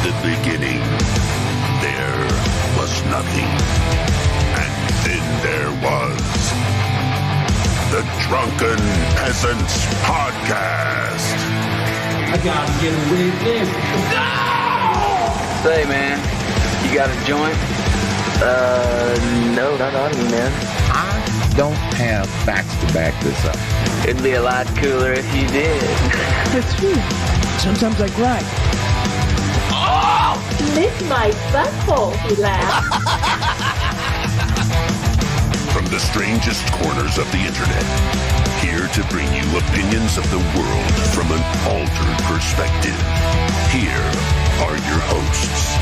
the beginning, there was nothing. And then there was the Drunken Peasants Podcast. I gotta get away with this. No! Say, man, you got a joint? No, not on me, man. I don't have facts to back this up. It'd be a lot cooler if you did. It's true. Sometimes I cry. Oh! Lick my butthole, he laughed. From the strangest corners of the internet, here to bring you opinions of the world from an altered perspective. Here are your hosts,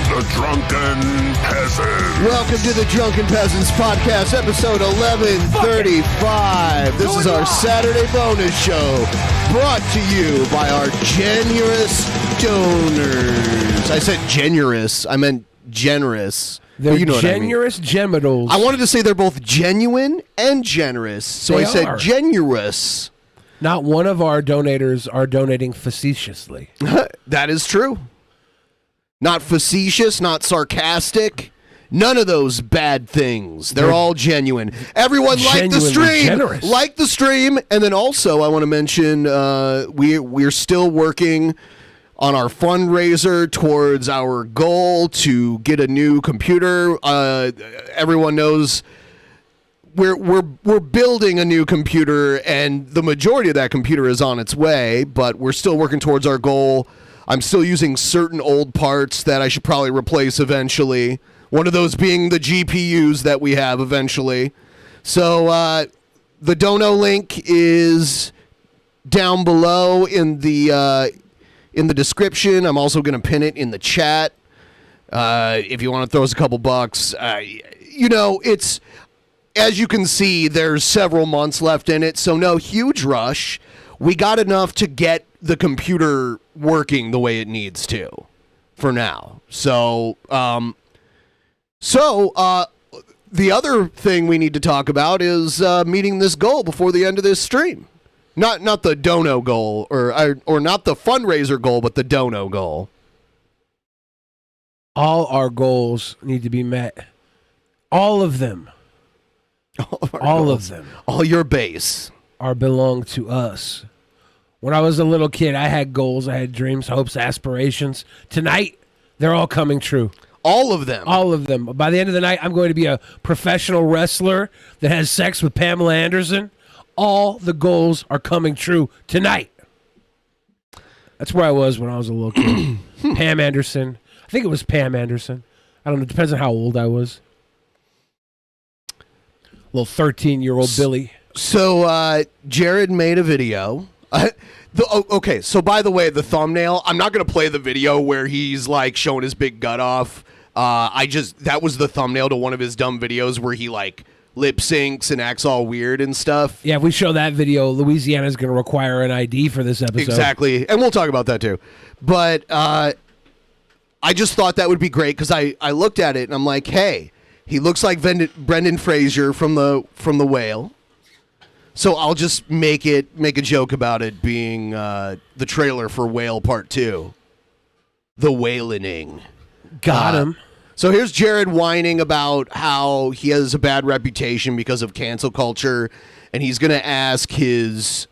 the Drunken Peasants. Welcome to the Drunken Peasants Podcast, episode 1135. This is our Saturday bonus show, brought to you by our generous donors. I said generous, I meant generous. They're you know generous genitals. I wanted to say they're both genuine and generous, so I said generous. Not one of our donators are donating facetiously. That is true. Not facetious, not sarcastic. None of those bad things. They're all genuine. Everyone like the stream. Generous. Like the stream. And then also I want to mention we're still working on our fundraiser towards our goal to get a new computer. Everyone knows we're building a new computer, and the majority of that computer is on its way, but we're still working towards our goal. I'm still using certain old parts that I should probably replace eventually. One of those being the GPUs that we have eventually. So the dono link is down below in the description. I'm also going to pin it in the chat if you want to throw us a couple bucks. It's, as you can see, there's several months left in it, so no huge rush. We got enough to get the computer working the way it needs to for now. So the other thing we need to talk about is meeting this goal before the end of this stream. Not the dono goal or not the fundraiser goal, but the dono goal. All our goals need to be met. All of them. All of them. All your base belong to us. When I was a little kid, I had goals, I had dreams, hopes, aspirations. Tonight, they're all coming true. All of them. All of them. By the end of the night, I'm going to be a professional wrestler that has sex with Pamela Anderson. All the goals are coming true tonight. That's where I was when I was a little kid. Pam Anderson. I think it was Pam Anderson. I don't know. It depends on how old I was. Little 13-year-old Billy. So Jared made a video. Okay, so by the way, the thumbnail, I'm not going to play the video where he's like showing his big gut off. That was the thumbnail to one of his dumb videos where he like lip syncs and acts all weird and stuff. Yeah, if we show that video, Louisiana's going to require an ID for this episode. Exactly, and we'll talk about that too. But I just thought that would be great because I looked at it and I'm like, hey, he looks like Brendan Fraser from the Whale. So I'll just make a joke about it being the trailer for Whale Part 2. The Whalening. Got him. So here's Jared whining about how he has a bad reputation because of cancel culture, and he's going to ask his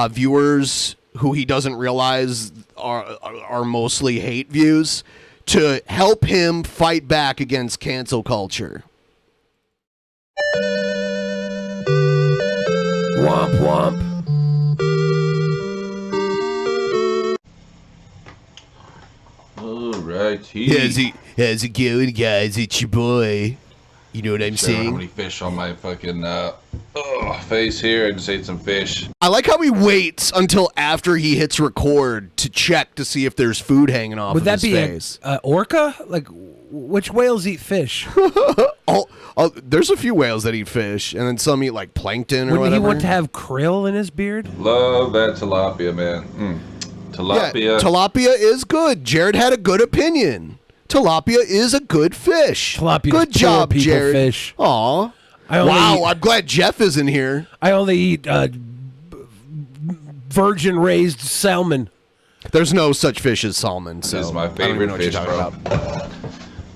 viewers, who he doesn't realize are mostly hate views, to help him fight back against cancel culture. Womp womp. Alrighty. How's it going, guys? It's your boy. You know what I'm saying? How many fish on my fucking face here? I just ate some fish. I like how he waits until after he hits record to check to see if there's food hanging off of his face. Would that be an orca? Like, which whales eat fish? There's a few whales that eat fish, and then some eat like plankton or Wouldn't whatever. he want to have krill in his beard? Love that tilapia, man. Tilapia. Yeah, tilapia is good. Jared had a good opinion. Tilapia is a good fish. Tilapia. Good job, Jared. Fish. Aw. Wow, I'm glad Jeff isn't here. I only eat virgin raised salmon. There's no such fish as salmon. So It's my I don't even favorite know what you're fish, talking bro. about.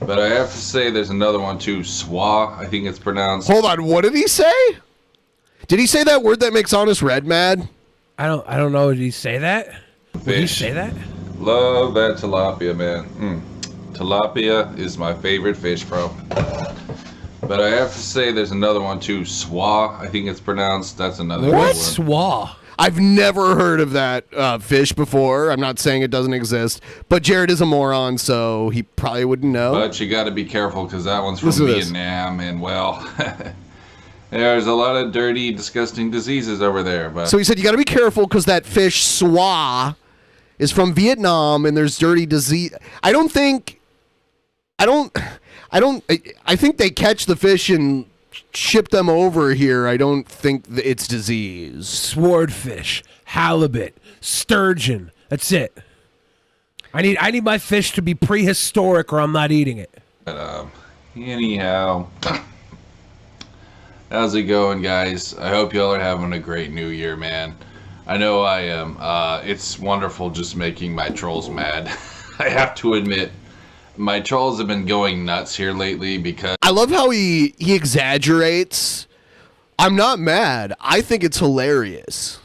But I have to say, there's another one too. Swa, I think it's pronounced. Hold on, what did he say? Did he say that word that makes Honest Red mad? I don't know. Did he say that? Did he Fish. say that? Love that tilapia, man. Tilapia is my favorite fish, bro. But I have to say, there's another one too. Swa, I think it's pronounced. That's another good one. What's swa? I've never heard of that fish before. I'm not saying it doesn't exist, but Jared is a moron, so he probably wouldn't know. But you got to be careful because that one's from Listen to this. Vietnam, and well, there's a lot of dirty, disgusting diseases over there. But So he said you got to be careful because that fish swa is from Vietnam, and there's dirty disease. I think they catch the fish and ship them over here. I don't think it's disease. Swordfish, halibut, sturgeon. That's it. I need my fish to be prehistoric, or I'm not eating it. But, anyhow, how's it going, guys? I hope y'all are having a great new year, man. I know I am. It's wonderful just making my trolls mad. I have to admit, my trolls have been going nuts here lately because I love how he exaggerates. I'm not mad. I think it's hilarious.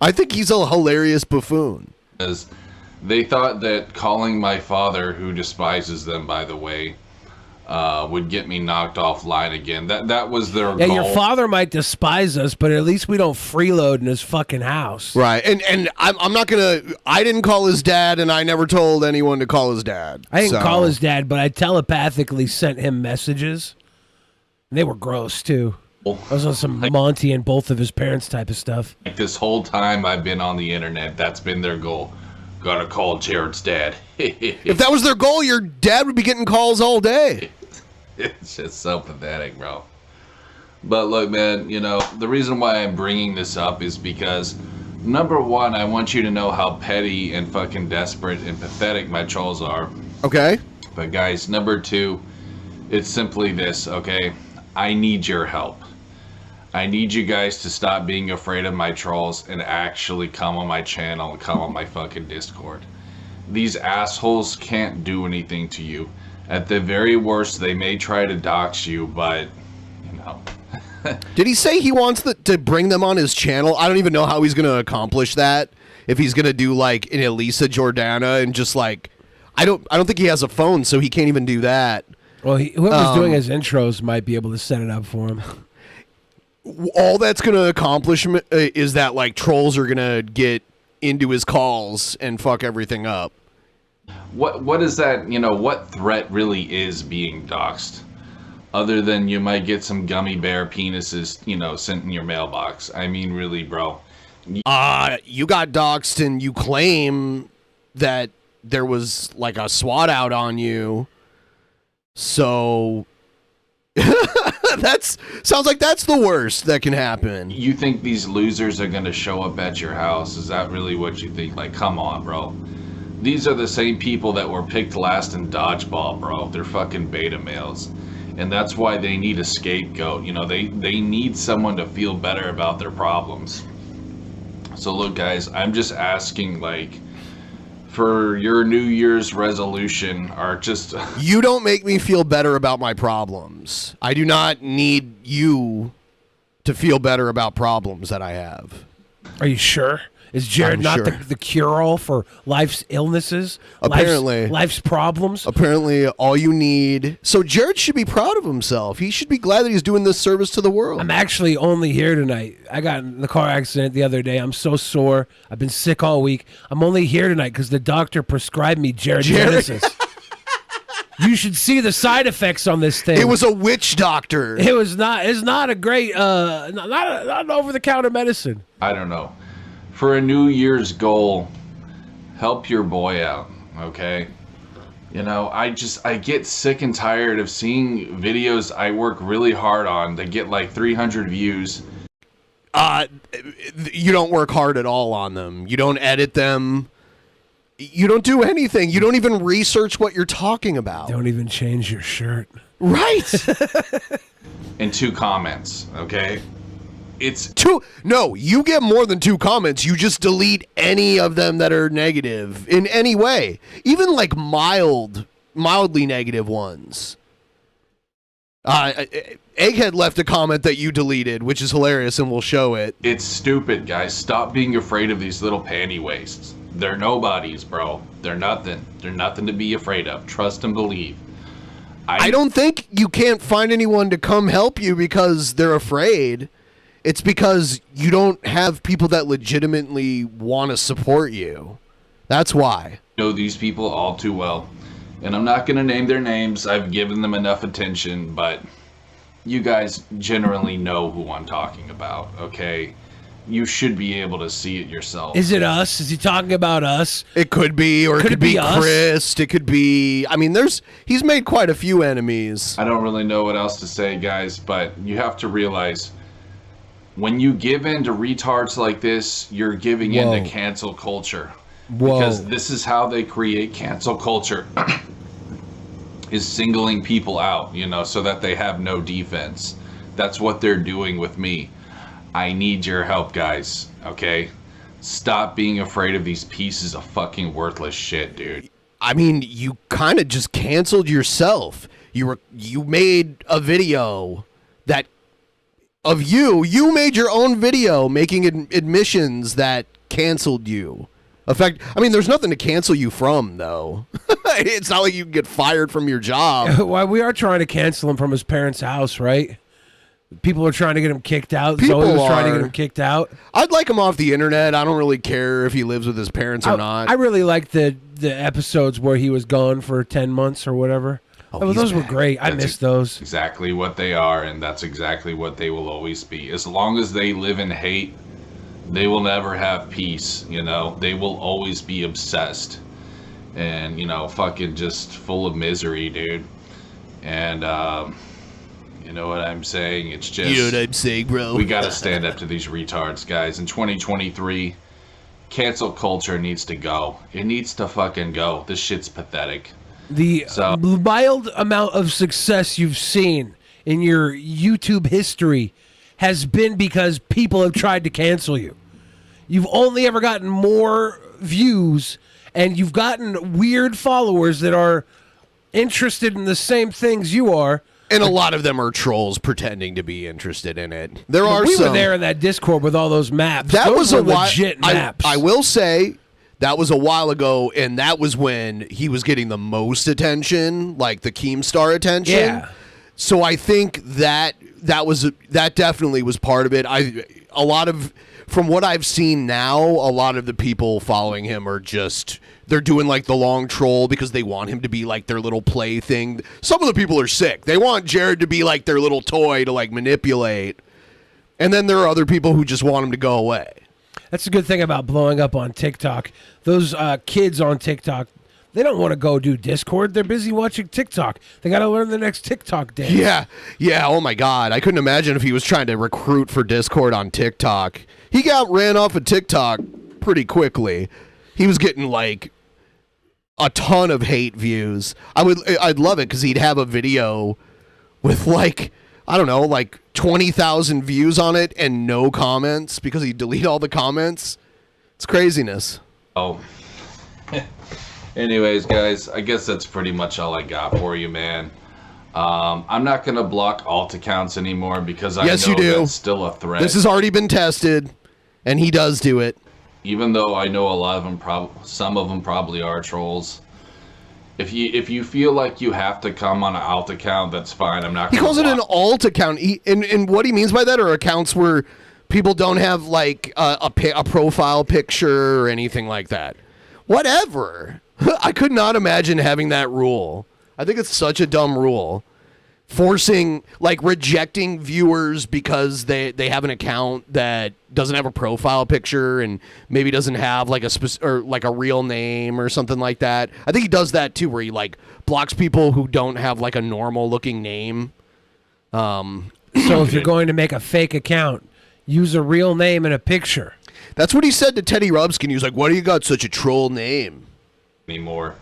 I think he's a hilarious buffoon. they thought that calling my father, who despises them, by the way, would get me knocked offline again. That was their Yeah, goal. your father might despise us, but at least we don't freeload in his fucking house. Right. And I'm not going to, I didn't call his dad, and I never told anyone to call his dad. I didn't So- call his dad, but I telepathically sent him messages. They were gross, too. I was on some Monty and both of his parents type of stuff. Like this whole time I've been on the internet, that's been their goal. Gotta call Jared's dad. If that was their goal, your dad would be getting calls all day. It's just so pathetic, bro. But look, man, you know, the reason why I'm bringing this up is because, number one, I want you to know how petty and fucking desperate and pathetic my trolls are. Okay. But guys, number two, it's simply this, okay? I need your help. I need you guys to stop being afraid of my trolls and actually come on my channel and come on my fucking Discord. These assholes can't do anything to you. At the very worst, they may try to dox you, but, you know. Did he say he wants to bring them on his channel? I don't even know how he's going to accomplish that. If he's going to do like an Elisa Jordana and just like, I don't think he has a phone, so he can't even do that. Well, whoever's doing his intros might be able to set it up for him. All that's going to accomplish is that like trolls are going to get into his calls and fuck everything up. What is that, you know, what threat really is being doxxed? Other than you might get some gummy bear penises, you know, sent in your mailbox. I mean, really, bro. You got doxxed and you claim that there was like a SWAT out on you. So sounds like that's the worst that can happen. You think these losers are gonna show up at your house? Is that really what you think? Like, come on, bro. These are the same people that were picked last in dodgeball, bro. They're fucking beta males. And that's why they need a scapegoat. You know, they need someone to feel better about their problems. So look, guys, I'm just asking, like, for your New Year's resolution, or just... You don't make me feel better about my problems. I do not need you to feel better about problems that I have. Are you sure? Is Jared I'm not sure. the cure-all for life's illnesses? Apparently. Life's problems? Apparently, all you need... So Jared should be proud of himself. He should be glad that he's doing this service to the world. I'm actually only here tonight. I got in the car accident the other day. I'm so sore. I've been sick all week. I'm only here tonight because the doctor prescribed me Jared Genesis. You should see the side effects on this thing. It was a witch doctor. It was not. It's not a great. Not an over-the-counter medicine. I don't know. For a New Year's goal, help your boy out, okay? You know, I get sick and tired of seeing videos I work really hard on that get like 300 views. You don't work hard at all on them. You don't edit them. You don't do anything. You don't even research what you're talking about. Don't even change your shirt. Right. And 2 comments, okay? it's No, you get more than 2 comments. You just delete any of them that are negative in any way, even like mildly negative ones. Egghead left a comment that you deleted, which is hilarious, and we'll show it. It's stupid, guys. Stop being afraid of these little panty waists. They're nobodies, bro. They're nothing. They're nothing to be afraid of. Trust and believe. I don't think you can't find anyone to come help you because they're afraid. It's because you don't have people that legitimately want to support you. That's why. I know these people all too well. And I'm not going to name their names. I've given them enough attention, but you guys generally know who I'm talking about, okay? You should be able to see it yourself. Is it us? Is he talking about us? It could be, or it could be us? Chris. It could be. I mean, he's made quite a few enemies. I don't really know what else to say, guys, but you have to realize when you give in to retards like this, you're giving in to cancel culture. Because this is how they create cancel culture. Is singling people out, so that they have no defense. That's what they're doing with me. I need your help, guys, okay? Stop being afraid of these pieces of fucking worthless shit, dude. I mean, you kind of just canceled yourself. You made a video that of you made your own video making admissions that canceled you. In fact, I mean, there's nothing to cancel you from, though. It's not like you can get fired from your job. Well, we are trying to cancel him from his parents' house, right? People are trying to get him kicked out. Zoe was trying to get him kicked out. I'd like him off the internet. I don't really care if he lives with his parents or not. I really like the episodes where he was gone for 10 months or whatever. Those were great. I missed those. Exactly what they are, and that's exactly what they will always be. As long as they live in hate, they will never have peace, They will always be obsessed and, fucking just full of misery, dude. And, you know what I'm saying? It's just... You know what I'm saying, bro? We gotta stand up to these retards, guys. In 2023, cancel culture needs to go. It needs to fucking go. This shit's pathetic. The mild amount of success you've seen in your YouTube history has been because people have tried to cancel you. You've only ever gotten more views, and you've gotten weird followers that are interested in the same things you are. And a lot of them are trolls pretending to be interested in it. We were there in that Discord with all those maps. Those were legit maps. I will say that was a while ago, and that was when he was getting the most attention, like the Keemstar attention. Yeah. So I think that definitely was part of it. From what I've seen now, a lot of the people following him are they're doing like the long troll because they want him to be like their little plaything. Some of the people are sick. They want Jared to be like their little toy to like manipulate. And then there are other people who just want him to go away. That's a good thing about blowing up on TikTok. Those kids on TikTok, they don't want to go do Discord. They're busy watching TikTok. They got to learn the next TikTok dance. Yeah. Oh my God. I couldn't imagine if he was trying to recruit for Discord on TikTok. He got ran off of TikTok pretty quickly. He was getting like a ton of hate views. I'd love it because he'd have a video with like, I don't know, like 20,000 views on it and no comments because he'd delete all the comments. It's craziness. Oh. Anyways, guys, I guess that's pretty much all I got for you, man. I'm not going to block alt accounts anymore because I know that's still a threat. This has already been tested, and he does do it. Even though I know a lot of them, some of them probably are trolls. If you feel like you have to come on an alt account, that's fine. I'm not. He calls it an alt account, and what he means by that are accounts where people don't have like a profile picture or anything like that. Whatever. I could not imagine having that rule. I think it's such a dumb rule. Forcing, like, rejecting viewers because they have an account that doesn't have a profile picture and maybe doesn't have like a real name or something like that. I think he does that too, where he like blocks people who don't have like a normal looking name. So if you're going to make a fake account, use a real name and a picture. That's what he said to Teddy Rubskin. He was like, "Why do you got such a troll name?" Anymore.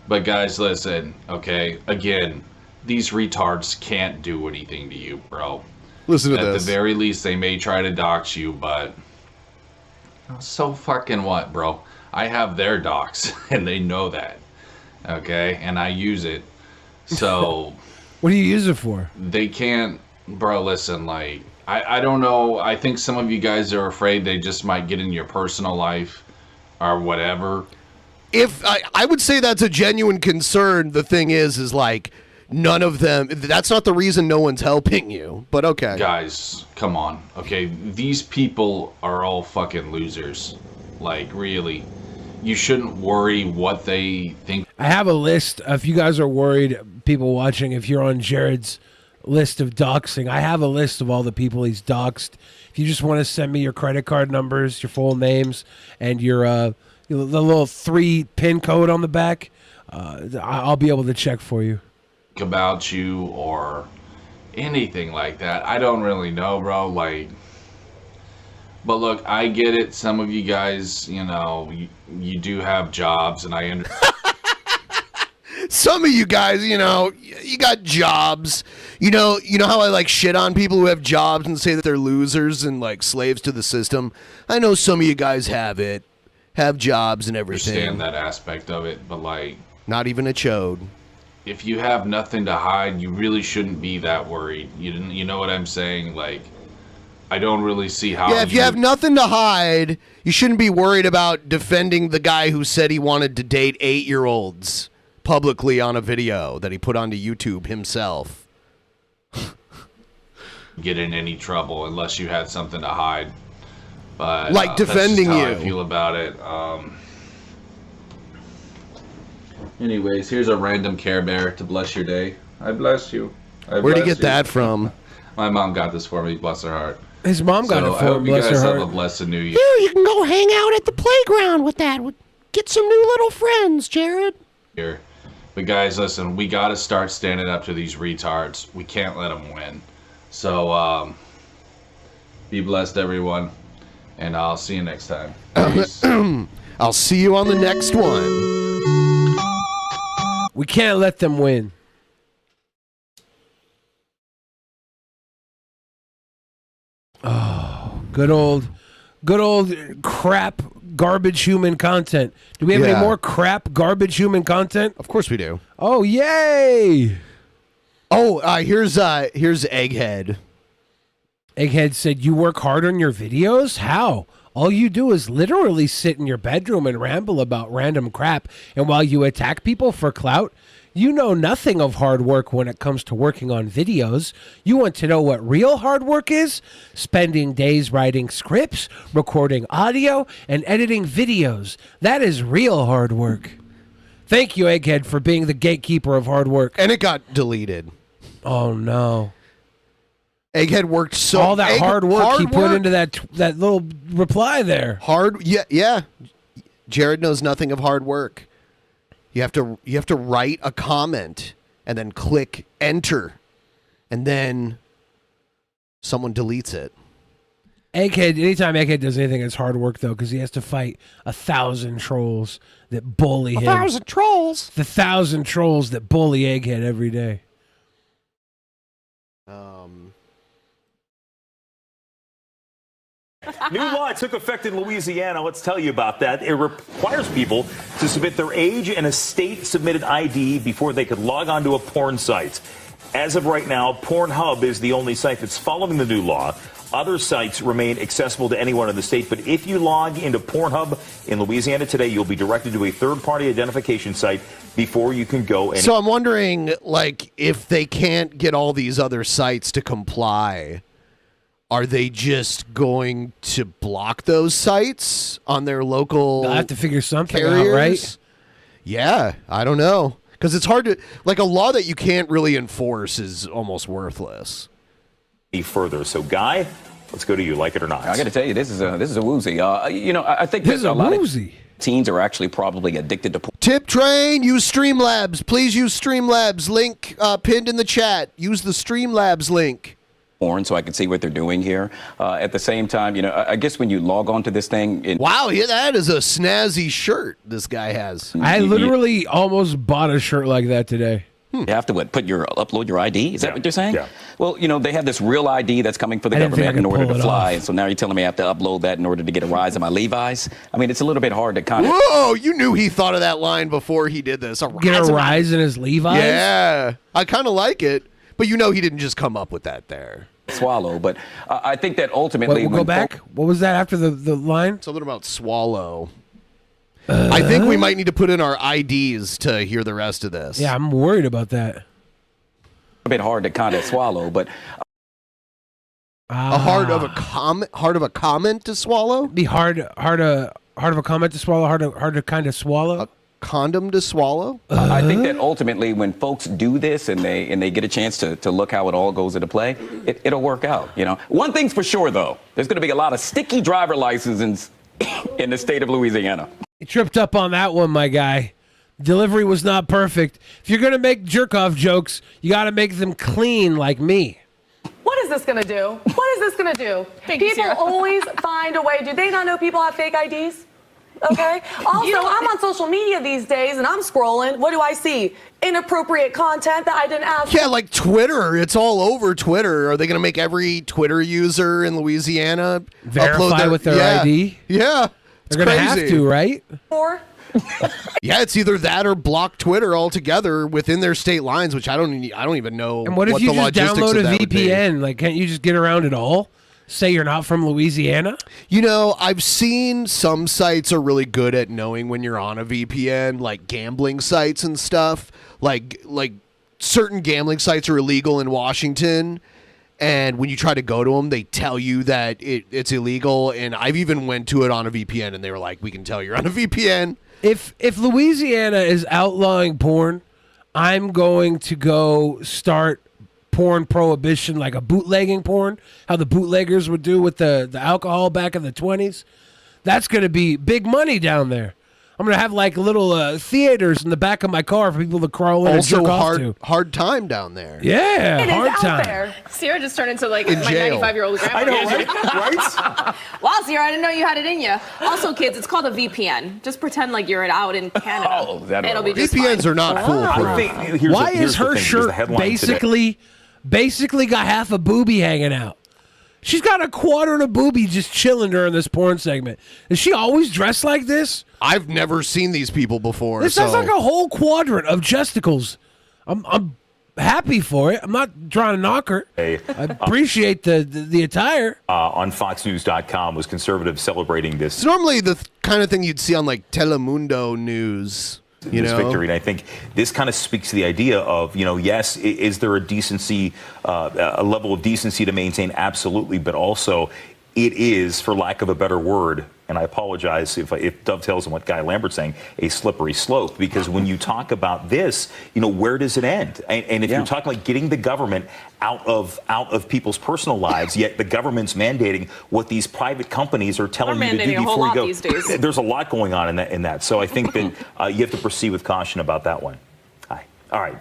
But guys, listen, okay, again, these retards can't do anything to you, bro. Listen to At this. the very least, they may try to dox you, but so fucking what, bro? I have their dox, and they know that. Okay, and I use it. So what do you use it for? They can't, bro. Listen, like I don't know. I think some of you guys are afraid they just might get in your personal life or whatever. If I would say that's a genuine concern. The thing is like none of them. That's not the reason no one's helping you. But okay, guys, come on. Okay, these people are all fucking losers. Like really, you shouldn't worry what they think. I have a list. If you guys are worried, people watching, if you're on Jared's list of doxing, I have a list of all the people he's doxed. If you just want to send me your credit card numbers, your full names, and your the little 3 pin code on the back, I'll be able to check for you. About you or anything like that. I don't really know, bro. Like, but look, I get it. Some of you guys, you know, you do have jobs, and I understand. Some of you guys, you know, you got jobs. You know how I like shit on people who have jobs and say that they're losers and like slaves to the system. I know some of you guys have jobs and everything. Understand that aspect of it, but like, not even a chode. If you have nothing to hide, you really shouldn't be that worried. You know what I'm saying? Like, I don't really see how. Yeah, if you have nothing to hide, you shouldn't be worried about defending the guy who said he wanted to date 8-year-olds publicly on a video that he put onto YouTube himself. Get in any trouble unless you had something to hide. But like defending that's just how you. I feel about it. Anyways, here's a random Care Bear to bless your day. I bless you. Where'd he get that from? My mom got this for me. Bless her heart. His mom got it I for hope him. you Bless guys her have heart. a blessed new year. Here, you can go hang out at the playground with that. Get some new little friends, Jared. But guys, listen, we got to start standing up to these retards. We can't let them win. So, be blessed, everyone. And I'll see you next time. Peace. I'll see you on the next one. We can't let them win. Oh, good old crap garbage human content. Do we have any more crap garbage human content? Of course we do. Oh, yay! Oh, here's Egghead. Egghead said, "You work hard on your videos? How? All you do is literally sit in your bedroom and ramble about random crap, and while you attack people for clout, you know nothing of hard work when it comes to working on videos. You want to know what real hard work is? Spending days writing scripts, recording audio, and editing videos. That is real hard work." Thank you, Egghead, for being the gatekeeper of hard work. And it got deleted. Oh, no. Egghead worked so all that hard work he put into that little reply there. Yeah. Jared knows nothing of hard work. You have to write a comment and then click enter, and then someone deletes it. Egghead. Anytime Egghead does anything, it's hard work though, because he has to fight 1,000 trolls that bully him. 1,000 trolls. The 1,000 trolls that bully Egghead every day. New law took effect in Louisiana. Let's tell you about that. It requires people to submit their age and a state-submitted ID before they could log on to a porn site. As of right now, Pornhub is the only site that's following the new law. Other sites remain accessible to anyone in the state, but if you log into Pornhub in Louisiana today, you'll be directed to a third-party identification site before you can go. So I'm wondering, like, if they can't get all these other sites to comply, are they just going to block those sites on their local They'll have to figure something carriers? out, right? Yeah, I don't know. Because it's hard to, like, a law that you can't really enforce is almost worthless. Further. So, Guy, let's go to you, like it or not. I got to tell you, this is a woozy. I think This is a lot woozy. of teens are actually probably addicted to porn. Tip Train, use Streamlabs. Please use Streamlabs. Link pinned in the chat. Use the Streamlabs link. So I can see what they're doing here. At the same time, I guess when you log on to this thing... Wow, yeah, that is a snazzy shirt this guy has. I literally almost bought a shirt like that today. You have to upload your ID? Is that what you're saying? Yeah. Well, they have this real ID that's coming for the I didn't think government I in could order to pull it fly. off. And so now you're telling me I have to upload that in order to get a rise in my Levi's? I mean, it's a little bit hard to kind of... Whoa, you knew he thought of that line before he did this. Get a rise in his Levi's? Yeah, I kind of like it. But he didn't just come up with that there. Swallow. But I think that ultimately... We'll go back. What was that after the line? Something about swallow. I think we might need to put in our IDs to hear the rest of this. Yeah, I'm worried about that. A bit hard to kind of swallow, but... A heart of a comment to swallow? Be hard of a comment to swallow, hard to kind of swallow. A condom to swallow? I think that ultimately when folks do this and they get a chance to look how it all goes into play, it'll work out. One thing's for sure though, there's going to be a lot of sticky driver licenses in the state of Louisiana. You tripped up on that one, my guy. Delivery was not perfect. If you're going to make jerk-off jokes, you got to make them clean like me. What is this going to do? What is this going to do? People always find a way. Do they not know people have fake IDs? Okay. Also, I'm on social media these days and I'm scrolling. What do I see? Inappropriate content that I didn't ask. Yeah, like Twitter. It's all over Twitter. Are they going to make every Twitter user in Louisiana Verify with their ID? Yeah. They're going to have to, right? Or yeah, it's either that or block Twitter altogether within their state lines, which I don't even know. And what if you the just logistics download of a that would be. VPN? Like, can't you just get around it all? Say you're not from Louisiana? I've seen some sites are really good at knowing when you're on a VPN, like gambling sites and stuff. Like certain gambling sites are illegal in Washington, and when you try to go to them, they tell you that it's illegal. And I've even went to it on a VPN, and they were like, "We can tell you're on a VPN." If Louisiana is outlawing porn, I'm going to go start porn prohibition, like a bootlegging porn, how the bootleggers would do with the alcohol back in the 20s. That's going to be big money down there. I'm going to have like little theaters in the back of my car for people to crawl in and jerk off to. Hard time down there. Yeah, it hard is time. out there. Sierra just turned into like In my jail. 95-year-old grandma. I know, right? Wow, Sierra, I didn't know you had it in you. Also, kids, it's called a VPN. Just pretend like you're out in Canada. Oh, that'll It'll be work. just VPNs fine. are not I foolproof. think here's Why here's is the her thing, here's the shirt headline today. basically got half a boobie hanging out? She's got a quarter of a boobie just chilling during this porn segment. Is she always dressed like this? I've never seen these people before. This sounds like a whole quadrant of justicles. I'm happy for it. I'm not trying to knock her. I appreciate the attire. On FoxNews.com was conservatives celebrating this. It's normally the kind of thing you'd see on like Telemundo News. This victory, and I think this kind of speaks to the idea of, yes, is there a decency, a level of decency to maintain? Absolutely, but also it is, for lack of a better word, and I apologize if dovetails on what Guy Lambert's saying, a slippery slope, because when you talk about this, where does it end? And if you're talking like getting the government out of people's personal lives, yet the government's mandating what these private companies are telling you to do before you go. These days. There's a lot going on in that. So I think that you have to proceed with caution about that one. All right.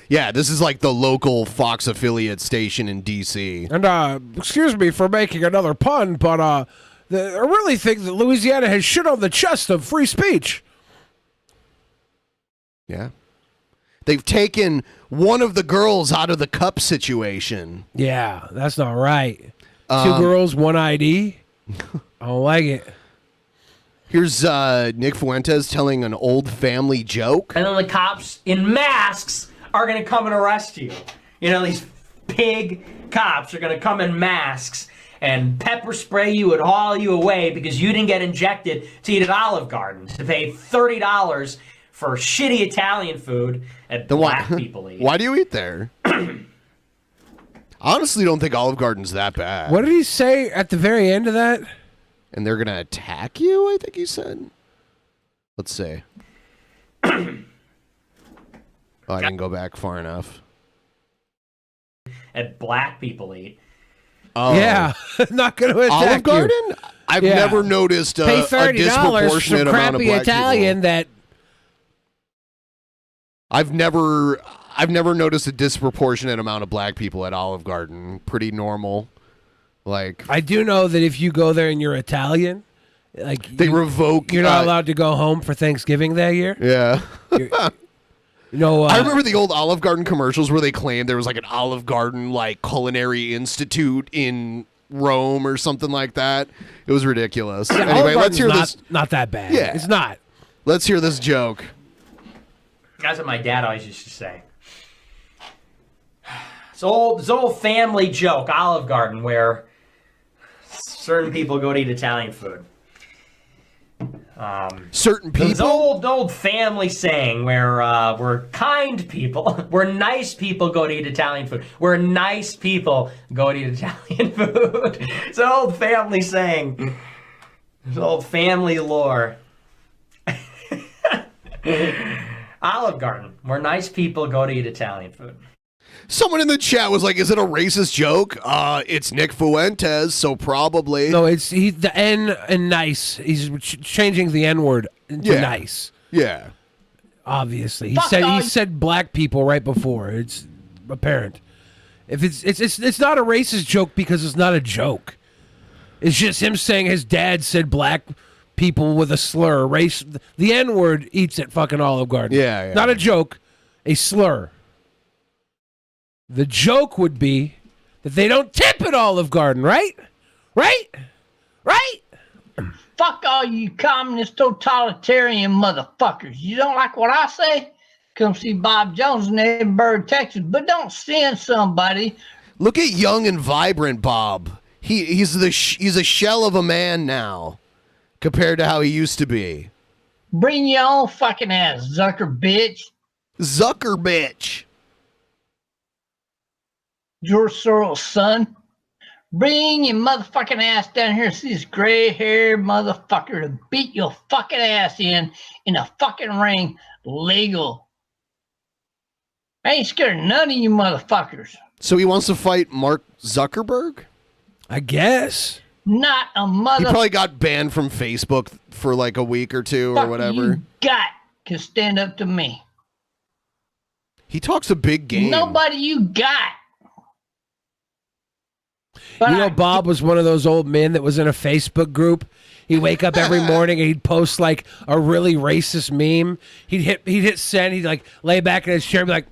Yeah, this is like the local Fox affiliate station in D.C. And excuse me for making another pun, but I really think that Louisiana has shit on the chest of free speech. Yeah. They've taken one of the girls out of the cup situation. Yeah, that's not right. Two girls, one ID. I don't like it. Here's Nick Fuentes telling an old family joke. And then the cops in masks are going to come and arrest you. These pig cops are going to come in masks and pepper spray you and haul you away because you didn't get injected to eat at Olive Garden, to pay $30 for shitty Italian food that black people eat. Why do you eat there? I honestly don't think Olive Garden's that bad. What did he say at the very end of that? And they're going to attack you, I think he said. Let's see. Oh, I didn't go back far enough. That black people eat. Oh. Yeah, not going to attack Olive Garden? you. I've never noticed Pay a $30 disproportionate for amount of crappy black Italian people. that I've never noticed a disproportionate amount of black people at Olive Garden. Pretty normal. Like, I do know that if you go there and you're Italian, like They revoke. You're not allowed to go home for Thanksgiving that year. Yeah. No, I remember the old Olive Garden commercials where they claimed there was like an Olive Garden like culinary institute in Rome or something like that. It was ridiculous. Yeah, Anyway, let's hear this. Not that bad. Yeah, it's not. Let's hear this joke. That's what my dad always used to say. It's old family joke, Olive Garden, where certain people go to eat Italian food. Certain people? It's old family saying where we're kind people, where nice people go to eat Italian food. Where nice people go to eat Italian food. It's an old family saying. It's old family lore. Olive Garden, where nice people go to eat Italian food. Someone in the chat was like, "Is it a racist joke?" It's Nick Fuentes, so probably. No, it's the N and nice. He's changing the N word to nice. Yeah. Obviously, he said black people right before. It's apparent. If it's not a racist joke because it's not a joke. It's just him saying his dad said black people with a slur. Race. The N word eats at fucking Olive Garden. Yeah. Not a joke, a slur. The joke would be that they don't tip at Olive Garden, right? Right? Fuck all you communist totalitarian motherfuckers. You don't like what I say? Come see Bob Jones in Edinburgh, Texas, but don't send somebody. Look at young and vibrant Bob. He's a shell of a man now, compared to how he used to be. Bring your own fucking ass, Zucker bitch. Zucker bitch. George Soros' son. Bring your motherfucking ass down here and see this gray-haired motherfucker to beat your fucking ass in a fucking ring legal. I ain't scared of none of you motherfuckers. So he wants to fight Mark Zuckerberg? I guess. Not a He probably got banned from Facebook for like a week or two or whatever. You got can stand up to me. He talks a big game. Nobody you got. Bob was one of those old men that was in a Facebook group. He'd wake up every morning and he'd post like a really racist meme. He'd hit send. He'd like lay back in his chair and be like,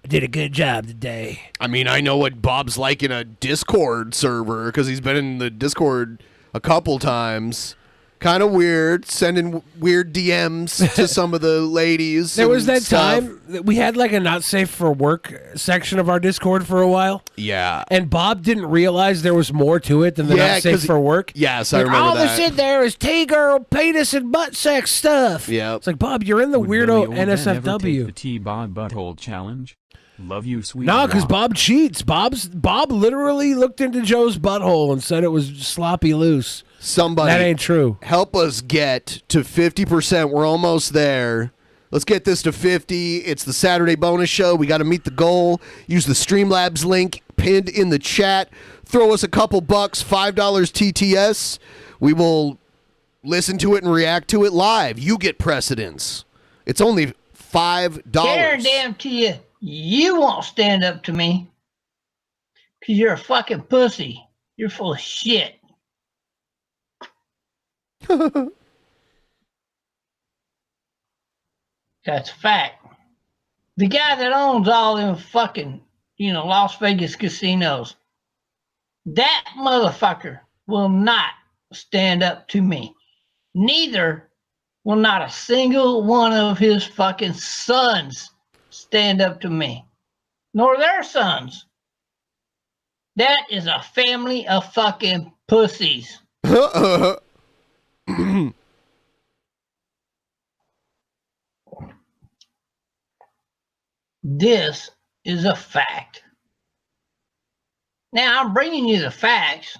"I did a good job today." I mean, I know what Bob's like in a Discord server because he's been in the Discord a couple times. Kind of weird, sending weird DMs to some of the ladies. There was that stuff. time that we had like a not safe for work section of our Discord for a while. Yeah. And Bob didn't realize there was more to it than the not safe for work. Yes, I Like, remember all that. that's in there is T-girl, penis, and butt sex stuff. Yeah. It's like, Bob, you're in the weirdo NSFW. The T-Bod butthole challenge. Love you, sweet. No, because Rob. Bob cheats. Bob literally looked into Joe's butthole and said it was sloppy loose. Somebody That ain't true. Help us get to 50%. We're almost there. Let's get this to 50. It's the Saturday bonus show. We got to meet the goal. Use the Streamlabs link pinned in the chat. Throw us a couple bucks, $5 TTS. We will listen to it and react to it live. You get precedence. It's only $5. Damn to you. You won't stand up to me. Because you're a fucking pussy. You're full of shit. That's a fact. The guy that owns all them fucking, Las Vegas casinos, that motherfucker will not stand up to me. Neither will not a single one of his fucking sons stand up to me. Nor their sons. That is a family of fucking pussies. This is a fact. Now I'm bringing you the facts.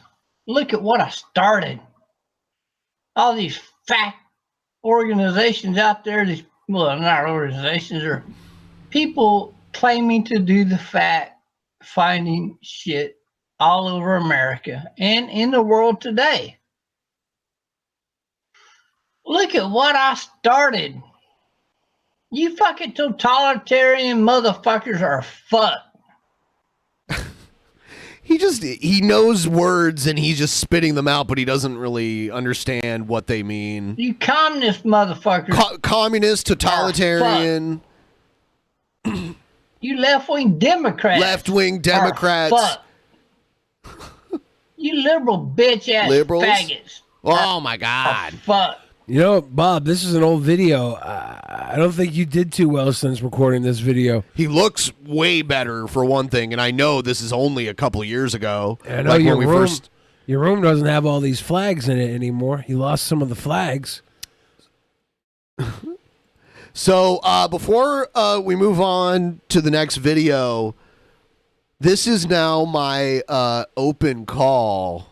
Look at what I started. All these fact organizations out there, not organizations, or people claiming to do the fact finding shit all over America and in the world today. Look at what I started. You fucking totalitarian motherfuckers are fucked. he knows words and he's just spitting them out, but he doesn't really understand what they mean. You communist motherfucker. Communist, totalitarian. You left-wing Democrats. Left-wing Democrats. Fuck. You liberal bitch-ass Liberals? faggots. Oh, my God. Fuck. You know, Bob, this is an old video. I don't think you did too well since recording this video. He looks way better, for one thing, and I know this is only a couple of years ago. I know your room doesn't have all these flags in it anymore. You lost some of the flags. So before we move on to the next video, this is now my open call.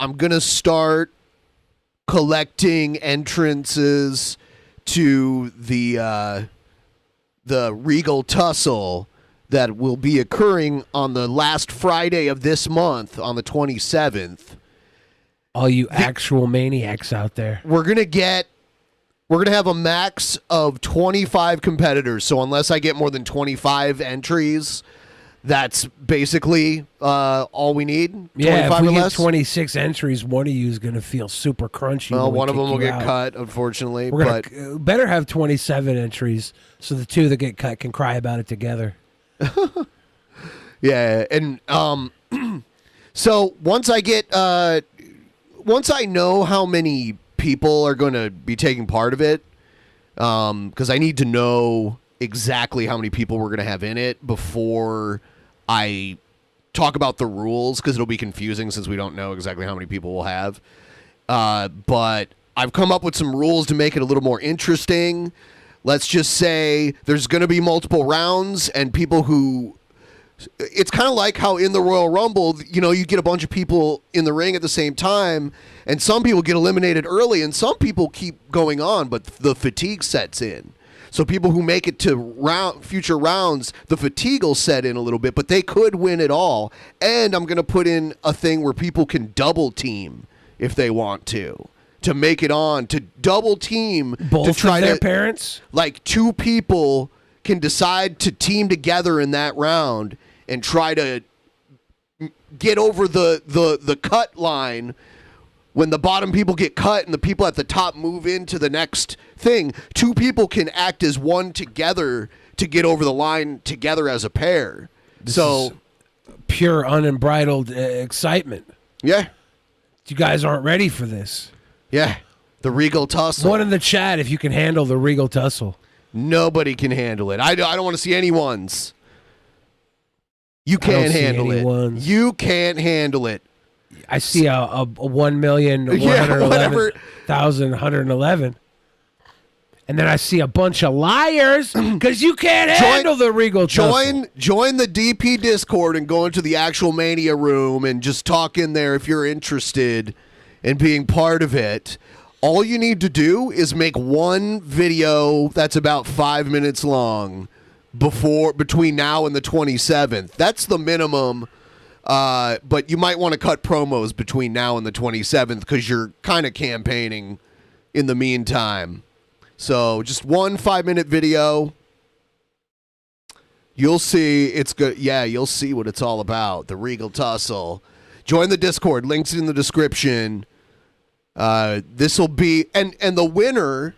I'm going to start collecting entrances to the Regal Tussle that will be occurring on the last Friday of this month, on the 27th. All you actual maniacs out there. We're going to have a max of 25 competitors. So unless I get more than 25 entries, that's basically all we need. Yeah, if 25 we or get less. 26 entries, one of you is going to feel super crunchy. Well, when we one of them kick will you get out. cut, unfortunately. We're But gonna better have 27 entries so the two that get cut can cry about it together. yeah, and so once I know how many people are going to be taking part of it, because I need to know exactly how many people we're going to have in it before I talk about the rules, because it'll be confusing since we don't know exactly how many people we'll have. But I've come up with some rules to make it a little more interesting. Let's just say there's going to be multiple rounds, and people who... It's kind of like how in the Royal Rumble, you know, you get a bunch of people in the ring at the same time, and some people get eliminated early, and some people keep going on, but the fatigue sets in. So people who make it to future rounds, the fatigue will set in a little bit, but they could win it all. And I'm going to put in a thing where people can double team if they want to make it on, to double team. Both to try of their to, parents? Like two people can decide to team together in that round and try to get over the cut line. When the bottom people get cut and the people at the top move into the next thing, two people can act as one together to get over the line together as a pair. This is pure unbridled excitement. Yeah. You guys aren't ready for this. Yeah. The Regal Tussle. One in the chat if you can handle the Regal Tussle. Nobody can handle it. I don't want to see anyone's. You can't handle it. You can't handle it. I see a 1,111,111, and then I see a bunch of liars because you can't handle the Regal Tussle. Join the DP Discord and go into the actual Mania room and just talk in there if you're interested in being part of it. All you need to do is make one video that's about 5 minutes long between now and the 27th. That's the minimum. But you might want to cut promos between now and the 27th because you're kind of campaigning in the meantime. So just one 5-minute video. You'll see it's good. Yeah, you'll see what it's all about. The Regal Tussle. Join the Discord. Links in the description. This will be... And the winner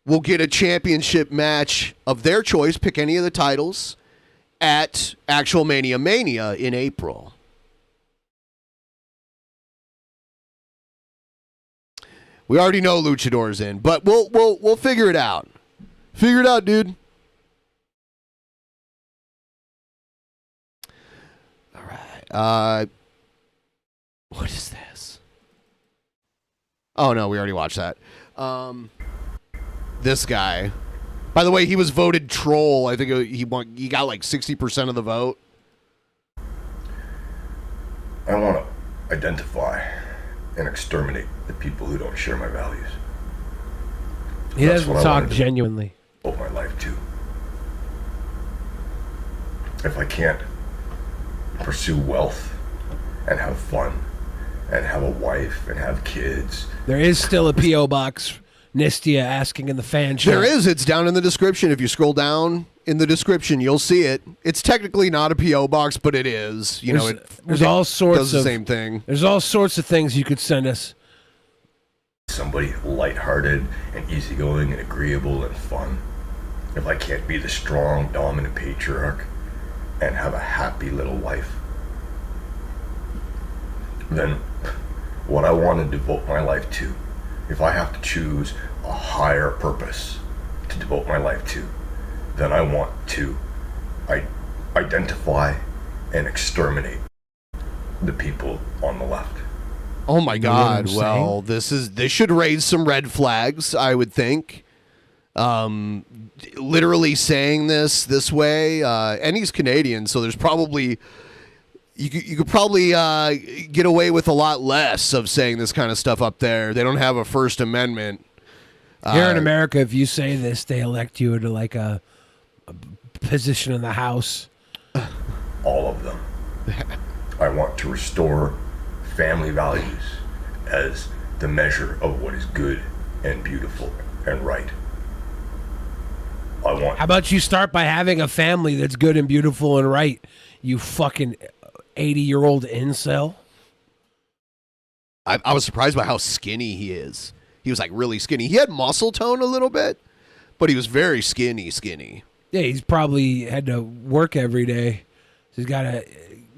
will get a championship match of their choice. Pick any of the titles at Actual Mania in April. We already know Luchador's in, but we'll figure it out. Figure it out, dude. All right. What is this? Oh no, we already watched that. This guy. By the way, he was voted troll. I think he got like 60% of the vote. I want to identify and exterminate the people who don't share my values. He doesn't talk genuinely. All my life too. If I can't pursue wealth and have fun and have a wife and have kids. There is still a P.O. box Nistia asking in the fan chat. There is. It's down in the description. If you scroll down in the description, you'll see it. It's technically not a P.O. box, but it is. There's all sorts does the same thing. There's all sorts of things you could send us. Somebody lighthearted and easygoing and agreeable and fun. If I can't be the strong, dominant patriarch and have a happy little wife, then what I want to devote my life to, if I have to choose a higher purpose to devote my life to, then I want to identify and exterminate the people on the left. Oh my God! Well, this should raise some red flags, I would think. Literally saying this way, and he's Canadian, so there's probably you could probably get away with a lot less of saying this kind of stuff up there. They don't have a First Amendment. Here in America, if you say this, they elect you to like a position in the House. All of them. I want to restore family values as the measure of what is good and beautiful and right. How about you start by having a family that's good and beautiful and right, you fucking 80-year-old incel? I was surprised by how skinny he is. He was like really skinny. He had muscle tone a little bit, but he was very skinny. Yeah, he's probably had to work every day. So he's got to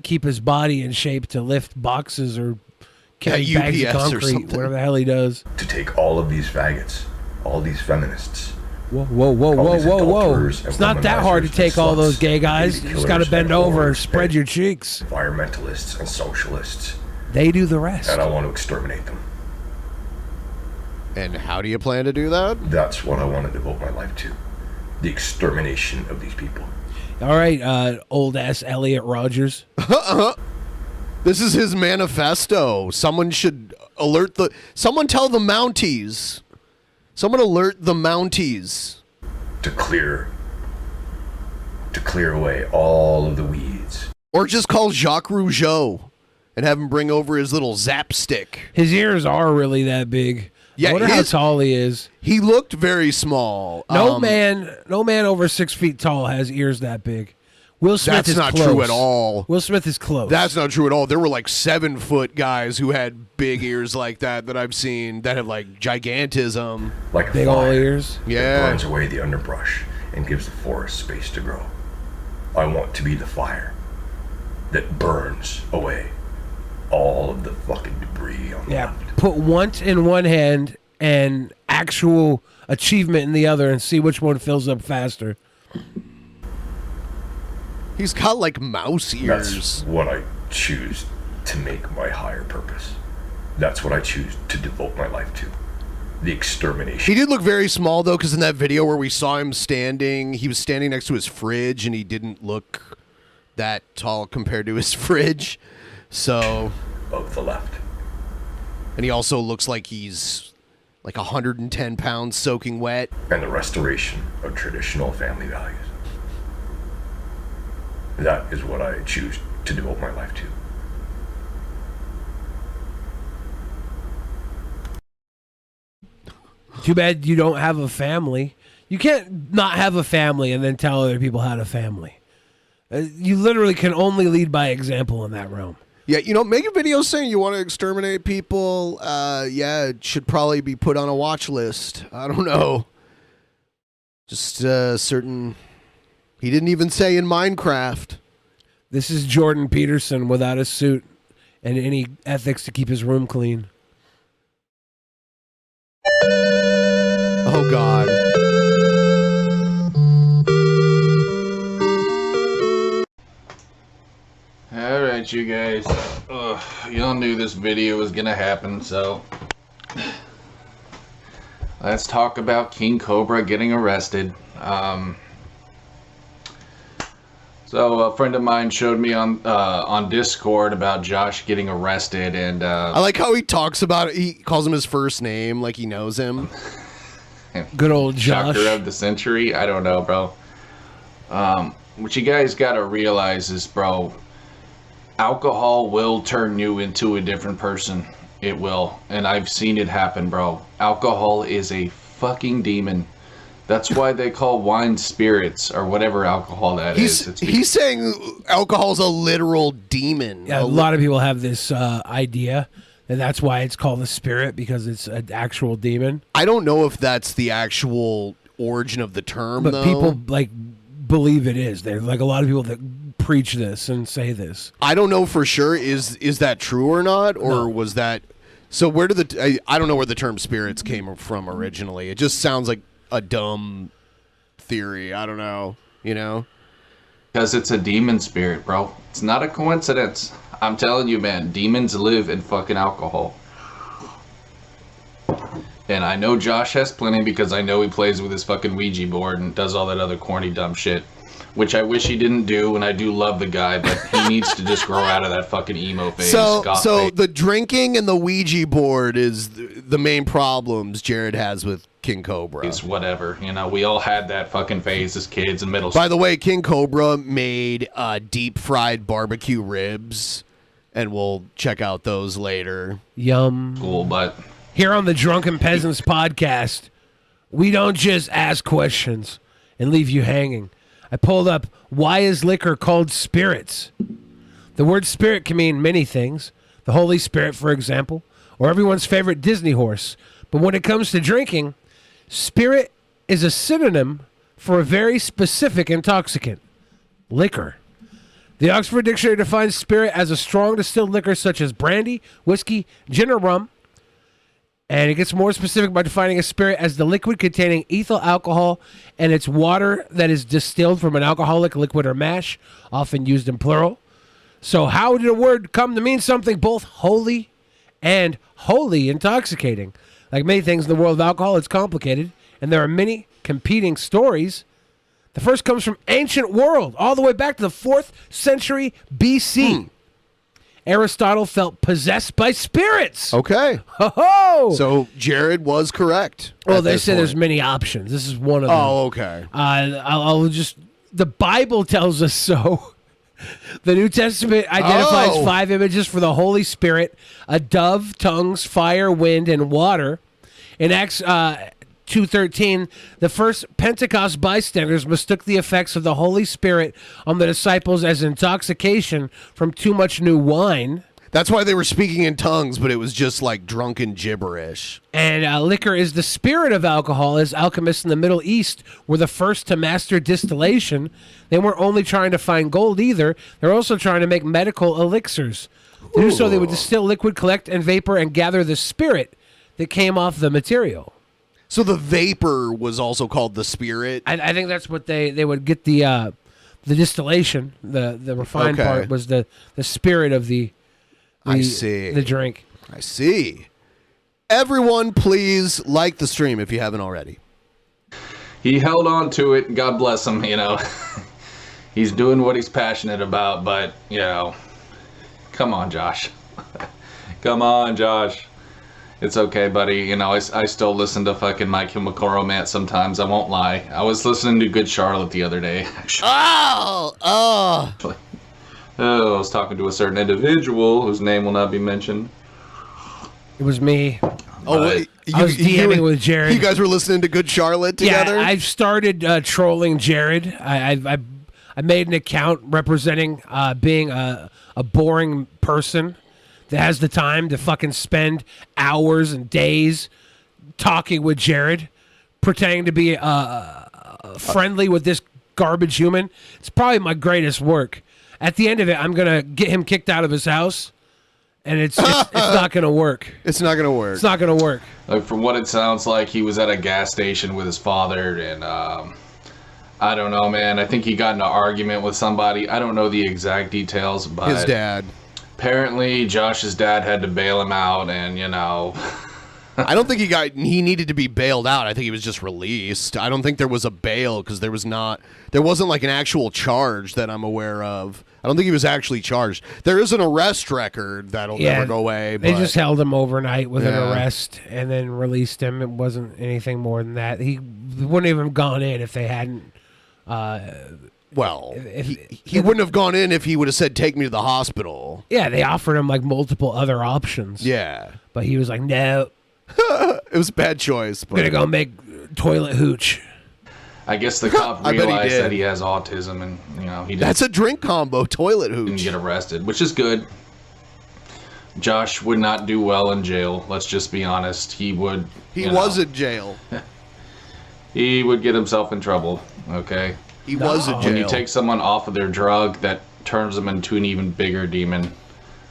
keep his body in shape to lift boxes or carry bags of UPS or concrete, something. whatever the hell he does. To take all of these faggots, all these feminists. Whoa. It's not that hard to take all those gay guys. You just got to bend over and spread your cheeks. Environmentalists and socialists. They do the rest. And I want to exterminate them. And how do you plan to do that? That's what I want to devote my life to. The extermination of these people. All right, old-ass Elliot Rogers. This is his manifesto. Someone should someone tell the Mounties. Someone alert the Mounties. To clear away all of the weeds. Or just call Jacques Rougeau and have him bring over his little zap stick. His ears are really that big. Yeah, I wonder how tall he is. He looked very small. No man over 6 feet tall has ears that big. Will Smith That's is not close. true at all. Will Smith is close. That's not true at all. There were like 7-foot guys who had big ears like that I've seen that have like gigantism. Like big old ears. Yeah. It burns away the underbrush and gives the forest space to grow. I want to be the fire that burns away all of the fucking debris on the left. Put want in one hand and actual achievement in the other and see which one fills up faster. He's got like mouse ears. That's what I choose to make my higher purpose. That's what I choose to devote my life to. The extermination. He did look very small though, because in that video where we saw him standing, he was standing next to his fridge and he didn't look that tall compared to his fridge. So of the left. And he also looks like he's like 110 pounds soaking wet. And the restoration of traditional family values. That is what I choose to devote my life to. Too bad you don't have a family. You can't not have a family and then tell other people how to family. You literally can only lead by example in that realm. Yeah, make a video saying you want to exterminate people. It should probably be put on a watch list. I don't know. Just certain. He didn't even say in Minecraft. This is Jordan Peterson without a suit and any ethics to keep his room clean. Oh, God. All right, you guys. Y'all knew this video was going to happen, so let's talk about King Cobra getting arrested. So a friend of mine showed me on Discord about Josh getting arrested, and I like how he talks about it. He calls him his first name, like he knows him. Good old Josh. Shocker of the century. I don't know, bro. What you guys gotta realize is, bro, alcohol will turn you into a different person. It will, and I've seen it happen, bro. Alcohol is a fucking demon. That's why they call wine spirits or whatever alcohol that is. He's saying alcohol's a literal demon. Yeah, a lot of people have this idea, and that's why it's called the spirit, because it's an actual demon. I don't know if that's the actual origin of the term, But though. people like believe it is. There's like a lot of people that preach this and say this. I don't know for sure. Is that true or not, or was that? So where did I don't know where the term spirits came from originally. It just sounds like a dumb theory. I don't know. You know, Because it's a demon spirit, bro. It's not a coincidence. I'm telling you, man. Demons live in fucking alcohol. And I know Josh has plenty because I know he plays with his fucking Ouija board and does all that other corny dumb shit. Which I wish he didn't do, and I do love the guy, but he needs to just grow out of that fucking emo phase. so goth phase. the drinking and the Ouija board is the main problems Jared has with King Cobra. It's whatever. You know, we all had that fucking phase as kids in middle school. By the way, King Cobra made deep fried barbecue ribs, and we'll check out those later. Yum. Cool, but here on the Drunken Peasants podcast, we don't just ask questions and leave you hanging. I pulled up, why is liquor called spirits? The word spirit can mean many things. The Holy Spirit, for example, or everyone's favorite Disney horse. But when it comes to drinking, spirit is a synonym for a very specific intoxicant, liquor. The Oxford Dictionary defines spirit as a strong distilled liquor such as brandy, whiskey, gin, or rum. And it gets more specific by defining a spirit as the liquid containing ethyl alcohol and its water that is distilled from an alcoholic liquid or mash, often used in plural. So how did a word come to mean something both holy and wholly intoxicating? Like many things in the world of alcohol, it's complicated, and there are many competing stories. The first comes from ancient world, all the way back to the 4th century BC. Aristotle felt possessed by spirits. Okay. Ho-ho! So Jared was correct. Well, at they this say there's point. many options. This is one of them. Oh, okay. I'll just... The Bible tells us so. The New Testament identifies 5 images for the Holy Spirit: a dove, tongues, fire, wind, and water. In Acts 2:13, the first Pentecost bystanders mistook the effects of the Holy Spirit on the disciples as intoxication from too much new wine. That's why they were speaking in tongues, but it was just like drunken gibberish. And liquor is the spirit of alcohol, as alchemists in the Middle East were the first to master distillation. They weren't only trying to find gold either, they're also trying to make medical elixirs. To do so, they would distill liquid, collect and vapor, and gather the spirit that came off the material. So the vapor was also called the spirit? I think that's what they would get the distillation, the refined Okay. part was the spirit of the I see. the drink. I see. Everyone, please like the stream if you haven't already. he held on to it. God bless him, you know. He's doing what he's passionate about, but, you know, come on, Josh. Come on, Josh. It's okay, buddy. You know, I still listen to fucking My Chemical Romance sometimes. I won't lie. I was listening to Good Charlotte the other day. I was talking to a certain individual whose name will not be mentioned. It was me. Oh, But- I was DMing with Jared. You guys were listening to Good Charlotte together? Yeah, I've started trolling Jared. I made an account representing being a boring person that has the time to fucking spend hours and days talking with Jared, pretending to be friendly with this garbage human. It's probably my greatest work. At the end of it, I'm going to get him kicked out of his house, and it's not going to work. It's not going to work. It's not going to work. Like, from what it sounds like, he was at a gas station with his father, and I don't know, man. I think he got in an argument with somebody. I don't know the exact details, but His dad. Apparently, Josh's dad had to bail him out, and, you know... I don't think he needed to be bailed out. I think he was just released. I don't think there was a bail because there wasn't like an actual charge that I'm aware of. I don't think he was actually charged. There is an arrest record that'll never go away. They but- just held him overnight with an Yeah. arrest and then released him. It wasn't anything more than that. He wouldn't even have gone in if they hadn't. Well, he wouldn't have gone in if he would have said, "Take me to the hospital." Yeah, they offered him like multiple other options. Yeah. But he was like, no. It was a bad choice. I'm gonna go make toilet hooch. I guess the cop I bet he realized did. that he has autism, and he didn't, That's a drink combo, toilet didn't hooch. get arrested, which is good. Josh would not do well in jail. Let's just be honest. He would. He was in jail. He would get himself in trouble. Okay. He was in When you jail. take someone off of their drug, that turns them into an even bigger demon.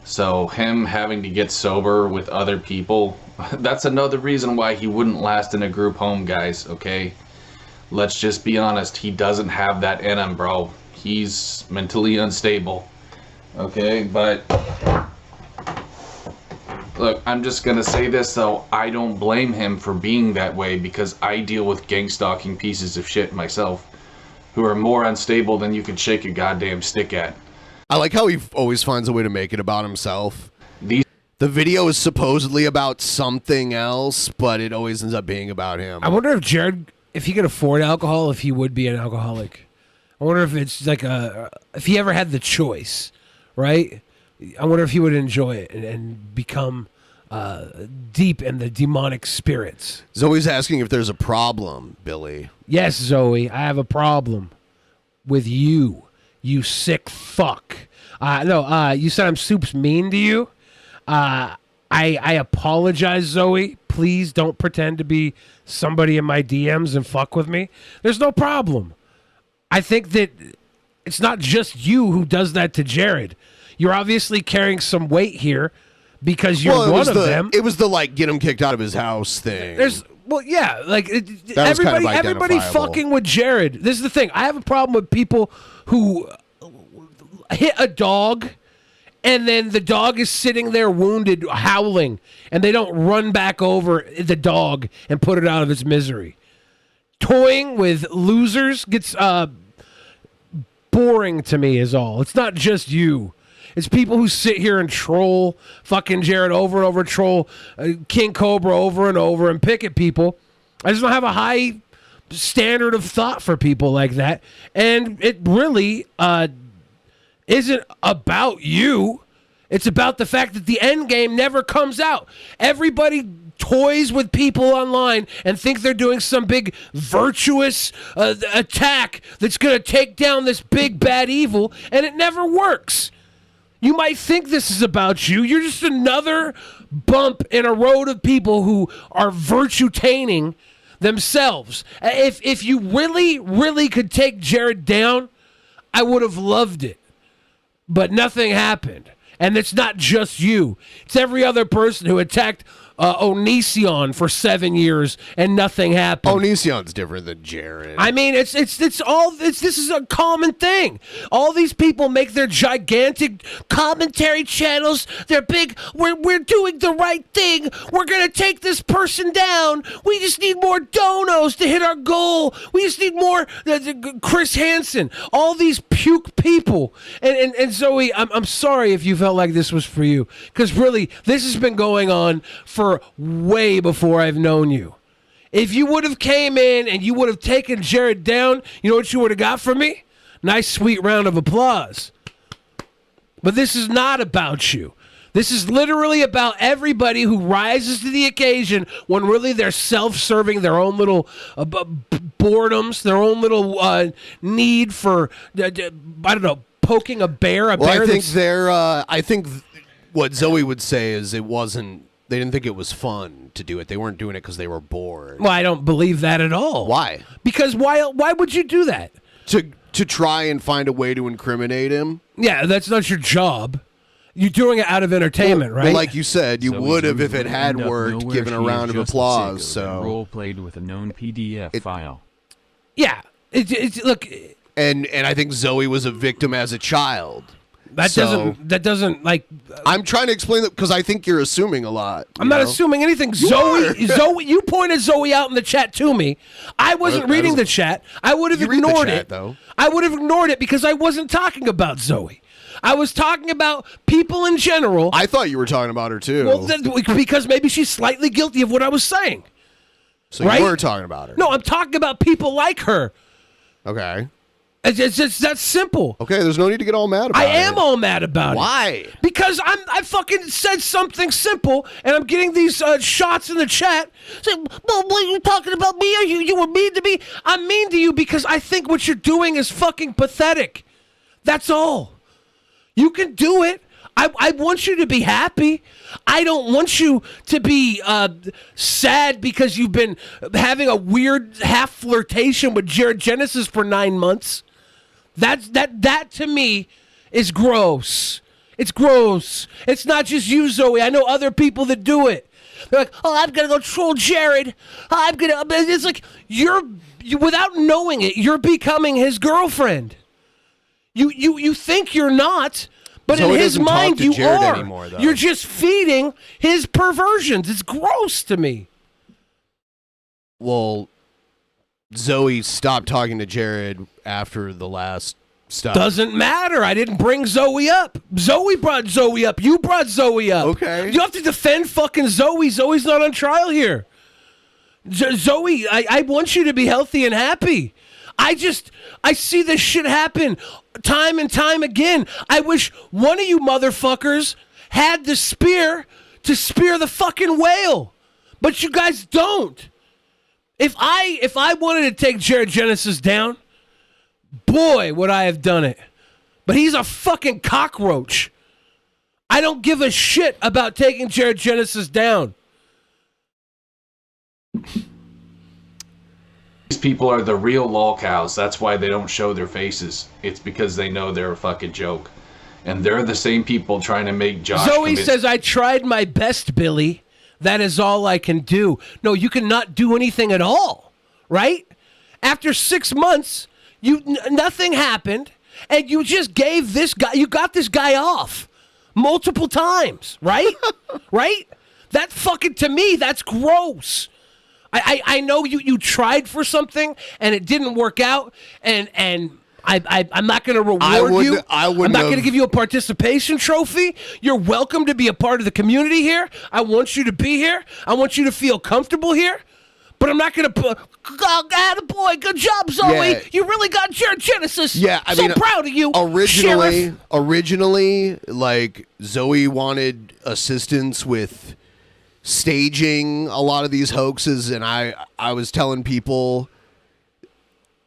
So him having to get sober with other people, that's another reason why he wouldn't last in a group home, guys. Okay. Let's just be honest. He doesn't have that in him, bro. He's mentally unstable. Okay, but look, I'm just gonna say this though. I don't blame him for being that way because I deal with gang-stalking pieces of shit myself who are more unstable than you can shake a goddamn stick at. I like how he always finds a way to make it about himself. The video is supposedly about something else, but it always ends up being about him. I wonder if Jared, if he could afford alcohol, if he would be an alcoholic. I wonder if it's like if he ever had the choice, right? I wonder if he would enjoy it and become deep in the demonic spirits. Zoe's asking if there's a problem, Billy. Yes, Zoe, I have a problem with you, you sick fuck. No, you said I'm soups mean to you. I apologize, Zoe. Please don't pretend to be somebody in my DMs and fuck with me. There's no problem. I think that it's not just you who does that to Jared. You're obviously carrying some weight here because you're one of them. It was the like get him kicked out of his house thing. Everybody fucking with Jared. This is the thing. I have a problem with people who hit a dog and then the dog is sitting there wounded, howling, and they don't run back over the dog and put it out of its misery. Toying with losers gets boring to me is all. It's not just you. It's people who sit here and troll fucking Jared over and over, troll King Cobra over and over, and pick at people. I just don't have a high standard of thought for people like that. And it really isn't about you. It's about the fact that the end game never comes out. Everybody toys with people online and think they're doing some big virtuous attack that's going to take down this big bad evil, and it never works. You might think this is about you. You're just another bump in a road of people who are virtue-taining themselves. If you really, really could take Jared down, I would have loved it. But nothing happened. And it's not just you. It's every other person who attacked Onision for 7 years and nothing happened. Onision's different than Jared. I mean, this is a common thing. All these people make their gigantic commentary channels. They're big. We're doing the right thing. We're gonna take this person down. We just need more donos to hit our goal. We just need more Chris Hansen. All these puke people. And Zoe, I'm sorry if you felt like this was for you, because really, this has been going on for way before I've known you. If you would have came in and you would have taken Jared down, you know what you would have got from me? Nice sweet round of applause. But this is not about you. This is literally about everybody who rises to the occasion when really they're self-serving, their own little boredoms, their own little need for, I don't know, poking a bear. I think what Zoe would say is they didn't think it was fun to do it. They weren't doing it because they were bored. Well, I don't believe that at all. Why? Because why would you do that? To try and find a way to incriminate him? Yeah, that's not your job. You're doing it out of entertainment, right? Well, like you said, you would have if it had End up worked, nowhere. given a She round of is just applause. sick of So role played with a known PDF file. Yeah, it's look. And I think Zoe was a victim as a child. That doesn't like. I'm trying to explain that because I think you're assuming a lot. I'm not assuming anything. Zoe, you pointed Zoe out in the chat to me. I wasn't reading the chat. I would have ignored it. Though. I would have ignored it because I wasn't talking about Zoe. I was talking about people in general. I thought you were talking about her too. Well, because maybe she's slightly guilty of what I was saying. So right? you were talking about her. No, I'm talking about people like her. Okay. It's just that simple. Okay, there's no need to get all mad about it. I am all mad about it. Why? Because I fucking said something simple, and I'm getting these shots in the chat. Saying, well, what are you talking about me? Are you were mean to me? I'm mean to you because I think what you're doing is fucking pathetic. That's all. You can do it. I want you to be happy. I don't want you to be sad because you've been having a weird half flirtation with Jared Genesis for 9 months. That to me is gross. It's gross. It's not just you, Zoe. I know other people that do it. They're like, oh, I'm gonna go troll Jared. It's like you without knowing it, you're becoming his girlfriend. You think you're not. But Zoe in his doesn't talk mind, to you Jared are. anymore, though. You're just feeding his perversions. It's gross to me. Well, Zoe stopped talking to Jared after the last stuff. Doesn't matter. I didn't bring Zoe up. Zoe brought Zoe up. You brought Zoe up. Okay. You have to defend fucking Zoe. Zoe's not on trial here. Zoe, I want you to be healthy and happy. I see this shit happen time and time again. I wish one of you motherfuckers had the spear to spear the fucking whale. But you guys don't. If I wanted to take Jared Genesis down, boy, would I have done it. But he's a fucking cockroach. I don't give a shit about taking Jared Genesis down. These people are the real lol cows. That's why they don't show their faces. It's because they know they're a fucking joke. And they're the same people trying to make Josh Zoe says, I tried my best, Billy. That is all I can do. No, you cannot do anything at all, right? After 6 months, nothing happened, and you just gave this guy, you got this guy off multiple times, right? Right? That fucking, to me, that's gross. I know you tried for something and it didn't work out, and I'm not going to reward you. I'm not going to give you a participation trophy. You're welcome to be a part of the community here. I want you to be here. I want you to feel comfortable here. But I'm not going to put, attaboy, good job, Zoe. Yeah. You really got Jared Genesis. Yeah, I mean, proud of you, Originally, like, Zoe wanted assistance with staging a lot of these hoaxes, and I was telling people,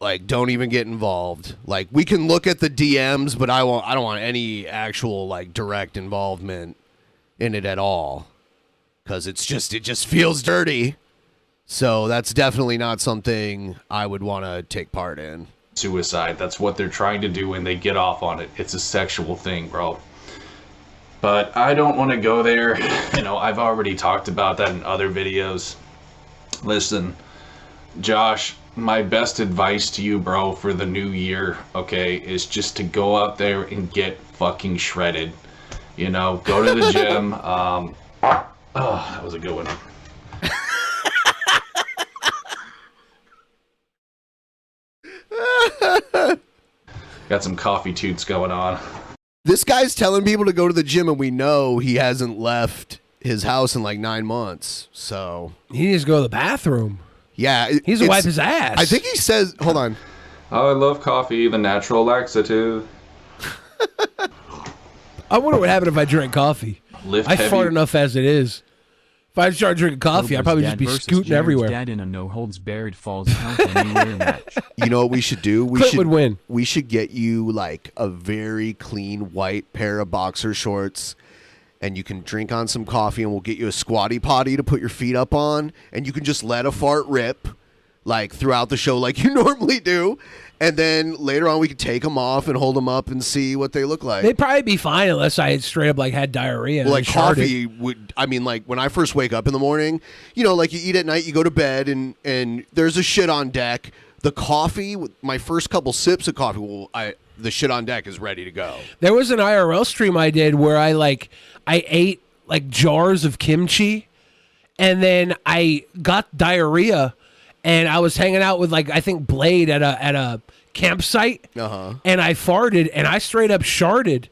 like, don't even get involved. Like, we can look at the DMs, but I don't want any actual, like, direct involvement in it at all, because it just feels dirty. So that's definitely not something I would want to take part in. Suicide. That's what they're trying to do when they get off on it. It's a sexual thing, bro. But I don't want to go there. You know, I've already talked about that in other videos. Listen, Josh, my best advice to you, bro, for the new year, okay, is just to go out there and get fucking shredded. You know, go to the gym. Oh, that was a good one. Got some coffee toots going on. This guy's telling people to go to the gym, and we know he hasn't left his house in like 9 months. So he needs to go to the bathroom. Yeah, He needs to wipe his ass. I think he says, hold on. Oh, I love coffee, the natural laxative. I wonder what happened if I drank coffee. Lift I heavy. fart enough as it is. If I start drinking coffee, I'd probably just be scooting Jared's everywhere. Dad in a no holds barred falls count anywhere match. You know what we should do? Clint would win. We should get you like a very clean white pair of boxer shorts, and you can drink on some coffee, and we'll get you a squatty potty to put your feet up on, and you can just let a fart rip like throughout the show like you normally do. And then later on we could take them off and hold them up and see what they look like. They'd probably be fine unless I had straight up like had diarrhea. Well, and like sharted. coffee would, I mean, like when I first wake up in the morning, you know, like you eat at night, you go to bed, and there's a shit on deck. The coffee, my first couple sips of coffee, the shit on deck is ready to go. There was an IRL stream I did where I ate like jars of kimchi, and then I got diarrhea, and I was hanging out with like I think Blade at a campsite, and I farted, and I straight up sharded,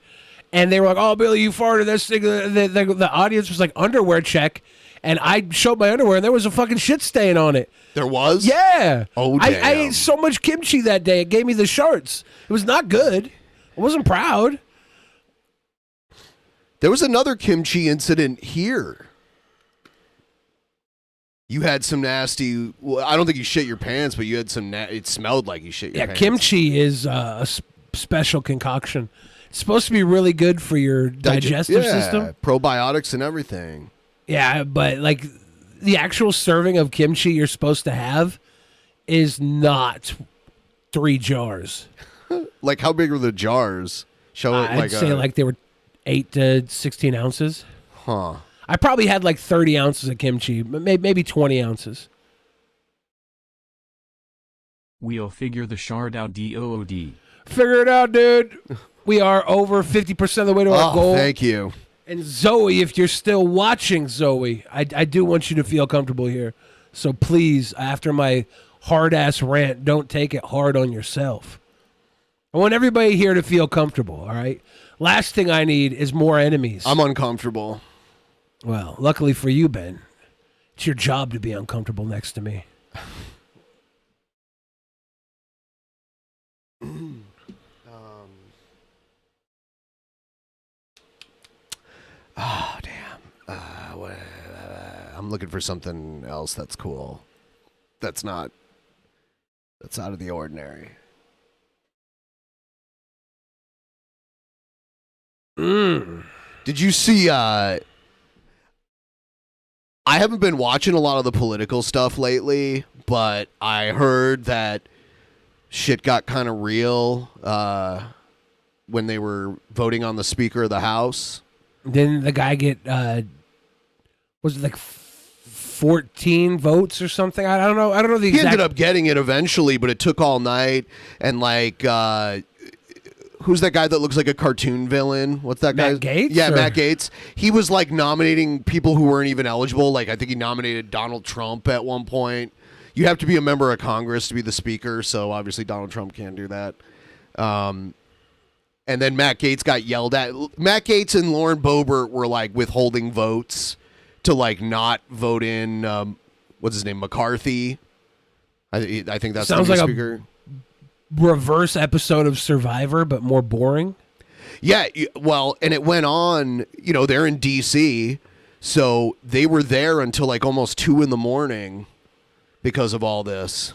and they were like, "Oh, Billy, you farted." This thing, the audience was like, "Underwear check," and I showed my underwear, and there was a fucking shit stain on it. There was? Yeah. Oh, I damn. ate so much kimchi that day, it gave me the shirts. It was not good. I wasn't proud. There was another kimchi incident here. You had some nasty. Well, I don't think you shit your pants, but you had some. It smelled like you shit your pants. Kimchi is a special concoction. It's supposed to be really good for your digestive system, probiotics and everything. Yeah, but like the actual serving of kimchi you're supposed to have is not 3 jars. Like how big are the jars? Show it I'd say like they were 8 to 16 ounces. Huh. I probably had like 30 ounces of kimchi, maybe 20 ounces. We'll figure the shard out, DOOD. Figure it out, dude. We are over 50% of the way to our goal. Thank you. And Zoe, if you're still watching, Zoe, I do want you to feel comfortable here. So please, after my hard-ass rant, don't take it hard on yourself. I want everybody here to feel comfortable, all right? Last thing I need is more enemies. I'm uncomfortable. Well, luckily for you, Ben, it's your job to be uncomfortable next to me. Oh, damn. I'm looking for something else that's cool. That's out of the ordinary. Did you see, I haven't been watching a lot of the political stuff lately, but I heard that shit got kind of real when they were voting on the Speaker of the House. Didn't the guy get, was it like 14 votes or something? I don't know. I don't know the exact. He ended up getting it eventually, but it took all night. And like, who's that guy that looks like a cartoon villain? What's that guy? Matt Gaetz? Yeah, or? Matt Gaetz. He was like nominating people who weren't even eligible. Like I think he nominated Donald Trump at one point. You have to be a member of Congress to be the speaker, so obviously Donald Trump can't do that. And then Matt Gaetz got yelled at. Matt Gaetz and Lauren Boebert were like withholding votes to like not vote in what's his name, McCarthy. I think that's Sounds the new like speaker. Reverse episode of Survivor, but more boring. Yeah, well, and it went on. You know, they're in D.C., so they were there until like almost 2 a.m. because of all this.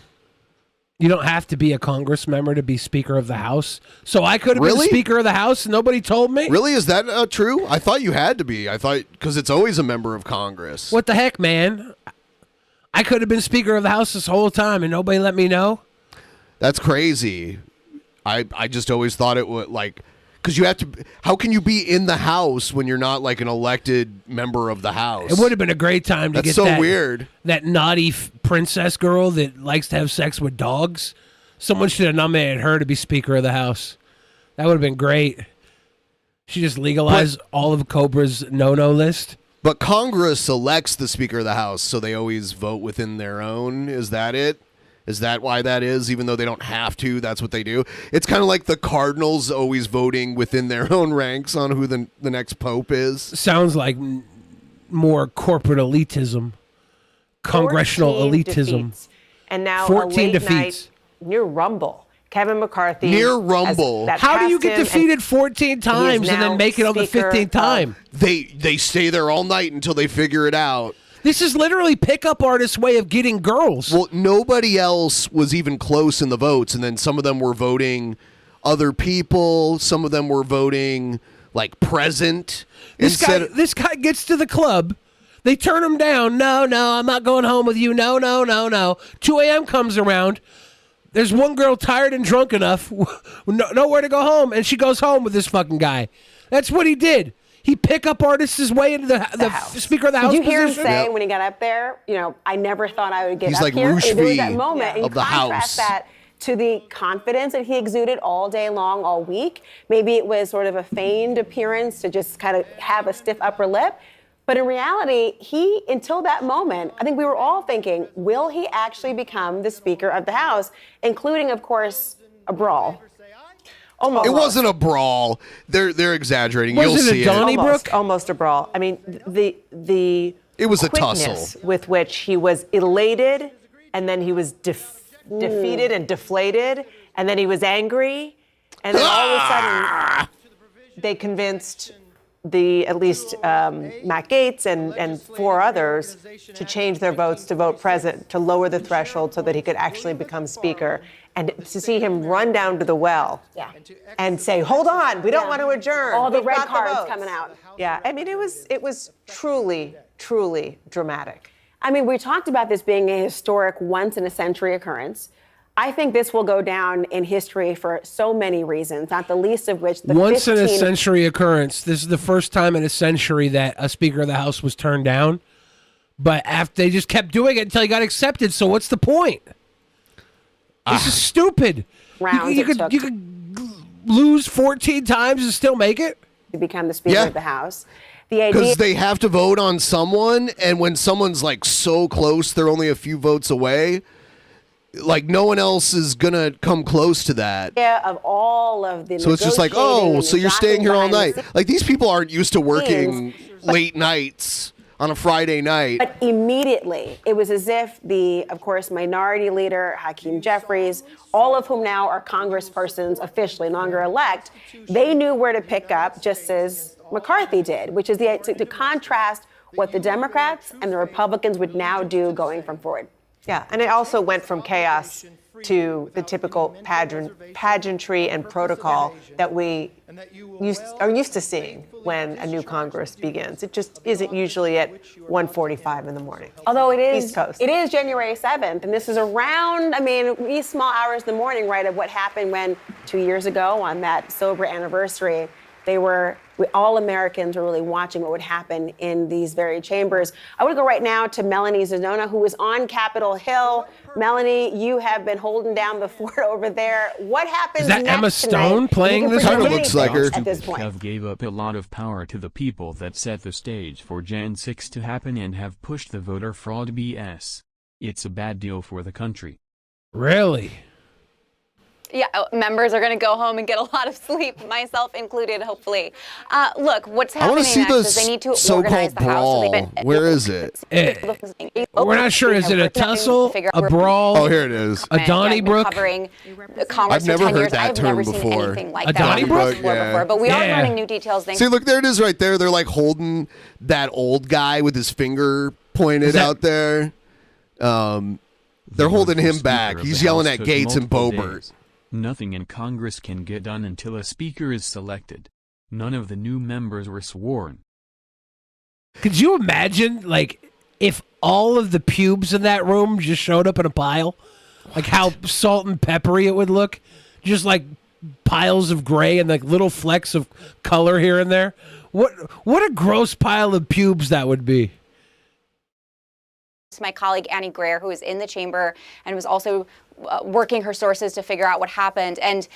You don't have to be a Congress member to be Speaker of the House. So I could have been Speaker of the House. Nobody told me. Really? Is that true? I thought you had to be. I thought because it's always a member of Congress. What the heck, man? I could have been Speaker of the House this whole time and nobody let me know. That's crazy. I just always thought it would like because you have to. How can you be in the House when you're not like an elected member of the House? It would have been a great time to That's get so that weird. That naughty princess girl that likes to have sex with dogs. Someone should have nominated her to be Speaker of the House. That would have been great. She just legalized all of Cobra's no-no list. But Congress elects the Speaker of the House, so they always vote within their own. Is that it? Is that why that is? Even though they don't have to, that's what they do. It's kind of like the Cardinals always voting within their own ranks on who the next pope is. Sounds like more corporate elitism, congressional 14 elitism. defeats. And now 14 a late defeats. night near Rumble. Kevin McCarthy. Near Rumble. How do you get defeated 14 times and then make it on the 15th time? They stay there all night until they figure it out. This is literally pickup artists' way of getting girls. Well, nobody else was even close in the votes, and then some of them were voting other people. Some of them were voting like present. This guy gets to the club. They turn him down. No, I'm not going home with you. No. 2 a.m. comes around. There's one girl tired and drunk enough, nowhere to go home, and she goes home with this fucking guy. That's what he did. He pick up artists his way into the Speaker of the House Did you hear him position. say when he got up there, I never thought I would get He's up like here. Rouge There was Fee that moment, and of you the contrast House. that to the confidence that he exuded all day long, all week. Maybe it was sort of a feigned appearance to just kind of have a stiff upper lip. But in reality, until that moment, I think we were all thinking, will he actually become the Speaker of the House, including, of course, a brawl? Almost. It wasn't a brawl. They're exaggerating. You'll see it. Almost a brawl. I mean, the It was a quickness tussle. with which he was elated, and then he was defeated and deflated, and then he was angry, and then all of a sudden they convinced at least Matt Gaetz and 4 others to change their votes to vote present, to lower the threshold so that he could actually become speaker. And to see him run down to the well and say, hold on, we don't want to adjourn. All the We've red got cards votes." coming out. Yeah, I mean, it was truly, truly dramatic. I mean, we talked about this being a historic once-in-a-century occurrence. I think this will go down in history for so many reasons, not the least of which the Once 15 in a century occurrence. This is the first time in a century that a Speaker of the House was turned down. But after they just kept doing it until he got accepted. So what's the point? This is stupid. rounds You it took could lose 14 times and still make it? to become the Speaker Yeah. of the House. The idea Because they have to vote on someone, and when someone's like so close, they're only a few votes away. Like no one else is gonna come close to that. of all of the So it's just like, negotiating oh, and so the you're staying here all jostling behind night. the Like these people aren't used to working late nights on a Friday night. But immediately, it was as if the, of course, minority leader, Hakeem Jeffries, all of whom now are congresspersons officially, no longer elect, they knew where to pick up, just as McCarthy did, which is to contrast what the Democrats and the Republicans would now do going from forward. Yeah, and it also went from chaos to the typical pageantry and protocol that we are used to seeing when a new Congress begins. It just isn't usually at 1:45 in the morning. Although it is, East Coast. it is January 7th, and this is around, these small hours in the morning, right, of what happened when 2 years ago on that sober anniversary, all Americans were really watching what would happen in these very chambers. I want to go right now to Melanie Zanona, who was on Capitol Hill. Melanie, you have been holding down the fort over there. What happens Is that next Emma Stone tonight? playing You can this? predict Kinda looks like her. anything At this point. Have gave up a lot of power to the people that set the stage for Jan 6 to happen and have pushed the voter fraud BS. It's a bad deal for the country. Really? Yeah, members are going to go home and get a lot of sleep, myself included, hopefully. Look, what's I happening want to see next the is they need to so-called organize the House. So brawl. they've been Where is it? We're not sure. Is it a tussle, a brawl? Oh, here it is. A Donnybrook? Covering the Congress I've never for 10 heard years. that I've term never seen before. anything like A that Donnybrook? before, but we are learning new details. See, look, there it is right there. They're like holding that old guy with his finger pointed out there. They're holding him back. He's yelling at Gates and Boebert. Nothing in Congress can get done until a speaker is selected. None of the new members were sworn. Could you imagine, like, if all of the pubes in that room just showed up in a pile? Like how salt and peppery it would look? Just like piles of gray and like little flecks of color here and there? What a gross pile of pubes that would be. My colleague Annie Greer, who was in the chamber and was also working her sources to figure out what happened. And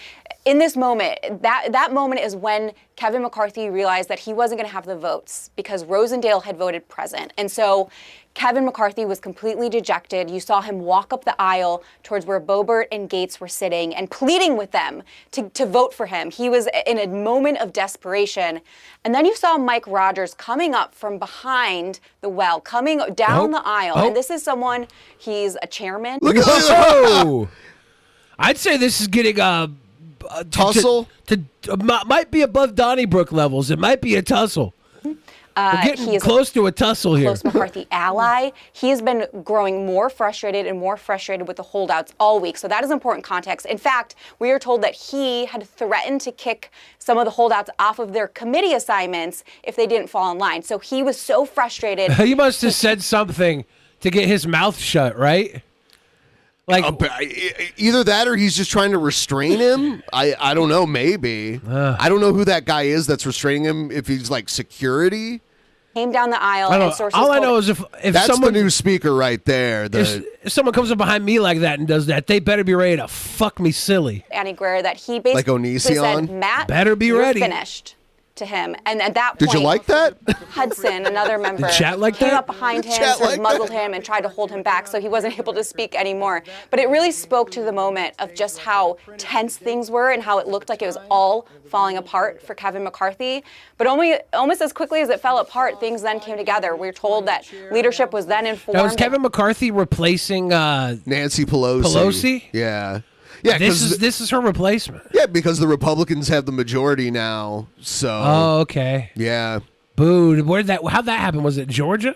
in this moment, that moment is when Kevin McCarthy realized that he wasn't going to have the votes because Rosendale had voted present. And so Kevin McCarthy was completely dejected. You saw him walk up the aisle towards where Boebert and Gates were sitting and pleading with them to vote for him. He was in a moment of desperation. And then you saw Mike Rogers coming up from behind the well, coming down the aisle. And this is someone, he's a chairman. Look at this. I'd say this is getting a tussle. Might be above Donnybrook levels. It might be a tussle. We're getting he is close to a tussle here. Close McCarthy ally. He has been growing more frustrated with the holdouts all week. So that is important context. In fact, we are told that he had threatened to kick some of the holdouts off of their committee assignments if they didn't fall in line. So he was so frustrated. He must have said something to get his mouth shut, right? Like either that or he's just trying to restrain him. I don't know. Maybe I don't know who that guy is that's restraining him. If he's like security, came down the aisle I don't and know. sources All I told know is if that's someone, the new speaker right there. if someone comes up behind me like that and does that, they better be ready to fuck me silly. Annie Greer that he basically Like Onision? said, Matt, Better be you're ready. finished. to him. And at that point, Did you like that? Hudson, another member, chat like came that? up behind Did him, chat sort of like muzzled that? him, and tried to hold him back so he wasn't able to speak anymore. But it really spoke to the moment of just how tense things were and how it looked like it was all falling apart for Kevin McCarthy. But almost as quickly as it fell apart, things then came together. We were told that leadership was then informed. Now, was Kevin McCarthy replacing Nancy Pelosi. Pelosi? Yeah. Yeah, this is her replacement. Yeah, because the Republicans have the majority now. So. Oh, okay. Yeah. Boo. How'd that happen? Was it Georgia?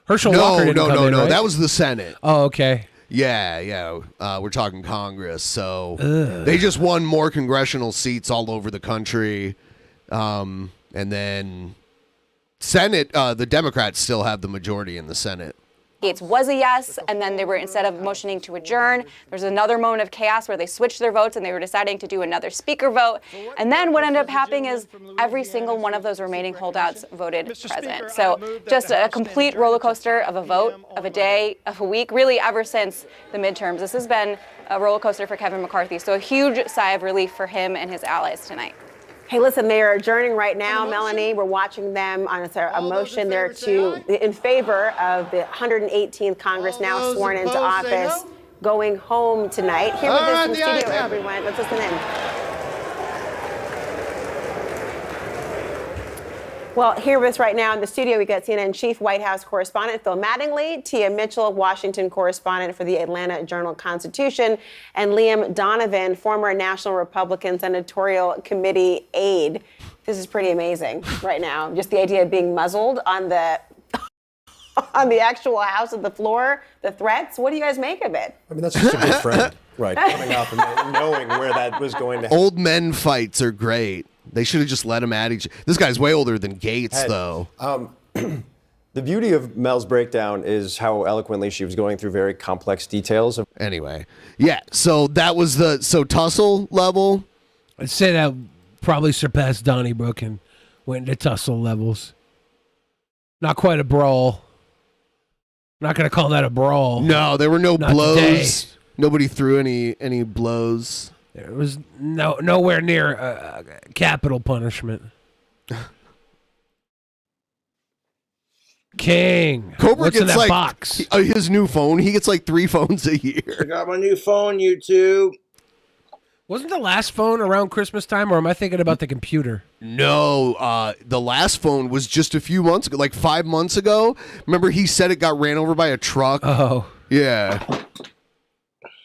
Herschel Walker didn't come in, No. right? That was the Senate. Oh, okay. Yeah. We're talking Congress. So they just won more congressional seats all over the country. And then Senate, the Democrats still have the majority in the Senate. Gates was a yes, and then they were, instead of motioning to adjourn, there's another moment of chaos where they switched their votes and they were deciding to do another speaker vote. And then what ended up happening is every single one of those remaining holdouts voted present. So just a complete roller coaster of a vote, of a day, of a week, really ever since the midterms. This has been a roller coaster for Kevin McCarthy. So a huge sigh of relief for him and his allies tonight. Hey, listen, they are adjourning right now, Melanie. We're watching them on a motion there in favor of the 118th Congress now sworn into office going home tonight. Here with us in the studio, everyone. Let's listen in. Well, here with us right now in the studio, we got CNN Chief White House Correspondent Phil Mattingly, Tia Mitchell, Washington Correspondent for the Atlanta Journal-Constitution, and Liam Donovan, former National Republican Senatorial Committee aide. This is pretty amazing right now. Just the idea of being muzzled on the actual House of the floor, the threats. What do you guys make of it? I mean, that's just a good friend, right? Coming up and knowing where that was going to happen. Old men fights are great. They should have just let him at each. This guy's way older than Gates, though. The beauty of Mel's breakdown is how eloquently she was going through very complex details. Anyway, yeah. So that was the tussle level. I'd say that probably surpassed Donnybrook and went into tussle levels. Not quite a brawl. Not going to call that a brawl. No, there were no Not blows. today. Nobody threw any blows. There was nowhere near capital punishment. King. Cobra What's gets in that like box? His new phone. He gets like 3 phones a year. I got my new phone, YouTube. Wasn't the last phone around Christmas time, or am I thinking about the computer? No, the last phone was just a few months ago, like 5 months ago. Remember, he said it got ran over by a truck. Oh, yeah.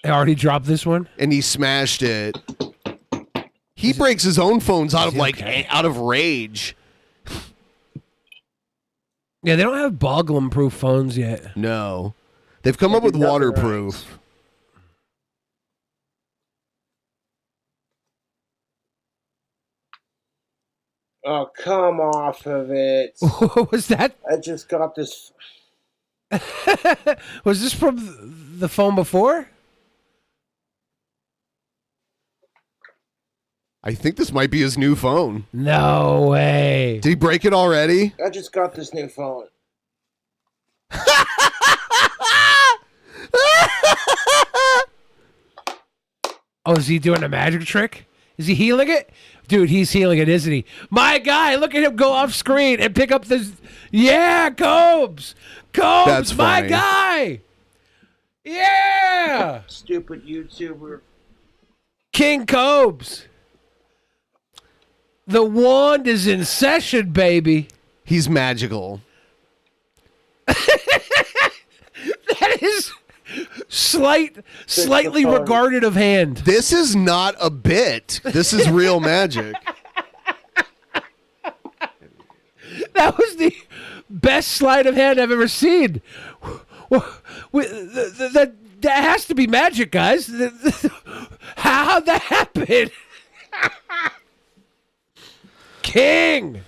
I already dropped this one, and he smashed it. He breaks his own phones out of rage. Yeah, they don't have Boglum-proof phones yet. No, they've come up with waterproof. Oh, come off of it. What was that? I just got this. Was this from the phone before? I think this might be his new phone. No way. Did he break it already? I just got this new phone. Oh, is he doing a magic trick? Is he healing it? Dude, he's healing it, isn't he? My guy, look at him go off screen and pick up this. Yeah, Cobes. That's my funny. guy. Yeah. Stupid YouTuber. King Cobes. The wand is in session, baby. He's magical. That is slightly regarded of hand. This is not a bit. This is real magic. That was the best sleight of hand I've ever seen. That has to be magic, guys. How'd that happen? King.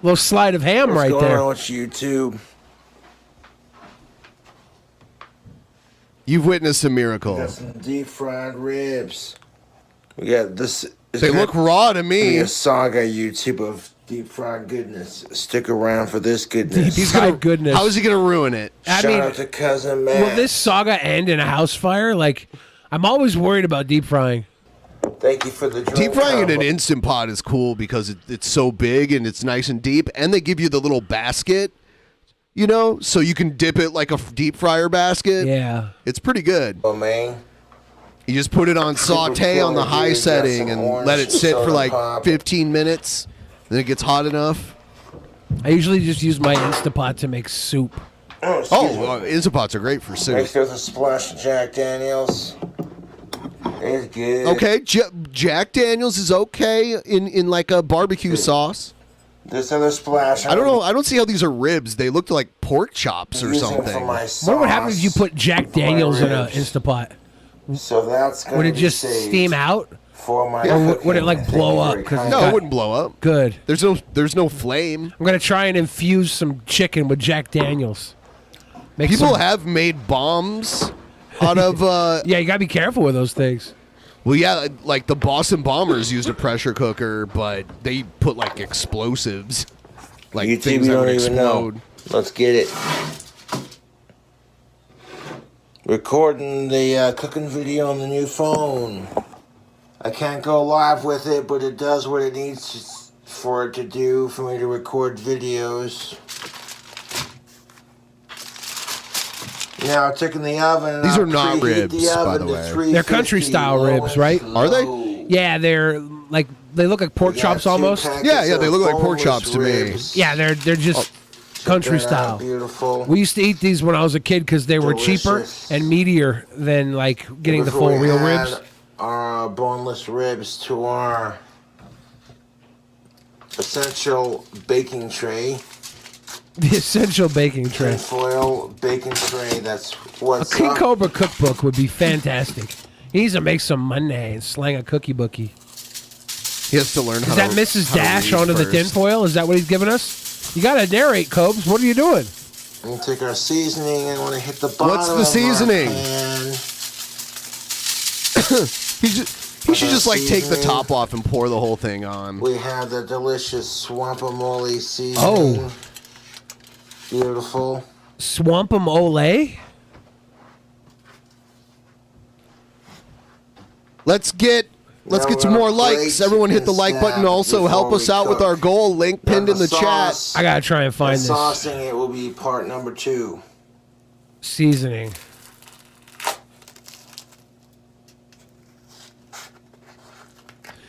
Little slide of ham What's right going there. on with YouTube? You've witnessed a miracle. Got some deep fried ribs. We got this. They look raw to me. A saga YouTube of deep fried goodness. Stick around for this goodness. He's gonna goodness. How is he gonna ruin it? Shout out to cousin Matt. Will this saga end in a house fire? Like, I'm always worried about deep frying. Thank you for the drink Deep frying in combo. an Instant Pot is cool because it's so big and it's nice and deep, and they give you the little basket, you know, so you can dip it like a deep fryer basket. Yeah. It's pretty good. Oh, man. You just put it on saute on the high setting and let it sit for like 15 minutes. Then it gets hot enough. I usually just use my Instapot to make soup. Instant Pots are great for soup. Mixed with a splash of Jack Daniels. It's good. Okay, Jack Daniels is okay in like a barbecue sauce. This other splash. I don't know. I don't see how these are ribs. They look like pork chops or something. What would happen if you put Jack Daniels in an Instapot? So that's going Would to it just steam out? For my Or would it like blow up? No, it wouldn't blow up. Good. There's no flame. I'm gonna try and infuse some chicken with Jack Daniels. People have made bombs out of. Yeah, you gotta be careful with those things. Well, yeah, like the Boston Bombers used a pressure cooker, but they put like explosives, like YouTube, things you that don't would even explode. know. Let's get it. Recording the cooking video on the new phone. I can't go live with it, but it does what it needs for it to do for me to record videos. Now I took in the oven. These I'll are not preheat ribs, oven by the to way. 350 They're country style low ribs, and right? Are they? Yeah, they're like they look like pork chops almost. Yeah, they look like pork chops to me. Yeah, they're just country that out, style. beautiful. We used to eat these when I was a kid because they were cheaper and meatier than like getting the Before full we real add ribs. Our boneless ribs to our essential baking tray. The essential baking tray. Tinfoil baking tray. That's what's A King up. Cobra cookbook would be fantastic. He needs to make some money and slang a cookie bookie. He has to learn Is that Mrs. Dash onto the tinfoil? Is that what he's giving us? You gotta narrate, Cobes. What are you doing? We take our seasoning and want to hit the bottom. What's the of seasoning? Our pan. He should just like take the top off and pour the whole thing on. We have the delicious swampamole seasoning. Oh. Beautiful. Swampamole? Let's get some more likes. Everyone hit the like button. Also, help us out with our goal. Link pinned in the chat. I gotta try and find The this saucing, it will be part number 2. seasoning.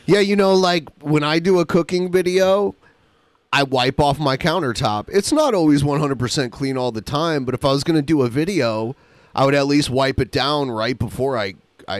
Yeah, you know, like when I do a cooking video, I wipe off my countertop. It's not always 100% clean all the time, but if I was going to do a video, I would at least wipe it down right before I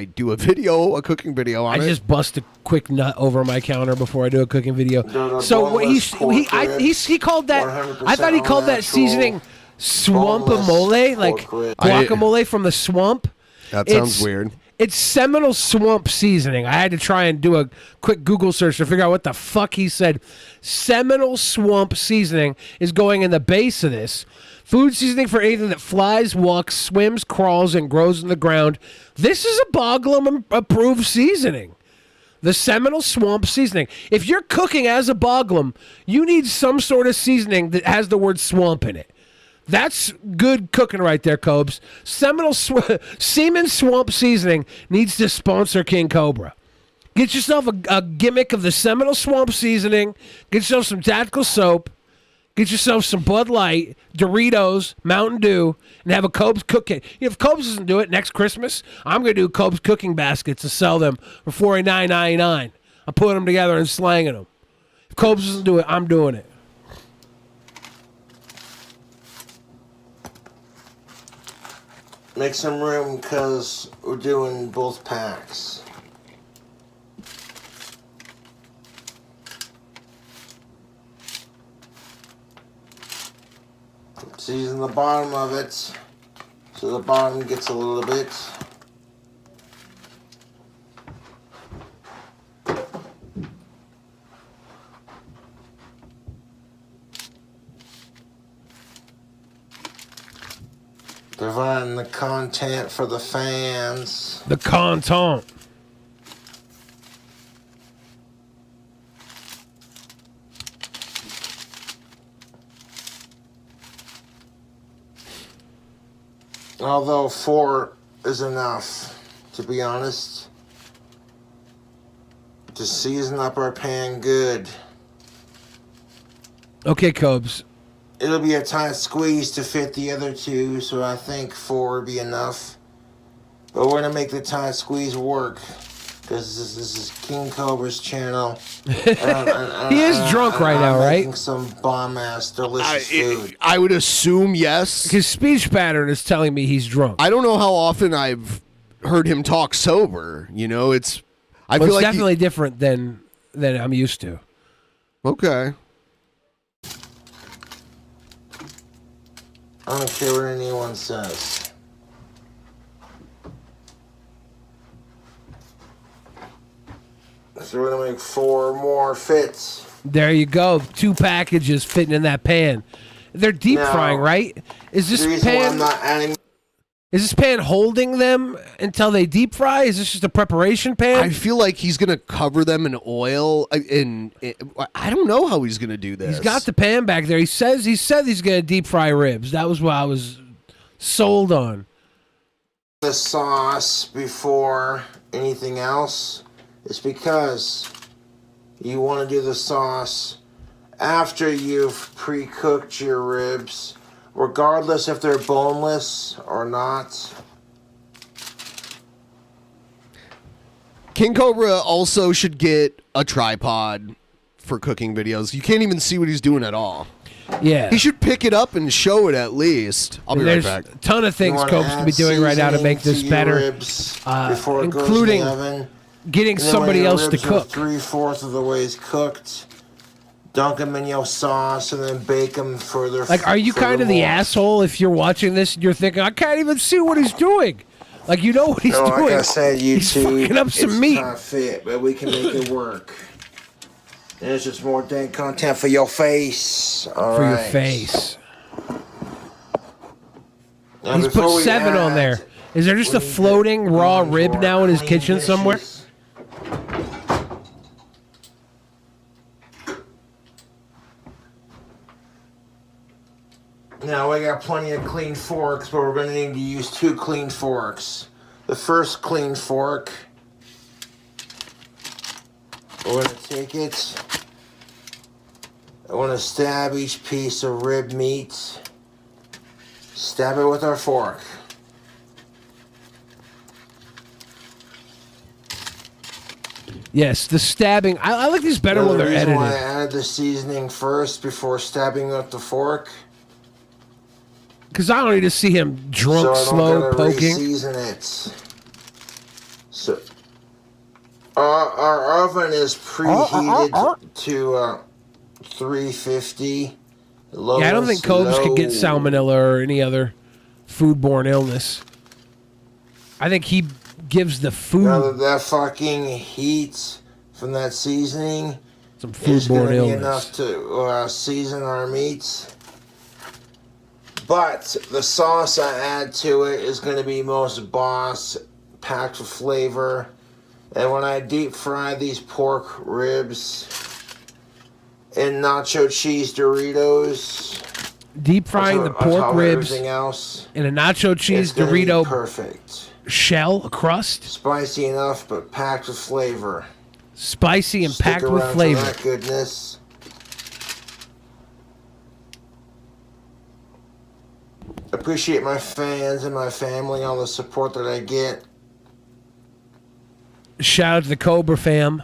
do a video, a cooking video on I it. just bust a quick nut over my counter before I do a cooking video. no, So what boneless pork he called that. I thought he called that seasoning swampamole, like pork rib. guacamole from the swamp. That sounds weird. It's Seminole Swamp seasoning. I had to try and do a quick Google search to figure out what the fuck he said. Seminole Swamp seasoning is going in the base of this. Food seasoning for anything that flies, walks, swims, crawls, and grows in the ground. This is a Boglum approved seasoning. The Seminole Swamp seasoning. If you're cooking as a Boglum, you need some sort of seasoning that has the word swamp in it. That's good cooking right there, Cobes. Seaman Swamp Seasoning needs to sponsor King Cobra. Get yourself a gimmick of the Seminole Swamp Seasoning. Get yourself some Tactical Soap. Get yourself some Bud Light, Doritos, Mountain Dew, and have a Cobes cooking. If Cobes doesn't do it next Christmas, I'm going to do Cobes cooking baskets and sell them for $49.99. I'm putting them together and slanging them. If Cobes doesn't do it, I'm doing it. Make some room because we're doing both packs. Season the bottom of it so the bottom gets a little bit. Providing the content for the fans. The content. Although 4 is enough, to be honest. To season up our pan good. Okay, Cobes. It'll be a tight squeeze to fit the other 2, so I think 4 would be enough. But we're gonna make the tight squeeze work. Because this is King Cobra's channel. He is drunk right now, right? Making some bomb-ass delicious food. I would assume yes. His speech pattern is telling me he's drunk. I don't know how often I've heard him talk sober. You know, I Well, feel it's like definitely different than I'm used to. Okay. I don't care what anyone says. So we're gonna make 4 more fits. There you go. 2 packages fitting in that pan. They're deep Now, frying, right? Is this the reason why pan? I'm not adding. Is this pan holding them until they deep fry? Is this just a preparation pan? I feel like he's gonna cover them in oil, and I don't know how he's gonna do this. He's got the pan back there. He said he's gonna deep fry ribs. That was what I was sold on. The sauce before anything else is because you want to do the sauce after you've pre-cooked your ribs, regardless if they're boneless or not. King Cobra also should get a tripod for cooking videos. You can't even see what he's doing at all. Yeah. He should pick it up and show it at least. I'll be right There's back. a ton of things Cobes could be doing right now to make this better, Before it goes including in the oven. getting And then somebody when your else to ribs are cook. 3/4 of the ways cooked, dunk them in your sauce and then bake them further. Like, are you kind of the asshole if you're watching this and you're thinking, I can't even see what he's doing? Like, you know what he's No, doing. like I said, he's YouTube, fucking up some it's meat. not fit, but we can make it work. And it's just more dank content for your face. All For your right. face. Now, He's before put we 7 on add- there. Is there just a floating raw rib now in his kitchen somewhere? Now we got plenty of clean forks, but we're going to need to use 2 clean forks. The first clean fork, we're going to take it. I want to stab each piece of rib meat. Stab it with our fork. Yes, the stabbing. I like these better Now, when the they're reason edited. why I added the seasoning first before stabbing with the fork. Because I don't need to see him drunk, so I don't slow, gotta poking. Season it. So our oven is preheated to 350. Low Yeah, I don't think Cobes could get salmonella or any other foodborne illness. I think he gives the food Now that fucking heat from that seasoning some is going foodborne to be illness. enough to season our meats. But the sauce I add to it is going to be most boss, packed with flavor. And when I deep fry these pork ribs in nacho cheese Doritos, Deep frying the on top of pork ribs everything else, in a nacho cheese it's gonna be Dorito perfect. shell, a crust, Spicy enough, but packed with flavor. spicy and Stick packed with around for flavor. that goodness. Appreciate my fans and my family, all the support that I get. Shout out to the Cobra fam.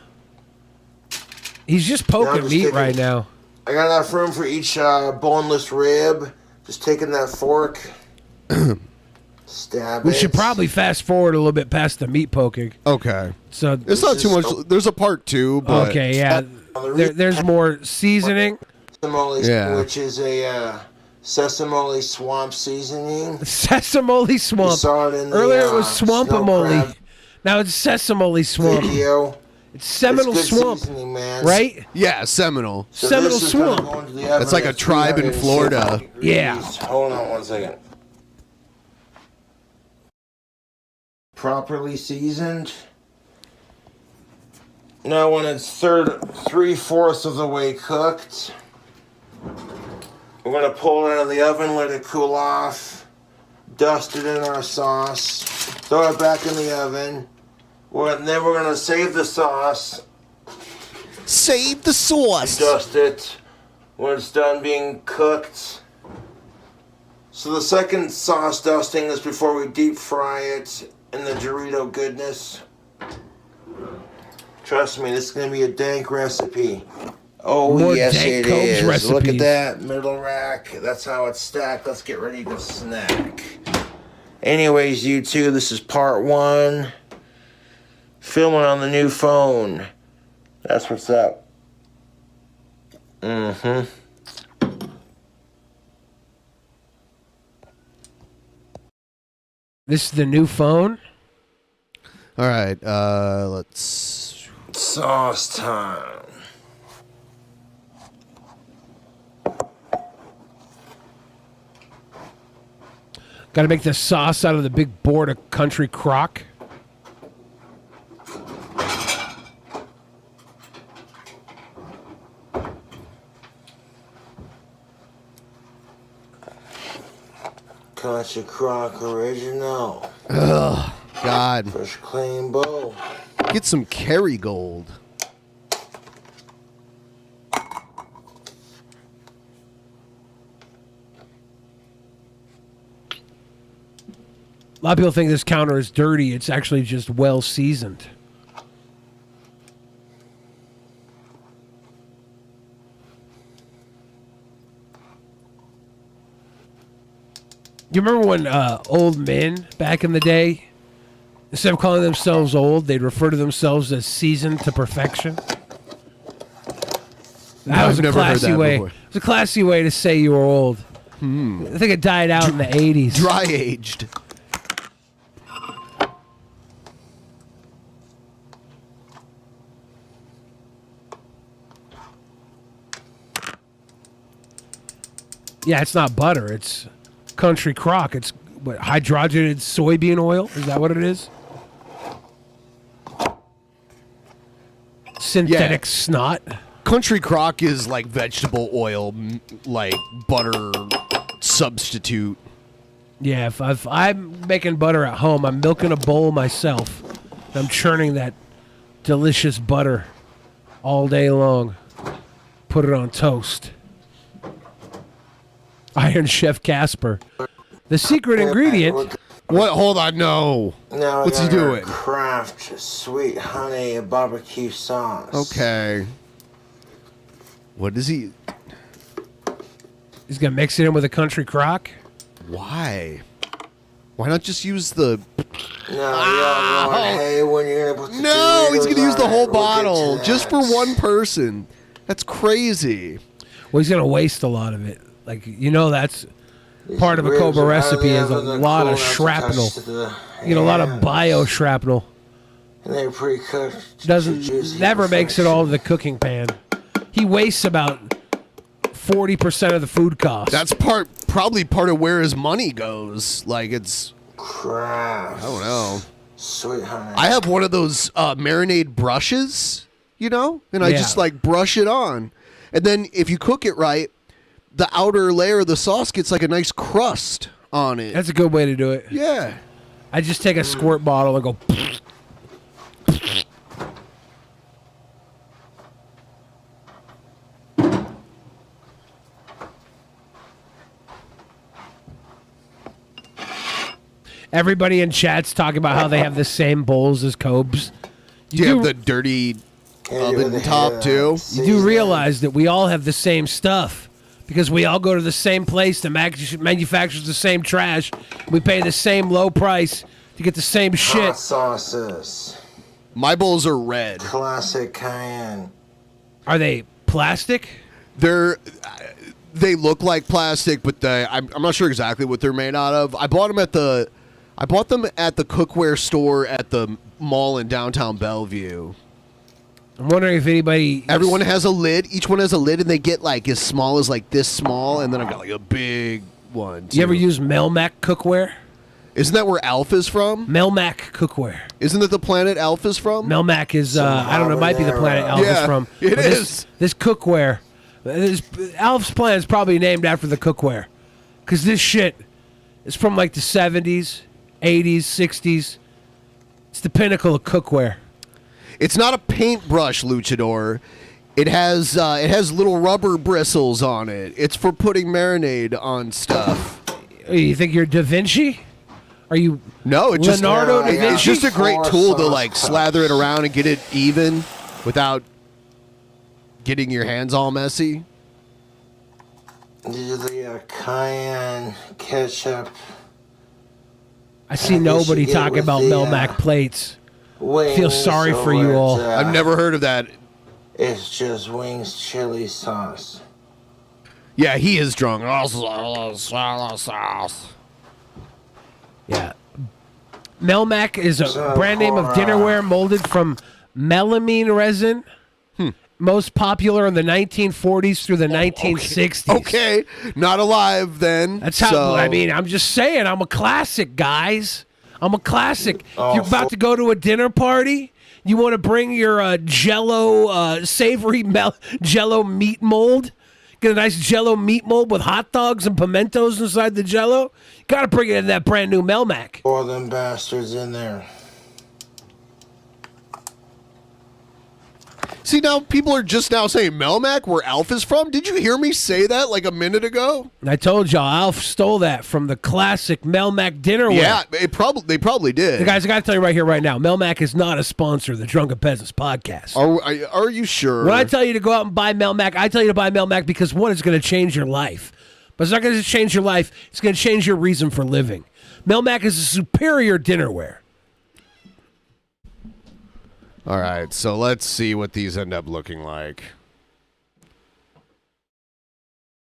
He's just poking just meat taking- right now. I got enough room for each boneless rib. Just taking that fork, stab We it. should probably fast forward a little bit past the meat poking. Okay. So It's not too much. There's a part 2, but Okay, yeah. There's more seasoning. Sesame, Yeah. which is a sesame swamp seasoning. Sesame swamp. saw it in the, Earlier it was snow swampamole. crab Now it's sesame swamp. Video. It's Seminole It's good Swamp, seassoning, man. right? Yeah, Seminole. So Seminole this is gonna Swamp. go into the oven That's like a at tribe in 360 Florida. degrees. Yeah. Hold on 1 second. Properly seasoned. Now when it's 3/4 of the way cooked, we're gonna pull it out of the oven, let it cool off, dust it in our sauce, throw it back in the oven. Then we're gonna save the sauce. Save the sauce. Dust it when it's done being cooked. So the second sauce dusting is before we deep fry it in the Dorito goodness. Trust me, this is gonna be a dank recipe. Oh, More yes, dank it Cobes is. recipes. Look at that middle rack. That's how it's stacked. Let's get ready to snack. Anyways, you two, this is part 1. Filming on the new phone. That's what's up. Mm-hmm. This is the new phone? All right, let's... Sauce time. Got to make the sauce out of the big board of country crock. Country Crock Original. Ugh, God. Fresh clean bowl. Get some Kerrygold. A lot of people think this counter is dirty. It's actually just well seasoned. You remember when old men back in the day, instead of calling themselves old, they'd refer to themselves as seasoned to perfection? That was I've a never heard classy that way. before. It was a classy way to say you were old. I think it died out in the 80s. Dry aged. Yeah, it's not butter. It's country crock. It's what, hydrogenated soybean oil? Is that what it is? Synthetic snot. Country crock is like vegetable oil, like butter substitute. Yeah, if I'm making butter at home, I'm milking a bowl myself. I'm churning that delicious butter all day long. Put it on toast. Iron Chef Casper. The secret ingredient. What? Hold on, no. Now What's he doing? Kraft sweet honey barbecue sauce. Okay. What is he? He's gonna mix it in with a country crock. Why? Why not just use the? Hey, when you're gonna put the No, he's Doritos gonna use the on whole it, we'll get to bottle that. just for one person. That's crazy. Well, he's gonna waste a lot of it. Like that's part of a ribs Cobra are out of recipe the is a oven, they're lot cool of enough to shrapnel. touch the You get a lot of hands. bio shrapnel. And they're pre-cooked. Doesn't never makes it all to the cooking pan. He wastes about 40% of the food cost. That's probably part of where his money goes. Like it's Kraft. I don't know. Sweet honey. I have one of those marinade brushes, and I Yeah. just like brush it on. And then if you cook it right, the outer layer of the sauce gets like a nice crust on it. That's a good way to do it. Yeah. I just take a squirt bottle and go. Everybody in chat's talking about how they have the same bowls as Cobes. Do you have the dirty oven top too? You do realize that we all have the same stuff because we all go to the same place that manufactures the same trash. We pay the same low price to get the same shit. Hot sauces. My bowls are red. Classic cayenne. Are they plastic? They look like plastic, but I'm not sure exactly what they're made out of. I bought them at the cookware store at the mall in downtown Bellevue. I'm wondering if anybody. Everyone has a lid. Each one has a lid, and they get like as small as like this small, and then I've got like a big one. Do you ever use Melmac cookware? Isn't that where Alpha's from? Melmac cookware. Isn't it the planet Alpha's from? Melmac is I don't know, it might be the planet Alpha's Yeah, from. it But is. This cookware. Alpha's planet is probably named after the cookware, because this shit It's from like the 70s, 80s, 60s. It's the pinnacle of cookware. It's not a paintbrush, Luchador. It has little rubber bristles on it. It's for putting marinade on stuff. You think you're Da Vinci? Are you No, it's just Leonardo da Vinci? It's just a great tool to like slather it around and get it even without getting your hands all messy. Usually cayenne ketchup. I see nobody talking about Melmac plates. I feel sorry for you all. I've never heard of that. It's just wings chili sauce. Yeah, he is drunk. Yeah. Melmac is a brand name of dinnerware molded from melamine resin. Most popular in the 1940s through the 1960s. Okay, not alive then. That's how, I mean, I'm just saying, I'm a classic, guys. I'm a classic. You're about to go to a dinner party. You want to bring your Jello savory Jello meat mold. Get a nice Jello meat mold with hot dogs and pimentos inside the Jello. You got to bring it in that brand new Melmac. Pour them bastards in there. See, now people are just now saying Melmac, where Alf is from. Did you hear me say that like a minute ago? I told y'all, Alf stole that from the classic Melmac dinnerware. Yeah, they probably did. Hey guys, I got to tell you right here, right now, Melmac is not a sponsor of the Drunken Peasants podcast. Are you sure? When I tell you to go out and buy Melmac, I tell you to buy Melmac because, one, it's going to change your life. But it's not going to change your life. It's going to change your reason for living. Melmac is a superior dinnerware. All right, so let's see what these end up looking like.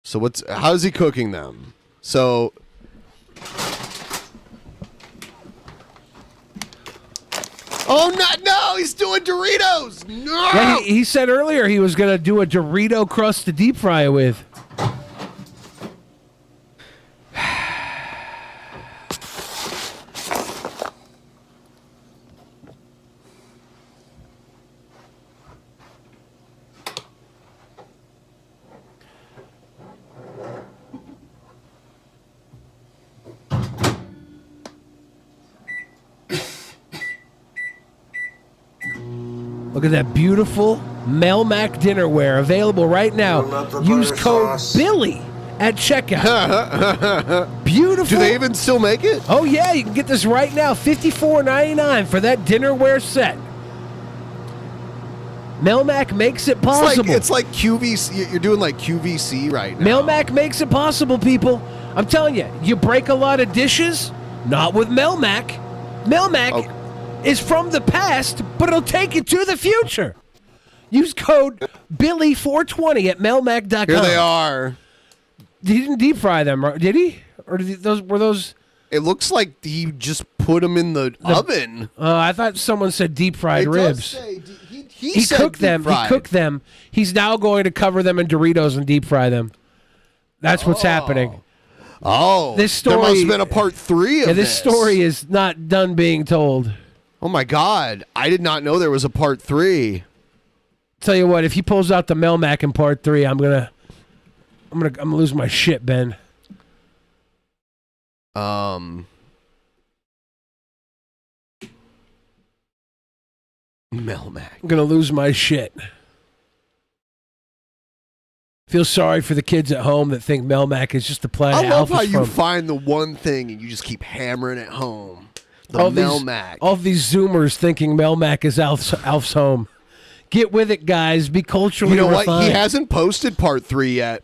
So how's he cooking them? So no, he's doing Doritos. No. Yeah, he said earlier he was going to do a Dorito crust to deep fry with. Look at that beautiful Melmac dinnerware available right now. Use code Billy at checkout. Beautiful. Do they even still make it? Oh yeah, you can get this right now. $54.99 for that dinnerware set. Melmac makes it possible. It's like QVC. You're doing like QVC right now. Melmac makes it possible, people. I'm telling you, you break a lot of dishes, not with Melmac. Melmac is from the past, but it'll take you to the future. Use code Billy420 at melmac.com. Here they are. He didn't deep fry them, did he? Or were those? It looks like he just put them in the oven. I thought someone said deep fried ribs. He said cooked them. deep fried. He cooked them. He's now going to cover them in Doritos and deep fry them. That's what's happening. Oh, this story, there must have been a part 3 of this story is not done being told. Oh my God! I did not know there was a part 3. Tell you what, if he pulls out the Melmac in part 3, I'm gonna lose my shit, Ben. Melmac. I'm gonna lose my shit. Feel sorry for the kids at home that think Melmac is just the planet. I love how Alpha's you from. find the one thing and you just keep hammering it home. The all Melmac. All these Zoomers thinking Melmac is Alf's home. Get with it, guys. Be culturally refined. What? He hasn't posted part 3 yet.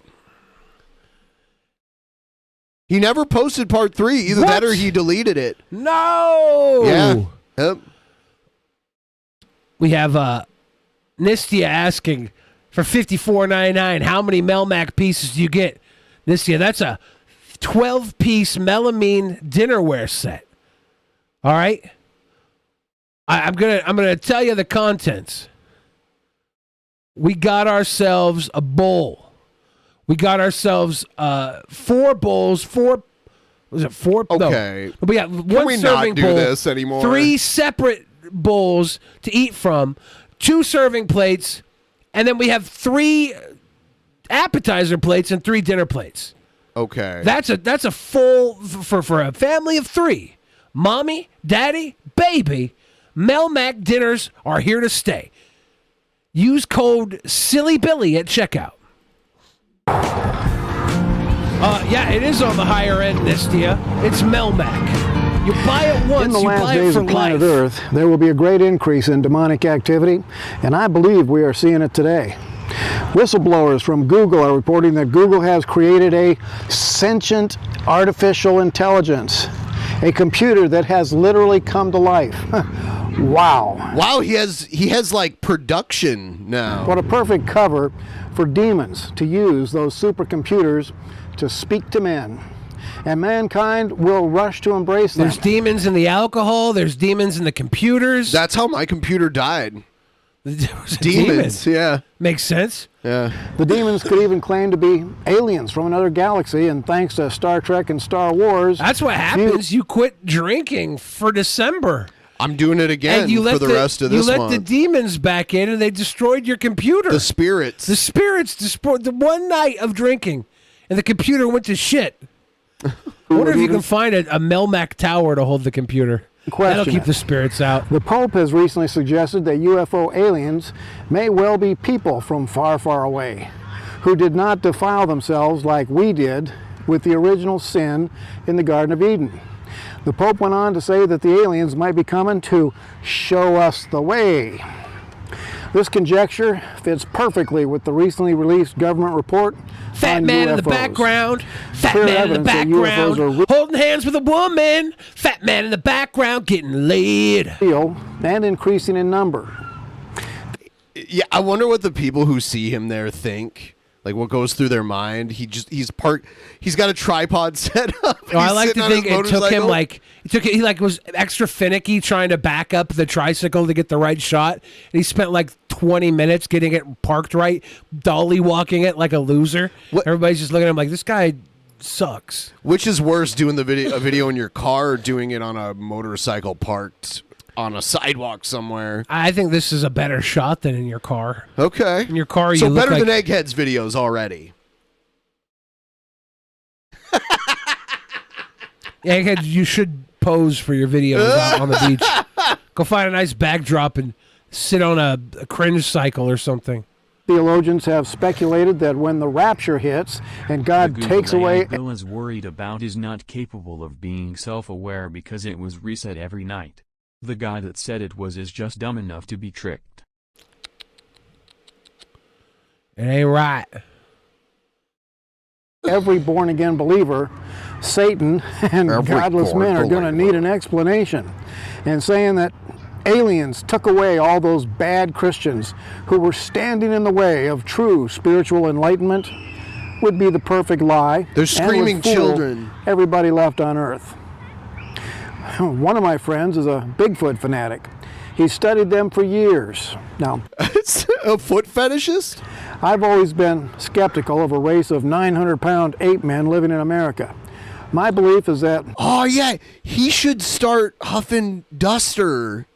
He never posted part 3. Either that or he deleted it. No. Yeah. Yep. We have Nistia asking for $54.99. How many Melmac pieces do you get? Nistia, that's a 12-piece melamine dinnerware set. All right. I'm gonna tell you the contents. We got ourselves a bowl. We got ourselves 4 bowls. 4. Was it 4? Okay. No. We got one Can we serving not do bowl, this anymore? 3 separate bowls to eat from, 2 serving plates, and then we have 3 appetizer plates and 3 dinner plates. Okay. That's a full for a family of 3. Mommy, daddy, baby. Melmac dinners are here to stay. Use code SILLYBILLY at checkout. Yeah, it is on the higher end, Nistia. It's Melmac. You buy it once, in the you last buy it days for of planet life. Earth, there will be a great increase in demonic activity, and I believe we are seeing it today. Whistleblowers from Google are reporting that Google has created a sentient artificial intelligence, a computer that has literally come to life. Wow. Wow, he has like production now. What a perfect cover for demons to use those supercomputers to speak to men. And mankind will rush to embrace them. There's demons in the alcohol. There's demons in the computers. That's how my computer died. Demons. Demons, yeah. Makes sense. Yeah. The demons could even claim to be aliens from another galaxy, and thanks to Star Trek and Star Wars... That's what happens. You quit drinking for December. I'm doing it again And you for let the rest of this You let month. the demons back in, and they destroyed your computer. The spirits. The spirits destroyed the one night of drinking, and the computer went to shit. I wonder if you can find a Melmac tower to hold the computer. That'll keep the spirits out. The Pope has recently suggested that UFO aliens may well be people from far, far away who did not defile themselves like we did with the original sin in the Garden of Eden. The Pope went on to say that the aliens might be coming to show us the way. This conjecture fits perfectly with the recently released government report Fat on man in the UFOs. background. Fat Clear man in the evidence that UFOs background. are Holding hands with a woman. Fat man in the background getting laid. real and increasing in number. Yeah, I wonder what the people who see him there think. Like what goes through their mind. He's got a tripod set up. Oh, I He's like sitting to on think his it took him motorcycle. he was extra finicky trying to back up the tricycle to get the right shot. And he spent like 20 minutes getting it parked right, dolly walking it like a loser. Everybody's just looking at him like, this guy sucks. Which is worse, doing a video in your car or doing it on a motorcycle parked on a sidewalk somewhere? I think this is a better shot than in your car. Okay. In your car, so you look better like, than Egghead's videos already. Egghead, you should pose for your videos out on the beach. Go find a nice backdrop and sit on a cringe cycle or something. Theologians have speculated that when the rapture hits and God The takes Google away... AI Bill is worried about is not capable of being self-aware because it was reset every night. The guy that said it was is just dumb enough to be tricked. It ain't right. Every born-again believer, Satan and Every godless men are going to need an explanation. And saying that aliens took away all those bad Christians who were standing in the way of true spiritual enlightenment would be the perfect lie. They're and screaming would fool children. Everybody left on earth. One of my friends is a Bigfoot fanatic. He studied them for years. Now, a foot fetishist? I've always been skeptical of a race of 900-pound ape men living in America. My belief is that... Oh, yeah. He should start huffing Duster.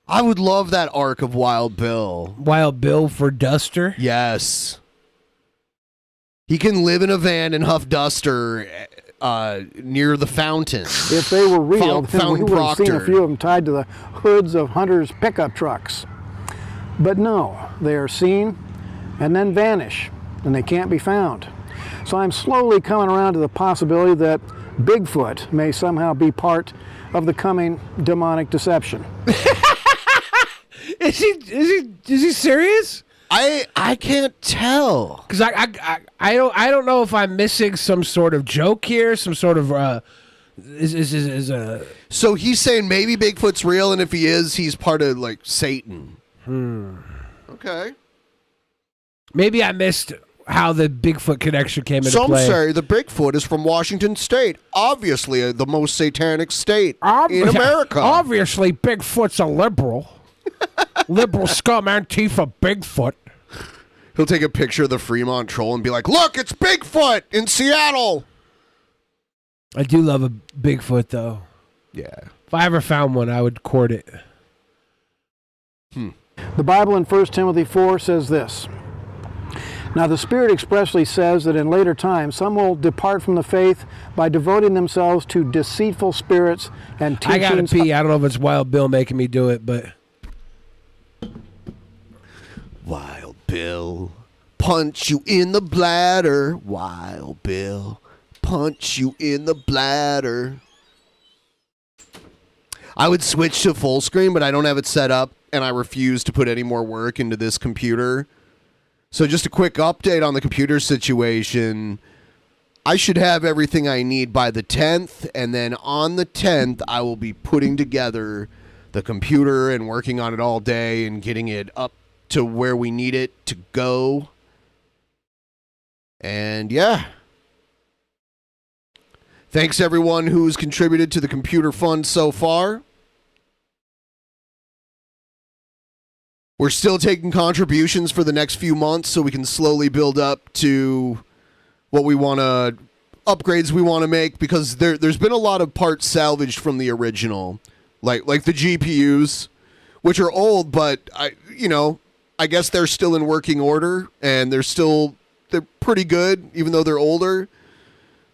I would love that arc of Wild Bill. Wild Bill for Duster? Yes. He can live in a van and huff Duster near the fountain. If they were real, then we Fountain would have seen a Proctor. few of them tied to the hoods of hunters' pickup trucks. But no, they are seen and then vanish, and they can't be found. So I'm slowly coming around to the possibility that Bigfoot may somehow be part of the coming demonic deception. Is he serious? I can't tell. Because I don't know if I'm missing some sort of joke here, some sort of So he's saying maybe Bigfoot's real, and if he is, he's part of like Satan. Okay. Maybe I missed how the Bigfoot connection came into Some play. say the Bigfoot is from Washington State, obviously the most satanic state in America. Obviously, Bigfoot's a liberal. Liberal scum Antifa Bigfoot. He'll take a picture of the Fremont troll and be like, "Look, it's Bigfoot in Seattle." I do love a Bigfoot, though. Yeah. If I ever found one, I would court it. The Bible in 1 Timothy 4 says this: Now the Spirit expressly says that in later times some will depart from the faith by devoting themselves to deceitful spirits and I gotta teachings. pee. I don't know if it's Wild Bill making me do it, but Wild Bill, punch you in the bladder. Wild Bill, punch you in the bladder. I would switch to full screen, but I don't have it set up, and I refuse to put any more work into this computer. So just a quick update on the computer situation. I should have everything I need by the 10th, and then on the 10th, I will be putting together the computer and working on it all day and getting it up to where we need it to go. And yeah. Thanks everyone who's contributed to the computer fund so far. We're still taking contributions for the next few months so we can slowly build up to what we want to, upgrades we want to make, because there's been a lot of parts salvaged from the original, like the GPUs, which are old, but I guess they're still in working order, and they're pretty good even though they're older.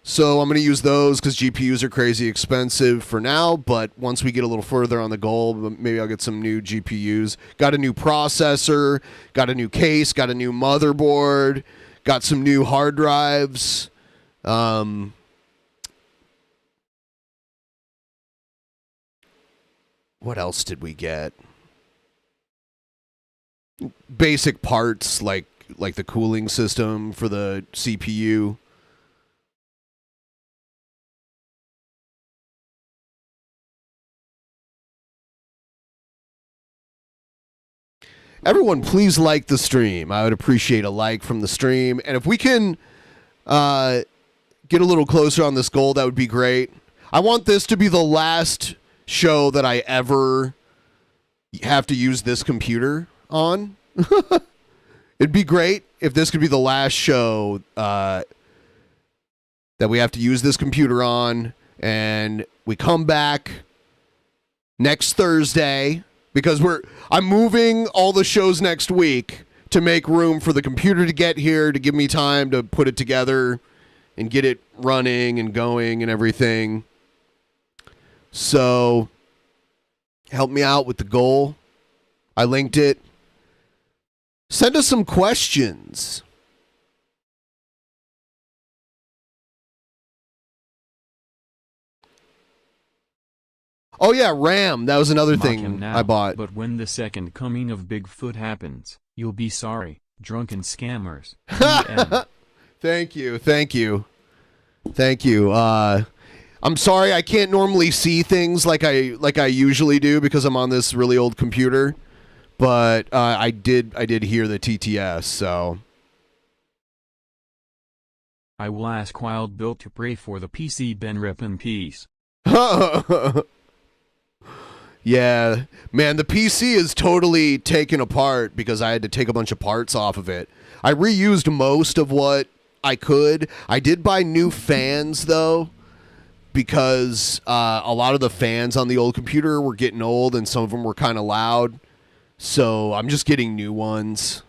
So I'm going to use those because GPUs are crazy expensive for now, but once we get a little further on the goal, maybe I'll get some new GPUs. Got a new processor, got a new case, got a new motherboard, got some new hard drives. What else did we get? Basic parts like the cooling system for the CPU. Everyone, please like the stream. I would appreciate a like from the stream. And if we can get a little closer on this goal, that would be great. I want this to be the last show that I ever have to use this computer on. It'd be great if this could be the last show that we have to use this computer on. And we come back next Thursday. Because I'm moving all the shows next week to make room for the computer to get here, to give me time to put it together and get it running and going and everything. So help me out with the goal. I linked it. Send us some questions. Oh yeah, RAM. That was another Mock him thing now, I bought. But when the second coming of Bigfoot happens, you'll be sorry, drunken scammers. The Thank you. I'm sorry I can't normally see things like I usually do because I'm on this really old computer, but I did hear the TTS, so I will ask Wild Bill to pray for the PC Ben rep in peace. Yeah, man, the PC is totally taken apart because I had to take a bunch of parts off of it. I reused most of what I could. I did buy new fans, though, because a lot of the fans on the old computer were getting old and some of them were kind of loud. So I'm just getting new ones.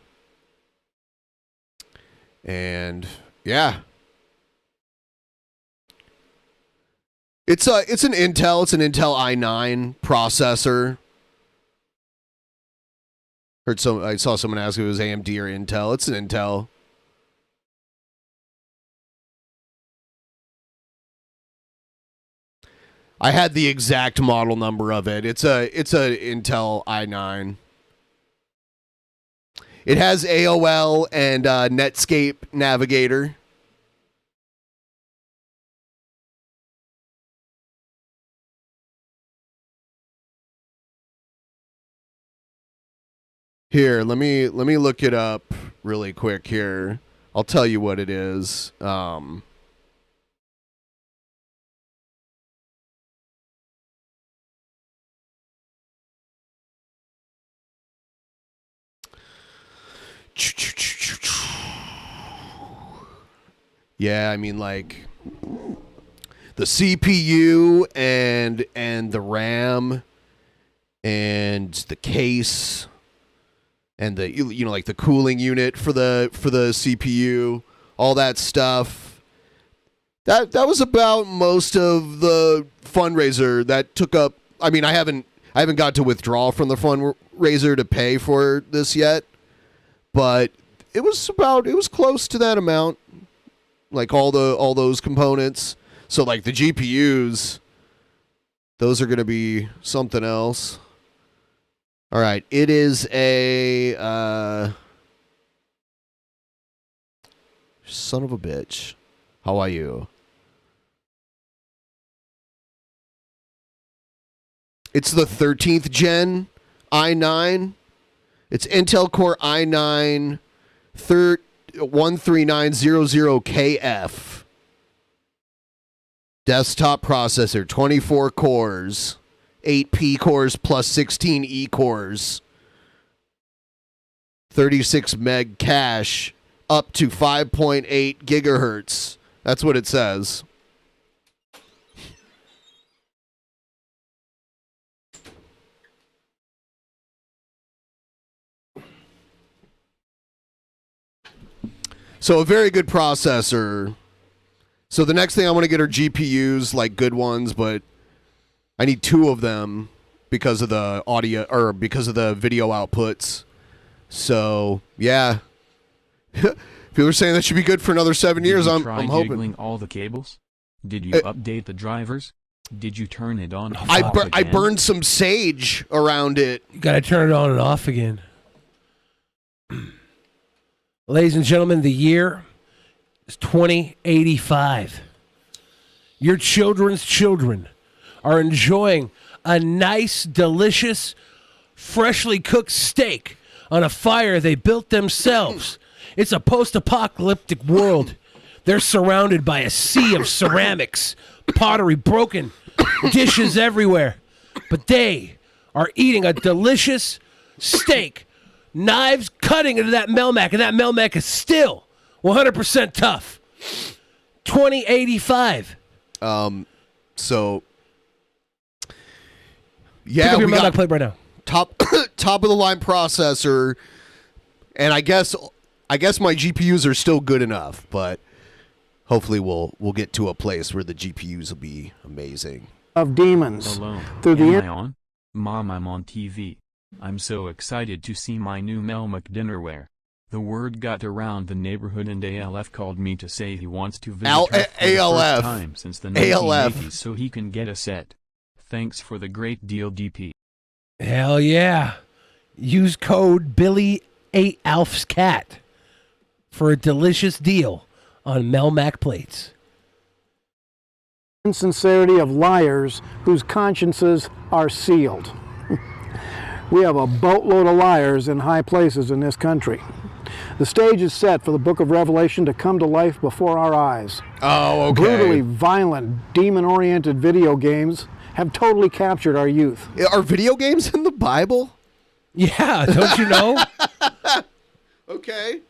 And, yeah. It's an Intel i9 processor. I saw someone ask if it was AMD or Intel. It's an Intel. I had the exact model number of it. It's a Intel i9. It has AOL and Netscape Navigator. Here, let me look it up really quick here. I'll tell you what it is. Yeah, I mean, like the CPU and the RAM and the case and the like the cooling unit for the CPU, all that stuff. That was about most of the fundraiser. That took up. I mean, I haven't got to withdraw from the fundraiser to pay for this yet, but it was close to that amount. Like all those components. So like the GPUs, those are going to be something else. All right, it is a son of a bitch. How are you? It's the 13th gen i9. It's Intel Core i9 13900KF. Desktop processor, 24 cores, 8 P cores plus 16 E cores, 36 meg cache, up to 5.8 gigahertz. That's what it says. So a very good processor. So the next thing I want to get are GPUs, like good ones, but I need 2 of them because of the audio or because of the video outputs. So yeah, people are saying that should be good for another 7 years. I'm hoping. Jiggling all the cables? Did you update the drivers? Did you turn it on? I burned some sage around it. You got to turn it on and off again. Ladies and gentlemen, the year is 2085. Your children's children are enjoying a nice, delicious, freshly cooked steak on a fire they built themselves. It's a post-apocalyptic world. They're surrounded by a sea of ceramics, pottery, broken dishes everywhere. But they are eating a delicious steak, knives cutting into that Melmac, and that Melmac is still 100% tough. 2085. So yeah, pick up your we Melmac got plate right now. top of the line processor, and I guess my GPUs are still good enough, but hopefully we'll get to a place where the GPUs will be amazing. Of demons. Hello. Through the Am I on? Mom, I'm on TV. I'm so excited to see my new Melmac dinnerware. The word got around the neighborhood and ALF called me to say he wants to visit her for the first time since the 1980s so he can get a set. Thanks for the great deal, DP. Hell yeah. Use code Billy8ALFSCAT for a delicious deal on Melmac plates. Insincerity of liars whose consciences are sealed. We have a boatload of liars in high places in this country. The stage is set for the book of Revelation to come to life before our eyes. Oh, okay. Brutally violent, demon-oriented video games have totally captured our youth. Are video games in the Bible? Yeah, don't you know? Okay.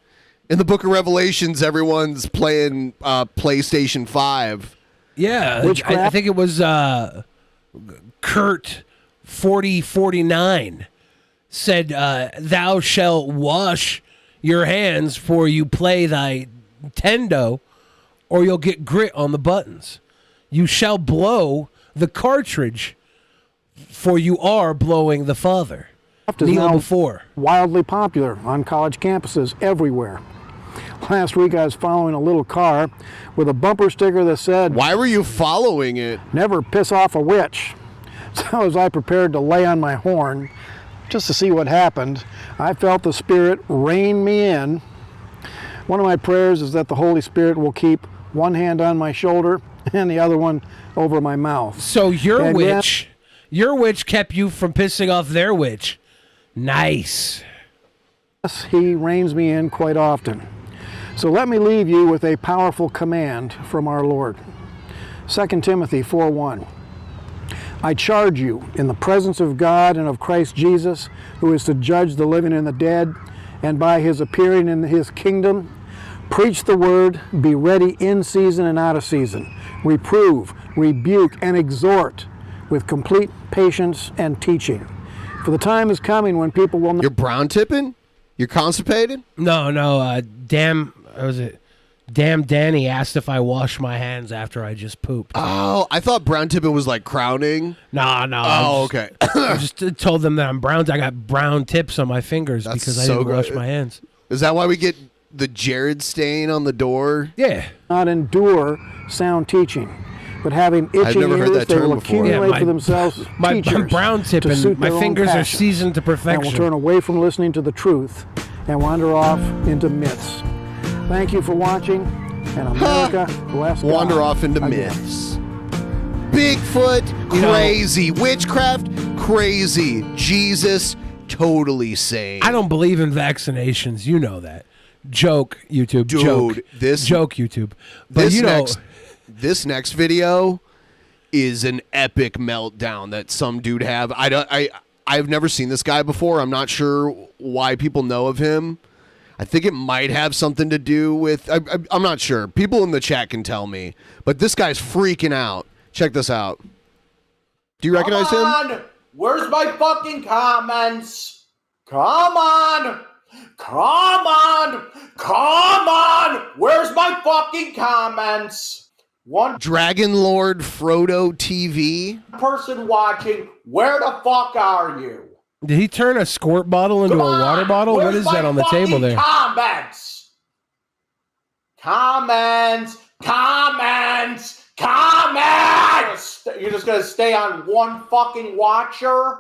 In the book of Revelations, everyone's playing PlayStation 5. Yeah, I think it was Kurt 4049 said, thou shalt wash your hands for you play thy Nintendo, or you'll get grit on the buttons. You shall blow the cartridge, for you are blowing the Father. Kneel before. Wildly popular on college campuses everywhere. Last week I was following a little car with a bumper sticker that said, "Why were you following it? Never piss off a witch." So as I prepared to lay on my horn just to see what happened, I felt the Spirit rein me in. One of my prayers is that the Holy Spirit will keep one hand on my shoulder and the other one over my mouth. So your witch kept you from pissing off their witch. Nice. Yes, he reins me in quite often. So let me leave you with a powerful command from our Lord. 2 Timothy 4:1. I charge you in the presence of God and of Christ Jesus, who is to judge the living and the dead, and by his appearing in his kingdom, preach the word, be ready in season and out of season. Reprove, rebuke, and exhort with complete patience and teaching. For the time is coming when people will not... You're brown tipping? You're constipated? No. Damn Danny asked if I wash my hands after I just pooped. Oh, I thought brown tipping was like crowning. No. Oh, okay. I just told them that I'm brown. I got brown tips on my fingers because I didn't wash my hands. Is that why we get the Jared stain on the door? Yeah. Not endure sound teaching, but having itching I've never heard ears, that they term will before. accumulate Yeah, for themselves I'm teachers brown to tipping. suit My their own fingers are passion, seasoned to and will perfection. turn away from listening to the truth and wander off into myths. Thank you for watching, and America bless God. Wander off into again. myths. Bigfoot, crazy. Witchcraft, crazy. Jesus, totally sane. I don't believe in vaccinations. You know that. Joke, YouTube. Dude, joke. this joke, YouTube. But this next video is an epic meltdown that some dude have. I've never seen this guy before. I'm not sure why people know of him. I think it might have something to do with. I'm not sure. People in the chat can tell me. But this guy's freaking out. Check this out. Do you recognize him? Where's my fucking comments? Come on! Come on! Come on! Where's my fucking comments? One Dragon Lord Frodo TV. person watching, where the fuck are you? Did he turn a squirt bottle into a water bottle? What Where's is that my on the table fucking there? Comments! Comments! Comments! Comments! You're just gonna stay on one fucking watcher?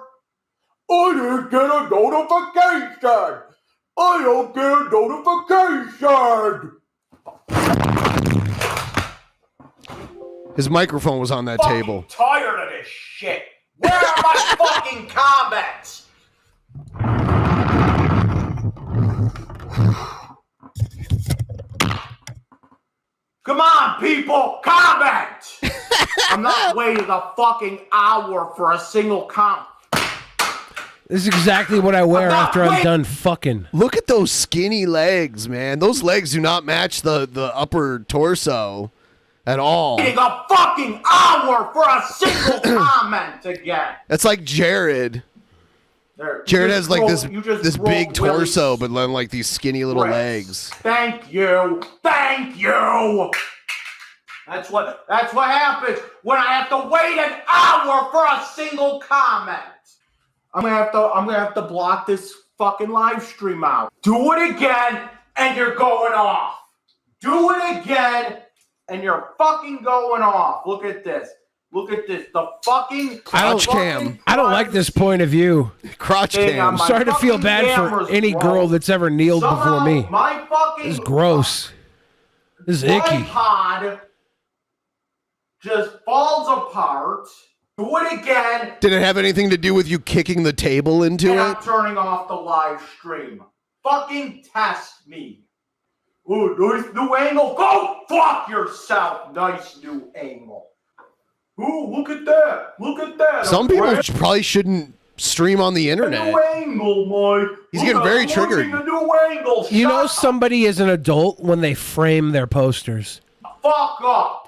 I didn't get a notification! I don't get a notification! His microphone was on that table. Tired of this shit! Where are my fucking comments? Come on, people! Comment! I'm not waiting a fucking hour for a single comment. This is exactly what I wear after I'm done fucking. Look at those skinny legs, man. Those legs do not match the upper torso at all. Waiting a fucking hour for a single comment again. That's like Jared. Jared has like this big torso, but then like these skinny little legs. Thank you. Thank you. That's what happens when I have to wait an hour for a single comment. I'm gonna have to block this fucking live stream out. Do it again, and you're going off. Do it again, and you're fucking going off. Look at this. Look at this. The fucking crotch cam. I don't like this point of view. Crotch Thing cam. on my Starting to feel fucking bad for cameras, any bro. girl that's ever kneeled before me. My fucking This is gross. This is icky. pod just falls apart. Do it again. Did it have anything to do with you kicking the table into And it? I'm turning off the live stream. Fucking test me. Ooh, nice new angle. Go fuck yourself. Nice new angle. Ooh, look at that. Look at that. Some people probably shouldn't stream on the internet. New angle, Mike. He's getting very triggered. A new angle. You know somebody is an adult when they frame their posters. Fuck up.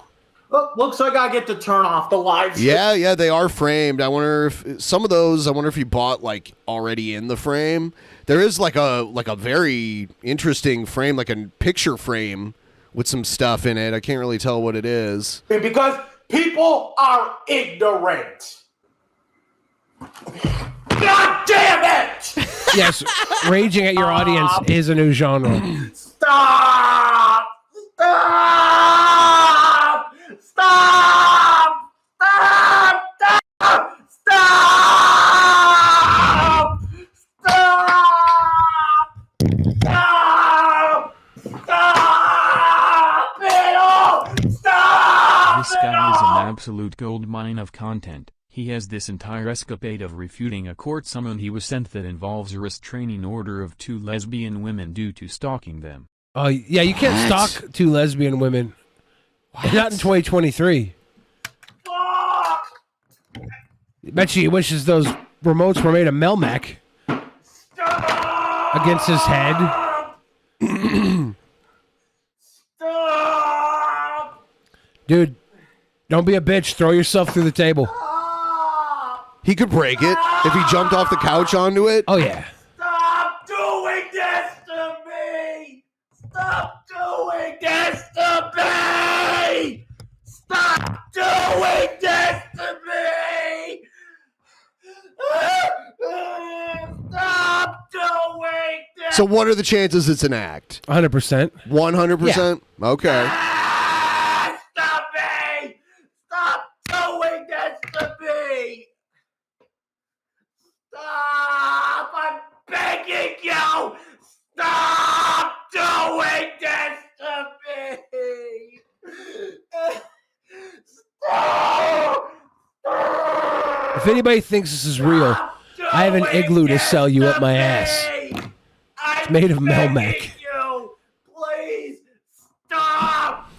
Look, looks like I get to turn off the live stream. Yeah, they are framed. I wonder if some of those. I wonder if you bought like already in the frame. There is like a very interesting frame, like a picture frame with some stuff in it. I can't really tell what it is. Because people are ignorant. God damn it! Yes, raging at your audience is a new genre. Stop! Stop! Stop! Stop! Stop! Stop! Stop! Stop! It all! Stop! This guy is an absolute goldmine of content. He has this entire escapade of refuting a court summon he was sent that involves a restraining order of 2 lesbian women due to stalking them. Oh, yeah, you can't stalk 2 lesbian women. Not in 2023. Bet you he wishes those remotes were made of Melmac against his head. Dude, don't be a bitch. Throw yourself through the table. He could break it if he jumped off the couch onto it. Oh, yeah. Stop doing this to me! Stop doing this to me! Stop doing this to me! Stop doing this! So what are the chances it's an act? 100%. 100%? Okay. Stop me! Stop doing this to me! Stop! I'm begging you! Stop doing this to me! Stop! If anybody thinks this is real, I have an igloo to sell you up my ass. It's made of Melmac. You, please stop!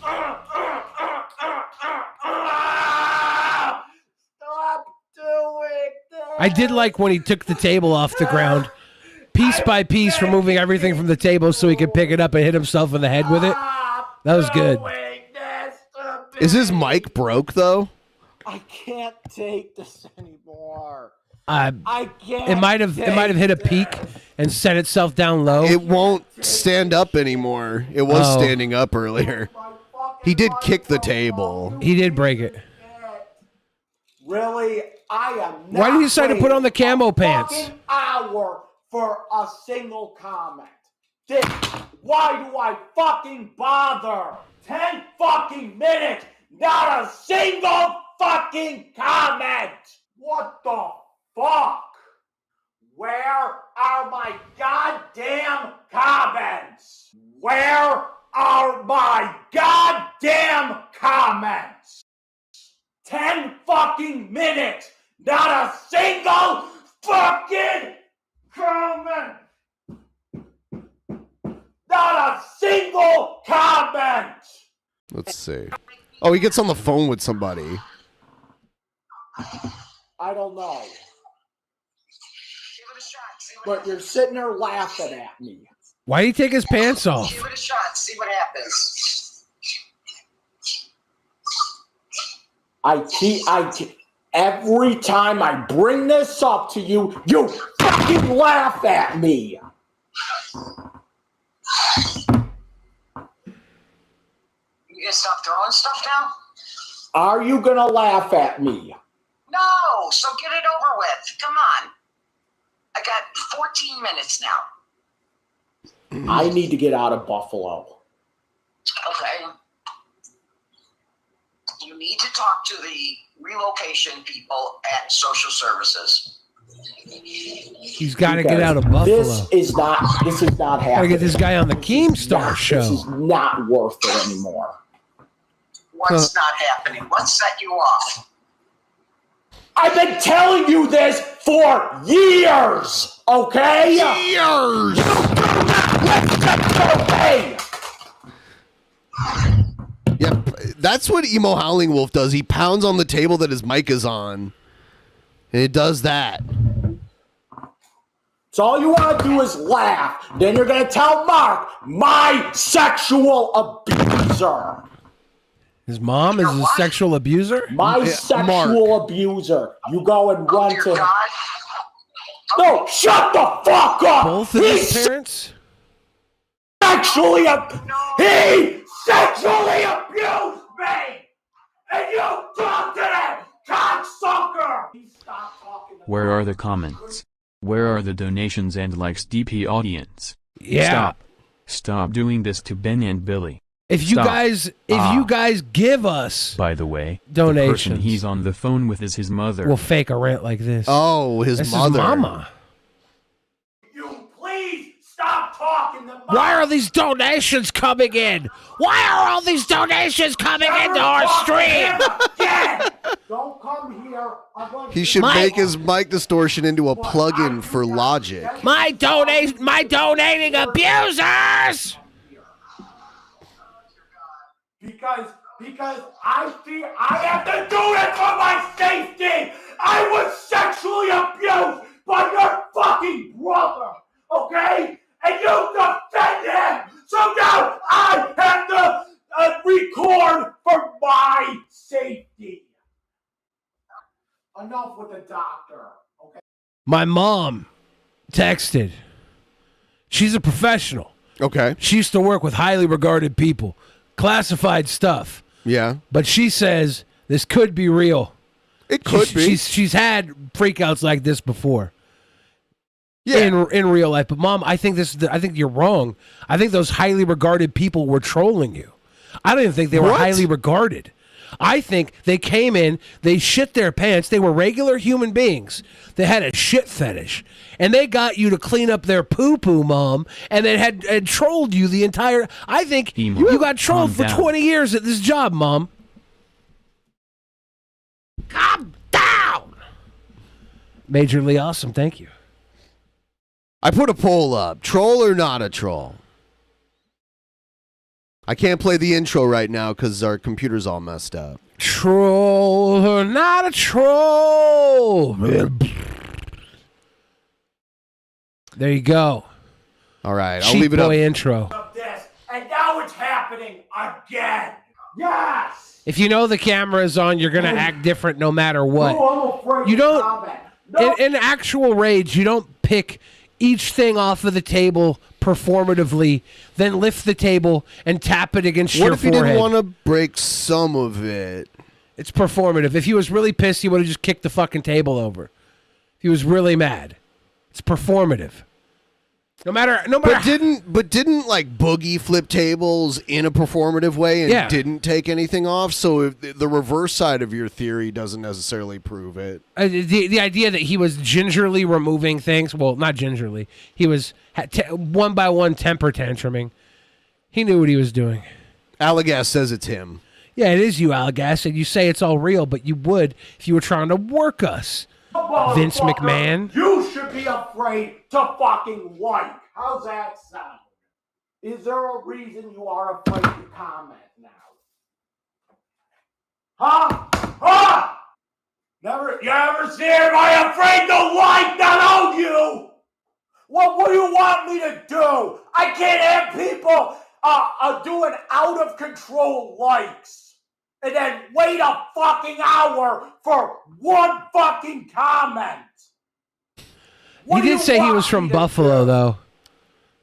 Stop doing this! I did like when he took the table off the ground, piece by piece, removing everything from the table so he could pick it up and hit himself in the head with it. That was good. Is his mic broke though? I can't take this anymore. I can't. It might have hit a peak and set itself down low. It won't stand up anymore. It was Oh. standing up earlier. He did kick the table. He did break it. Really, I am not. Why did he decide to put on the camo waiting a pants? fucking hour for a single comment. Why do I fucking bother? 10 fucking minutes, not a single fucking comment. What the fuck? Where are my goddamn comments? Where are my goddamn comments? 10 fucking minutes, not a single fucking comment. Not a single comment. Let's see. Oh, he gets on the phone with somebody. I don't know. But you're sitting there laughing at me. Why did he take his pants off? Give it a shot. See what happens. Every time I bring this up to you, you fucking laugh at me. You gonna stop throwing stuff now? Are you gonna laugh at me? No. So get it over with. Come on. I got 14 minutes now. I need to get out of Buffalo. Okay. You need to talk to the relocation people at social services. He's got to get out of Buffalo. This is not happening. Gotta get this guy on the Keemstar show. This is not worth it anymore. What's not happening? What set you off? I've been telling you this for years, okay? Years! You do not listen to me! Yep, that's what Emo Howling Wolf does. He pounds on the table that his mic is on. And it does that. So all you want to do is laugh. Then you're going to tell Mark, my sexual abuser. His mom is a sexual abuser? My sexual abuser. You go and run to him. No, shut the fuck up! Both of his parents? He sexually abused me! And you talk to that cocksucker! Where are the comments? Where are the donations and likes, DP audience? Yeah. Stop doing this to Ben and Billy. If you guys give us By the way, donations, the person he's on the phone with is his mother. we'll fake a rant like this. Oh, his This is mother. mama. Please stop talking to Why are these donations coming in? Why are all these donations coming into our stream? Don't come here. He should make his mic distortion into a plugin for Logic. My donating abusers! Because I feel I have to do it for my safety. I was sexually abused by your fucking brother, okay? And you defend him. So now I have to record for my safety. Enough with the doctor, okay? My mom texted. She's a professional. Okay. She used to work with highly regarded people, classified stuff. Yeah. But she says this could be real. It could be. She's had freakouts like this before. Yeah. In real life. But Mom, I think you're wrong. I think those highly regarded people were trolling you. I don't even think they were highly regarded. I think they came in, they shit their pants. They were regular human beings. They had a shit fetish. And they got you to clean up their poo-poo, Mom, and then had trolled you the entire... I think you got trolled for 20 years at this job, Mom. Calm down! Majorly awesome, thank you. I put a poll up. Troll or not a troll? I can't play the intro right now because our computer's all messed up. Troll or not a troll? There you go. All right, I'll Cheap leave it up. boy intro. Of this, and now it's happening again. Yes. If you know the camera is on, you're gonna act different no matter what. Oh, I'm afraid You to don't. comment. No. In actual rage, you don't pick each thing off of the table performatively, then lift the table and tap it against What your if he forehead. didn't want to break some of it? It's performative. If he was really pissed, he would have just kicked the fucking table over. If he was really mad, it's performative. No matter. But didn't like Boogie flip tables in a performative way and didn't take anything off? So if the reverse side of your theory doesn't necessarily prove it. The idea that he was gingerly removing things, well, not gingerly. He was one by one temper tantruming. He knew what he was doing. Allagass says it's him. Yeah, it is you, Allagass, and you say it's all real, but you would if you were trying to work us, Vince McMahon. You should be afraid to fucking like. How's that sound? Is there a reason you are afraid to comment now? Huh? Huh? You ever see anybody afraid to like that on you? What do you want me to do? I can't have people doing out of control likes and then wait a fucking hour for one fucking comment. He did say he was from Buffalo, though.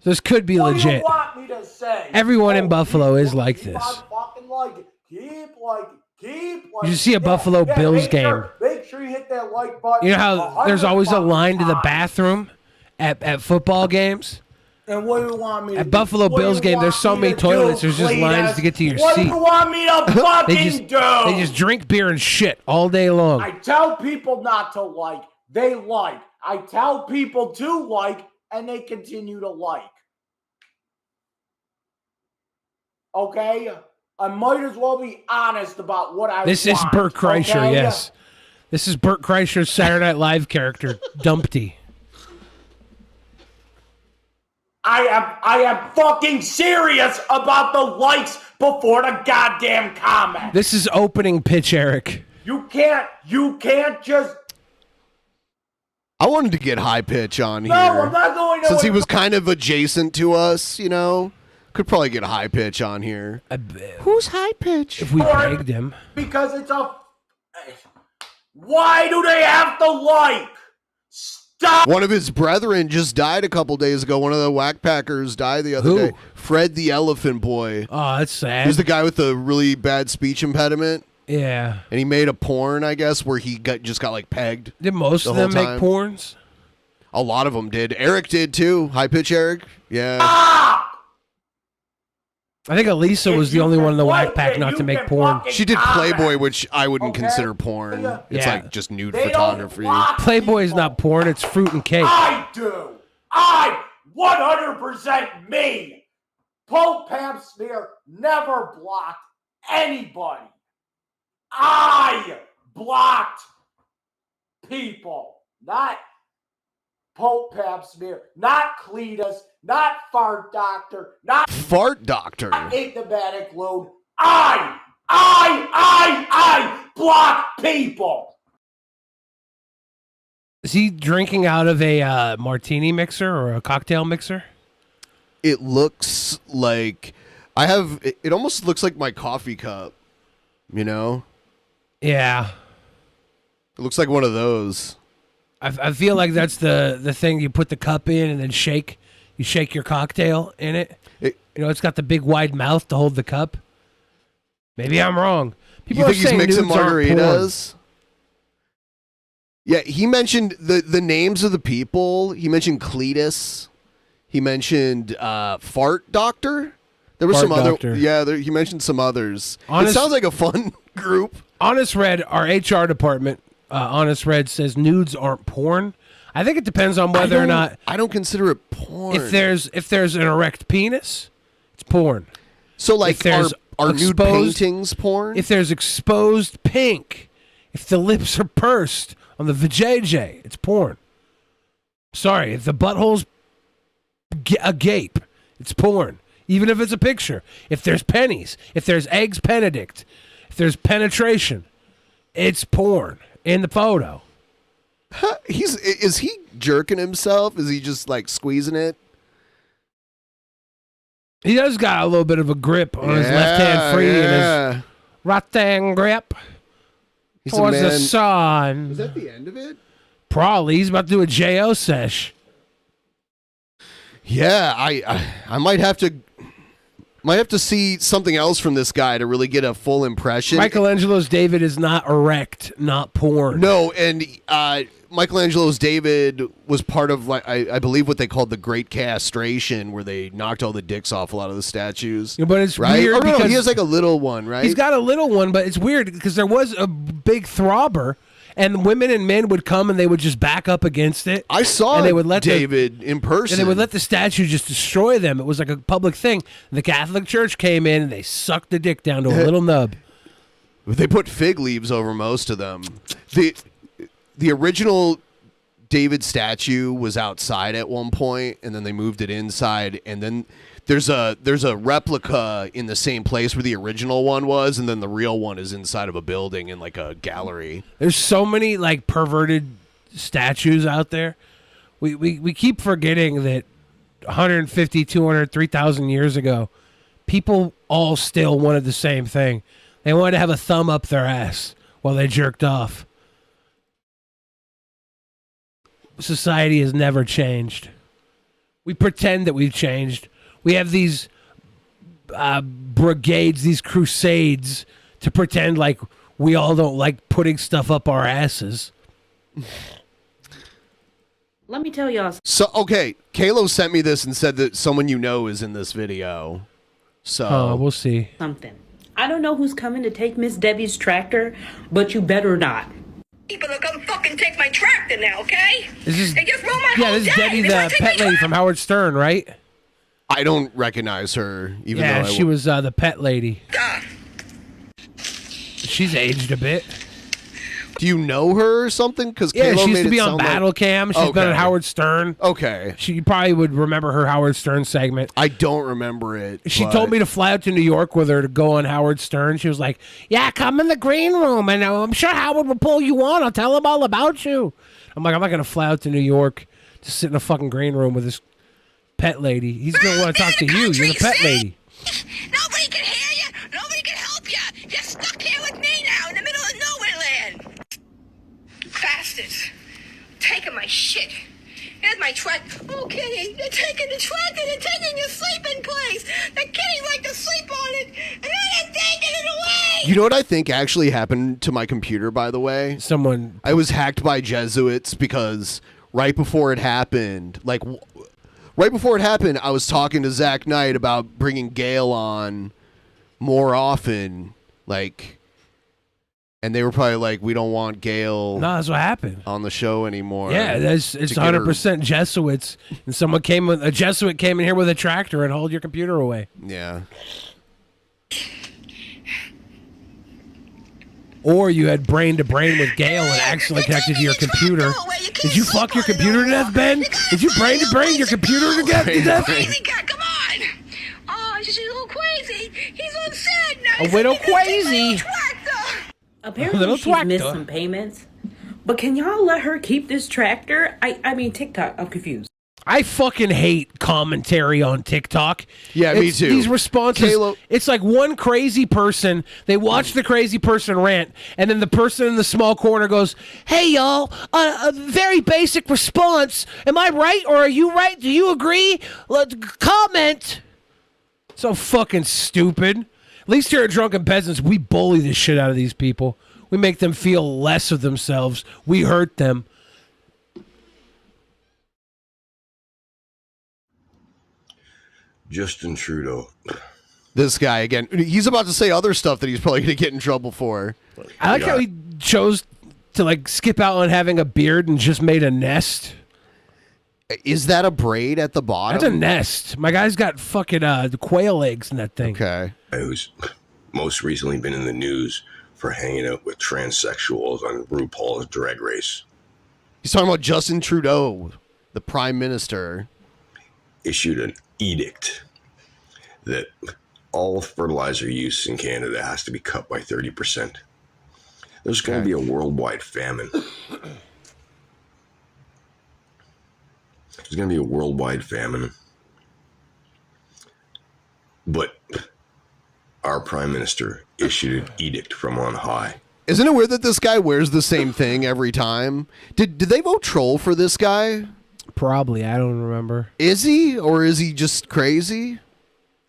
This could be legit. What do you want me to say? Everyone in Buffalo is like this. Fucking like it. Keep like it. You should see a Buffalo Bills game. Make sure you hit that like button. You know how there's always a line to the bathroom at football games? And what do you want me to At Buffalo Bills game, there's so many toilets. There's just lines to get to your What seat. do you want me to fucking do? They just drink beer and shit all day long. I tell people not to like. They like. I tell people to like, and they continue to like. Okay? I might as well be honest about what I This want. is Bert Kreischer, okay? yes. This is Bert Kreischer's Saturday Night Live character, Dumpty. I am fucking serious about the likes before the goddamn comment. This is opening pitch, Eric. You can't just. I wanted to get high pitch on here. No, I'm not going to. Since he was kind of adjacent to us, you know, could probably get a high pitch on here. Who's high pitch? If we pegged him. Because it's a. Why do they have to like? Stop. One of his brethren just died a couple days ago. One of the whack packers died the other day. Fred the Elephant Boy. Oh, that's sad. He's the guy with the really bad speech impediment. Yeah. And he made a porn, I guess, where he just got like pegged. Did most of them make porns? A lot of them did. Eric did too. High pitch Eric. Yeah. I think Elisa was the only one in the whack pack not to make porn. She did Playboy, which I wouldn't consider porn. It's Yeah. like just nude photography. Playboy is not porn, it's fruit and cake. I do. I 100% me. Pope Pam Smear never blocked anybody. I blocked people, not Pope Pam Smear, not Cletus, not Fart Doctor, not Fart Doctor. Enigmatic Load. I block people. Is he drinking out of a martini mixer or a cocktail mixer? It looks like it almost looks like my coffee cup, you know? Yeah. It looks like one of those. I feel like that's the thing you put the cup in and then shake. You shake your cocktail in it. It's got the big wide mouth to hold the cup. Maybe I'm wrong. People You are think he's saying mixing nudes aren't porn. margaritas? Yeah, he mentioned the names of the people. He mentioned Cletus. He mentioned Fart Doctor. There was Fart some Doctor. other. Yeah, he mentioned some others. Honest- It sounds like a fun group. Honest Red, our HR department, Honest Red says nudes aren't porn. I think it depends on whether or not I don't consider it porn. if there's an erect penis, it's porn. So like If there's are nude exposed- paintings porn? If there's exposed pink, if the lips are pursed on the vajayjay, it's porn. Sorry, if the butthole's agape, it's porn. Even if it's a picture. If there's pennies, if there's eggs Benedict, if there's penetration, it's porn in the photo. Is he jerking himself? Is he just like squeezing it? He does got a little bit of a grip on his left hand free and his right hand grip He's a towards the man- sun. Was that the end of it? Probably. He's about to do a JO sesh. Yeah, I might have to see something else from this guy to really get a full impression. Michelangelo's David is not erect, not porn. No, and Michelangelo's David was part of, like, I believe what they called the Great Castration, where they knocked all the dicks off a lot of the statues. Yeah, but it's right? weird Or no, because he has like a little one, right? He's got a little one, but it's weird because there was a big throbber, and women and men would come and they would just back up against it. I saw and they would let David in person. And they would let the statue just destroy them. It was like a public thing. The Catholic Church came in and they sucked the dick down to a little nub. They put fig leaves over most of them. The original David statue was outside at one point, and then they moved it inside, and then there's a replica in the same place where the original one was, and then the real one is inside of a building in like a gallery. There's so many like perverted statues out there. We keep forgetting that 150, 200, 3,000 years ago, people all still wanted the same thing. They wanted to have a thumb up their ass while they jerked off. Society has never changed. We pretend that we've changed. We have these brigades, these crusades to pretend like we all don't like putting stuff up our asses. Let me tell y'all. So, okay, Kalo sent me this and said that someone you know is in this video. So we'll see. Something. I don't know who's coming to take Miss Debbie's tractor, but you better not. People are gonna fucking take my tractor now, okay? This is, They just ruined my yeah, whole this is day. Debbie, They the wanna take my pet lady from Howard Stern, right? I don't recognize her, even Yeah, though she was the pet lady. She's aged a bit. Do you know her or something? Because Yeah, Kalo she used made to it be on sound like- Battle Cam. She's been Okay. on Howard Stern. Okay. You probably would remember her Howard Stern segment. I don't remember it. She but- told me to fly out to New York with her to go on Howard Stern. She was like, yeah, come in the green room, and I'm sure Howard will pull you on. I'll tell him all about you. I'm like, I'm not going to fly out to New York to sit in a fucking green room with this pet lady. He's going to want to talk to you. You're the pet lady. Nobody can hear you. Nobody can help you. You're stuck here with me now in the middle of nowhere land. Bastards. Taking my shit. Here's my truck. Oh, Kitty, they're taking the truck and they're taking your sleeping place. The kitty like to sleep on it, and then they're taking it away. You know what I think actually happened to my computer, by the way? I was hacked by Jesuits because right before it happened, I was talking to Zach Knight about bringing Gail on more often, and they were probably like, we don't want Gail No, that's what happened on the show anymore. Yeah, it's to get her- 100% Jesuits. And a Jesuit came in here with a tractor and hauled your computer away. Yeah. Or you had brain to brain with Gail and accidentally connected to your computer. Did you fuck your computer to death, Ben? Did you brain to brain your computer to death? Come on. Oh, she's a little crazy. He's upset now. A widow crazy. Apparently Little she's missed tractor. some payments. But can y'all let her keep this tractor? I mean TikTok. I'm confused. I fucking hate commentary on TikTok. Yeah, me It's too. These responses, Kalo- it's like one crazy person, they watch the crazy person rant, and then the person in the small corner goes, hey, y'all, a very basic response. Am I right or are you right? Do you agree? Let's comment. So fucking stupid. At least here at Drunken Peasants, we bully the shit out of these people. We make them feel less of themselves. We hurt them. Justin Trudeau. This guy again. He's about to say other stuff that he's probably going to get in trouble for. I like how he chose to like skip out on having a beard and just made a nest. Is that a braid at the bottom? That's a nest. My guy's got fucking the quail eggs in that thing. Okay. Who's most recently been in the news for hanging out with transsexuals on RuPaul's Drag Race. He's talking about Justin Trudeau, the Prime Minister. Issued an edict that all fertilizer use in Canada has to be cut by 30%. There's going to be a worldwide famine. There's going to be a worldwide famine. But our Prime Minister issued an edict from on high. Isn't it weird that this guy wears the same thing every time? Did they vote troll for this guy? Probably. I don't remember. Is he? Or is he just crazy?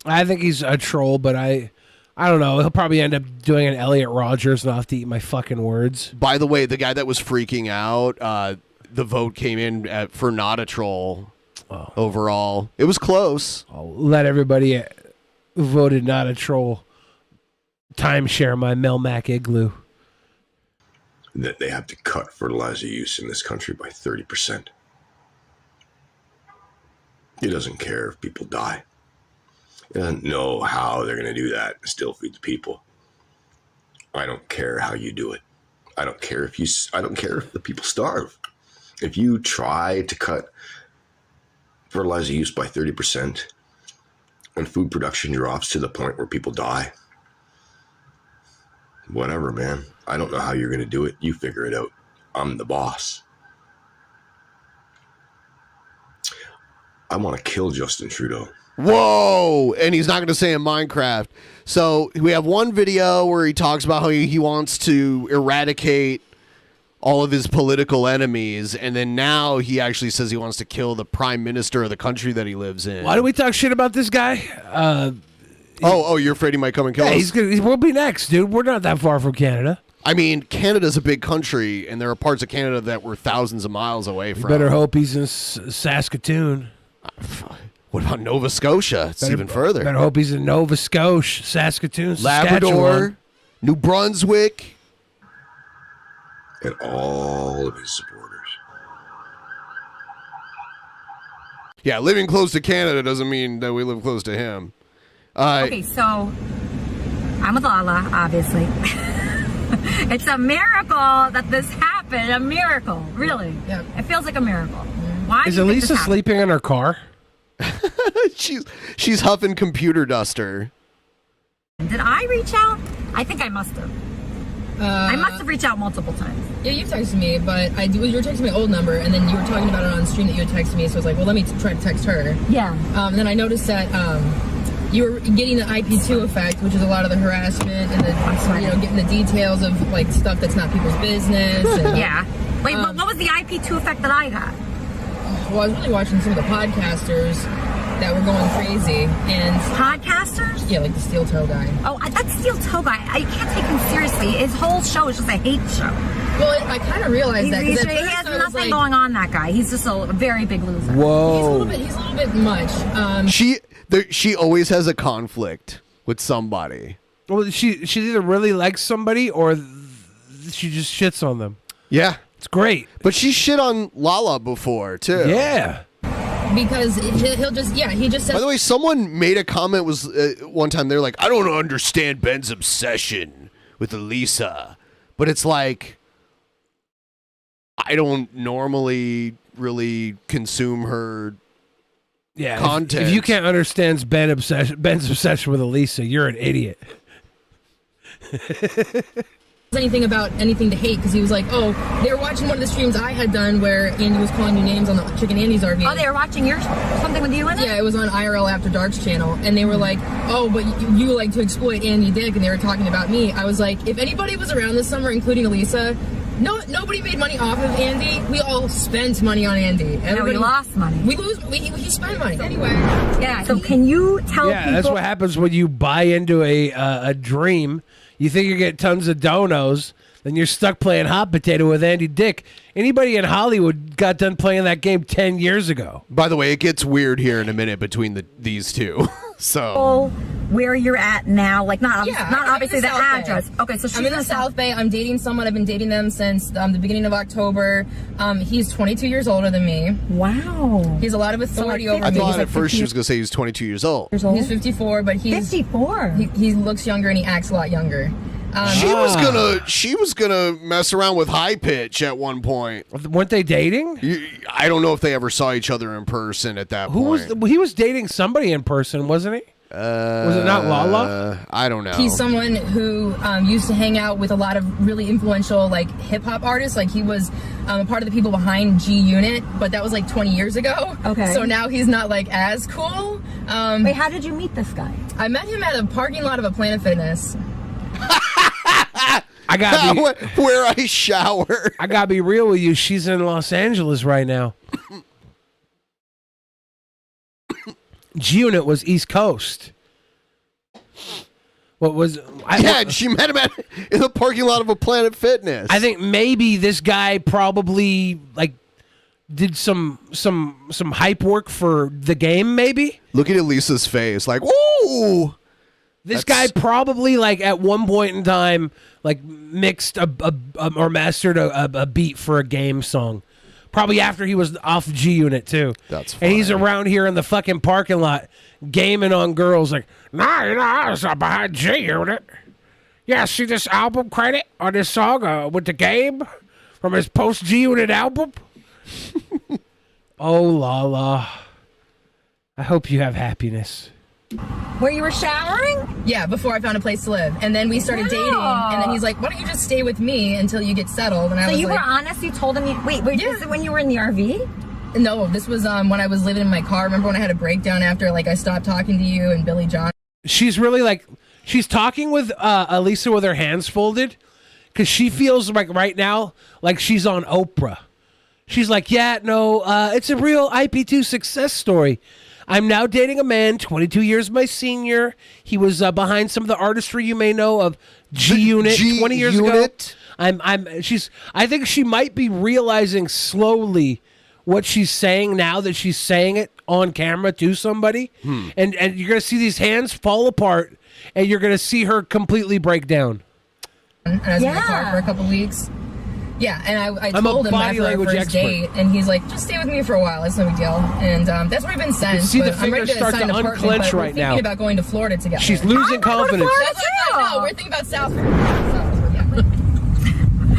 I think he's a troll, but I don't know. He'll probably end up doing an Elliot Rogers and I'll have to eat my fucking words. By the way, the guy that was freaking out, the vote came in for not a troll overall. It was close. I'll let everybody who voted not a troll timeshare my Melmac igloo. That they have to cut fertilizer use in this country by 30%. He doesn't care if people die. He doesn't know how they're going to do that and still feed the people. I don't care how you do it. I don't care if the people starve. If you try to cut fertilizer use by 30% and food production drops to the point where people die, whatever, man. I don't know how you're going to do it. You figure it out. I'm the boss. I want to kill Justin Trudeau. Whoa! And he's not going to say in Minecraft. So we have one video where he talks about how he wants to eradicate all of his political enemies, and then now he actually says he wants to kill the prime minister of the country that he lives in. Why do we talk shit about this guy? You're afraid he might come and kill us? We'll be next, dude. We're not that far from Canada. I mean, Canada's a big country, and there are parts of Canada that we're thousands of miles away from. Better hope he's in Saskatoon. What about Nova Scotia? It's even further. Better hope he's in Nova Scotia, Saskatoon, Labrador, Saskatchewan. New Brunswick. And all of his supporters. Yeah, living close to Canada doesn't mean that we live close to him. Okay, so I'm with Lala, obviously. It's a miracle that this happened. A miracle, really. Yeah. It feels like a miracle. Why Is do you think Elisa this happened? sleeping in her car? She's huffing computer duster. Did I reach out? I think I must have. I must have reached out multiple times. Yeah, you texted me, but you were texting my old number, and then you were talking about it on stream that you had texted me, so I was like, well, let me try to text her. Yeah. And then I noticed that you were getting the IP2 effect, which is a lot of the harassment and the, getting the details of like stuff that's not people's business. And, Yeah. Wait, but what was the IP2 effect that I got? Well, I was really watching some of the podcasters that were going crazy. And podcasters? Yeah, like the steel toe guy. Oh, that steel toe guy. I can't take him seriously. His whole show is just a hate show. Well, I kind of realized that. 'cause at He first has I was nothing like, going on, that guy. He's just a very big loser. Whoa. He's a little bit much. She always has a conflict with somebody. Well, she either really likes somebody or she just shits on them. Yeah. It's great. But she shit on Lala before, too. Yeah. Because he'll just, he just says. By the way, someone made a comment one time, they're like, I don't understand Ben's obsession with Elisa. But it's like, I don't normally really consume her content. If you can't understand Ben's obsession with Elisa, you're an idiot. anything about anything to hate because he was like, oh, they were watching one of the streams I had done where Andy was calling you names on the Chicken Andy's RV. Oh, they were watching your something with you in it? Yeah, it was on IRL After Dark's channel, and they were like, oh, but you like to exploit Andy Dick, and they were talking about me. I was like, if anybody was around this summer, including Elisa, nobody made money off of Andy. We all spent money on Andy. No, we lost money. He spent money. Anyway. Yeah, so can you tell Yeah, people... that's what happens when you buy into a dream. You think you get tons of donos, then you're stuck playing hot potato with Andy Dick. Anybody in Hollywood got done playing that game 10 years ago. By the way, it gets weird here in a minute between these two. So where you're at now, like not I'm obviously in the South Bay. address. Okay, so she's I'm in the South Bay. I'm dating someone. I've been dating them since the beginning of October. He's 22 years older than me. Wow. He has a lot of authority over I me. thought He's at like first she 50 was going to say he was 22 years old. He's 54, but he's 54. He looks younger and he acts a lot younger. She was gonna mess around with High Pitch at one point. Weren't they dating? I don't know if they ever saw each other in person at that Who point. was he was dating somebody in person, wasn't he? Was it not Lala? I don't know. He's someone who used to hang out with a lot of really influential like hip hop artists. Like he was a part of the people behind G Unit, but that was like 20 years ago. Okay. So now he's not like as cool. Wait, how did you meet this guy? I met him at a parking lot of a Planet Fitness. I gotta be where I shower. I gotta be real with you. She's in Los Angeles right now. G-Unit was East Coast. What was? She met him in the parking lot of a Planet Fitness. I think maybe this guy probably like did some hype work for the game. Maybe look at Elisa's face, like woo. This guy probably like at one point in time like mixed or mastered a beat for a game song. Probably after he was off G-Unit too. That's funny. And he's around here in the fucking parking lot gaming on girls like, nah, I was behind G-Unit. Yeah, see this album credit on this song with the game from his post G-Unit album? Oh, Lala. I hope you have happiness. Where you were showering? Yeah, before I found a place to live. And then we started dating, and then he's like, why don't you just stay with me until you get settled? And I So was you like, were honest? You told him wait, is it when you were in the RV? No, this was when I was living in my car. Remember when I had a breakdown after like I stopped talking to you and Billy John? She's really like, she's talking with Elisa with her hands folded because she feels like right now like she's on Oprah. She's like, yeah, no, it's a real IP2 success story. I'm now dating a man, 22 years my senior. He was behind some of the artistry you may know of G-Unit 20 years ago. I think she might be realizing slowly what she's saying now that she's saying it on camera to somebody. And you're going to see these hands fall apart and you're going to see her completely break down. And I was in my car for a couple weeks. Yeah, and I I'm a told him body after our language first expert. date, and he's like, just stay with me for a while. It's no big deal. And that's where I've been since. see the but I'm ready fingers to start sign to an apartment, unclench but we're right thinking now. about going to Florida together. She's losing confidence. That's what I know. We're thinking about South.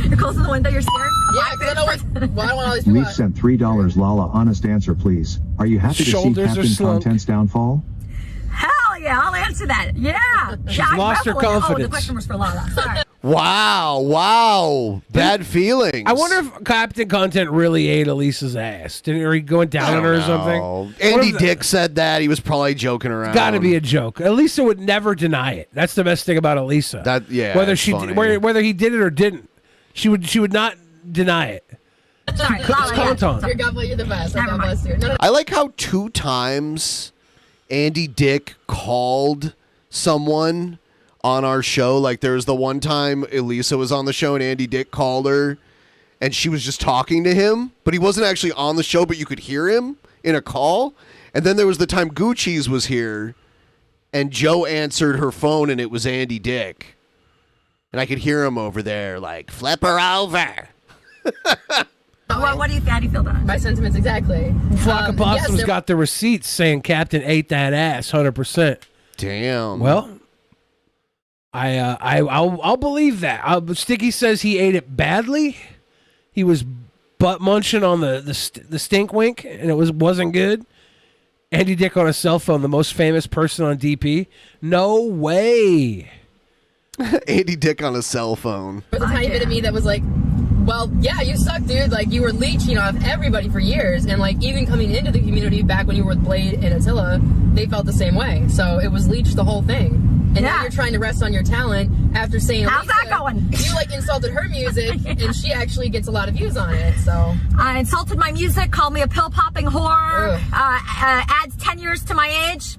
You're close to the window, you're scared? Yeah, because I know why I don't want all these people. Leaf sent $3. Lala, honest answer, please. Are you happy to see Shoulders are Captain slunk. Content's downfall? Hell yeah, I'll answer that. Yeah. She's I lost her ruffled it. Oh, the confidence. question was for Lala. Sorry. Wow. Bad feelings. I wonder if Captain Content really ate Elisa's ass. Or he going down on her or something? Andy Dick said that. He was probably joking around. Got to be a joke. Elisa would never deny it. That's the best thing about Elisa. Whether it's she funny. whether he did it or didn't, she would not deny it. Sorry, Lala, Content. You're God, you're the best. God bless you. No. I like how 2 times Andy Dick called someone on our show. Like there was the one time Elisa was on the show and Andy Dick called her and she was just talking to him, but he wasn't actually on the show, but you could hear him in a call. And then there was the time Gucci's was here and Joe answered her phone and it was Andy Dick. And I could hear him over there like, flip her over. What do you how do you feel about it? My sentiments exactly. Flock of Possums yes, got the receipts saying Captain ate that ass 100%. Damn. Well, I'll believe that. Sticky says he ate it badly. He was butt munching on the stink wink, and it wasn't good. Andy Dick on a cell phone, the most famous person on DP. No way. Andy Dick on a cell phone. There was a tiny bit of me that was like, well, yeah, you suck, dude. Like, you were leeching off everybody for years. And, like, even coming into the community back when you were with Blade and Attila, they felt the same way. So it was leech the whole thing. And now you're trying to rest on your talent after saying, how's that going? You, like, insulted her music, and she actually gets a lot of views on it, so. I insulted my music, called me a pill-popping whore, adds 10 years to my age.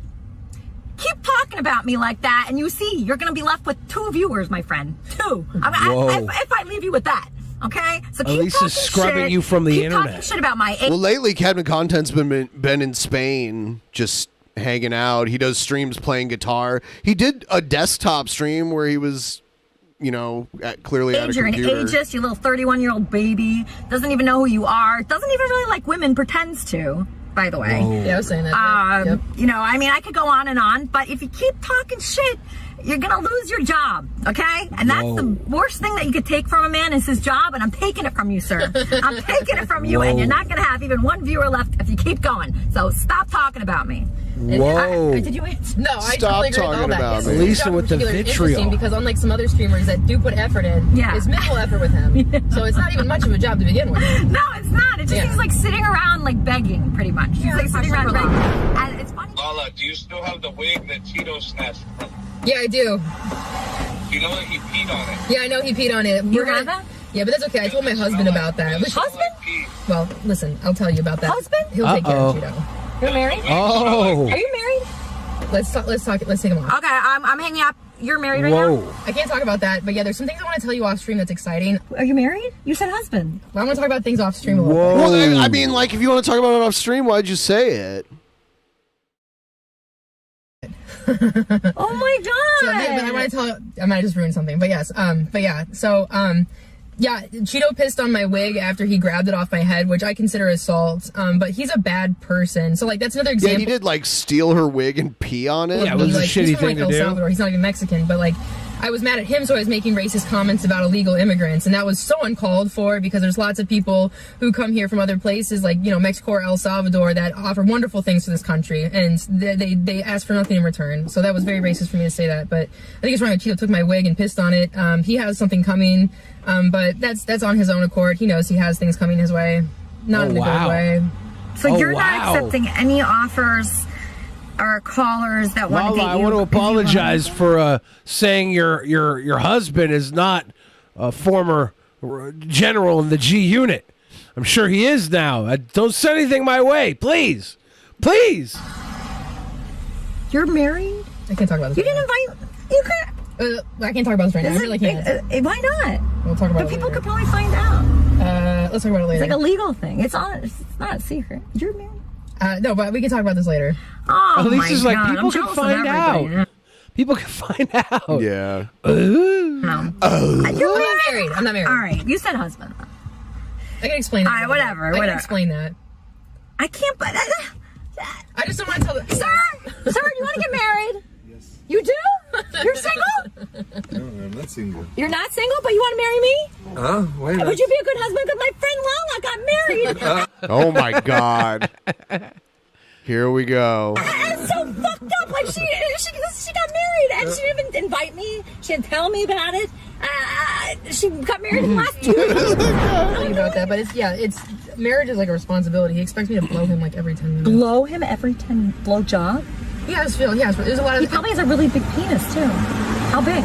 Keep talking about me like that, and you see, you're going to be left with 2 viewers, my friend. 2. If I leave you with that. Okay, so keep Elisa's scrubbing shit. you from the keep internet. Talking shit about my age. Well, lately, Cadman Content's been in Spain, just hanging out. He does streams playing guitar. He did a desktop stream where he was, you know, clearly at a You're an computer. ageist, you little 31-year-old baby. Doesn't even know who you are. Doesn't even really like women. Pretends to. By the way. Whoa. Yeah, I was saying that. You know, I mean, I could go on, but if you keep talking shit, you're gonna lose your job, okay? And that's the worst thing that you could take from a man is his job, and I'm taking it from you, sir. I'm taking it from you, and you're not gonna have even 1 viewer left if you keep going. So stop talking about me. Whoa. Did you answer? No, I Stop totally agree with all talking that. about me. Lisa with the Particularly vitriol. interesting because unlike some other streamers that do put effort in, it's minimal effort with him. So it's not even much of a job to begin with. No, it's not. It just seems like sitting around, like begging, pretty much. He's like sitting around begging. And it's funny. Lala, do you still have the wig that Tito snatched from? Yeah, I do. You know that he peed on it. Yeah, I know he peed on it. You heard that? Yeah, but that's okay. I told my husband about that. Husband? Well, listen, I'll tell you about that. Husband? He'll take care of Tito. You're married? Oh. Are you married? Let's take a walk. Okay, I'm hanging up. You're married right now? I can't talk about that, but yeah, there's some things I want to tell you off stream that's exciting. Are you married? You said husband. Well, I want to talk about things off stream a little bit. Well, I mean, like, if you want to talk about it off stream, why'd you say it? Oh my god! So, yeah, but I want to tell. I might just ruin something, but yes. Yeah, Cheeto pissed on my wig after he grabbed it off my head, which I consider assault. But he's a bad person, so like that's another example. Yeah, he did like steal her wig and pee on it. Yeah, it was a shitty he's from, thing to El do. Salvador. He's not even Mexican, but like I was mad at him, so I was making racist comments about illegal immigrants, and that was so uncalled for because there's lots of people who come here from other places, like Mexico or El Salvador, that offer wonderful things to this country, and they ask for nothing in return. So that was very racist for me to say that. But I think it's wrong that Cheeto took my wig and pissed on it. He has something coming, but that's on his own accord. He knows he has things coming his way, not in a good way. So you're not accepting any offers or callers that want to date you? I want to apologize for saying your husband is not a former general in the G unit. I'm sure he is now. Don't send anything my way, please. Please. You're married? I can't talk about this. You didn't invite. You can't. I can't talk about this right now. I really can't. Why not? We'll talk about But it people later. could probably find out. Let's talk about it later. It's like a legal thing. It's not a secret. You're married. No, but we can talk about this later. Oh, At least it's my like God. people I'm can jealous of find everybody. out. People can find out. Yeah. No. You're not married. I'm not married. All right. You said husband. I can explain that. All right, whatever. I can explain that. I can't. But I just don't want to tell the. Sir, you want to get married? Yes. You do? You're single? No, I'm not single. You're not single, but you want to marry me? Why not? Would you be a good husband? Because my friend Lala got married. Oh my God. Here we go. That's so fucked up. Like she got married and she didn't even invite me. She didn't tell me about it. She got married in the last 2 years. I'll tell you about that, but it's marriage is like a responsibility. He expects me to blow him like every 10 minutes. Blow him every 10 blow job? He has feel. He has. There's a lot of. He probably has a really big penis too. How big?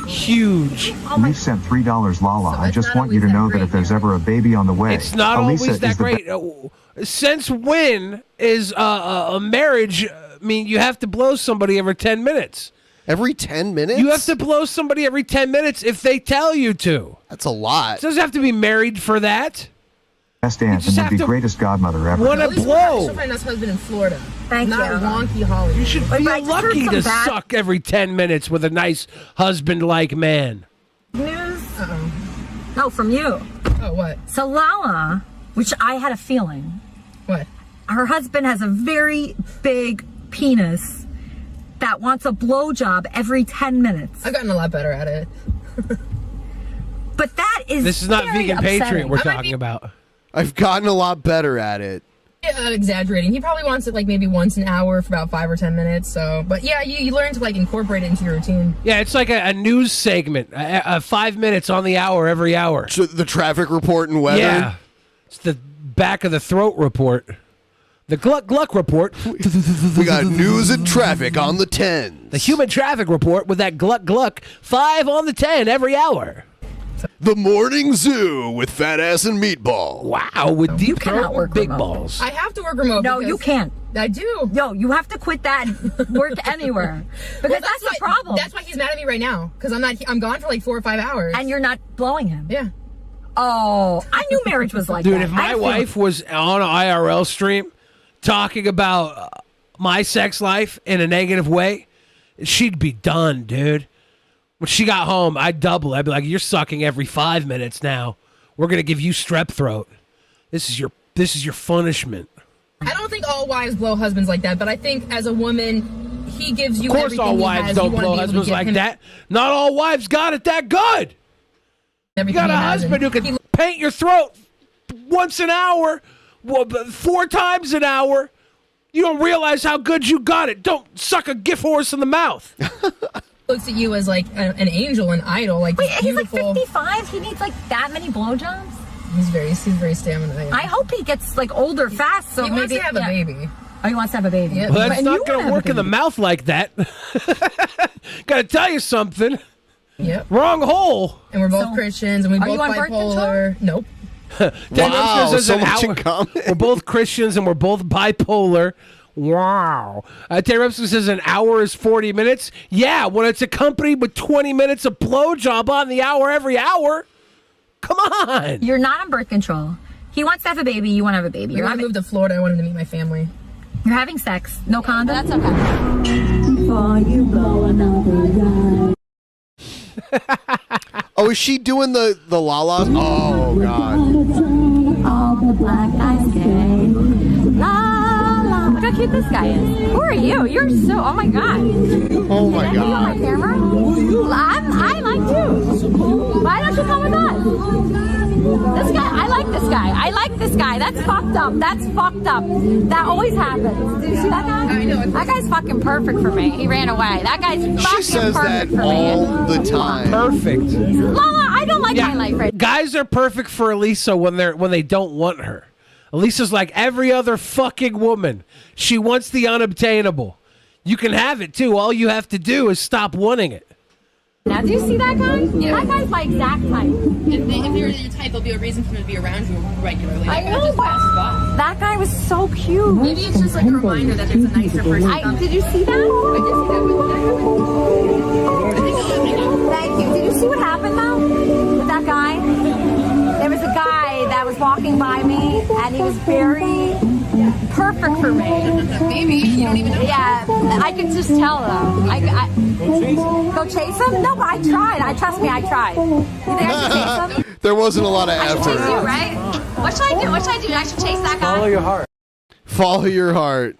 Huge. We sent $3, Lala. I just want you to know that if there's ever a baby on the way, It's not Elisa always that is the great. Since when is a marriage? I mean, you have to blow somebody every 10 minutes. Every 10 minutes? You have to blow somebody every 10 minutes if they tell you to. That's a lot. Doesn't have to be married for that. best aunt just and have would be to greatest godmother ever. wanna At least blow. She'll find us husband in Florida. Thank not you. wonky Hollywood. You should feel lucky to suck every 10 minutes with a nice husband-like man. News? No, from you. Oh, what? So Lala, which I had a feeling. What? Her husband has a very big penis that wants a blowjob every 10 minutes. I've gotten a lot better at it. But that is This is not very Vegan upsetting. Patriot we're talking about. I've gotten a lot better at it. Exaggerating. He probably wants it like maybe once an hour for about 5 or 10 minutes. So, but yeah, you learn to like incorporate it into your routine. Yeah, it's like a news segment, 5 minutes on the hour every hour. So the traffic report and weather. Yeah, it's the back of the throat report, the Gluck Gluck report. We got news and traffic on the 10. The human traffic report with that Gluck Gluck 5 on the 10 every hour. The morning zoo with fat ass and meatball. Wow, with deep cannot throat work big remote. balls. I have to work remote. No, because you can't. I do. Yo, you have to quit that and work anywhere. Because Well, that's the problem. That's why he's mad at me right now. Because I'm gone for like 4 or 5 hours. And you're not blowing him. Yeah. Oh, I knew marriage was like Dude, that. if my wife was on an IRL stream talking about my sex life in a negative way, she'd be done, dude. When she got home, I'd double. I'd be like, "You're sucking every 5 minutes now. We're gonna give you strep throat. This is your punishment." I don't think all wives blow husbands like that, but I think as a woman, he gives you Of course, everything all he wives has. don't You wanna blow be able to husbands give like him that. Not all wives got it that good. You everything got a he has, husband who and can paint your throat once an hour, 4 times an hour. You don't realize how good you got it. Don't suck a gift horse in the mouth. looks at you as like an angel, an idol, like Wait, he's like beautiful. 55? He needs like that many blowjobs? He's very stamina. I hope he gets like older fast. So He maybe wants to have a baby. Oh, he wants to have a baby. Yeah. Well, that's And you not going wanna to have work a in the baby. mouth like that. Got to tell you something. Yep. Wrong hole. And we're both Christians, and we Are both you on birth bipolar. Nope. Wow, so much in common. We're both Christians and we're both bipolar. Wow. Terry Repson says an hour is 40 minutes. Yeah, when it's accompanied with 20 minutes of blowjob on the hour every hour. Come on. You're not on birth control. He wants to have a baby. You want to have a baby. You're gonna move to Florida. I want him to meet my family. You're having sex. No condom? That's okay. Before you blow another Oh, is she doing the la-la? Oh, God. All the black eyes gay. La la. Look how cute this guy is. Who are you? You're so. Oh my god. Oh my Can I be on my camera? I like you. Why don't you come with us? This guy. I like this guy. I like this guy. That's fucked up. That's fucked up. That always happens. Did you see that guy? I know. That guy's fucking perfect for me. He ran away. That guy's fucking She says that perfect for all me. the time. Perfect. Lala, I don't like my life right Guys are perfect for Elisa when they don't want her. Elisa's like every other fucking woman. She wants the unobtainable. You can have it too. All you have to do is stop wanting it. now. Do you see that guy? Yeah. That guy's my exact type. If you're your type, there'll be a reason for him to be around you regularly. I know, but that guy was so cute. Maybe it's just like a reminder that there's a nicer person. Did you see that? I did see that. Thank you. Did you see what happened though with that guy? There was a guy that was walking by me, and he was very perfect for me. Maybe you don't even know. Yeah, I could just tell though. Go chase him? No, but I tried. Trust me, I tried. You think I should chase him? There wasn't a lot of I should chase you, effort. right? What should I do? What should I do? I should chase that guy. Follow your heart. Follow your heart.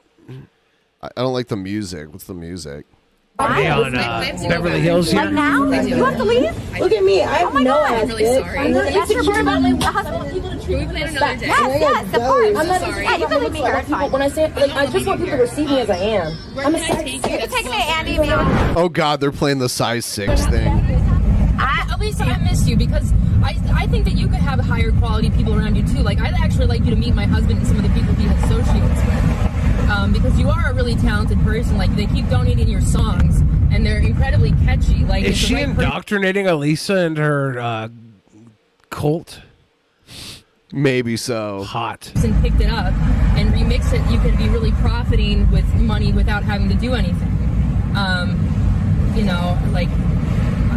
I don't like the music. What's the music? Are they on Beverly Hills here? Like now? You have to leave? Look at me. I have no God. I'm really sorry. That's your Insecure about my husband. people to treat me another day. Yes, of course. I'm not sorry. Yeah, you can leave me here. It's fine. When I say like, I just want people to receive me as I am. Where can I take you? You can take me to Andy. Maybe. Oh, God, they're playing the size 6 thing. Lisa, I miss you because I think that you could have higher quality people around you too. Like I'd actually like you to meet my husband and some of the people he associates with, because you are a really talented person. Like they keep donating your songs and they're incredibly catchy. Like Is she indoctrinating Elisa and her cult? Maybe so. Hot. And picked it up and remix it, you could be really profiting with money without having to do anything. Like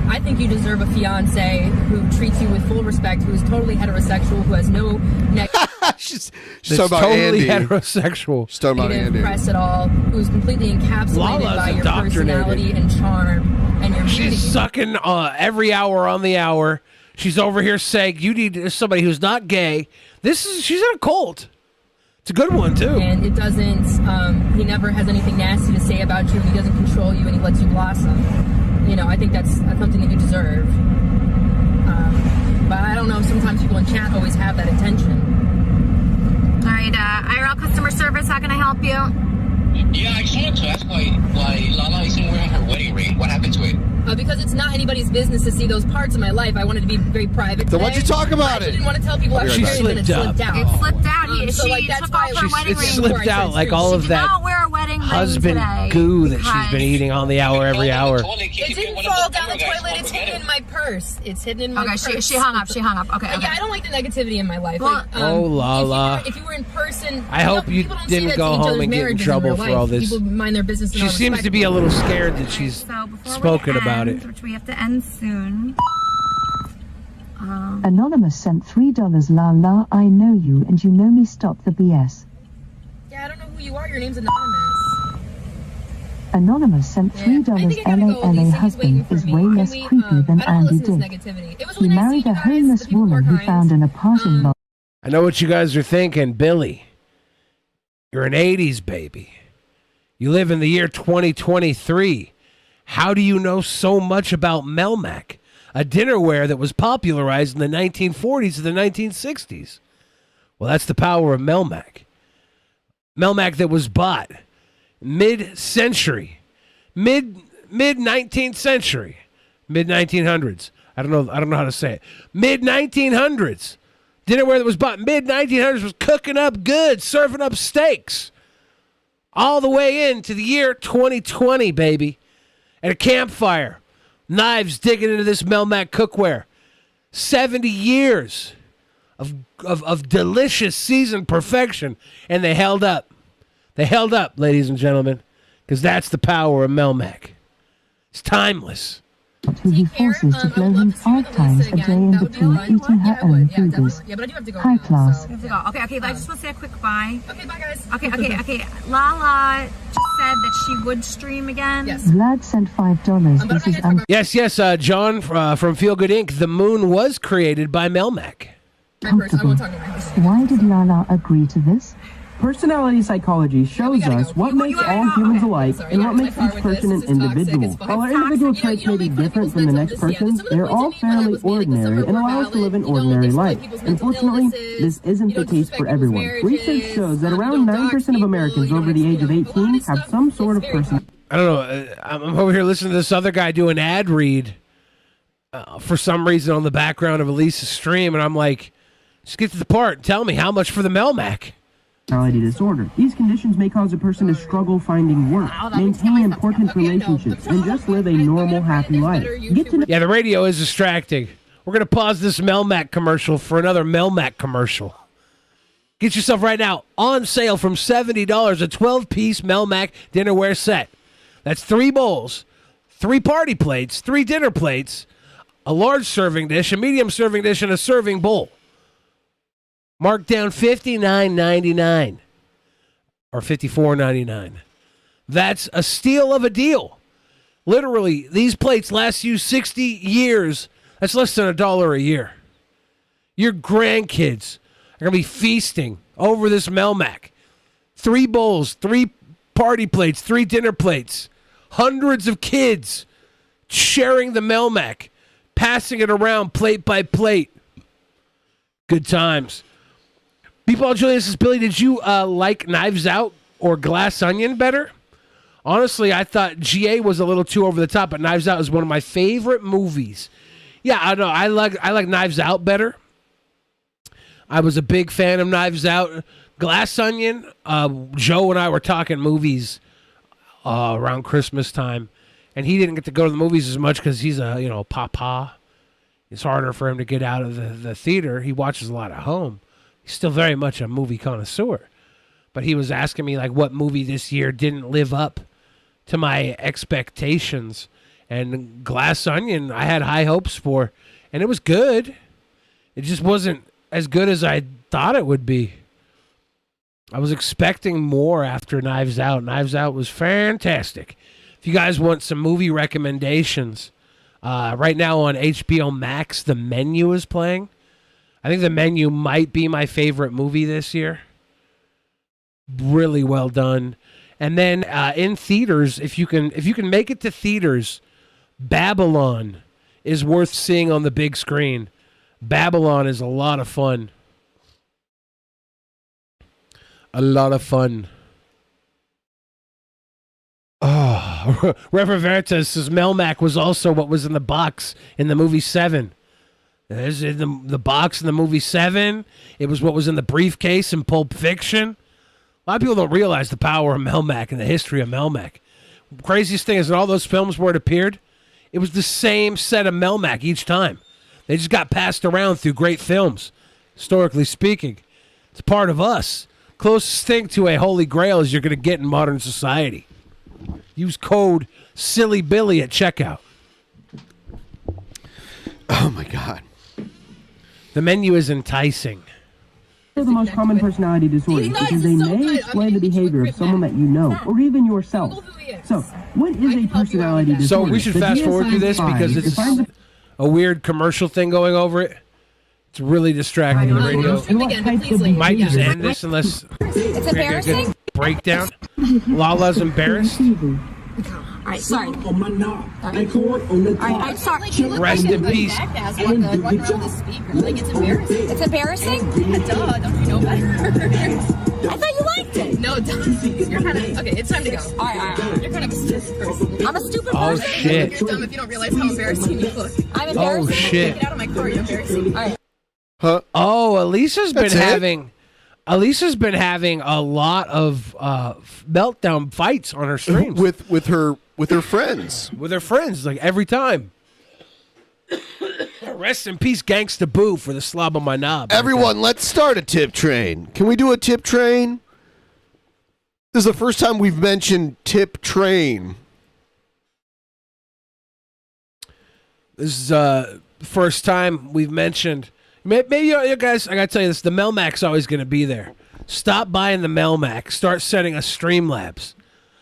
I think you deserve a fiance who treats you with full respect, who is totally heterosexual, who has no She's That's talking about totally Andy. heterosexual. She's talking about negative Andy. press at all, who's completely encapsulated Lala's by your indoctrinated. personality and charm and your beauty. She's sucking every hour on the hour. She's over here saying you need somebody who's not gay. She's in a cult. It's a good one too. And it doesn't, he never has anything nasty to say about you, and he doesn't control you, and he lets you blossom. I think that's something that you deserve. But I don't know, sometimes people in chat always have that intention. All right, IRL customer service, how can I help you? Yeah, I just wanted to ask why Lala isn't wearing her wedding ring. What happened to it? Because it's not anybody's business to see those parts of my life. I wanted to be very private. Then why'd you talk about I it? didn't want to tell people I was She married, and then it slipped slipped up. out. It slipped out. She Took off her wedding It ring. slipped out like all of She did that not wear a wedding ring husband today goo that she's because- been eating on the hour every hour. It didn't fall down the toilet. It's hidden in my purse. It's hidden in my purse. Okay, she hung up. She hung up. Okay, okay. Yeah, I don't like the negativity in my life. Well, like, Oh, Lala. If you were in person, I hope you people don't didn't say that go to each home other's and get in marriages trouble real for life. all this. People mind their business. And She are seems to be a little scared that she's spoken about it. Which we have to end soon. Anonymous sent $3. La la, I know you and you know me, stop the BS. Yeah, I don't know who you are. Your name's Anonymous. Anonymous sent $3. LA husband is way less creepy than Andy did. He married a homeless woman who found in a parking lot. I know what you guys are thinking, Billy. You're an 80s baby. You live in the year 2023. How do you know so much about Melmac, a dinnerware that was popularized in the 1940s to the 1960s? Well, that's the power of Melmac. Melmac that was bought mid-century, mid-19th century, mid-1900s. I don't know how to say it. Mid-1900s. Dinnerware that was bought mid-1900s was cooking up good, serving up steaks. All the way into the year 2020, baby. At a campfire. Knives digging into this Melmac cookware. 70 years of delicious seasoned perfection. And they held up. They held up, ladies and gentlemen. Because that's the power of Melmac. It's timeless. Who he forces to blow him 5 times a day in between eating her own foodies. High class. We have to go. Okay, I just want to say a quick bye. Okay, bye guys. Okay. Lala just said that she would stream again. Yes. Vlad sent $5. This is Yes, John from Feel Good Inc. The moon was created by Melmac. uncomfortable. Why did Lala agree to this? Personality psychology shows us what makes all humans alike and what makes each person an individual. While our individual traits may be different from the next person, they're all fairly ordinary and allow us to live an ordinary life. Unfortunately, this isn't the case for everyone. Research shows that around 9% of Americans over the age of 18 have some sort of person. I don't know. I'm over here listening to this other guy do an ad read for some reason on the background of Elisa's stream, and I'm like, just get to the part. Tell me how much for the Melmac. Personality disorder. These conditions may cause a person to struggle finding work, maintain important relationships, and just live a normal, happy life. Yeah, the radio is distracting. We're going to pause this Melmac commercial for another Melmac commercial. Get yourself right now on sale from $70, a 12-piece Melmac dinnerware set. That's 3 bowls, 3 party plates, 3 dinner plates, a large serving dish, a medium serving dish, and a serving bowl. Marked down $59.99 or $54.99. That's a steal of a deal. Literally, these plates last you 60 years. That's less than $1 a year. Your grandkids are going to be feasting over this Melmac. 3 bowls, 3 party plates, 3 dinner plates. Hundreds of kids sharing the Melmac, passing it around plate by plate. Good times. Meatball Julian says, Billy, did you like Knives Out or Glass Onion better? Honestly, I thought GA was a little too over the top, but Knives Out is one of my favorite movies. Yeah, I know. I like Knives Out better. I was a big fan of Knives Out. Glass Onion, Joe and I were talking movies around Christmas time, and he didn't get to go to the movies as much because he's a papa. It's harder for him to get out of the theater. He watches a lot at home. He's still very much a movie connoisseur. But he was asking me, like, what movie this year didn't live up to my expectations. And Glass Onion, I had high hopes for. And it was good. It just wasn't as good as I thought it would be. I was expecting more after Knives Out. Knives Out was fantastic. If you guys want some movie recommendations, right now on HBO Max, The Menu is playing. I think The Menu might be my favorite movie this year. Really well done. And then in theaters, if you can make it to theaters, Babylon is worth seeing on the big screen. Babylon is a lot of fun. A lot of fun. Oh, Reverend Veritas says Melmac was also what was in the box in the movie Seven. There's in the box in the movie Seven. It was what was in the briefcase in Pulp Fiction. A lot of people don't realize the power of Melmac and the history of Melmac. Craziest thing is in all those films where it appeared, it was the same set of Melmac each time. They just got passed around through great films, historically speaking. It's part of us. Closest thing to a holy grail is you're going to get in modern society. Use code Silly Billy at checkout. Oh my God. The menu is enticing. They're the most common personality disorders because they may explain the behavior of someone that you know or even yourself. So, what is a personality disorder? So we should The fast forward through this DSM-5 because it's defines a weird commercial thing going over it. It's really distracting. The radio might just end this unless It's embarrassing. breakdown. Lala's embarrassed. All right, sorry. On my knob. All right, I'm sorry. Rest in peace. It's embarrassing. It's embarrassing? Duh, don't you know better? I thought you liked it. No, you're kind of okay. It's time to go. All right. You're kind of a stupid person. I'm a stupid Oh, person. shit. You're dumb if you don't realize how embarrassing you look. I'm embarrassing. Oh, shit. Get out of my car. You're embarrassing. All right. Huh? Oh, Elisa's That's been it? having a lot of meltdown fights on her streams with her friends. With her friends, like every time. Rest in peace, Gangsta Boo, for the slob on my knob. Everyone, let's start a tip train. Can we do a tip train? This is the first time we've mentioned tip train. This is the first time we've mentioned. Maybe you guys, I gotta tell you this: the Melmac's always gonna be there. Stop buying the Melmac. Start sending us Streamlabs.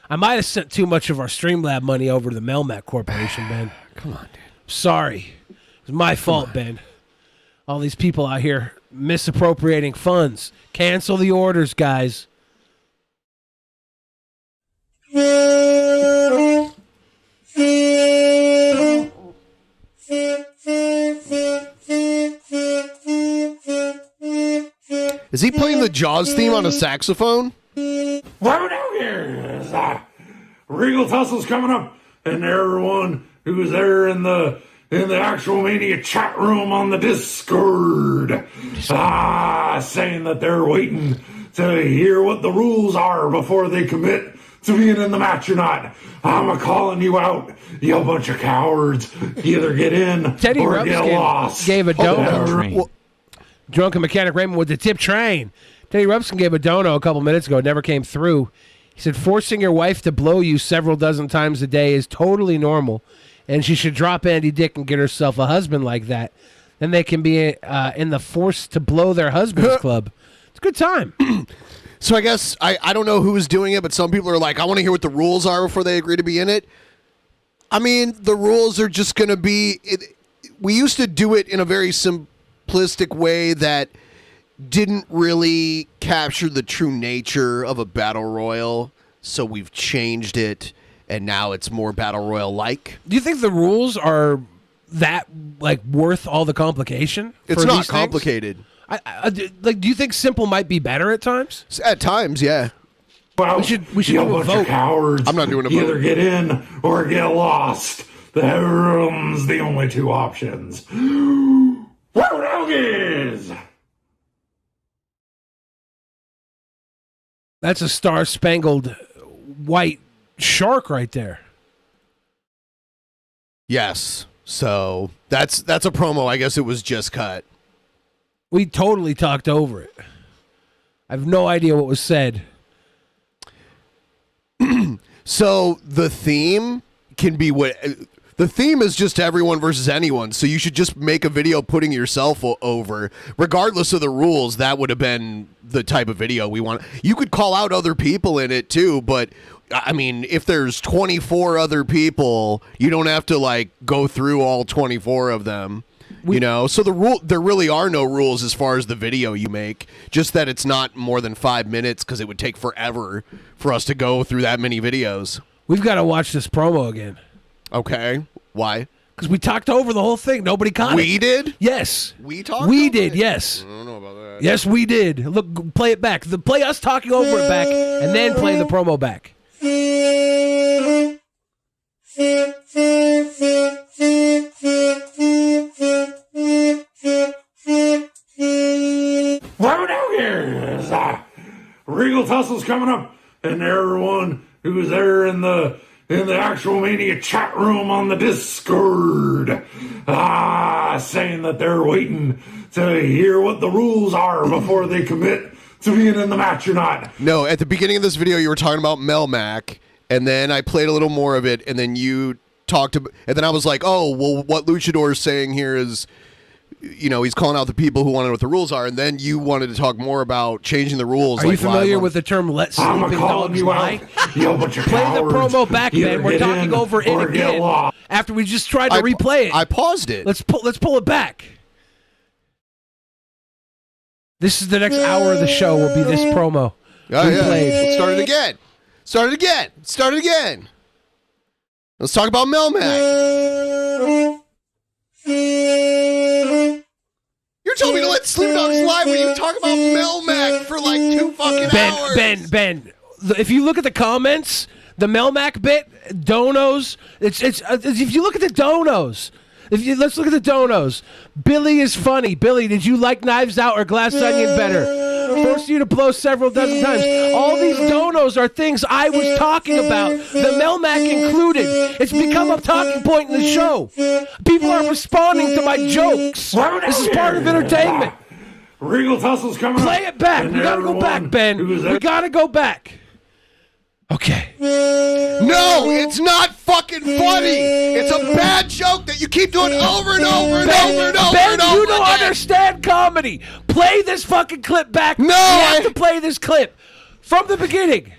I might have sent too much of our Streamlab money over to the Melmac Corporation, Ben. Come on, dude. Sorry, it was my fault, Ben. All these people out here misappropriating funds. Cancel the orders, guys. Is he playing the Jaws theme on a saxophone? What we doing here is Regal Tussle's coming up, and everyone who's there in the actual Mania chat room on the Discord, saying that they're waiting to hear what the rules are before they commit to being in the match or not. I'm calling you out, you bunch of cowards. Either get in Teddy or Rubbs get lost. gave a dono. Drunken Mechanic Raymond with the tip train. Teddy Rubson gave a dono a couple minutes ago. It never came through. He said, forcing your wife to blow you several dozen times a day is totally normal, and she should drop Andy Dick and get herself a husband like that. Then they can be in the forced to blow their husbands club. It's a good time. So I guess, I don't know who is doing it, but some people are like, I want to hear what the rules are before they agree to be in it. I mean, the rules are just going to be... we used to do it in a very simplistic way that didn't really capture the true nature of a battle royal, so we've changed it, and now it's more battle royal-like. Do you think the rules are that worth all the complication? It's for not these things? complicated. Do you think simple might be better at times? At times, yeah. Well, we should you do a bunch vote. of cowards. I'm not doing a vote. Either get in or get lost. Them's the only two options. Roadhogies! That's a star-spangled white shark right there. Yes. So that's a promo. I guess it was just cut. We totally talked over it. I have no idea what was said. So the theme can be what... The theme is just everyone versus anyone, so you should just make a video putting yourself over. Regardless of the rules, that would have been the type of video we want. You could call out other people in it too, but I mean, if there's 24 other people, you don't have to go through all 24 of them. So there really are no rules as far as the video you make, just that it's not more than 5 minutes because it would take forever for us to go through that many videos. We've got to watch this promo again. Okay. Why? Because we talked over the whole thing. Nobody caught it. We did? Yes. We talked We over did, it? yes. I don't know about that. Yes, we did. Look, play it back. Play us talking over it back, and then play the promo back. What we do here is Regal Tussle's coming up, and everyone who's there in the actual Mania chat room on the Discord, saying that they're waiting to hear what the rules are before they commit to being in the match or not. No, at the beginning of this video, you were talking about Melmac, and then I played a little more of it, and then you talked about, and then I was like, oh, well, what Luchador is saying here is, you know, he's calling out the people who want to know what the rules are, and then you wanted to talk more about changing the rules. Are you familiar with the term "let sleeping dogs lie"? Play the promo back, Ben. We're talking over it again. After we just tried to replay it, I paused it. Let's pull it back. This is the next hour of the show. Will be this promo. Oh, yeah. Replayed. Let's start it again. Start it again. Start it again. Let's talk about Melmac. You're telling me to let Sleep Dogs lie when you talk about Melmac for like 2 fucking hours. Ben, if you look at the comments, the Melmac bit, donos, it's if you look at the donos, let's look at the donos. Billy is funny. Billy, did you like Knives Out or Glass Onion better? Forced you to blow several dozen times. All these donos are things I was talking about, the Melmac included. It's become a talking point in the show. People are responding to my jokes. This is part of entertainment. Regal Tussle's coming up. Play it back. We gotta go back, Ben. We gotta go back. Okay. No, it's not fucking funny. It's a bad joke that you keep doing over and over and over and over Ben, and over you don't understand comedy. Play this fucking clip back. No, you have to play this clip from the beginning.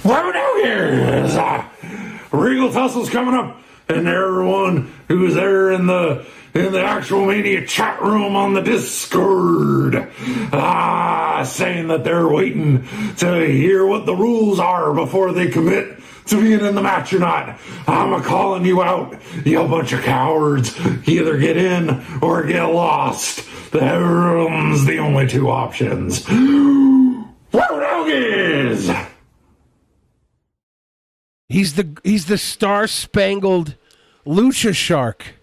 What we do here is Regal Tussle's coming up, and everyone who's there in the actual Mania chat room on the Discord, saying that they're waiting to hear what the rules are before they commit to being in the match or not. I'm calling you out, you bunch of cowards. Either get in or get lost. There's the only 2 options. What is? He's the star-spangled lucha shark.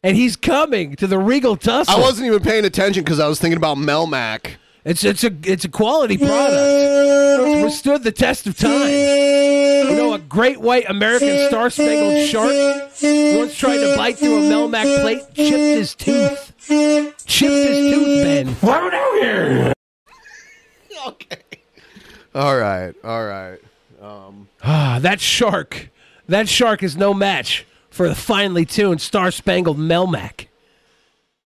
And he's coming to the Regal Tussle. I wasn't even paying attention because I was thinking about Melmac. It's a quality product. It's withstood the test of time. You know, a great white American star-spangled shark once tried to bite through a Melmac plate, chipped his tooth. Ben. What we do here? Okay. All right. That shark is no match for the finely tuned star-spangled Melmac.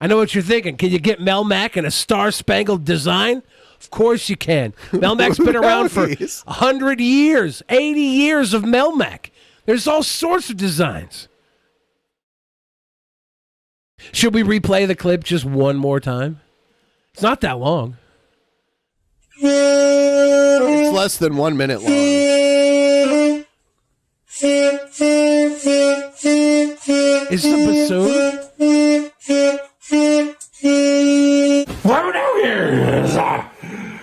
I know what you're thinking. Can you get Melmac in a star-spangled design? Of course you can. Melmac's been around for 100 years, 80 years of Melmac. There's all sorts of designs. Should we replay the clip just one more time? It's not that long. It's less than 1 minute long. Is the bassoon? What we do here is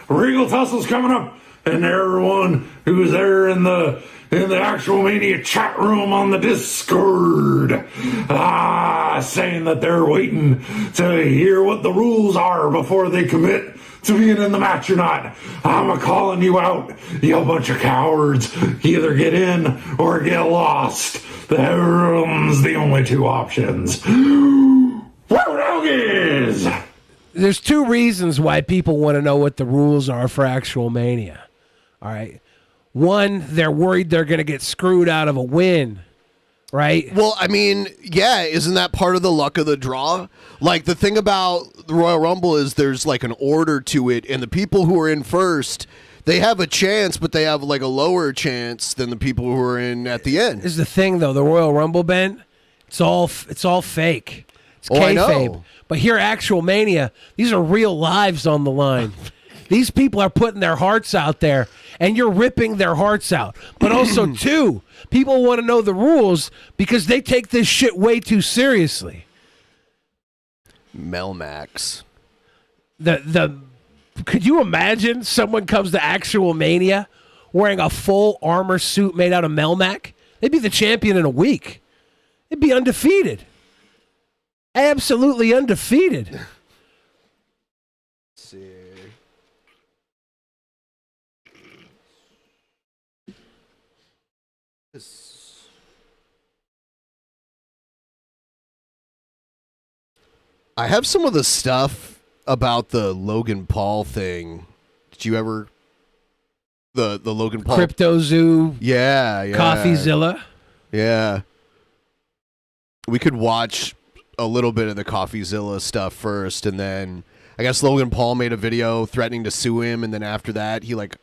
Regal Tussle's coming up, and everyone who's there in the actual Mania chat room on the Discord, saying that they're waiting to hear what the rules are before they commit to being in the match or not. I'm calling you out, you bunch of cowards. Either get in or get lost. There's the only 2 options. What is? There's 2 reasons why people want to know what the rules are for actual Mania. All right. One, they're worried they're going to get screwed out of a win. Right? Well, I mean, yeah, isn't that part of the luck of the draw? Like, the thing about the Royal Rumble is there's like an order to it, and the people who are in first, they have a chance, but they have like a lower chance than the people who are in at the end. This is the thing, though. The Royal Rumble, Ben, it's all fake. It's I kayfabe. know. But here, actual Mania, these are real lives on the line. These people are putting their hearts out there, and you're ripping their hearts out. But also, two, people want to know the rules because they take this shit way too seriously. Melmax. Could you imagine someone comes to Actual Mania wearing a full armor suit made out of Melmac? They'd be the champion in a week. They'd be undefeated. Absolutely undefeated. Let's see. I have some of the stuff about the Logan Paul thing. Did you ever the Logan Paul Crypto Zoo? Yeah. CoffeeZilla? Yeah. We could watch a little bit of the CoffeeZilla stuff first, and then I guess Logan Paul made a video threatening to sue him, and then after that he like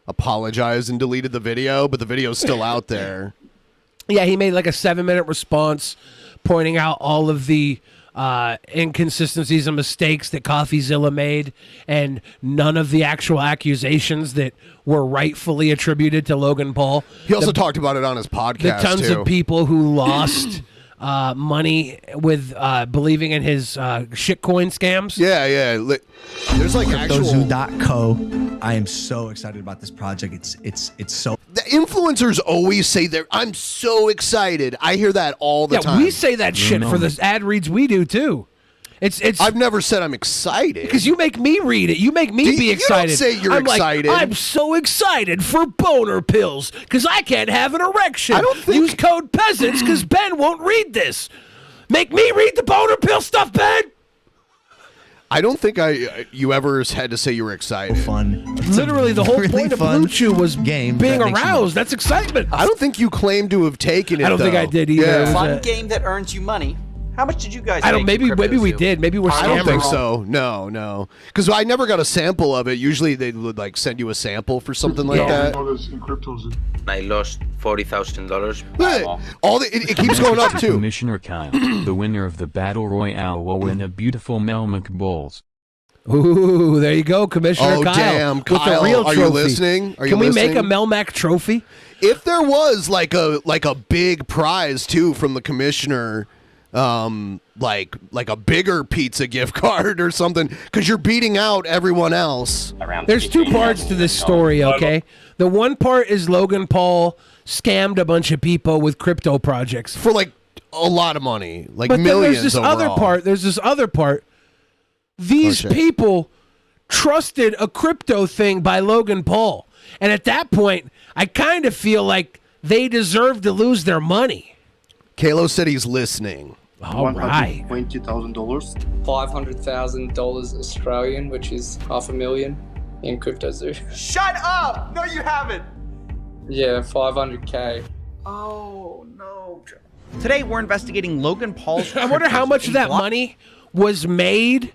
apologized and deleted the video, but the video's still out there. Yeah, he made like a 7-minute response pointing out all of the inconsistencies and mistakes that CoffeeZilla made, and none of the actual accusations that were rightfully attributed to Logan Paul. He also talked about it on his podcast. The tons too. of people who lost money with believing in his shitcoin scams. Yeah. There's like CryptoZoo.co. I am so excited about this project. It's so. The influencers always say I'm so excited. I hear that all the time. We say that shit for the ad reads we do too. It's. I've never said I'm excited because you make me read it. You make me be excited. You don't say you're excited. Like, I'm so excited for boner pills because I can't have an erection. I don't think... Use code peasants because Ben won't read this. Make me read the boner pill stuff, Ben. I don't think you ever had to say you were excited. Fun. Literally, the whole point of Blue Chew was being aroused. That's excitement. I don't think you claim to have taken it. I don't think I did either. Yeah. Fun game that earns you money. How much did you guys? I don't. Maybe we did. Maybe we're. I don't think so. No. Because I never got a sample of it. Usually they would like send you a sample for something like that. I lost $40,000. It keeps going up too. Commissioner Kyle, the winner of the Battle Royale, will win a beautiful Melmac Bowls. Ooh, there you go, Commissioner Kyle. Damn, with Kyle, the real are trophy. you listening? Can we make a Melmac trophy? If there was like a big prize too from the commissioner, like a bigger pizza gift card or something, because you're beating out everyone else. There's two parts to this story, okay? The one part is Logan Paul scammed a bunch of people with crypto projects for like a lot of money, like but millions. There's this overall. other part. These people trusted a crypto thing by Logan Paul, and at that point, I kind of feel like they deserve to lose their money. Kalo said he's listening. All right. $20,000. $500,000 Australian, which is $500,000 in Crypto Zoo. Shut up! No, you haven't. Yeah, $500K. Oh no. Today we're investigating Logan Paul's. I wonder how much of that money was made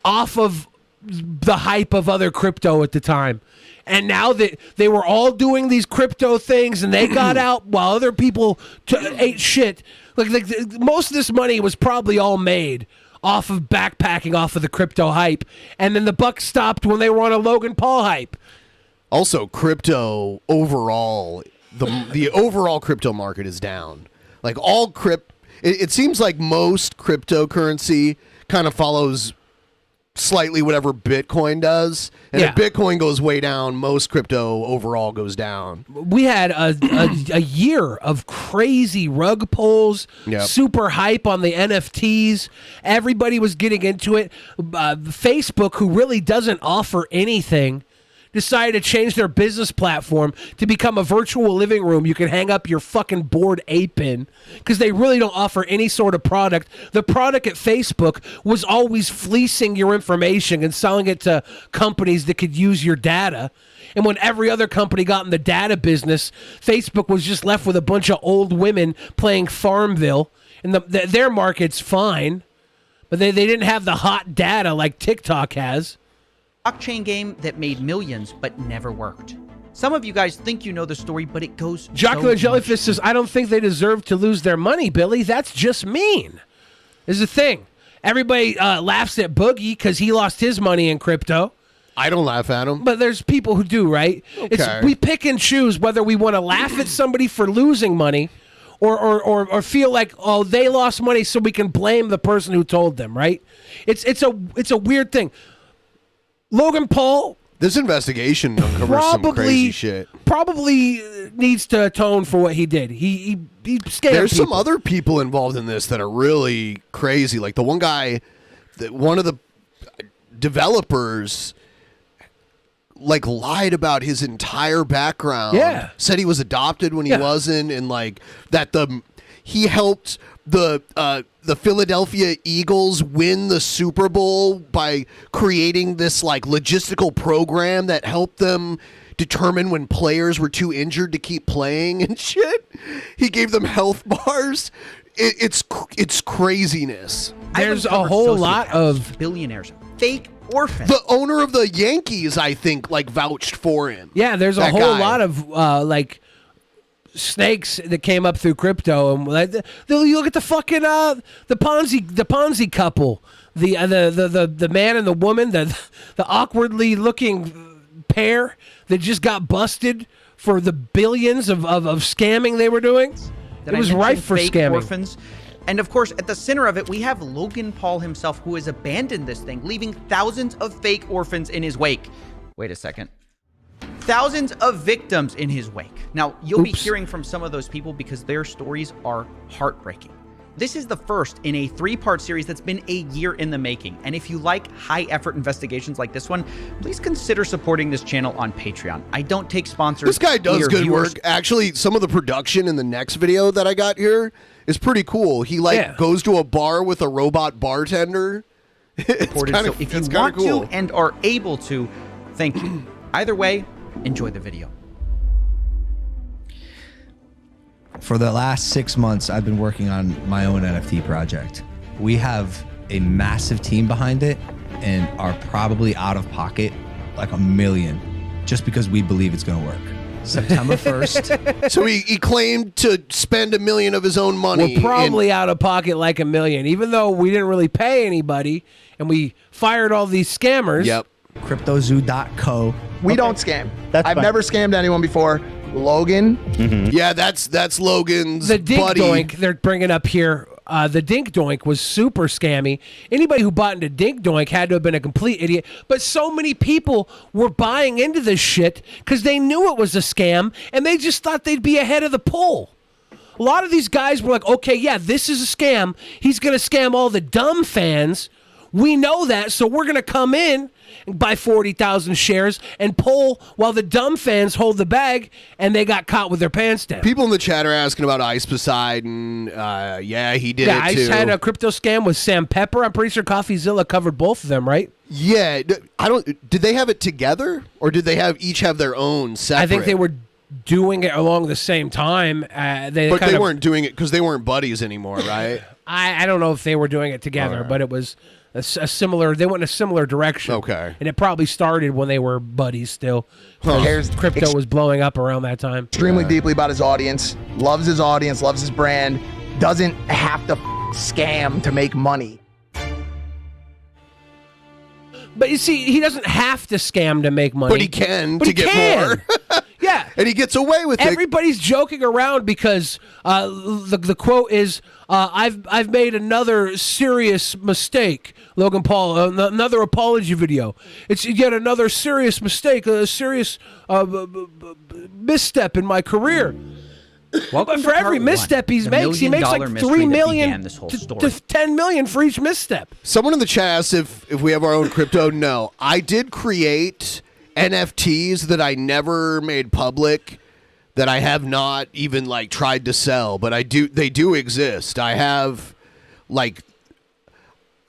off of the hype of other crypto at the time. And now that they were all doing these crypto things and they got out while other people ate shit, like most of this money was probably all made off of backpacking off of the crypto hype. And then the buck stopped when they were on a Logan Paul hype. Also, crypto overall, the overall crypto market is down. Like all it seems like most cryptocurrency kind of follows slightly whatever Bitcoin does. And if Bitcoin goes way down, most crypto overall goes down. We had a year of crazy rug pulls, super hype on the NFTs. Everybody was getting into it. Facebook, who really doesn't offer anything, decided to change their business platform to become a virtual living room you can hang up your fucking Bored Ape in, because they really don't offer any sort of product. The product at Facebook was always fleecing your information and selling it to companies that could use your data. And when every other company got in the data business, Facebook was just left with a bunch of old women playing Farmville. And their market's fine, but they didn't have the hot data like TikTok has. Blockchain game that made millions but never worked. Some of you guys think you know the story, but it goes. Jocular Jellyfish says, I don't think they deserve to lose their money, Billy. That's just mean. Is the thing. Everybody laughs at Boogie because he lost his money in crypto. I don't laugh at them. But there's people who do, right? Okay. We pick and choose whether we want to laugh at somebody for losing money or feel like, oh, they lost money so we can blame the person who told them, right? It's a weird thing. Logan Paul... This investigation uncovers some crazy shit. Probably needs to atone for what he did. He scammed There's some people. other people involved in this that are really crazy. Like the one guy, one of the developers, like lied about his entire background. Yeah. Said he was adopted when he wasn't, and like that he helped the Philadelphia Eagles win the Super Bowl by creating this like logistical program that helped them determine when players were too injured to keep playing and shit. He gave them health bars. It's craziness. There's a whole lot of billionaires, fake orphans. The owner of the Yankees, I think, like vouched for him. Yeah, there's a whole lot of like snakes that came up through crypto, and like, you look at the fucking the Ponzi couple, the man and the woman, the awkwardly looking pair that just got busted for the billions of scamming they were doing. That It was I mentioned, rife for fake scamming. orphans. And of course, at the center of it, we have Logan Paul himself, who has abandoned this thing, leaving thousands of fake orphans in his wake. Wait a second. Thousands of victims in his wake. Now, you'll be hearing from some of those people because their stories are heartbreaking. This is the first in a 3-part series that's been a year in the making. And if you like high-effort investigations like this one, please consider supporting this channel on Patreon. I don't take sponsors. This guy does We are good viewers. work. Actually, some of the production in the next video that I got here is pretty cool. He goes to a bar with a robot bartender. Supported. So if you want to and are able to, thank you. Either way, enjoy the video. For the last 6 months, I've been working on my own NFT project. We have a massive team behind it and are probably out of pocket like $1 million just because we believe it's going to work. September 1st. So he claimed to spend $1 million of his own money. We're probably out of pocket like $1 million, even though we didn't really pay anybody and we fired all these scammers. Yep. CryptoZoo.co. We don't scam. I've fine. never scammed anyone before. Logan. Yeah, that's Logan's The Dink buddy. Doink they're bringing up here. The Dink Doink was super scammy. Anybody who bought into Dink Doink had to have been a complete idiot. But so many people were buying into this shit because they knew it was a scam and they just thought they'd be ahead of the poll. A lot of these guys were like, okay, yeah, this is a scam. He's going to scam all the dumb fans. We know that, so we're going to come in and buy 40,000 shares and poll while the dumb fans hold the bag, and they got caught with their pants down. People in the chat are asking about Ice Poseidon. Yeah, he did it Ice too. had a crypto scam with Sam Pepper. I'm pretty sure CoffeeZilla covered both of them, right? Yeah, I don't. Did they have it together, or did they each have their own separate? I think they were doing it along the same time. But they weren't doing it because they weren't buddies anymore, right? I don't know if they were doing it together, but it was a similar. They went in a similar direction. Okay, and it probably started when they were buddies still. Crypto was blowing up around that time. Extremely deeply about his audience. Loves his audience. Loves his brand. Doesn't have to scam to make money. But you see, he doesn't have to scam to make money. But he can But to he get can. more. Yeah, and he gets away with it. Everybody's joking around because the quote is, "I've made another serious mistake." Logan Paul, another apology video. It's yet another serious mistake, a serious misstep in my career. Welcome For to every part misstep one, he the makes, he makes like $1 million $3 mystery that million began this whole to story. $10 million for each misstep. Someone in the chat asked if we have our own crypto. No, I did create NFTs that I never made public, that I have not even like tried to sell, but they do exist. I have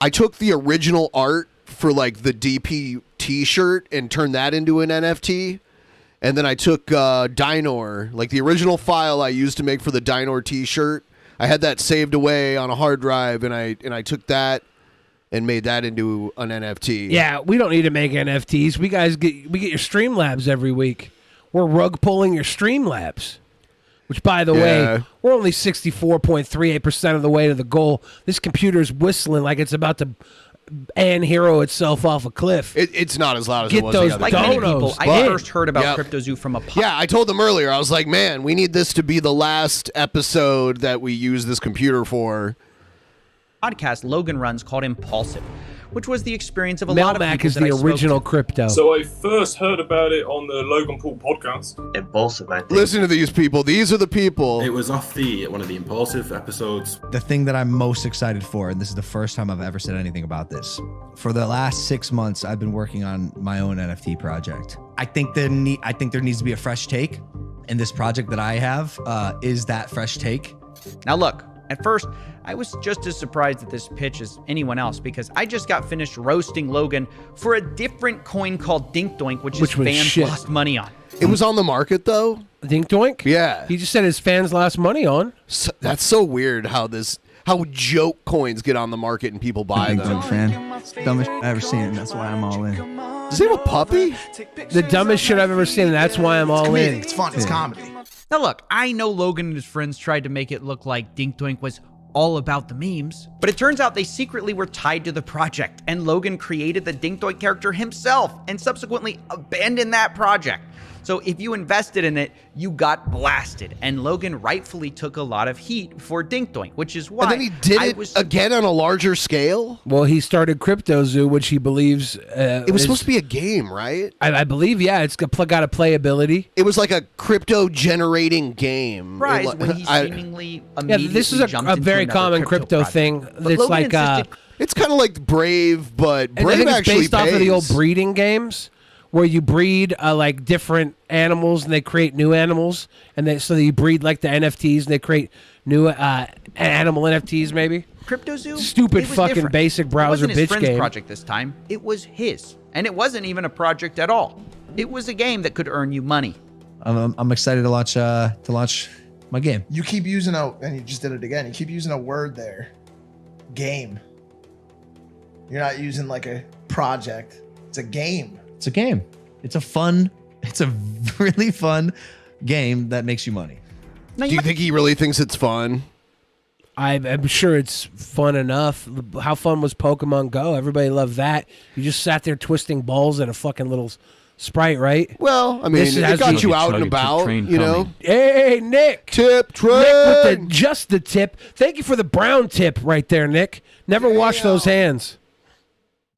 I took the original art for like the DP t-shirt and turned that into an NFT. And then I took Dynor, like the original file I used to make for the Dynor t-shirt. I had that saved away on a hard drive, and I took that and made that into an NFT. Yeah, we don't need to make NFTs. We get your Streamlabs every week. We're rug pulling your Streamlabs. Which, by the way, we're only 64.38% of the way to the goal. This computer's whistling like it's about to and hero itself off a cliff. It's not as loud as Get it was those the other Like day. many people, I But- first heard about Yep. CryptoZoo from a pop. Yeah, I told them earlier. I was like, man, we need this to be the last episode that we use this computer for. Podcast Logan runs called Impulsive, which was the experience of a lot of Melmac people is that I the spoke original to. crypto. So I first heard about it on the Logan Paul podcast. Impulsive, I think. Listen to these people. These are the people. It was off one of the Impulsive episodes. The thing that I'm most excited for, and this is the first time I've ever said anything about this, for the last 6 months, I've been working on my own NFT project. I think there needs to be a fresh take, and this project that I have is that fresh take. Now look, at first, I was just as surprised at this pitch as anyone else because I just got finished roasting Logan for a different coin called Dink Doink, which was fans shit. lost money on. It was on the market, though? Dink Doink? Yeah. He just said his fans lost money on. So, that's so weird how joke coins get on the market and people buy them. Fan. Dumbest shit I've ever seen, and that's why I'm all in. Does he have a puppy? The dumbest shit I've ever seen, and that's why I'm all in. It's fun. It's comedy. Now look, I know Logan and his friends tried to make it look like Dink Doink was all about the memes, but it turns out they secretly were tied to the project, and Logan created the Dink Doink character himself and subsequently abandoned that project. So if you invested in it, you got blasted, and Logan rightfully took a lot of heat for Dink Doink, which is why And then he did it again on a larger scale? Well, he started CryptoZoo, which he believes It was supposed to be a game, right? I believe, yeah, it's got a playability. It was like a crypto generating game. Surprised It- when he I- seemingly Yeah, immediately this is jumped a into very another common crypto project. thing. But It's Logan like insisted It's kind of like Brave, but and I Brave think it's actually based off of the old pays. breeding games where you breed like different animals and they create new animals, and so you breed like the NFTs and they create new animal NFTs maybe. CryptoZoo? Stupid It was fucking different. basic browser It wasn't his bitch friend's game. project this time. It was his. And it wasn't even a project at all. It was a game that could earn you money. I'm excited to launch my game. You keep using and you just did it again. You keep using a word there. Game. You're not using like a project. It's a game. It's a game. It's a really fun game that makes you money. Do you think he really thinks it's fun? I'm sure it's fun enough. How fun was Pokemon Go? Everybody loved that. You just sat there twisting balls at a fucking little sprite, right? Well, I mean, it got you out and about, you know? Hey, Nick. Tip train. Nick with just the tip. Thank you for the brown tip right there, Nick. Never wash those hands.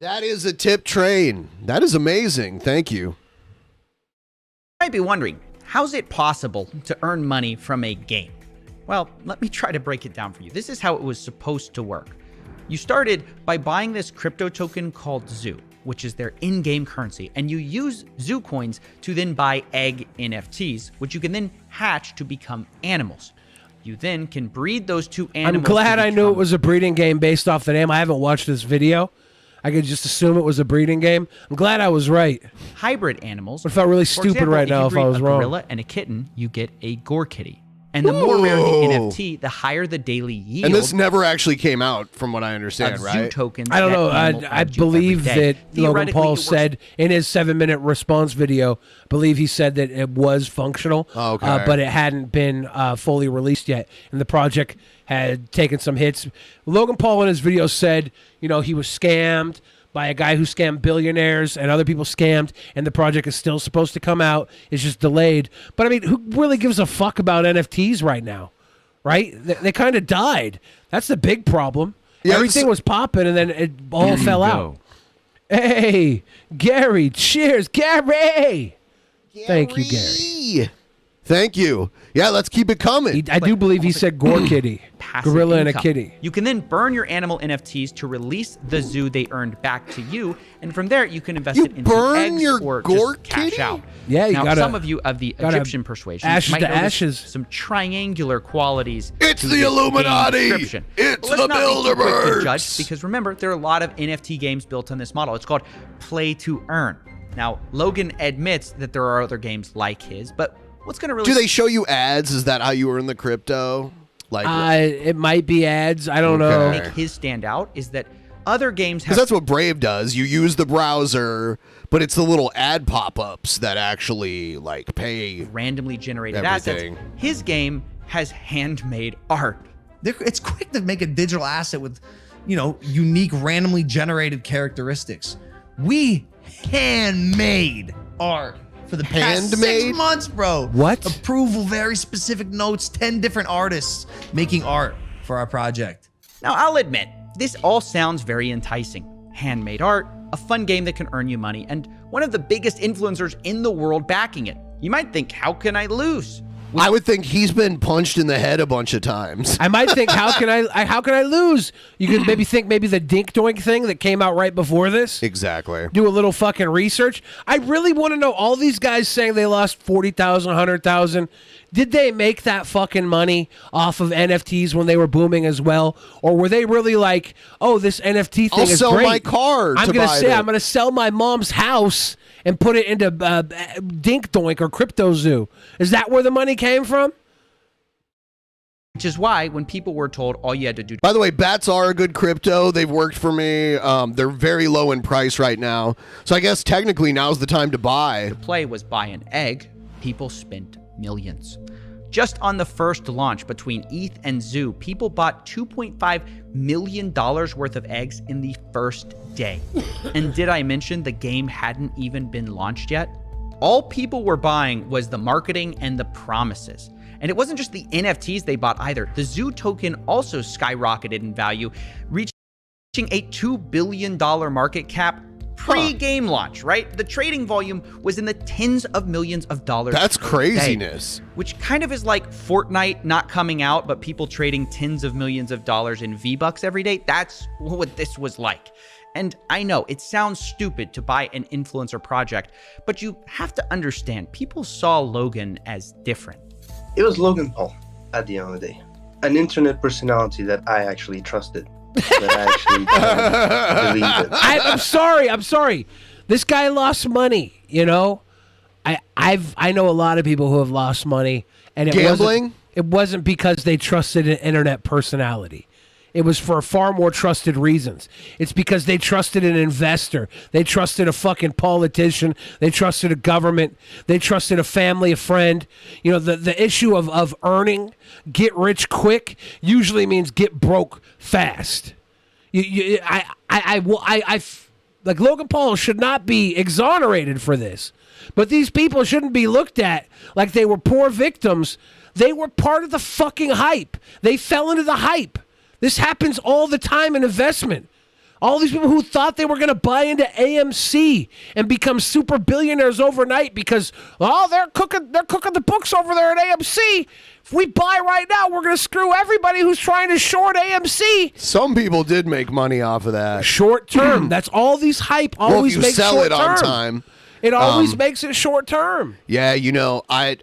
That is a tip train. That is amazing. Thank you. You might be wondering, how's it possible to earn money from a game? Well, let me try to break it down for you. This is how it was supposed to work. You started by buying this crypto token called Zoo, which is their in-game currency, and you use Zoo coins to then buy egg NFTs, which you can then hatch to become animals. You then can breed those two animals. I'm glad I knew it was a breeding game based off the name. I haven't watched this video. I could just assume it was a breeding game. I'm glad I was right. Hybrid animals. It felt really For stupid example, right now you if I breed was a wrong. gorilla and a kitten, you get a gore kitty. And the more rare the Ooh. NFT, the higher the daily yield. And this never actually came out, from what I understand, of Zoo right? tokens. I don't that know. animals I add to believe every day. that Logan Theoretically, Paul it works said in his 7-minute response video, I believe he said that it was functional, Okay. but it hadn't been fully released yet. And the project had taken some hits. Logan Paul in his video said, he was scammed by a guy who scammed billionaires and other people scammed, and the project is still supposed to come out. It's just delayed. But I mean, who really gives a fuck about NFTs right now? Right? They kind of died. That's the big problem. Yeah, Everything was popping, and then it all fell out. Hey, Gary, cheers, Gary. Thank you, Gary. Thank you. Yeah, let's keep it coming. I do believe he said gore kitty, passive gorilla and a income. kitty. You can then burn your animal NFTs to release the zoo they earned back to you, and from there you can invest it into burn eggs your or gore just cash kitty? out. Yeah, you now, gotta- some of you of the gotta Egyptian persuasion ashes might to notice ashes. some triangular qualities. It's to the this Illuminati! game description. It's But let's the not be too quick to Bilderbergs! judge, because remember, there are a lot of NFT games built on this model. It's called play to earn. Now, Logan admits that there are other games like his, but what's going to really Do they show you ads? Is that how you earn the crypto? Like, It might be ads. I don't know. make his stand out is that other games have because that's what Brave does. You use the browser, but it's the little ad pop-ups that actually like pay randomly generated everything. assets. His game has handmade art. It's quick to make a digital asset with unique, randomly generated characteristics. We handmade art for the past 6 months, bro. What? Approval, very specific notes, 10 different artists making art for our project. Now, I'll admit, this all sounds very enticing. Handmade art, a fun game that can earn you money, and one of the biggest influencers in the world backing it. You might think, how can I lose? I would think he's been punched in the head a bunch of times. I might think, how can I lose? You could maybe think the Dink Doink thing that came out right before this. Exactly. Do a little fucking research. I really want to know, all these guys saying they lost 40,000, 100,000. Did they make that fucking money off of NFTs when they were booming as well? Or were they really like, oh, this NFT thing I'll is sell great. my car I'm to gonna buy say, it. I'm going to sell my mom's house and put it into Dink Doink or Crypto Zoo. Is that where the money came from? Which is why when people were told all you had to do... By the way, bats are a good crypto. They've worked for me. They're very low in price right now. So I guess technically now's the time to buy. The play was buy an egg. People spent millions. Just on the first launch between ETH and Zoo, people bought $2.5 million worth of eggs in the first day. And did I mention the game hadn't even been launched yet? All people were buying was the marketing and the promises. And it wasn't just the NFTs they bought either. The Zoo token also skyrocketed in value, reaching a $2 billion market cap pre-game launch, right? The trading volume was in the tens of millions of dollars. That's per craziness. day, which kind of is like Fortnite not coming out, but people trading tens of millions of dollars in V-Bucks every day. That's what this was like. And I know it sounds stupid to buy an influencer project, but you have to understand, people saw Logan as different. It was Logan Paul at the end of the day, an internet personality that I actually trusted. That I actually believed in. I'm sorry. This guy lost money, you know? I know a lot of people who have lost money, and it wasn't because they trusted an internet personality. It was for far more trusted reasons. It's because they trusted an investor. They trusted a fucking politician. They trusted a government. They trusted a family, a friend. You know, the issue of earning, get rich quick, usually means get broke fast. Like Logan Paul should not be exonerated for this. But these people shouldn't be looked at like they were poor victims. They were part of the fucking hype. They fell into the hype. This happens all the time in investment. All these people who thought they were going to buy into AMC and become super billionaires overnight because, they're cooking the books over there at AMC. If we buy right now, we're going to screw everybody who's trying to short AMC. Some people did make money off of that. Short term. That's all these hype always if you makes sell short it on term. time. It always makes it short term. Yeah, you know, I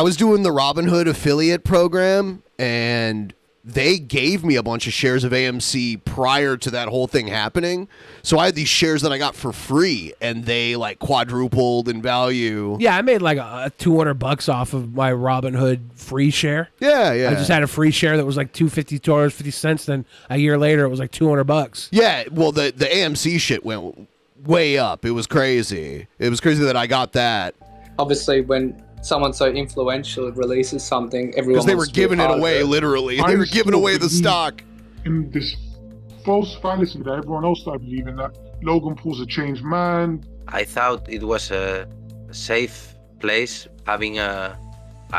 was doing the Robinhood affiliate program, and they gave me a bunch of shares of AMC prior to that whole thing happening. So I had these shares that I got for free, and they like quadrupled in value. Yeah, I made like $200 off of my Robinhood free share. Yeah. I just had a free share that was like $2.50, then a year later it was like $200. Yeah, well, the AMC shit went way up. It was crazy. It was crazy that I got that. Obviously, when someone so influential releases something, everyone Because they were wants to be a giving it part of away, literally. They were giving away the stock. In this false fallacy that everyone else started believing that Logan Paul's a changed man. I thought it was a safe place having a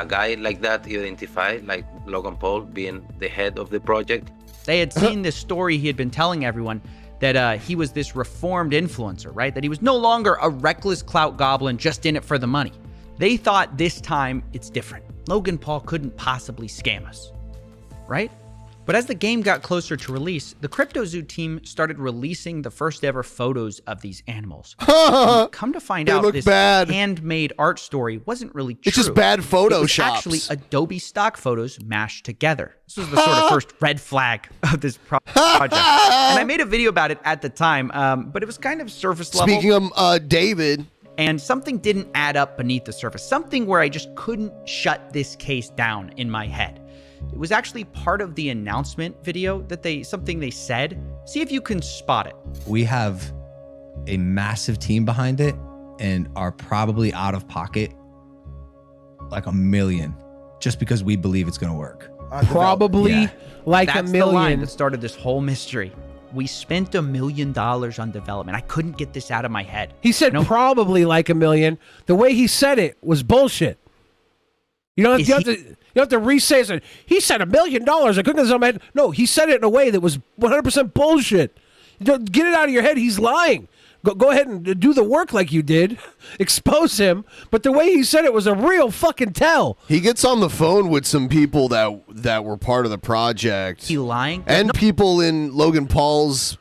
guy like that identified, like Logan Paul being the head of the project. They had seen this story he had been telling everyone, that he was this reformed influencer, right? That he was no longer a reckless clout goblin just in it for the money. They thought this time it's different. Logan Paul couldn't possibly scam us, right? But as the game got closer to release, the CryptoZoo team started releasing the first ever photos of these animals. Come to find out, this handmade art story wasn't really true. It's just bad Photoshops. It was actually Adobe stock photos mashed together. This was the sort of first red flag of this project. And I made a video about it at the time, but it was kind of surface level. Speaking of David. And something didn't add up beneath the surface. Something where I just couldn't shut this case down in my head. It was actually part of the announcement video that something they said. See if you can spot it. We have a massive team behind it and are probably out of pocket like $1 million just because we believe it's going to work. probably like That's $1 the line million. that started this whole mystery. We spent $1 million on development. I couldn't get this out of my head. He said probably like $1 million. The way he said it was bullshit. You don't have to re-say it. He said $1 million. I couldn't get this out of my head. No, he said it in a way that was 100% bullshit. Get it out of your head. He's lying. Go ahead and do the work like you did. Expose him. But the way he said it was a real fucking tell. He gets on the phone with some people that were part of the project. He lying? And people in Logan Paul's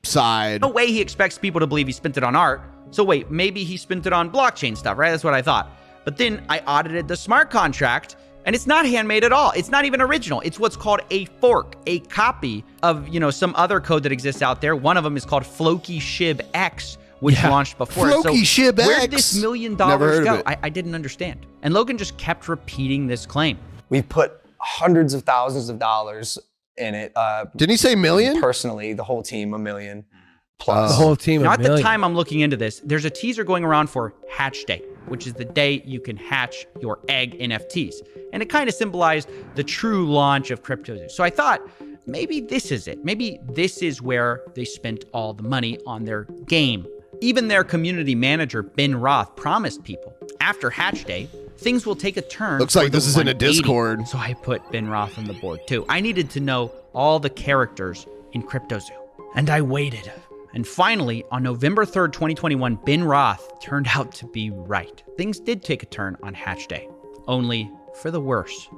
side. No way he expects people to believe he spent it on art. So wait, maybe he spent it on blockchain stuff, right? That's what I thought. But then I audited the smart contract, and it's not handmade at all. It's not even original. It's what's called a fork, a copy of, some other code that exists out there. One of them is called Floki Shib X, which launched before. Floki Shib Where X? did this $1 million Never heard of go? it. I didn't understand. And Logan just kept repeating this claim. We put hundreds of thousands of dollars in it. Didn't he say million? Personally, the whole team, $1 million plus. The whole team, Now, $1 at the million. time I'm looking into this, there's a teaser going around for Hatch Day, which is the day you can hatch your egg NFTs. And it kind of symbolized the true launch of CryptoZoo. So I thought, maybe this is it. Maybe this is where they spent all the money on their game. Even their community manager, Ben Roth, promised people, after Hatch Day, things will take a turn. Looks like for the this is in a 180. Discord. So I put Ben Roth on the board too. I needed to know all the characters in CryptoZoo. And I waited. And finally, on November 3rd, 2021, Ben Roth turned out to be right. Things did take a turn on Hatch Day, only for the worse.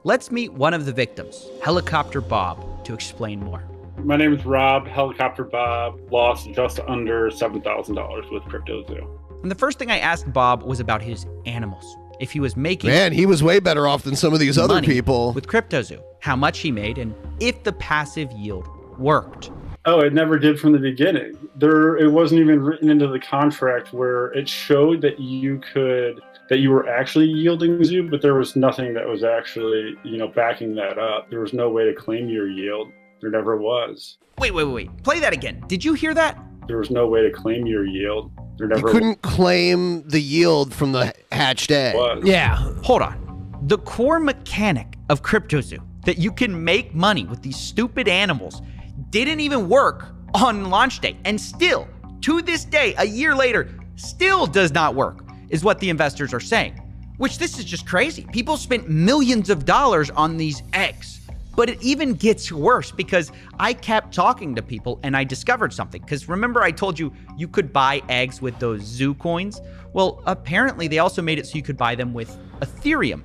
Let's meet one of the victims, Helicopter Bob, to explain more. My name is Rob. Helicopter Bob lost just under $7,000 with CryptoZoo. And the first thing I asked Bob was about his animals. If he was making Man, he was way better off than some of these other money people. with CryptoZoo, how much he made, and if the passive yield worked. Oh, it never did from the beginning. It wasn't even written into the contract where it showed that you were actually yielding zoo, but there was nothing that was actually, backing that up. There was no way to claim your yield. There never was. Wait. Play that again. Did you hear that? There was no way to claim your yield. There You never couldn't claim the yield from the hatched egg. was. Yeah. Hold on. The core mechanic of CryptoZoo, that you can make money with these stupid animals, didn't even work on launch day. And still, to this day, a year later, still does not work, is what the investors are saying. Which, this is just crazy. People spent millions of dollars on these eggs. But it even gets worse because I kept talking to people and I discovered something. Because remember I told you you could buy eggs with those zoo coins? Well, apparently they also made it so you could buy them with Ethereum.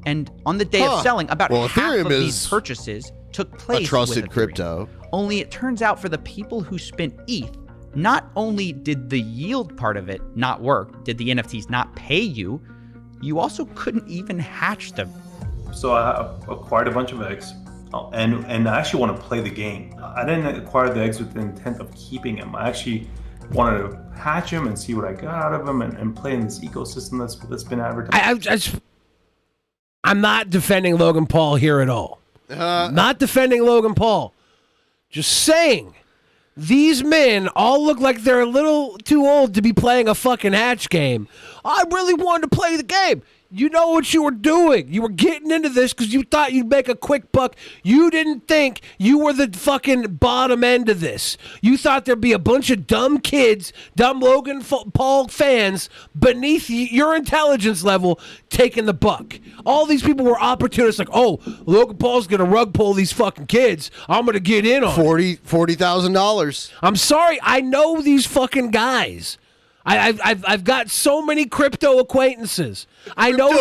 And on the day of selling, about half Ethereum of is these purchases took place a trusted with Ethereum. crypto. Only it turns out for the people who spent ETH, not only did the yield part of it not work, did the NFTs not pay you, you also couldn't even hatch them. So I acquired a bunch of eggs, and I actually want to play the game. I didn't acquire the eggs with the intent of keeping them. I actually wanted to hatch them and see what I got out of them and play in this ecosystem that's been advertised. I'm not defending Logan Paul here at all. Not defending Logan Paul. Just saying, these men all look like they're a little too old to be playing a fucking hatch game. I really wanted to play the game. You know what you were doing. You were getting into this because you thought you'd make a quick buck. You didn't think you were the fucking bottom end of this. You thought there'd be a bunch of dumb kids, dumb Logan Paul fans beneath your intelligence level taking the buck. All these people were opportunists like, oh, Logan Paul's going to rug pull these fucking kids. I'm going to get in on it. $40,000. I'm sorry. I know these fucking guys. I've got so many crypto acquaintances. I know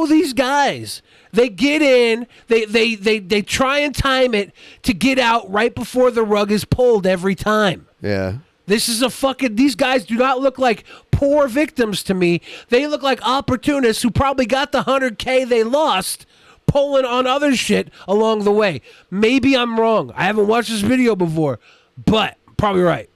these guys. They get in, they try and time it to get out right before the rug is pulled every time. Yeah. This is these guys do not look like poor victims to me. They look like opportunists who probably got the $100K they lost pulling on other shit along the way. Maybe I'm wrong. I haven't watched this video before, but probably right.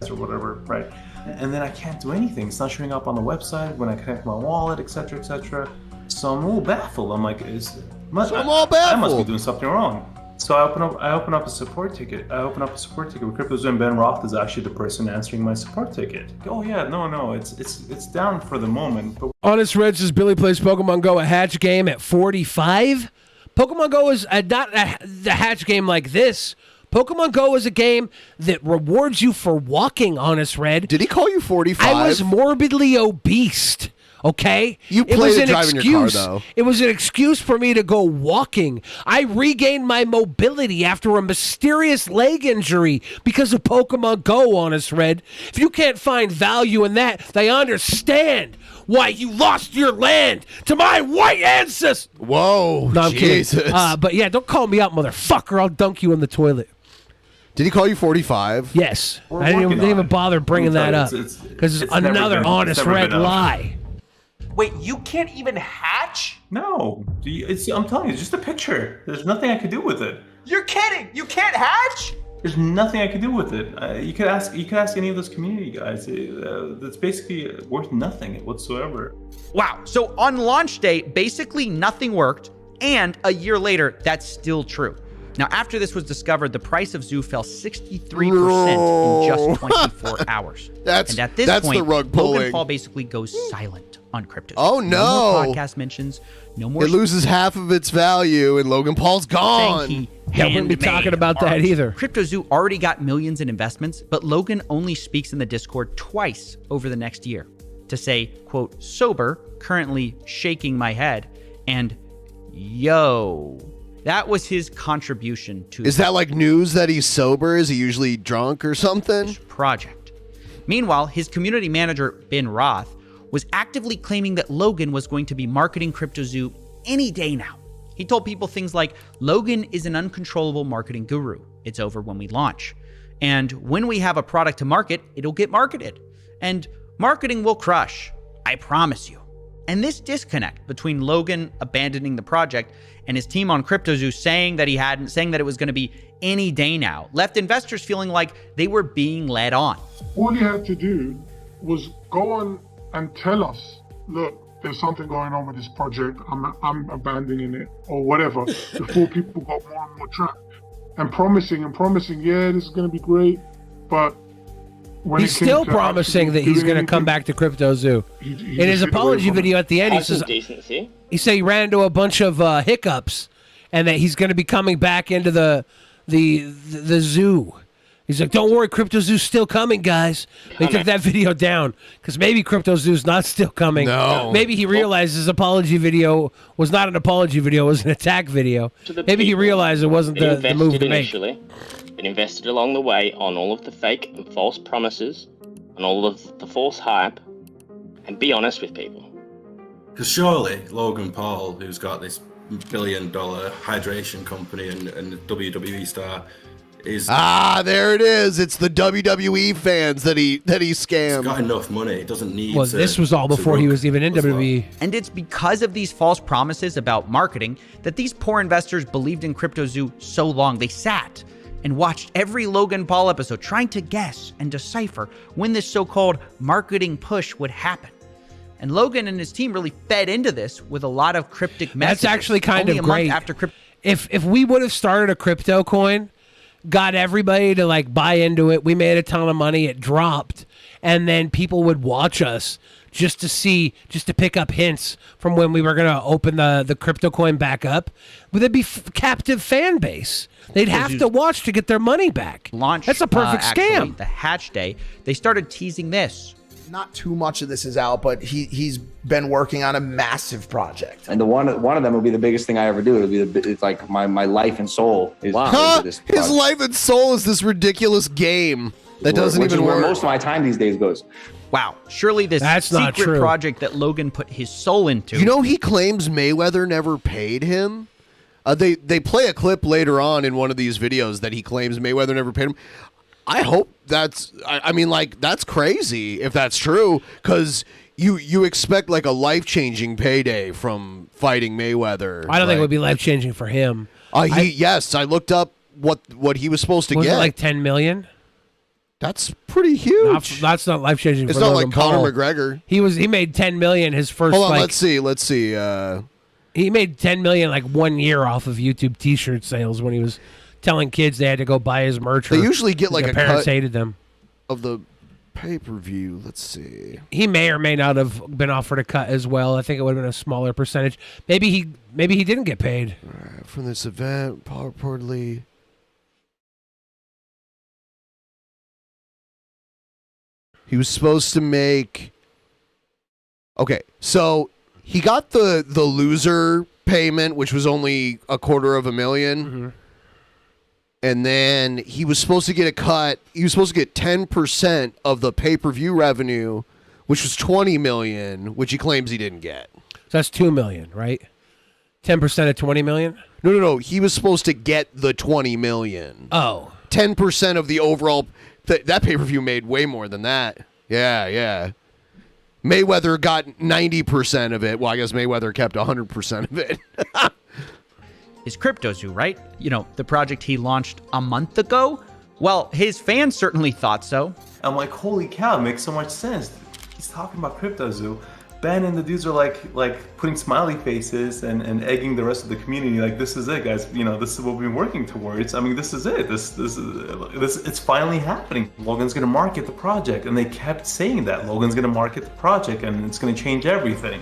Or whatever, right? And then I can't do anything. It's not showing up on the website when I connect my wallet, etc., etc. So I'm a little baffled. I'm like, I must be doing something wrong. So I open up a support ticket. I open up a support ticket with CryptoZoo, and Ben Roth is actually the person answering my support ticket. Oh yeah, no, it's down for the moment. But Honest Red says Billy plays Pokemon Go, a hatch game at 45. Pokemon Go is not the hatch game like this. Pokemon Go is a game that rewards you for walking, Honest Red. Did he call you 45? I was morbidly obese. Okay? You played it driving your car, though. It was an excuse for me to go walking. I regained my mobility after a mysterious leg injury because of Pokemon Go, Honest Red. If you can't find value in that, they understand why you lost your land to my white ancestors. Whoa, no, I'm Jesus. kidding. But yeah, don't call me out, motherfucker. I'll dunk you in the toilet. Did he call you 45? Yes. I didn't even bother bringing that up because it's another Honest Red lie. Wait, you can't even hatch? no, I'm telling you, it's just a picture. There's nothing I could do with it. You're kidding! You can't hatch? There's nothing I could do with it. You could ask any of those community guys. That's basically worth nothing whatsoever. Wow. So on launch day, basically nothing worked. And a year later, that's still true. Now, after this was discovered, the price of Zoo fell 63% in just 24 hours. That's and at this that's point, the rug pulling. Logan Paul basically goes silent on crypto. Oh, No no. more podcast mentions. No more. It loses half of its value, and Logan Paul's gone. Yeah, we wouldn't be talking about that either. CryptoZoo already got millions in investments, but Logan only speaks in the Discord twice over the next year to say, quote, sober, currently shaking my head, and yo. That was his contribution to Is that like news that he's sober? Is he usually drunk or something? Project. Meanwhile, his community manager, Ben Roth, was actively claiming that Logan was going to be marketing CryptoZoo any day now. He told people things like, Logan is an uncontrollable marketing guru. It's over when we launch. And when we have a product to market, it'll get marketed. And marketing will crush. I promise you. And this disconnect between Logan abandoning the project and his team on CryptoZoo saying that it was going to be any day now, left investors feeling like they were being led on. All you had to do was go on and tell us, look, there's something going on with this project, I'm abandoning it, or whatever, before people got more and more trapped. And promising, yeah, this is going to be great, but when He's still promising that he's going to come back to CryptoZoo. In his apology video at the end, he says he said he ran into a bunch of hiccups, and that he's going to be coming back into the zoo. He's like, don't worry, CryptoZoo's still coming, guys. They took that video down because maybe CryptoZoo's not still coming. No. Maybe he realized his apology video was not an apology video; it was an attack video. Maybe he realized it wasn't the move to make. Been invested along the way on all of the fake and false promises, on all of the false hype, and be honest with people. Because surely Logan Paul, who's got this billion-dollar hydration company and WWE star, is there it is. It's the WWE fans that he scammed. He's got enough money. He doesn't need. Well, this was all before he was even in WWE. And it's because of these false promises about marketing that these poor investors believed in CryptoZoo so long. They sat and watched every Logan Paul episode trying to guess and decipher when this so-called marketing push would happen. And Logan and his team really fed into this with a lot of cryptic messages. That's actually kind of great. After if we would have started a crypto coin, got everybody to like buy into it, we made a ton of money, it dropped, and then people would watch us just to pick up hints from when we were going to open the crypto coin back up. Would it be captive fan base? They'd have to watch to get their money back. That's a perfect scam. The hatch day, they started teasing this. Not too much of this is out, but he's been working on a massive project. And one of them will be the biggest thing I ever do. It's like my life and soul is into this project. His life and soul is this ridiculous game that doesn't even work. Where most of my time these days goes. Wow, surely this secret project that Logan put his soul into. You know, he claims Mayweather never paid him. They play a clip later on in one of these videos that he claims Mayweather never paid him. I hope that's crazy if that's true, because you expect like a life-changing payday from fighting Mayweather. I don't think it would be life-changing for him. Yes, I looked up what he was supposed to Was get. it like $10 million? That's pretty huge. That's not life-changing. It's for not Logan like Conor Paul. McGregor. He made $10 million his first. Hold on, like, let's see. he He made $10 million like 1 year off of YouTube T-shirt sales when he was telling kids they had to go buy his merch. They usually get like their a parents cut hated them. of the pay-per-view. Let's see. He may or may not have been offered a cut as well. I think it would have been a smaller percentage. Maybe he didn't get paid from this event. Reportedly, he was supposed to make. Okay, so he got the loser payment, which was only $250,000. And then he was supposed to get a cut. He was supposed to get 10% of the pay-per-view revenue, which was $20 million, which he claims he didn't get. So that's $2 million, right? 10% of $20 million? No. He was supposed to get the $20 million. Oh. 10% of the overall. That pay-per-view made way more than that. Yeah. Mayweather got 90% of it. Well, I guess Mayweather kept 100% of it. Is CryptoZoo, right? You know, the project he launched a month ago? Well, his fans certainly thought so. I'm like, holy cow, it makes so much sense. He's talking about CryptoZoo. Ben and the dudes are like putting smiley faces and egging the rest of the community. Like, this is it, guys. You know, this is what we've been working towards. I mean, this is it. This it's finally happening. Logan's gonna market the project, and they kept saying that Logan's gonna market the project, and it's gonna change everything.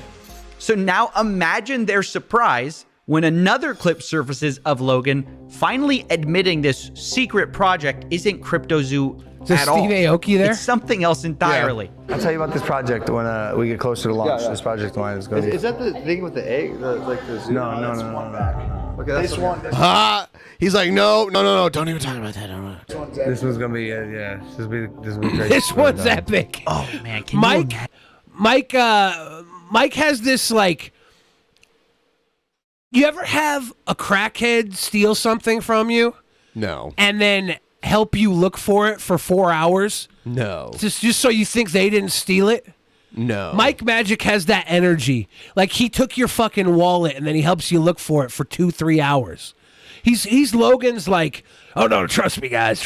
So now imagine their surprise when another clip surfaces of Logan finally admitting this secret project isn't CryptoZoo at all. Steve Aoki there? It's something else entirely. I'll tell you about this project when we get closer to launch. This project line is going to be... Is that the thing with the egg? The zoo? No. Okay, that's This one. He's like, no. Don't even talk about that. This one's going to be, yeah. This will be great. This one's epic. Oh, man. Mike has this, like... You ever have a crackhead steal something from you? No. And then help you look for it for 4 hours? No. Just so you think they didn't steal it? No. Mike Magic has that energy. Like, he took your fucking wallet and then he helps you look for it for 2-3 hours. He's Logan's like, oh no, trust me guys.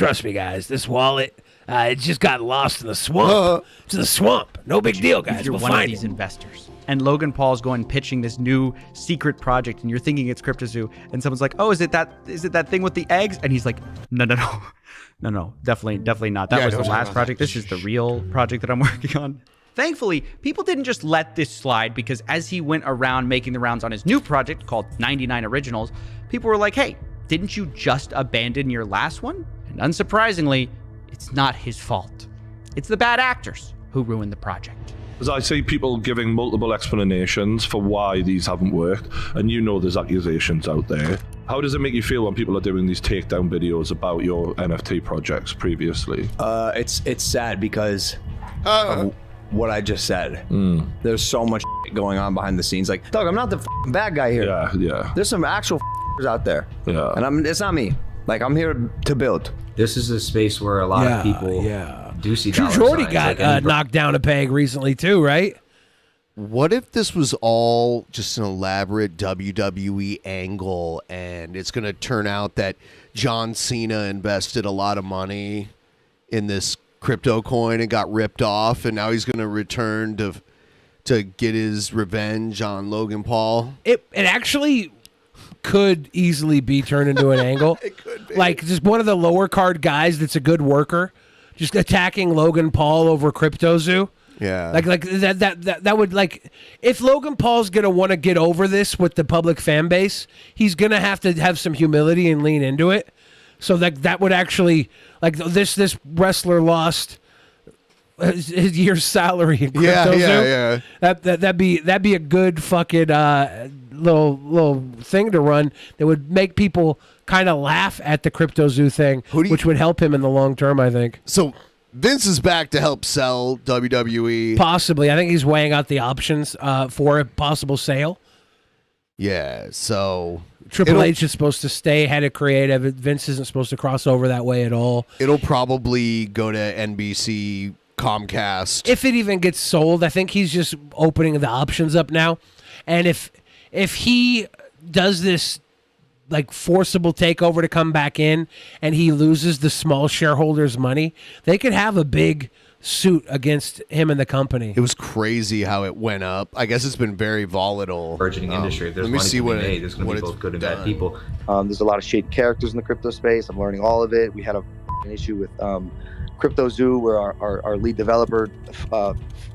This wallet, it just got lost in the swamp. It's in the swamp. No big deal, guys. If you're We'll one of find these it. investors, and Logan Paul's going pitching this new secret project, and you're thinking it's CryptoZoo, and someone's like, "Oh, is it that thing with the eggs?" And he's like, "No, definitely not. That was the last project. This is the real project that I'm working on." Thankfully, people didn't just let this slide, because as he went around making the rounds on his new project called 99 Originals, people were like, "Hey, didn't you just abandon your last one?" And unsurprisingly, it's not his fault. It's the bad actors who ruined the project. As I see people giving multiple explanations for why these haven't worked, and you know there's accusations out there. How does it make you feel when people are doing these takedown videos about your NFT projects previously? It's sad because of what I just said. There's so much going on behind the scenes. Like, Doug, I'm not the bad guy here. Yeah. There's some actual out there. Yeah. And it's not me. Like, I'm here to build. This is a space where a lot of people do see True dollar Jordy signs. got knocked down a peg recently too, right? What if this was all just an elaborate WWE angle, and it's going to turn out that John Cena invested a lot of money in this crypto coin and got ripped off, and now he's going to return to get his revenge on Logan Paul? It actually could easily be turned into an angle. It could be. Like, just one of the lower card guys that's a good worker just attacking Logan Paul over CryptoZoo. Yeah. Like that would, like, if Logan Paul's going to want to get over this with the public fan base, he's going to have some humility and lean into it. So that would actually, like, this wrestler lost his year's salary in CryptoZoo. Yeah. That'd be a good fucking little thing to run that would make people kind of laugh at the CryptoZoo thing, which would help him in the long term, I think. So Vince is back to help sell WWE. Possibly. I think he's weighing out the options for a possible sale. Yeah, so Triple H is supposed to stay head of creative. Vince isn't supposed to cross over that way at all. It'll probably go to NBC, Comcast. If it even gets sold, I think he's just opening the options up now. And if he does this, like, forcible takeover to come back in, and he loses the small shareholders' money, they could have a big suit against him and the company. It was crazy how it went up. I guess it's been very volatile. Burgeoning industry. If there's let me money see to be what made, there's going to be both good and bad people. There's a lot of shady characters in the crypto space. I'm learning all of it. We had an issue with Crypto Zoo where our lead developer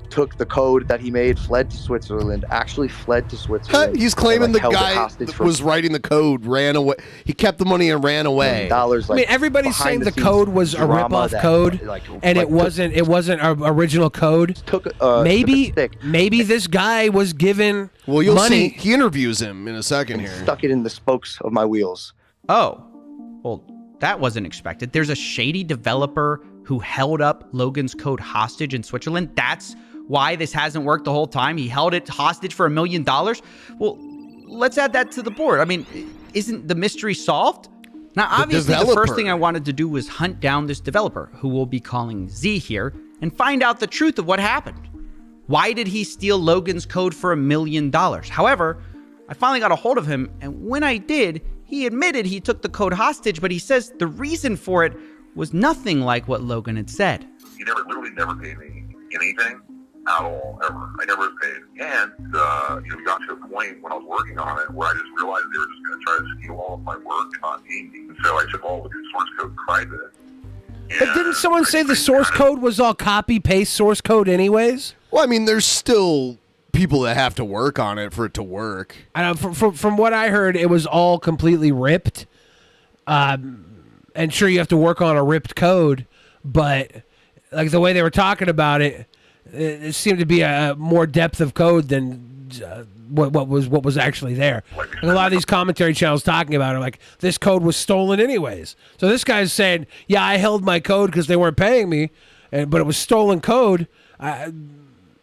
took the code that he made, fled to Switzerland, actually fled to Switzerland. He's claiming the held it guy hostage that for was writing the code ran away. He kept the money and ran away. dollars. I mean, everybody's saying the code was a rip-off code, and it wasn't our original code. Maybe this guy was given Well, you'll money. see. He interviews him in a second here. Stuck it in the spokes of my wheels. Oh, well, that wasn't expected. There's a shady developer who held up Logan's code hostage in Switzerland. That's why this hasn't worked the whole time. He held it hostage for $1 million. Well, let's add that to the board. I mean, isn't the mystery solved? Now, obviously, the first thing I wanted to do was hunt down this developer, who we'll be calling Z here, and find out the truth of what happened. Why did he steal Logan's code for $1 million? However, I finally got a hold of him, and when I did, he admitted he took the code hostage, but he says the reason for it was nothing like what Logan had said. He literally never paid me anything at all, ever. I never was paid. And, we got to a point when I was working on it where I just realized they were just going to try to steal all of my work and not pay me. And so I took all of the source code private. But didn't someone say the source code was all copy-paste source code anyways? Well, I mean, there's still people that have to work on it for it to work. I don't, from what I heard, it was all completely ripped. And sure, you have to work on a ripped code, but like the way they were talking about it, it seemed to be a more depth of code than what was actually there. And a lot of these commentary channels talking about it, like this code was stolen anyways. So this guy's saying, yeah, I held my code because they weren't paying me, but it was stolen code.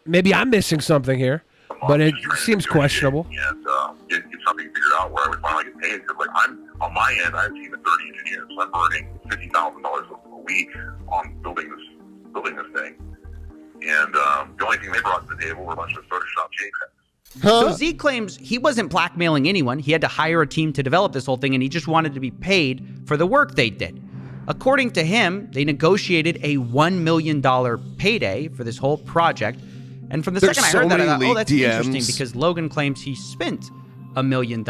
Maybe I'm missing something here, but it seems questionable. And get something figured out where I would finally get paid. Because, I'm on my end, I have a team of 30 engineers. So I'm burning $50,000 a week on building this thing. And the only thing they brought to the table were a bunch of Photoshop JPEGs. So Z claims he wasn't blackmailing anyone. He had to hire a team to develop this whole thing, and he just wanted to be paid for the work they did. According to him, they negotiated a $1 million payday for this whole project. And from the second I heard that, I thought, oh, that's interesting, because Logan claims he spent $1 million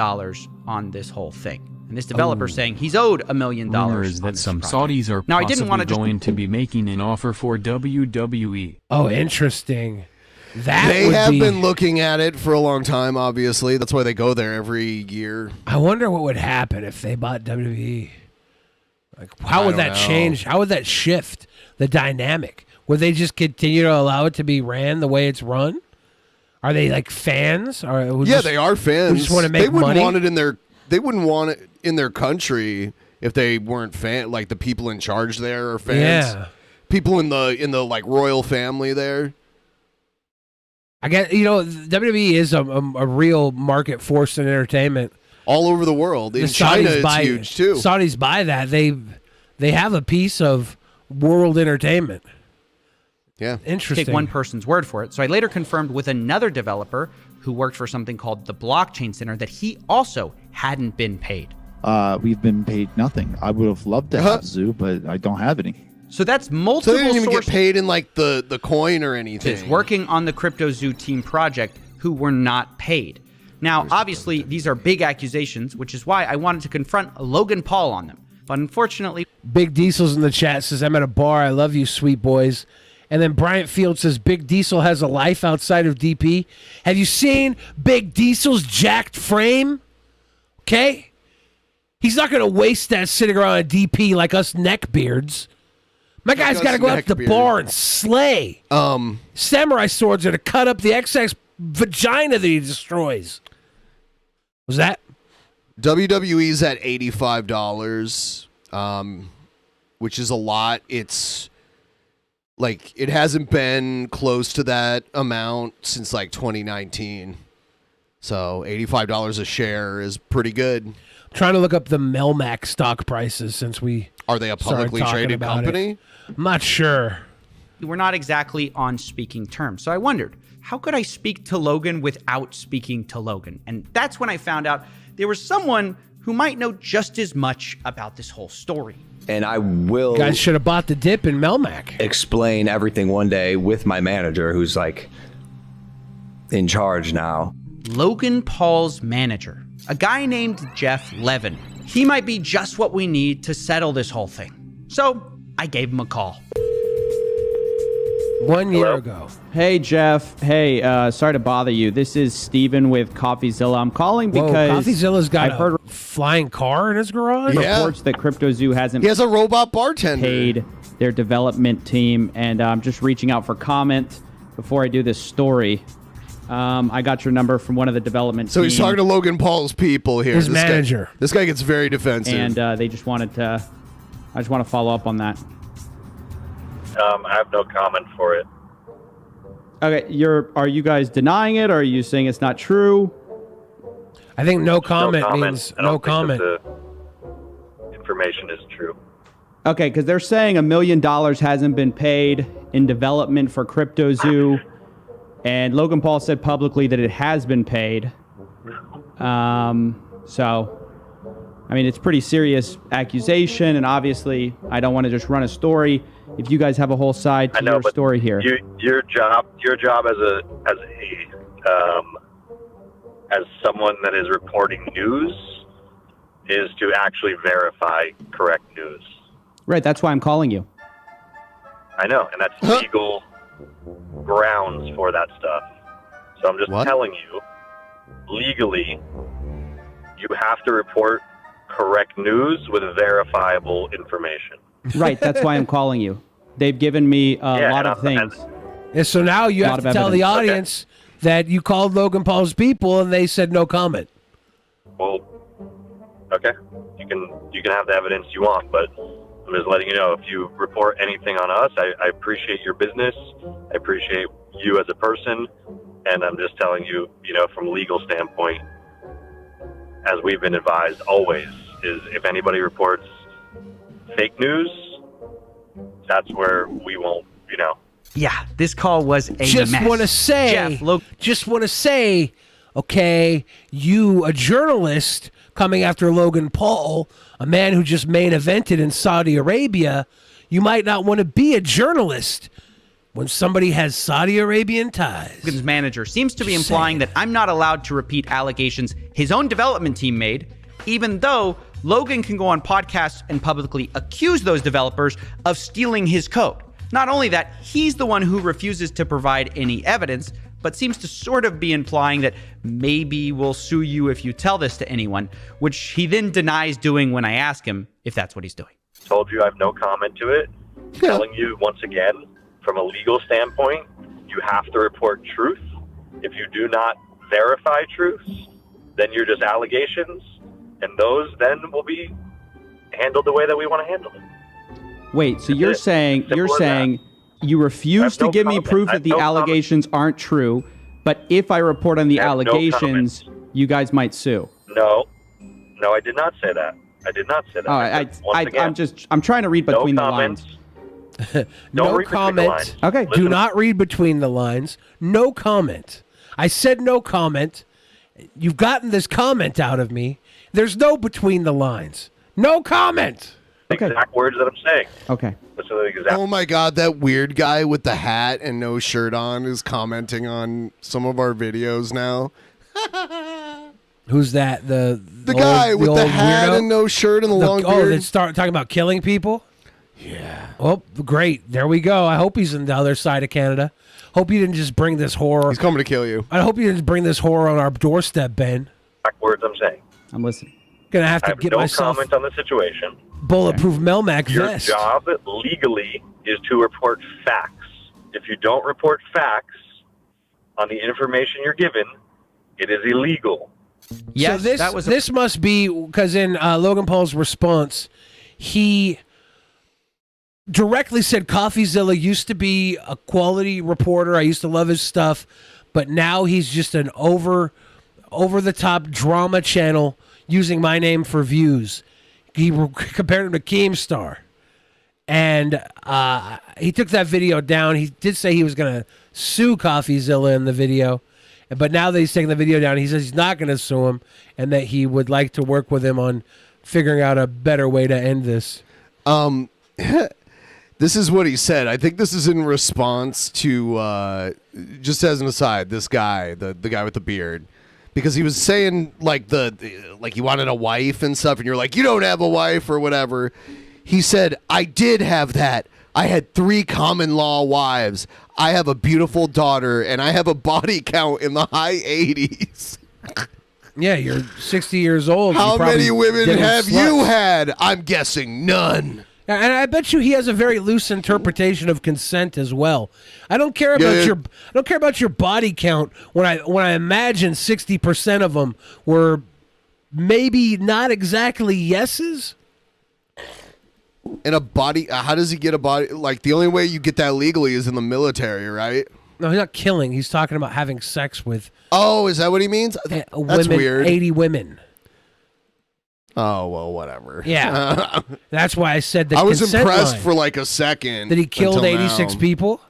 on this whole thing. And this developer saying he's owed $1 million. Rumors that some Saudis are now, I didn't want to going to be making an offer for WWE. Oh, interesting. That they have been looking at it for a long time, obviously. That's why they go there every year. I wonder what would happen if they bought WWE. Like, how would that change? How would that shift the dynamic? Would they just continue to allow it to be ran the way it's run? Are they like fans? Or they are fans. Who just want to make they wouldn't money? want it in their. They wouldn't want it in their country if they weren't like the people in charge there are fans. Yeah. People in the like royal family there. I guess WWE is a real market force in entertainment all over the world. In China, it's huge too. Saudis buy that. They have a piece of world entertainment. Yeah. Interesting. Take one person's word for it. So I later confirmed with another developer who worked for something called the Blockchain Center that he also hadn't been paid. We've been paid nothing. I would have loved to have Zoo, but I don't have any. So that's multiple So they didn't even sources get paid in like the coin or anything. working on the Crypto Zoo team project who were not paid. Now, obviously, these are big accusations, which is why I wanted to confront Logan Paul on them. But unfortunately, Big Diesel's in the chat, says, I'm at a bar. I love you, sweet boys. And then Bryant Field says, Big Diesel has a life outside of DP. Have you seen Big Diesel's jacked frame? Okay? He's not going to waste that sitting around a DP like us neckbeards. My guy's got to go out to the bar and slay. Samurai swords are to cut up the XX vagina that he destroys. Was that? WWE's at $85, which is a lot. It's like it hasn't been close to that amount since like 2019. So $85 a share is pretty good. I'm trying to look up the Melmac stock prices since we are they a publicly traded company? I'm not sure. We're not exactly on speaking terms. So I wondered, how could I speak to Logan without speaking to Logan? And that's when I found out there was someone who might know just as much about this whole story. And I will. You guys should have bought the dip in Melmac. Explain everything one day with my manager, who's like in charge now. Logan Paul's manager, a guy named Jeff Levin. He might be just what we need to settle this whole thing. So I gave him a call. 1 year ago. Hey, Jeff. Hey, sorry to bother you. This is Steven with CoffeeZilla. I'm calling because CoffeeZilla's got I've heard flying car in his garage? reports that CryptoZoo hasn't He has a robot bartender. paid their development team, and I'm just reaching out for comment before I do this story. I got your number from one of the development So he's team, talking to Logan Paul's people here. His This guy- manager. This guy gets very defensive. and they just wanted to. I just want to follow up on that. I have no comment for it. Okay, are you guys denying it, or are you saying it's not true? I think no comment means I don't no think comment. that the information is true. Okay, because they're saying $1 million hasn't been paid in development for CryptoZoo, and Logan Paul said publicly that it has been paid. So, I mean, it's a pretty serious accusation, and obviously, I don't want to just run a story. If you guys have a whole side to your story here, Your job as someone that is reporting news is to actually verify correct news. right? That's why I'm calling you. I know, and that's legal grounds for that stuff. So I'm just telling you, legally, you have to report correct news with verifiable information. Right, that's why I'm calling you. They've given me a lot of things. Yeah, so now you A have lot to of tell the evidence. audience that you called Logan Paul's people and they said no comment. Well, okay, you can have the evidence you want, but I'm just letting you know, if you report anything on us, I appreciate your business, I appreciate you as a person, and I'm just telling you, from a legal standpoint, as we've been advised always, is if anybody reports fake news, that's where we won't, Yeah, this call was a Just mess. want to say, okay, you, a journalist coming after Logan Paul, a man who just main evented in Saudi Arabia, you might not want to be a journalist when somebody has Saudi Arabian ties. Logan's manager seems to be implying that I'm not allowed to repeat allegations his own development team made, even though Logan can go on podcasts and publicly accuse those developers of stealing his code. Not only that, he's the one who refuses to provide any evidence, but seems to sort of be implying that maybe we'll sue you if you tell this to anyone, which he then denies doing when I ask him if that's what he's doing. Told you I have no comment to it. Telling you once again, from a legal standpoint, you have to report truth. If you do not verify truth, then you're just allegations, and those then will be handled the way that we want to handle it. Wait, so you're saying you refuse to give me proof that the allegations aren't true, but if I report on the allegations, you guys might sue. No, I did not say that. I did not say that. All I right, said, once again, I'm trying to read between the lines. No read between the comment. lines. Okay. Do not read between the lines. No comment. I said no comment. You've gotten this comment out of me. There's no between the lines. No comment. Exact words that I'm saying. Okay. Listen to the exact. Oh my God, that weird guy with the hat and no shirt on is commenting on some of our videos now. Who's that? The guy old, with the old hat weirdo? and no shirt and the long Oh, beard. that start talking about killing people? Yeah. Oh, great. There we go. I hope he's on the other side of Canada. Hope you didn't just bring this horror. He's coming to kill you. I hope you didn't bring this horror on our doorstep, Ben. Exact words I'm saying. I'm listening. Gonna have I to have get no myself comment on the situation. bulletproof Melmac Your vest. job legally is to report facts. If you don't report facts on the information you're given, it is illegal. So this must be because in Logan Paul's response, he directly said CoffeeZilla used to be a quality reporter. I used to love his stuff, but now he's just an over the top drama channel using my name for views. He compared him to Keemstar. And he took that video down. He did say he was going to sue CoffeeZilla in the video. But now that he's taking the video down, he says he's not going to sue him and that he would like to work with him on figuring out a better way to end this. This is what he said. I think this is in response to, just as an aside, this guy, the guy with the beard, because he was saying like he wanted a wife and stuff, and you're like, you don't have a wife or whatever. He said, I did have that. I had 3 common law wives. I have a beautiful daughter, and I have a body count in the high 80s. Yeah, you're 60 years old. How You probably many women did have sluts. you had? I'm guessing none. And I bet you he has a very loose interpretation of consent as well. I don't care about your body count when I imagine 60% of them were maybe not exactly yeses. And a body, how does he get a body? Like, the only way you get that legally is in the military, right? No, he's not killing. He's talking about having sex with. Oh, is that what he means? That's women, weird. 80 women. Oh, well, whatever. Yeah. That's why I said the I was consent impressed line. for like a second. That he killed until 86 now. people?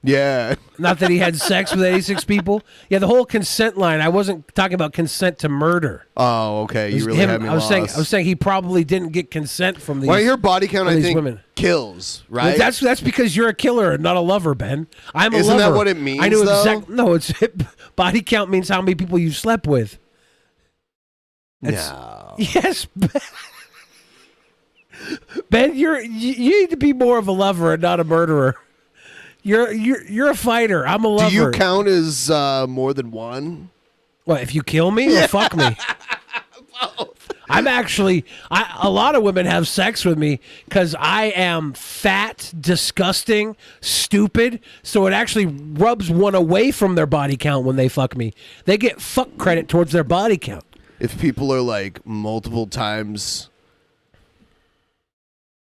Yeah. Not that he had sex with 86 people? Yeah, the whole consent line, I wasn't talking about consent to murder. Oh, okay. It was You really him- had me I was lost. saying he probably didn't get consent from these. When I hear body count, from I these think women. kills, Well, right? that's because you're a killer and not a lover, Ben. I'm a Isn't lover. that what it means, I knew though? exactly. No, it's body count means how many people you slept with. No. Yes, Ben. You need to be more of a lover and not a murderer. You're a fighter. I'm a lover. Do you count as more than one? What, if you kill me or fuck me? I'm actually, a lot of women have sex with me because I am fat, disgusting, stupid. So it actually rubs one away from their body count when they fuck me. They get fuck credit towards their body count. If people are like multiple times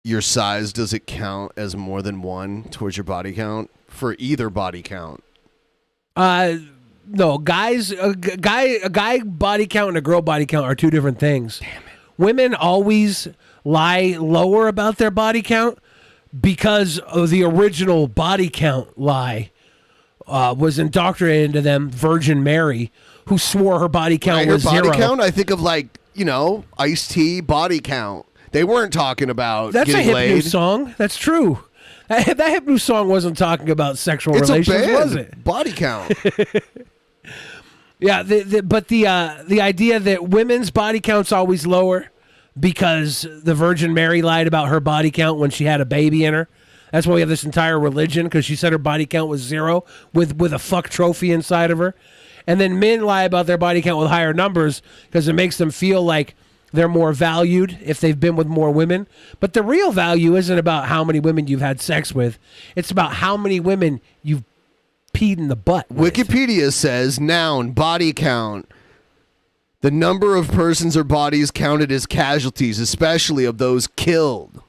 your size, does it count as more than one towards your body count for either body count? No, guys, a guy body count and a girl body count are two different things. Damn it. Women always lie lower about their body count because of the original body count lie was indoctrinated into them, Virgin Mary, who swore her body count When I was hear body 0. count, I think of like, Ice-T body count. They weren't talking about That's a getting hip laid. new song. That's true. That hip new song wasn't talking about sexual It's relations, a band. was it? Body count. Yeah, but the idea that women's body count's always lower because the Virgin Mary lied about her body count when she had a baby in her. That's why we have this entire religion, because she said her body count was 0 with a fuck trophy inside of her. And then men lie about their body count with higher numbers because it makes them feel like they're more valued if they've been with more women. But the real value isn't about how many women you've had sex with. It's about how many women you've peed in the butt with. Wikipedia says, noun, body count. The number of persons or bodies counted as casualties, especially of those killed.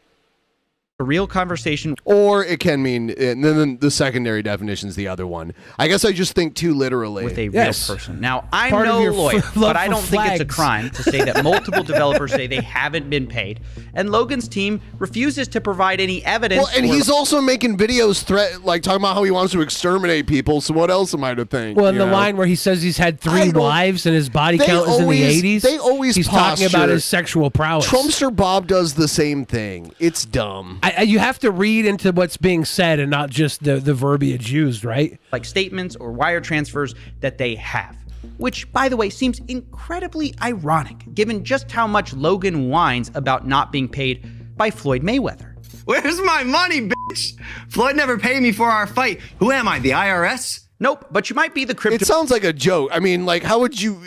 A real conversation. Or it can mean, and then the secondary definition is the other one. I guess I just think too literally. With a real person. Now, I'm Part of no your lawyer, love but I for don't think it's a flags. crime to say that multiple developers say they haven't been paid, and Logan's team refuses to provide any evidence. Well, and or- he's also making videos talking about how he wants to exterminate people. So what else am I to think? Well, in you the know? line where he says he's had 3 don't- wives and his body They count is always- in the 80s, they always he's talking about posture. his sexual prowess. Trumpster Bob does the same thing. It's dumb. You have to read into what's being said and not just the verbiage used, right? like statements or wire transfers that they have. Which, by the way, seems incredibly ironic, given just how much Logan whines about not being paid by Floyd Mayweather. Where's my money, bitch? Floyd never paid me for our fight. Who am I, the IRS? Nope, but you might be the crypto. It sounds like a joke. I mean, like, how would you?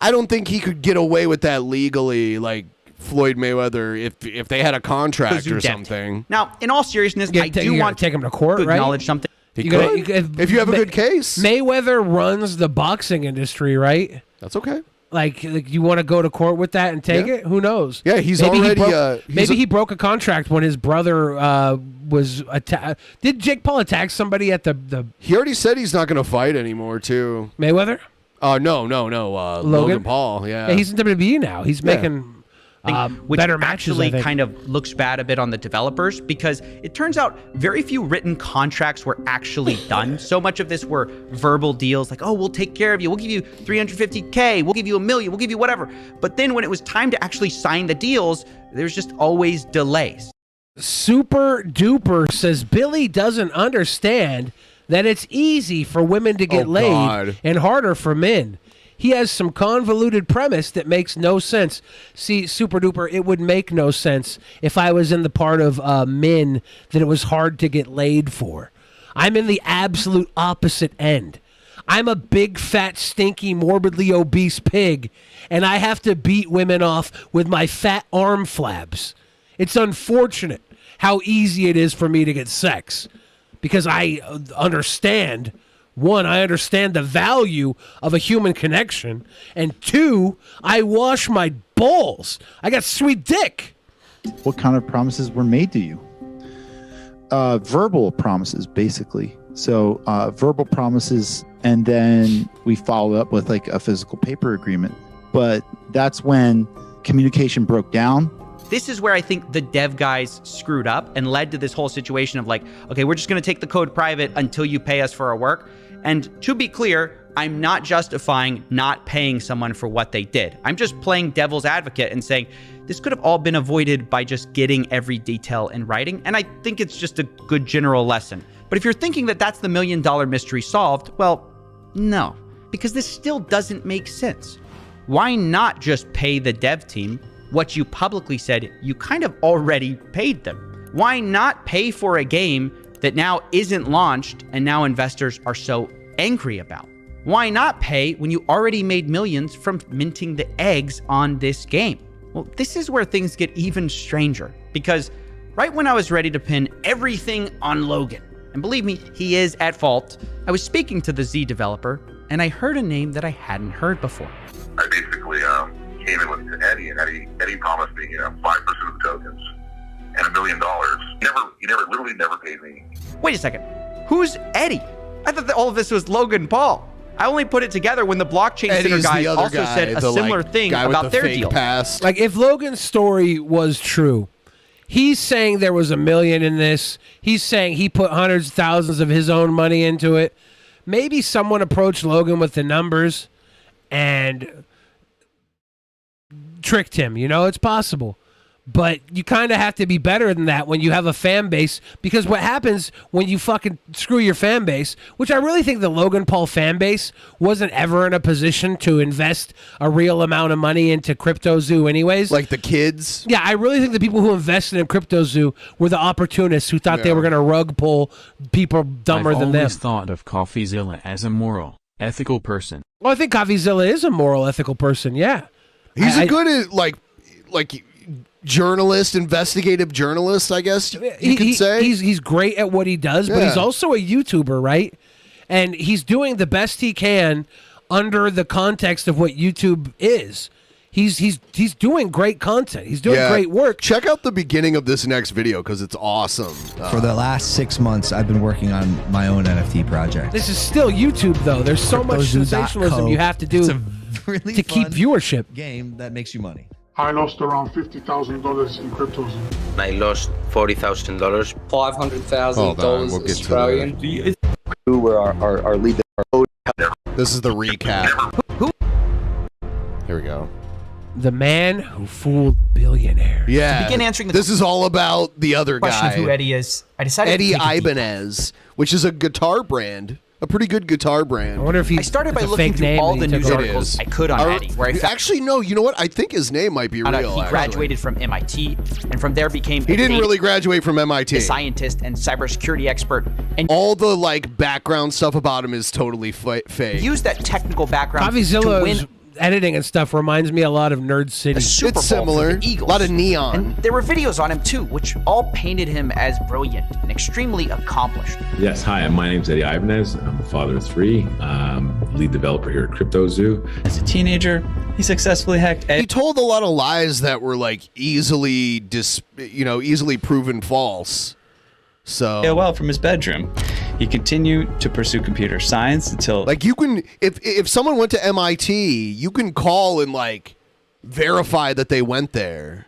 I don't think he could get away with that legally, like Floyd Mayweather, if they had a contract or something. Now, in all seriousness, I do you want gotta take him to court, to right? acknowledge something. If you have a good case. Mayweather runs the boxing industry, right? That's okay. Like you want to go to court with that and take it? Who knows? Yeah, he's Maybe already, He broke, he's he broke a contract when his brother was attacked. Did Jake Paul attack somebody at the He already said he's not going to fight anymore, too. Mayweather? No. Logan Paul. Yeah. Yeah, he's in WWE now. He's Yeah. making which better matches, actually I think. kind of looks bad a bit on the developers, because it turns out very few written contracts were actually done. So much of this were verbal deals like, oh, we'll take care of you. We'll give you $350K. We'll give you $1 million. We'll give you whatever. But then when it was time to actually sign the deals, there's just always delays. Super Duper says Billy doesn't understand that it's easy for women to get laid God. and harder for men. He has some convoluted premise that makes no sense. See, Super Duper, it would make no sense if I was in the part of men that it was hard to get laid for. I'm in the absolute opposite end. I'm a big, fat, stinky, morbidly obese pig, and I have to beat women off with my fat arm flabs. It's unfortunate how easy it is for me to get sex, because I understand... One, I understand the value of a human connection. And two, I wash my balls. I got sweet dick. What kind of promises were made to you? Verbal promises, basically. So verbal promises, and then we followed up with like a physical paper agreement. But that's when communication broke down. This is where I think the dev guys screwed up and led to this whole situation of like, okay, we're just going to take the code private until you pay us for our work. And to be clear, I'm not justifying not paying someone for what they did. I'm just playing devil's advocate and saying this could have all been avoided by just getting every detail in writing. And I think it's just a good general lesson. But if you're thinking that that's the $1 million mystery solved, well, no, because this still doesn't make sense. Why not just pay the dev team what you publicly said you kind of already paid them? Why not pay for a game that now isn't launched and now investors are so angry about? Why not pay when you already made millions from minting the eggs on this game? Well, this is where things get even stranger, because right when I was ready to pin everything on Logan, and believe me, he is at fault, I was speaking to the Z developer and I heard a name that I hadn't heard before. I basically came in with Eddie, and Eddie promised me 5% of the tokens and $1 million. He literally never paid me. Wait a second. Who's Eddie? I thought that all of this was Logan Paul. I only put it together when the blockchain singer guys also said a similar thing about their deal. Like, if Logan's story was true, he's saying there was $1 million in this. He's saying he put hundreds of thousands of his own money into it. Maybe someone approached Logan with the numbers and tricked him. It's possible. But you kind of have to be better than that when you have a fan base, because what happens when you fucking screw your fan base, which I really think the Logan Paul fan base wasn't ever in a position to invest a real amount of money into CryptoZoo anyways. Like the kids? Yeah, I really think the people who invested in CryptoZoo were the opportunists who thought they were going to rug pull people dumber than them. I've always thought of CoffeeZilla as a moral, ethical person. Well, I think CoffeeZilla is a moral, ethical person, yeah. He's a good, like journalist, investigative journalist, I guess you could say. He's great at what he does, but he's also a YouTuber, right? And he's doing the best he can under the context of what YouTube is. He's doing great content. He's doing great work. Check out the beginning of this next video because it's awesome. For the last 6 months, I've been working on my own NFT project. This is still YouTube, though. There's so much sensationalism you have to do to keep viewership. Game that makes you money. I lost around $50,000 in CryptoZoo. I lost $40,000. $500,000 Australian. Who were our lead? This is the recap. Here we go. The man who fooled billionaires. Yeah. To begin answering the this is all about the other question guy. of who Eddie is, I decided Eddie to take a deep Ibanez, which is a guitar brand. A pretty good guitar brand. I wonder if I started by looking through all the news articles I could on Eddie, where I found actually, no, you know what? I think his name might be real. he graduated from MIT, and from there became He didn't really graduate from MIT. a scientist and cybersecurity expert, and all the background stuff about him is totally fake. used that technical background to CoffeeZilla's win editing and stuff reminds me a lot of Nerd City. a Super Bowl similar. for the Eagles. A lot of neon. And there were videos on him too, which all painted him as brilliant and extremely accomplished. Yes, hi, my name's Eddie Ibanez. I'm a father of 3, lead developer here at CryptoZoo. As a teenager, he successfully hacked He told a lot of lies that were easily proven false. So AOL from his bedroom. He continued to pursue computer science until you can if someone went to MIT, you can call and verify that they went there.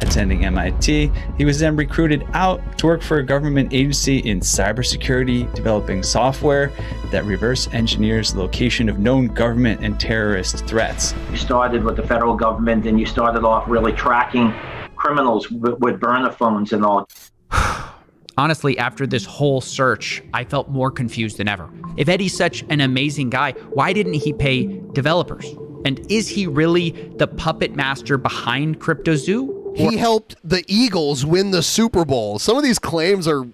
Attending MIT, he was then recruited out to work for a government agency in cybersecurity, developing software that reverse engineers the location of known government and terrorist threats. You started with the federal government, and you started off really tracking criminals with burner phones and all. Honestly, after this whole search, I felt more confused than ever. If Eddie's such an amazing guy, why didn't he pay developers? And is he really the puppet master behind CryptoZoo? He helped the Eagles win the Super Bowl. Some of these claims are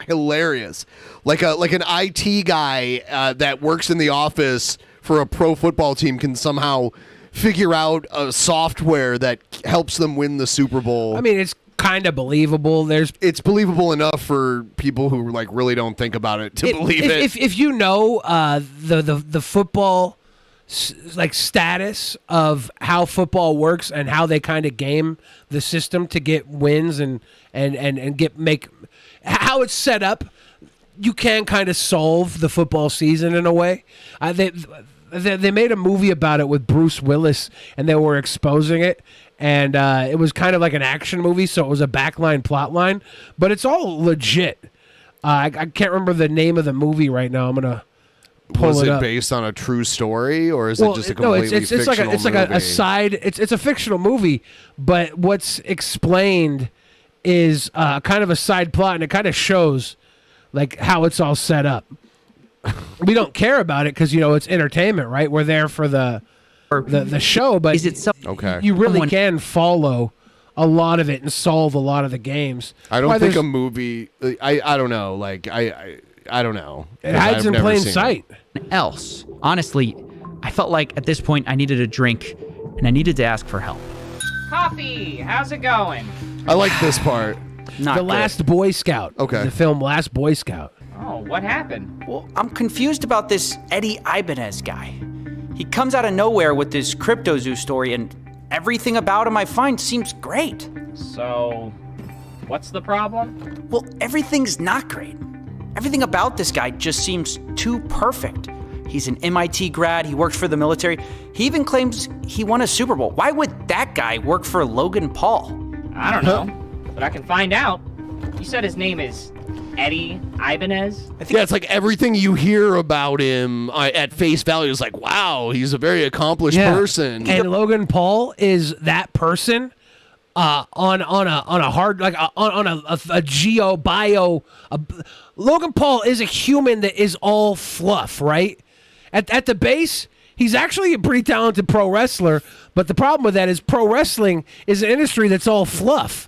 hilarious. Like an IT guy that works in the office for a pro football team can somehow figure out a software that helps them win the Super Bowl. I mean, it's kind of believable. It's believable enough for people who like really don't think about it to believe it. If you know the football like status of how football works and how they kind of game the system to get wins and make how it's set up, you can kind of solve the football season in a way. They made a movie about it with Bruce Willis, and they were exposing it, and it was kind of like an action movie, so it was a backline plot line, but it's all legit. I can't remember the name of the movie right now. I'm gonna pull Was it it up. based on a true story, or is it just a completely fictional movie? It's like a side. It's a fictional movie, but what's explained is kind of a side plot, and it kind of shows like how it's all set up. We don't care about it because it's entertainment, right? We're there for the show, but is it okay? You really can follow a lot of it and solve a lot of the games. I don't think a movie. I don't know. Like I don't know. It hides in plain sight. Else, honestly, I felt like at this point I needed a drink and I needed to ask for help. Coffee, how's it going? I like this part. The Last Boy Scout. Okay. The film Last Boy Scout. Oh, what happened? Well, I'm confused about this Eddie Ibanez guy. He comes out of nowhere with this CryptoZoo story, and everything about him I find seems great. So, what's the problem? Well, everything's not great. Everything about this guy just seems too perfect. He's an MIT grad, he works for the military. He even claims he won a Super Bowl. Why would that guy work for Logan Paul? I don't know, but I can find out. You said his name is Eddie Ibanez? Yeah, it's like everything you hear about him at face value is like, wow, he's a very accomplished person. And Logan Paul is that person on a hard like on a geo bio. Logan Paul is a human that is all fluff, right? At the base, he's actually a pretty talented pro wrestler, but the problem with that is pro wrestling is an industry that's all fluff.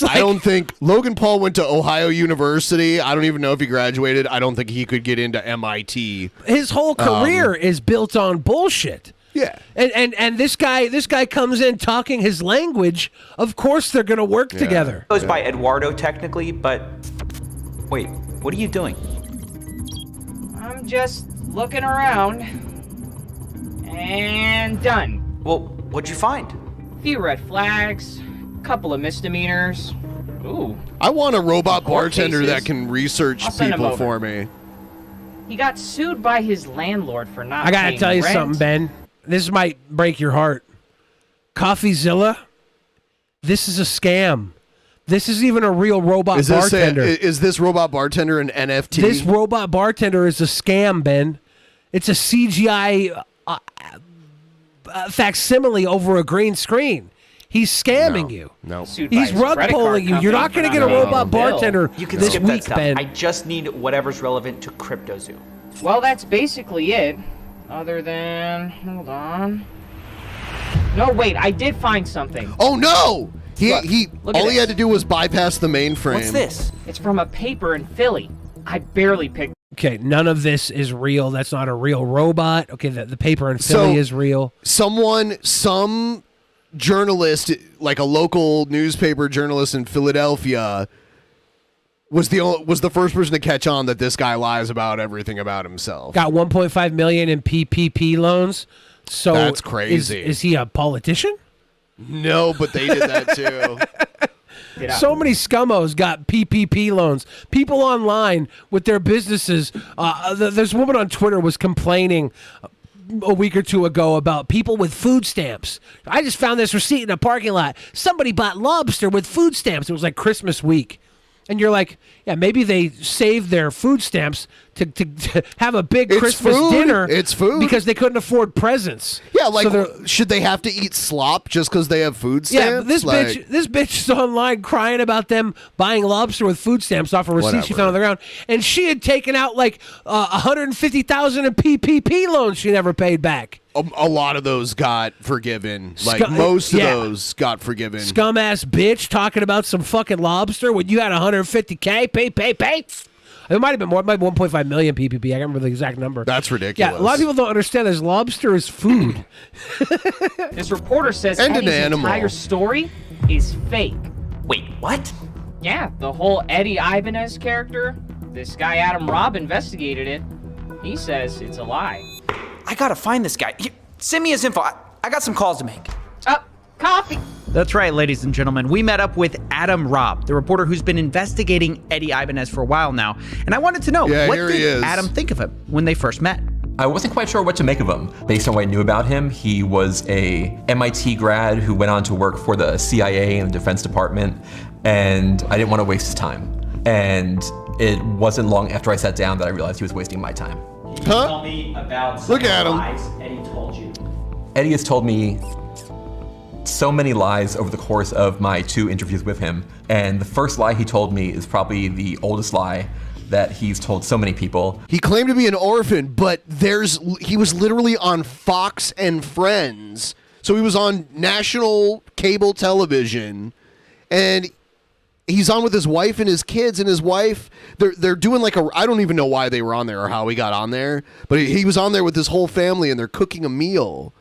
I don't think Logan Paul went to Ohio University. I don't even know if he graduated. I don't think he could get into MIT. His whole career is built on bullshit. Yeah. And this guy comes in talking his language. Of course they're going to work together. Goes by Eduardo technically, but wait, what are you doing? I'm just looking around. And done. Well, what'd you find? Few red flags, couple of misdemeanors. Ooh. I want a robot Court bartender cases. that can research I'll send him people over. for me. He got sued by his landlord for not I got to paying tell you rent. something, Ben. This might break your heart. CoffeeZilla, this is a scam. This is even a real robot bartender. Is this robot bartender an NFT? This robot bartender is a scam, Ben. It's a CGI facsimile over a green screen. He's scamming you. No. He's rug pulling you. You're not going to get a robot bartender You can this skip week, that stuff. Ben. I just need whatever's relevant to CryptoZoo. Well, that's basically it. Other than... Hold on. No, wait, I did find something. Oh no! Look at All he this. had to do was bypass the mainframe. It's from a paper in Philly. I barely picked... Okay, none of this is real. That's not a real robot. Okay, the paper in Philly is real. Some journalist, like a local newspaper journalist in Philadelphia, was the first person to catch on that this guy lies about everything about himself. Got 1.5 million in PPP loans. So That's crazy. Is he a politician? No, but they did that too. So many scummos got PPP loans. People online with their businesses. There's a woman on Twitter was complaining. a week or two ago about people with food stamps. I just found this receipt in a parking lot. Somebody bought lobster with food stamps. It was like Christmas week. And you're like, yeah, maybe they saved their food stamps to have a big Christmas dinner. It's food. Because they couldn't afford presents. Yeah, like, should they have to eat slop just because they have food stamps? Yeah, this bitch is online crying about them buying lobster with food stamps off a receipt she found on the ground. And she had taken out like $150,000 in PPP loans she never paid back. A lot of those got forgiven. Like, most of those got forgiven. Scum-ass bitch talking about some fucking lobster when you had $150K. Pay. It might have been more. It might be 1.5 million PPP. I can't remember the exact number. That's ridiculous. Yeah, a lot of people don't understand this. Lobster is food. This reporter says And an Eddie's animal. entire story is fake. Wait, what? Yeah, the whole Eddie Ibanez character, this guy Adam Robb investigated it. He says it's a lie. I gotta find this guy. Here, send me his info. I got some calls to make. Coffee. That's right, ladies and gentlemen. We met up with Adam Robb, the reporter who's been investigating Eddie Ibanez for a while now. And I wanted to know, what did Adam think of him when they first met? I wasn't quite sure what to make of him. Based on what I knew about him, he was a MIT grad who went on to work for the CIA and the Defense Department, and I didn't want to waste his time. And it wasn't long after I sat down that I realized he was wasting my time. Can you tell me about some Look at him. lies Eddie told you? Eddie has told me so many lies over the course of my 2 interviews with him. And the first lie he told me is probably the oldest lie that he's told so many people. He claimed to be an orphan, but he was literally on Fox and Friends. So he was on national cable television, and he's on with his wife and his kids, and his wife, they're doing like I don't even know why they were on there or how he got on there, but he was on there with his whole family, and they're cooking a meal.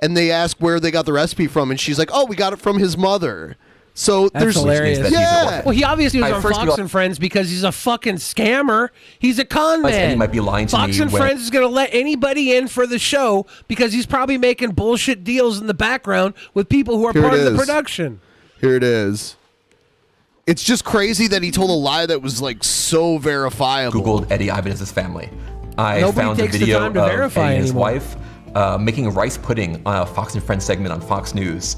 And they ask where they got the recipe from, and she's like, "Oh, we got it from his mother." So That's there's hilarious. Yeah. Well, he obviously was I on first Fox go- and Friends because he's a fucking scammer. He's a con man. Eddie might be lying to Fox me and when- Friends is going to let anybody in for the show because he's probably making bullshit deals in the background with people who are Here part it of the is. production. Here it is. It's just crazy that he told a lie that was like so verifiable. Googled Eddie Ibanez's family. I Nobody found a takes the video time to of verify Eddie and his anymore. wife making rice pudding on a Fox and Friends segment on Fox News.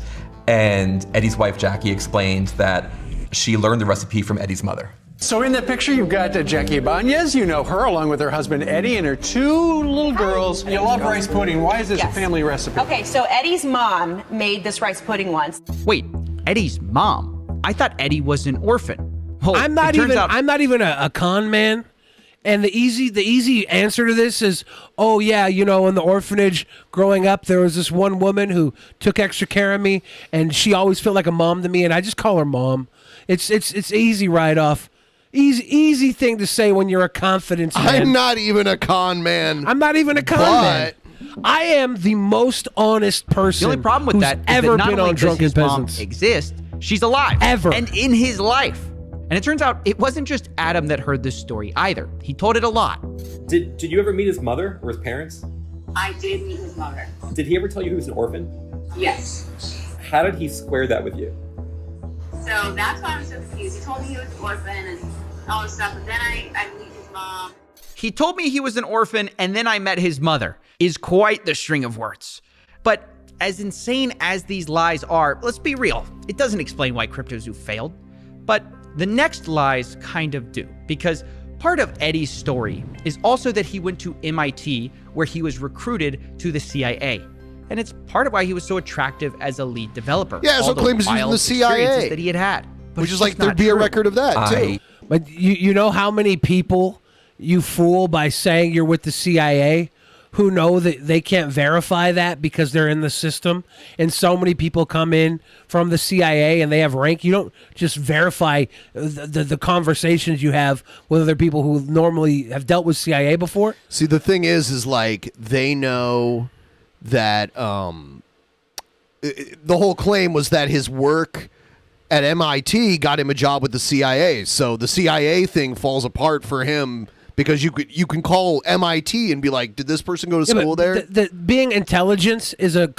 And Eddie's wife, Jackie, explained that she learned the recipe from Eddie's mother. So in that picture, you've got Jackie Ibanez. You know her, along with her husband Eddie and her 2 little girls. You love rice pudding. Why is this a family recipe? Okay, so Eddie's mom made this rice pudding once. Wait, Eddie's mom? I thought Eddie was an orphan. Well, I'm not it turns even. out- I'm not even a con man. And the easy answer to this is, oh yeah, you know, in the orphanage growing up, there was this one woman who took extra care of me, and she always felt like a mom to me, and I just call her mom. It's easy write off. Easy thing to say when you're a confidence man. I'm not even a con man. I'm not even a con man. I am the most honest person. The only problem with who's that is ever that not been only on does Drunken his mom Peasants exist, she's alive. Ever. And in his life. And it turns out it wasn't just Adam that heard this story either. He told it a lot. Did you ever meet his mother or his parents? I did meet his mother. Did he ever tell you he was an orphan? Yes. How did he square that with you? So that's why I'm so confused. He told me he was an orphan and all this stuff, but then I meet his mom. He told me he was an orphan, and then I met his mother, is quite the string of words. But as insane as these lies are, let's be real, it doesn't explain why CryptoZoo failed. But the next lies kind of do, because part of Eddie's story is also that he went to MIT, where he was recruited to the CIA. And it's part of why he was so attractive as a lead developer. Yeah, so all claims he's in wild the CIA. experiences that he had. But Which it's is like just not there'd be a true. record of that too. But you know how many people you fool by saying you're with the CIA who know that they can't verify that because they're in the system, and so many people come in from the CIA and they have rank. You don't just verify the conversations you have with other people who normally have dealt with CIA before. See, the thing is like they know that the whole claim was that his work at MIT got him a job with the CIA. So the CIA thing falls apart for him because you can call MIT and be like, did this person go to school there? Being intelligence is a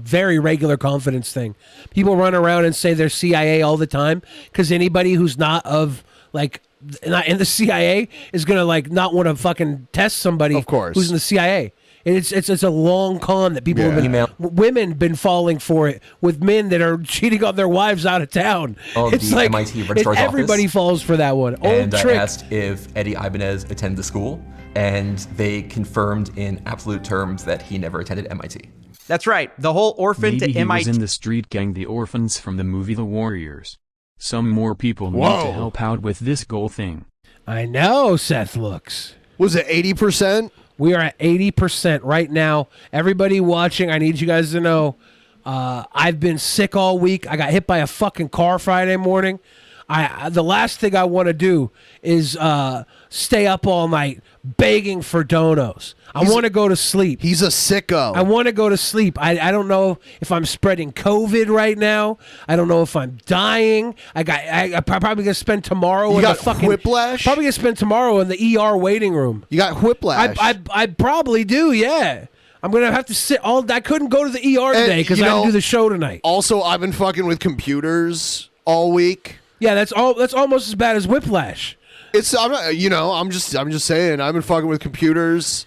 very regular confidence thing. People run around and say they're CIA all the time because anybody who's not in the CIA is gonna like not want to fucking test somebody Of course. who's in the CIA. And it's a long con that people have been, women been falling for it with men that are cheating on their wives out of town. Oh, it's the like MIT registrar's everybody office. falls for that one. And Old trick. I asked if Eddie Ibanez attended the school, and they confirmed in absolute terms that he never attended MIT. That's right. The whole orphan Maybe to he MIT. was in the street gang, the orphans from the movie The Warriors. Some more people need Whoa. to help out with this goal thing. I know, Seth looks. Was it 80%? We are at 80% right now. Everybody watching, I need you guys to know, I've been sick all week. I got hit by a fucking car Friday morning. The last thing I want to do is stay up all night begging for donos. I want to go to sleep. He's a sicko. I want to go to sleep. I don't know if I'm spreading COVID right now. I don't know if I'm dying. I'm probably gonna spend tomorrow You in got the fucking whiplash? Probably gonna spend tomorrow in the ER waiting room. You got whiplash. I probably do. Yeah. I'm gonna have to sit all. I couldn't go to the ER today because I had to do the show tonight. Also, I've been fucking with computers all week. Yeah, that's almost as bad as whiplash. I'm just saying. I've been fucking with computers,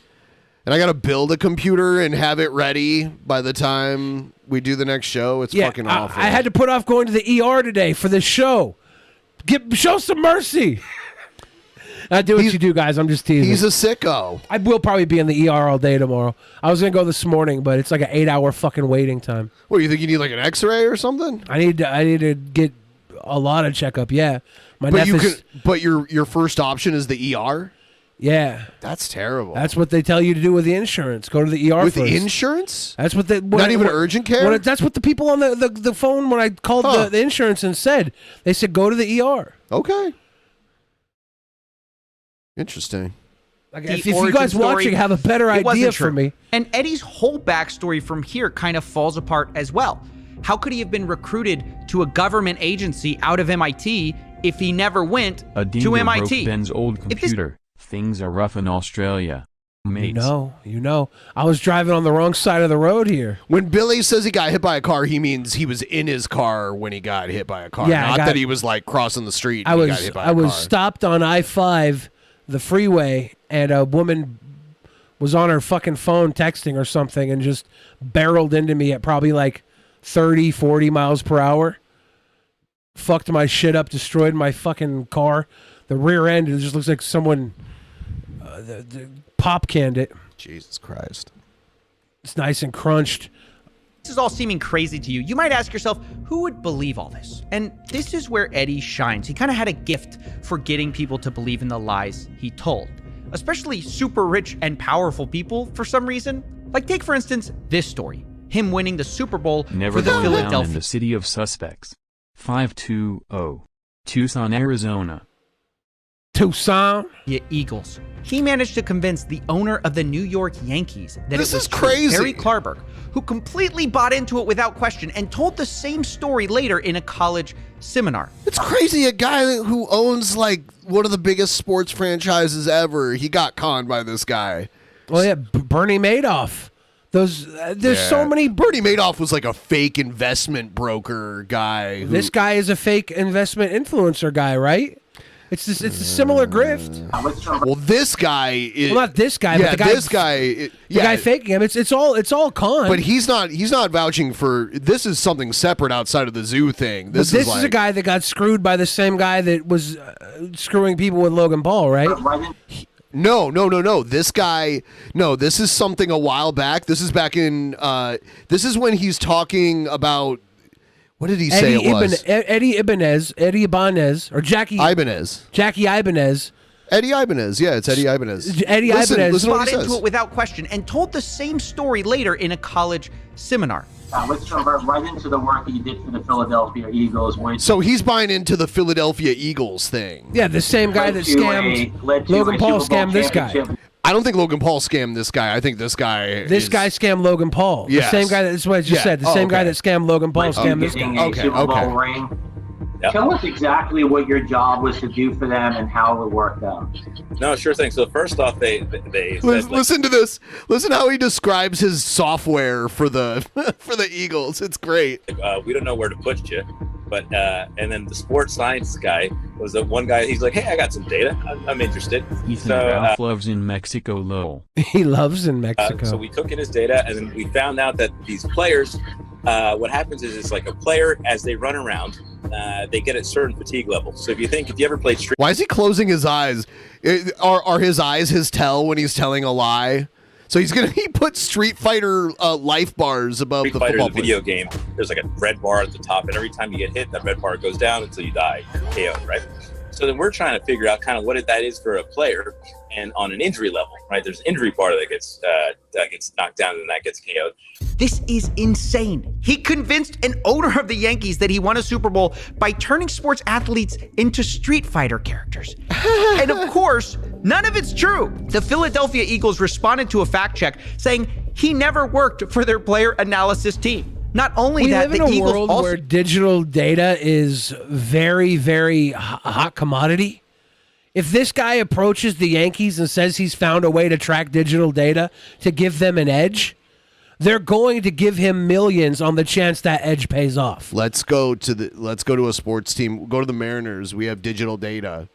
and I got to build a computer and have it ready by the time we do the next show. It's fucking awful. I had to put off going to the ER today for this show. Show some mercy. I do what you do, guys. I'm just teasing. He's a sicko. I will probably be in the ER all day tomorrow. I was gonna go this morning, but it's like an 8-hour fucking waiting time. What, you think you need like an X-ray or something? I need to get a lot of checkup. Yeah, But your first option is the ER. Yeah, that's terrible. That's what they tell you to do with the insurance. Go to the ER With first. insurance? That's what they. Not even urgent care? That's what the people on the phone when I called the insurance and said. They said go to the ER. Okay. Interesting. If you guys watching have a better idea for me. And Eddie's whole backstory from here kind of falls apart as well. How could he have been recruited to a government agency out of MIT if he never went A to dingo MIT? broke Ben's old computer. Things are rough in Australia. Mates. You know. I was driving on the wrong side of the road here. When Billy says he got hit by a car, he means he was in his car when he got hit by a car. Yeah, not that he was like crossing the street. I and was he got hit by I a was car. stopped on I-5, the freeway, and a woman was on her fucking phone texting or something and just barreled into me at probably like 30, 40 miles per hour. Fucked my shit up, destroyed my fucking car. The rear end, it just looks like someone the pop canned it. Jesus Christ. It's nice and crunched. This is all seeming crazy to you. You might ask yourself, who would believe all this? And this is where Eddie shines. He kind of had a gift for getting people to believe in the lies he told, especially super rich and powerful people for some reason. Like take, for instance, this story. Him winning the Super Bowl Never for the going down in Philadelphia the city of suspects. 520. Tucson, Arizona. Tucson? Yeah, Eagles. He managed to convince the owner of the New York Yankees that This it was is true, crazy. Harry Klarberg, who completely bought into it without question and told the same story later in a college seminar. It's crazy. A guy who owns like one of the biggest sports franchises ever, he got conned by this guy. Well, yeah, Bernie Madoff. There's so many. Bernie Madoff was like a fake investment broker guy. This guy is a fake investment influencer guy, right? It's a similar grift. Well, this guy is Well, not this guy, Yeah, but the guy. this guy. The guy faking him. It's all con. But he's not vouching for. This is something separate outside of the zoo thing. This is a guy that got screwed by the same guy that was screwing people with Logan Paul, right? No. This guy. No, this is something a while back. This is back in. This is when he's talking about. What did he say it was? Eddie Ibanez, or Jackie Ibanez. Jackie Ibanez. Eddie Ibanez. Yeah, it's Eddie Ibanez. Eddie Ibanez Listen to what Bought he into says. it without question and told the same story later in a college seminar. Let's jump right into the work that you did for the Philadelphia Eagles. So he's buying into the Philadelphia Eagles thing. Yeah, the same guy that scammed Logan Paul scammed this guy. I don't think Logan Paul scammed this guy. I think this guy. This guy scammed Logan Paul. Yes. The same guy. That's what I just said. The same guy that scammed Logan Paul scammed this guy. Super Bowl ring. Tell us exactly what your job was to do for them and how it worked out. No, sure thing. So first off, they said, Listen to this. Listen how he describes his software for the for the Eagles. It's great. we don't know where to put you. But and then the sports science guy was the one guy. He's like, hey, I got some data. I'm interested. Ethan Ralph loves in Mexico, lol. He loves in Mexico. So we took in his data, and then we found out that these players, what happens is it's like a player, as they run around, they get a certain fatigue level. So if you ever played Street... Why is he closing his eyes? Are his eyes his tell when he's telling a lie? So he put Street Fighter life bars above Street the Fighter, football the video game, there's like a red bar at the top, and every time you get hit, that red bar goes down until you die, KO, right? So then we're trying to figure out kind of what that is for a player, and on an injury level, right? There's an injury bar that gets knocked down and that gets KO'd. This is insane. He convinced an owner of the Yankees that he won a Super Bowl by turning sports athletes into Street Fighter characters. And of course, none of it's true. The Philadelphia Eagles responded to a fact check saying he never worked for their player analysis team. Not only that, we live in a world where digital data is very, very hot commodity. If this guy approaches the Yankees and says he's found a way to track digital data to give them an edge, they're going to give him millions on the chance that edge pays off. Let's go to a sports team. Go to the Mariners. We have digital data.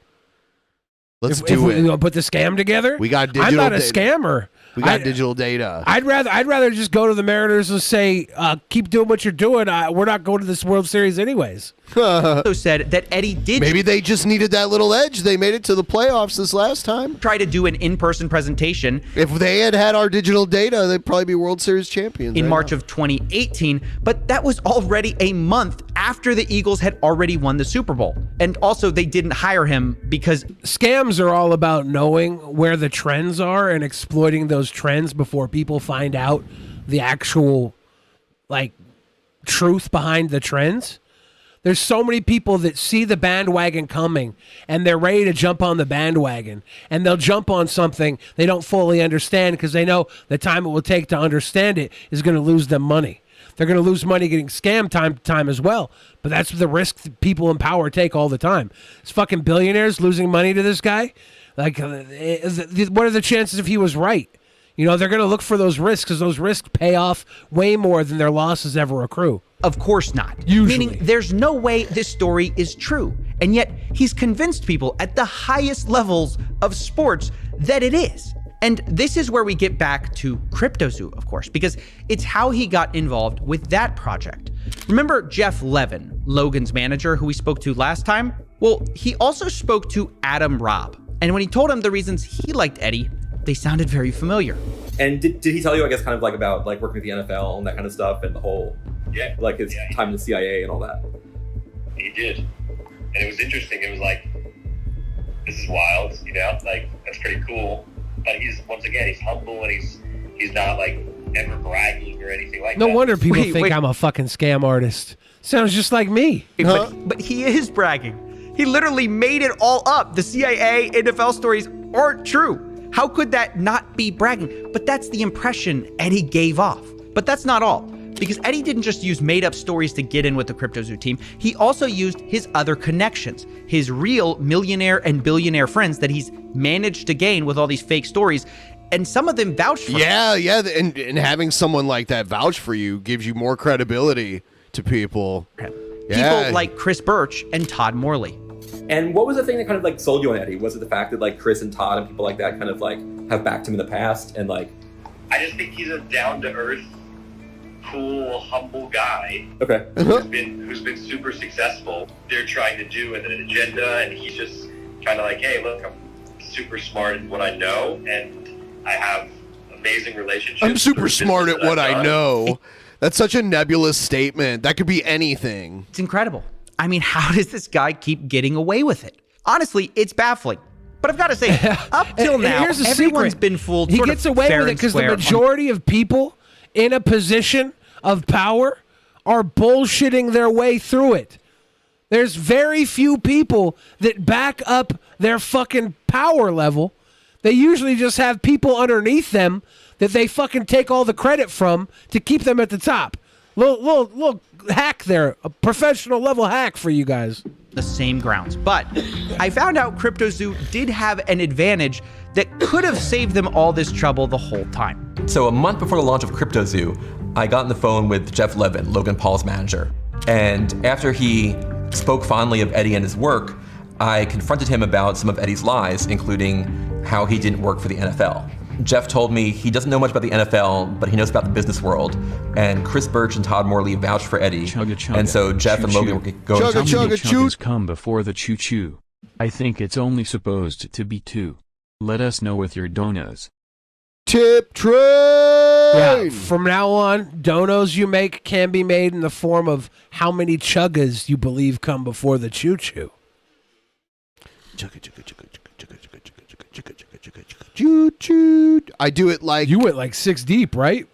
Let's do it. If we put the scam together, we got digital. I'm not a data. Scammer. We got digital data. I'd rather just go to the Mariners and say, keep doing what you're doing. We're not going to this World Series anyways. Also said that Eddie did... Maybe they just needed that little edge. They made it to the playoffs this last time. Try to do an in-person presentation. If they had our digital data, they'd probably be World Series champions. In March of 2018, but that was already a month after the Eagles had already won the Super Bowl. And also, they didn't hire him because... Scams are all about knowing where the trends are and exploiting those trends before people find out the actual, truth behind the trends. There's so many people that see the bandwagon coming and they're ready to jump on the bandwagon, and they'll jump on something they don't fully understand because they know the time it will take to understand it is going to lose them money. They're going to lose money getting scammed time as well. But that's the risk that people in power take all the time. It's fucking billionaires losing money to this guy. What are the chances if he was right? They're going to look for those risks because those risks pay off way more than their losses ever accrue. Of course not. Usually. Meaning there's no way this story is true. And yet he's convinced people at the highest levels of sports that it is. And this is where we get back to CryptoZoo, of course, because it's how he got involved with that project. Remember Jeff Levin, Logan's manager, who we spoke to last time? Well, he also spoke to Adam Robb. And when he told him the reasons he liked Eddie, they sounded very familiar. And did he tell you, I guess, kind of about working with the NFL and that kind of stuff and the whole, his time in the CIA and all that? He did. And it was interesting. It was this is wild, that's pretty cool. But he's humble, and he's not ever bragging or anything like that. No wonder people think I'm a fucking scam artist. Sounds just like me. But he is bragging. He literally made it all up. The CIA, NFL stories aren't true. How could that not be bragging? But that's the impression Eddie gave off. But that's not all. Because Eddie didn't just use made-up stories to get in with the CryptoZoo team. He also used his other connections, his real millionaire and billionaire friends that he's managed to gain with all these fake stories. And some of them vouched for him. Yeah. And having someone like that vouch for you gives you more credibility to people. People like Chris Birch and Todd Morley. And what was the thing that kind of sold you on Eddie? Was it the fact that Chris and Todd and people like that kind of have backed him in the past and I just think he's a down-to-earth, cool, humble guy. Okay. who's been super successful. They're trying to do an agenda, and he's just kind of hey, look, I'm super smart at what I know, and I have amazing relationships. I'm super smart at what I know. That's such a nebulous statement. That could be anything. It's incredible. I mean, how does this guy keep getting away with it? Honestly, it's baffling. But I've got to say, up till now, everyone's been fooled. He gets away with it because the majority of people in a position of power are bullshitting their way through it. There's very few people that back up their fucking power level. They usually just have people underneath them that they fucking take all the credit from to keep them at the top. Little hack there, a professional level hack for you guys. The same grounds. But I found out CryptoZoo did have an advantage that could have saved them all this trouble the whole time. So a month before the launch of CryptoZoo, I got on the phone with Jeff Levin, Logan Paul's manager. And after he spoke fondly of Eddie and his work, I confronted him about some of Eddie's lies, including how he didn't work for the NFL. Jeff told me he doesn't know much about the NFL, but he knows about the business world. And Chris Birch and Todd Morley vouched for Eddie. Chugga, chugga. And so Jeff Choo, and Logan choo. were going How to many chuggas come before the choo-choo? I think it's only supposed to be 2. Let us know with your donos. Tip train! Yeah, from now on, donos you make can be made in the form of how many chuggas you believe come before the choo-choo. Choo-choo. I do it like... You went like 6 deep, right?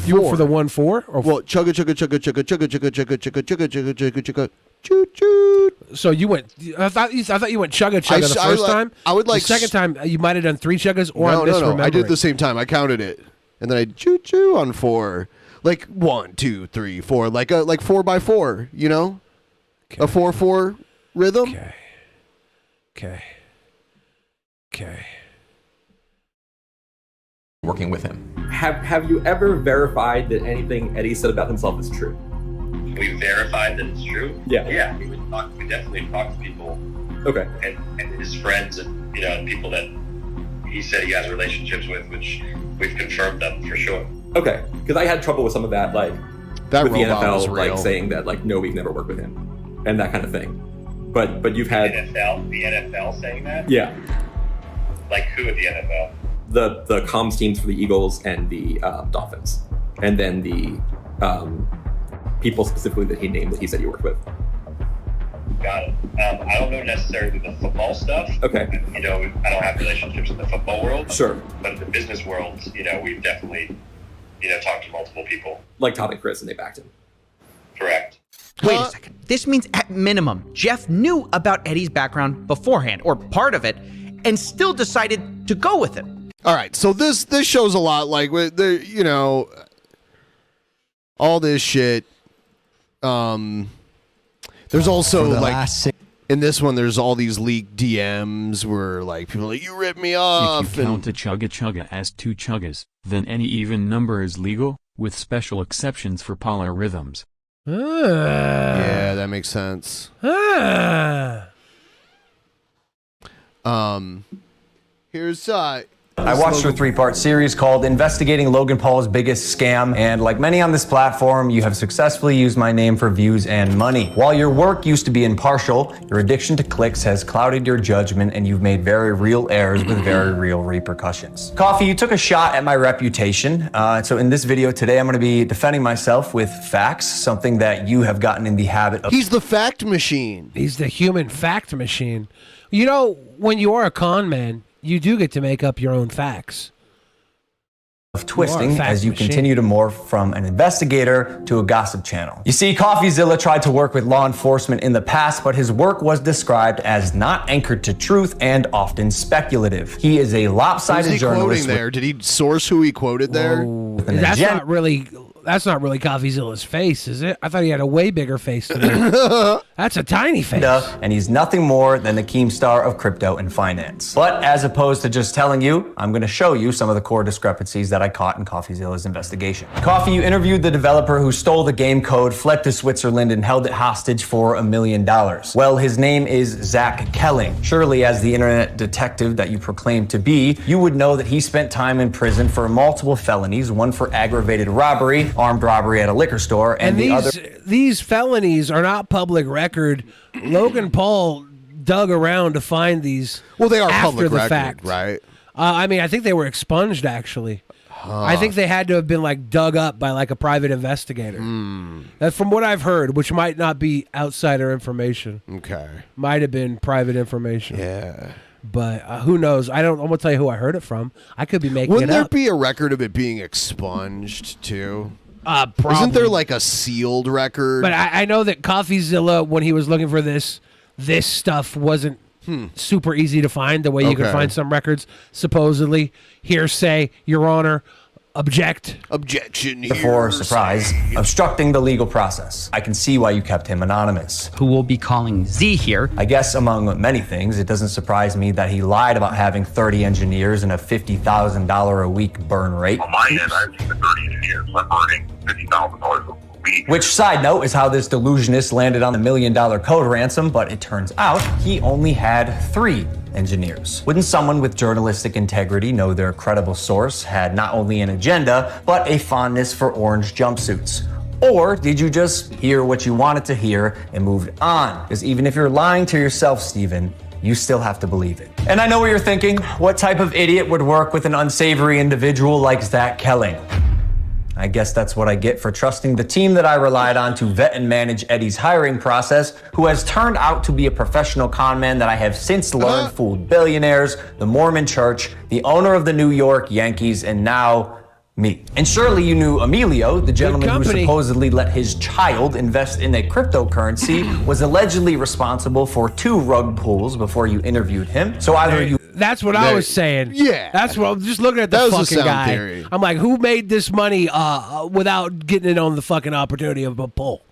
You went for the 1-4? Or well, chugga, chugga, chugga, chugga, chugga, chugga, chugga, chugga, chugga, chugga, chugga, chugga, choo-choo. So you went... I thought you went chugga chugga the first time. I would like... The second time, you might have done 3 chuggas, or I'm misremembering. No. I did it the same time. I counted it. And then I choo-choo on 4. Like 1, 2, 3, 4. Like 4x4, you know? Okay. A 4-4 rhythm. Okay. working with him. Have you ever verified that anything Eddie said about himself is true? We verified that it's true. Yeah. Yeah. We definitely talk to people. Okay. And his friends and people that he said he has relationships with, which we've confirmed them for sure. Okay. Because I had trouble with some of that, like that with the robot was NFL, real. like saying that, like, no, we've never worked with him, and that kind of thing. But you've had the NFL saying that. Yeah. Like who at the NFL? The comms teams for the Eagles and the Dolphins, and then the people specifically that he named that he said he worked with. Got it. I don't know necessarily the football stuff. Okay. I don't have relationships in the football world. Sure. But in the business world, we've definitely, talked to multiple people. Like Todd and Chris, and they backed him. Correct. Wait a second. This means at minimum, Jeff knew about Eddie's background beforehand, or part of it, and still decided to go with it. All right, so this shows a lot, like, all this shit. There's also, like, in this one, there's all these leaked DMs where, like, people are like, you ripped me off. If you count a chugga chugga as 2 chuggas, then any even number is legal, with special exceptions for polyrhythms. Yeah, that makes sense. Here's I watched your 3-part series called Investigating Logan Paul's Biggest Scam, and like many on this platform, you have successfully used my name for views and money. While your work used to be impartial, your addiction to clicks has clouded your judgment, and you've made very real errors with very real repercussions. Coffee, you took a shot at my reputation, so in this video today, I'm going to be defending myself with facts, something that you have gotten in the habit of. He's the fact machine. He's the human fact machine. When you are a con man, you do get to make up your own facts. Of twisting as you continue to morph from an investigator to a gossip channel. You see, CoffeeZilla tried to work with law enforcement in the past, but his work was described as not anchored to truth and often speculative. He is a lopsided Who's he journalist. quoting there? Did he source who he quoted there? That's not really CoffeeZilla's face, is it? I thought he had a way bigger face than that. That's a tiny face. And he's nothing more than the Keemstar of crypto and finance. But as opposed to just telling you, I'm going to show you some of the core discrepancies that I caught in CoffeeZilla's investigation. Coffee, you interviewed the developer who stole the game code, fled to Switzerland, and held it hostage for $1 million. Well, his name is Zach Kelling. Surely, as the internet detective that you proclaim to be, you would know that he spent time in prison for multiple felonies, one for aggravated robbery, armed robbery at a liquor store, and these felonies are not public record. Logan Paul dug around to find these. Well, they are after public the record, fact. right? I think they were expunged, actually. I think they had to have been dug up by a private investigator. That's from what I've heard, which might not be outsider information. Okay, might have been private information. Yeah. But who knows? I'm going to tell you who I heard it from. I could be making Wouldn't it there up. be a record of it being expunged too? Probably. Isn't there a sealed record? But I know that CoffeeZilla, when he was looking for this stuff wasn't super easy to find, the way you can find some records. Supposedly, hearsay, Your Honor, objection. Before, surprise, obstructing the legal process. I can see why you kept him anonymous. Who will be calling Z here. I guess among many things, it doesn't surprise me that he lied about having 30 engineers and a $50,000 a week burn rate. On my end, I have 30 engineers. I'm burning $50,000 a week. Which, side note, is how this delusionist landed on the $1 million code ransom, but it turns out he only had 3 engineers. Wouldn't someone with journalistic integrity know their credible source had not only an agenda, but a fondness for orange jumpsuits? Or did you just hear what you wanted to hear and moved on? Because even if you're lying to yourself, Steven, you still have to believe it. And I know what you're thinking. What type of idiot would work with an unsavory individual like Zach Kelling? I guess that's what I get for trusting the team that I relied on to vet and manage Eddie's hiring process, who has turned out to be a professional con man that I have since learned fooled billionaires, the Mormon Church, the owner of the New York Yankees, and now me. And surely you knew Emilio, the gentleman who supposedly let his child invest in a cryptocurrency, was allegedly responsible for 2 rug pulls before you interviewed him. So either you... That's what I was saying. Yeah. That's what I'm just looking at the fucking guy. Theory. I'm like, who made this money without getting it on the fucking opportunity of a pull?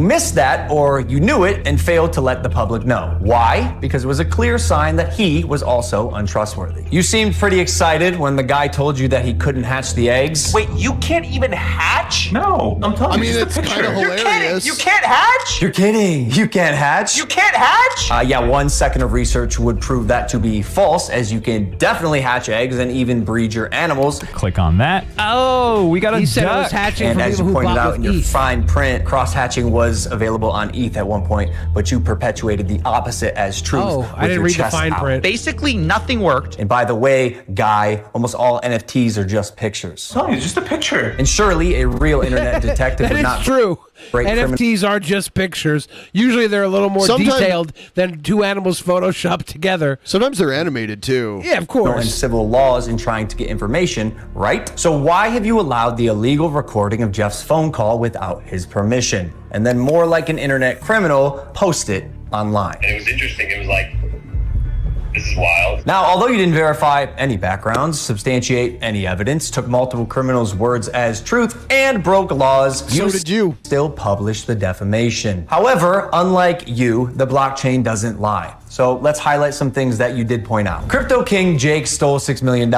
missed that, or you knew it and failed to let the public know. Why? Because it was a clear sign that he was also untrustworthy. You seemed pretty excited when the guy told you that he couldn't hatch the eggs. Wait, you can't even hatch? No, I'm telling you. I mean, it's kind of hilarious. You can't hatch? You're kidding. You can't hatch? You can't hatch? Yeah, 1 second of research would prove that to be false, as you can definitely hatch eggs and even breed your animals. Click on that. Oh, we got a He said it duck. was hatching and as you pointed out in your fine print, cross-hatching was available on ETH at one point, but you perpetuated the opposite as truth. Oh, I didn't read the fine print. Basically, nothing worked. And by the way, Guy, almost all NFTs are just pictures. No, it's just a picture. And surely a real internet detective That would is not true. break NFTs are just pictures. Usually they're a little more Sometimes- detailed than two animals photoshopped together. Sometimes they're animated too. Yeah, of and course. civil laws in trying to get information, right? So why have you allowed the illegal recording of Jeff's phone call without his permission? And then more like an internet criminal, post it online. And it was interesting. It was like, this is wild. Now, although you didn't verify any backgrounds, substantiate any evidence, took multiple criminals' words as truth, and broke laws, you still published the defamation. However, unlike you, the blockchain doesn't lie. So let's highlight some things that you did point out. Crypto King Jake stole $6 million.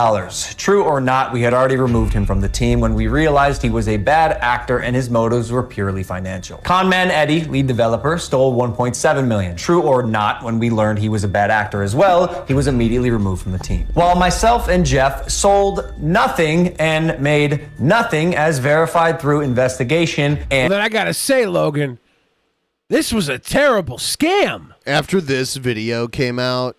True or not, we had already removed him from the team when we realized he was a bad actor and his motives were purely financial. Conman Eddie, lead developer, stole $1.7 million. True or not, when we learned he was a bad actor as well, he was immediately removed from the team. While myself and Jeff sold nothing and made nothing as verified through investigation and... Well, then I gotta say, Logan, this was a terrible scam. After this video came out,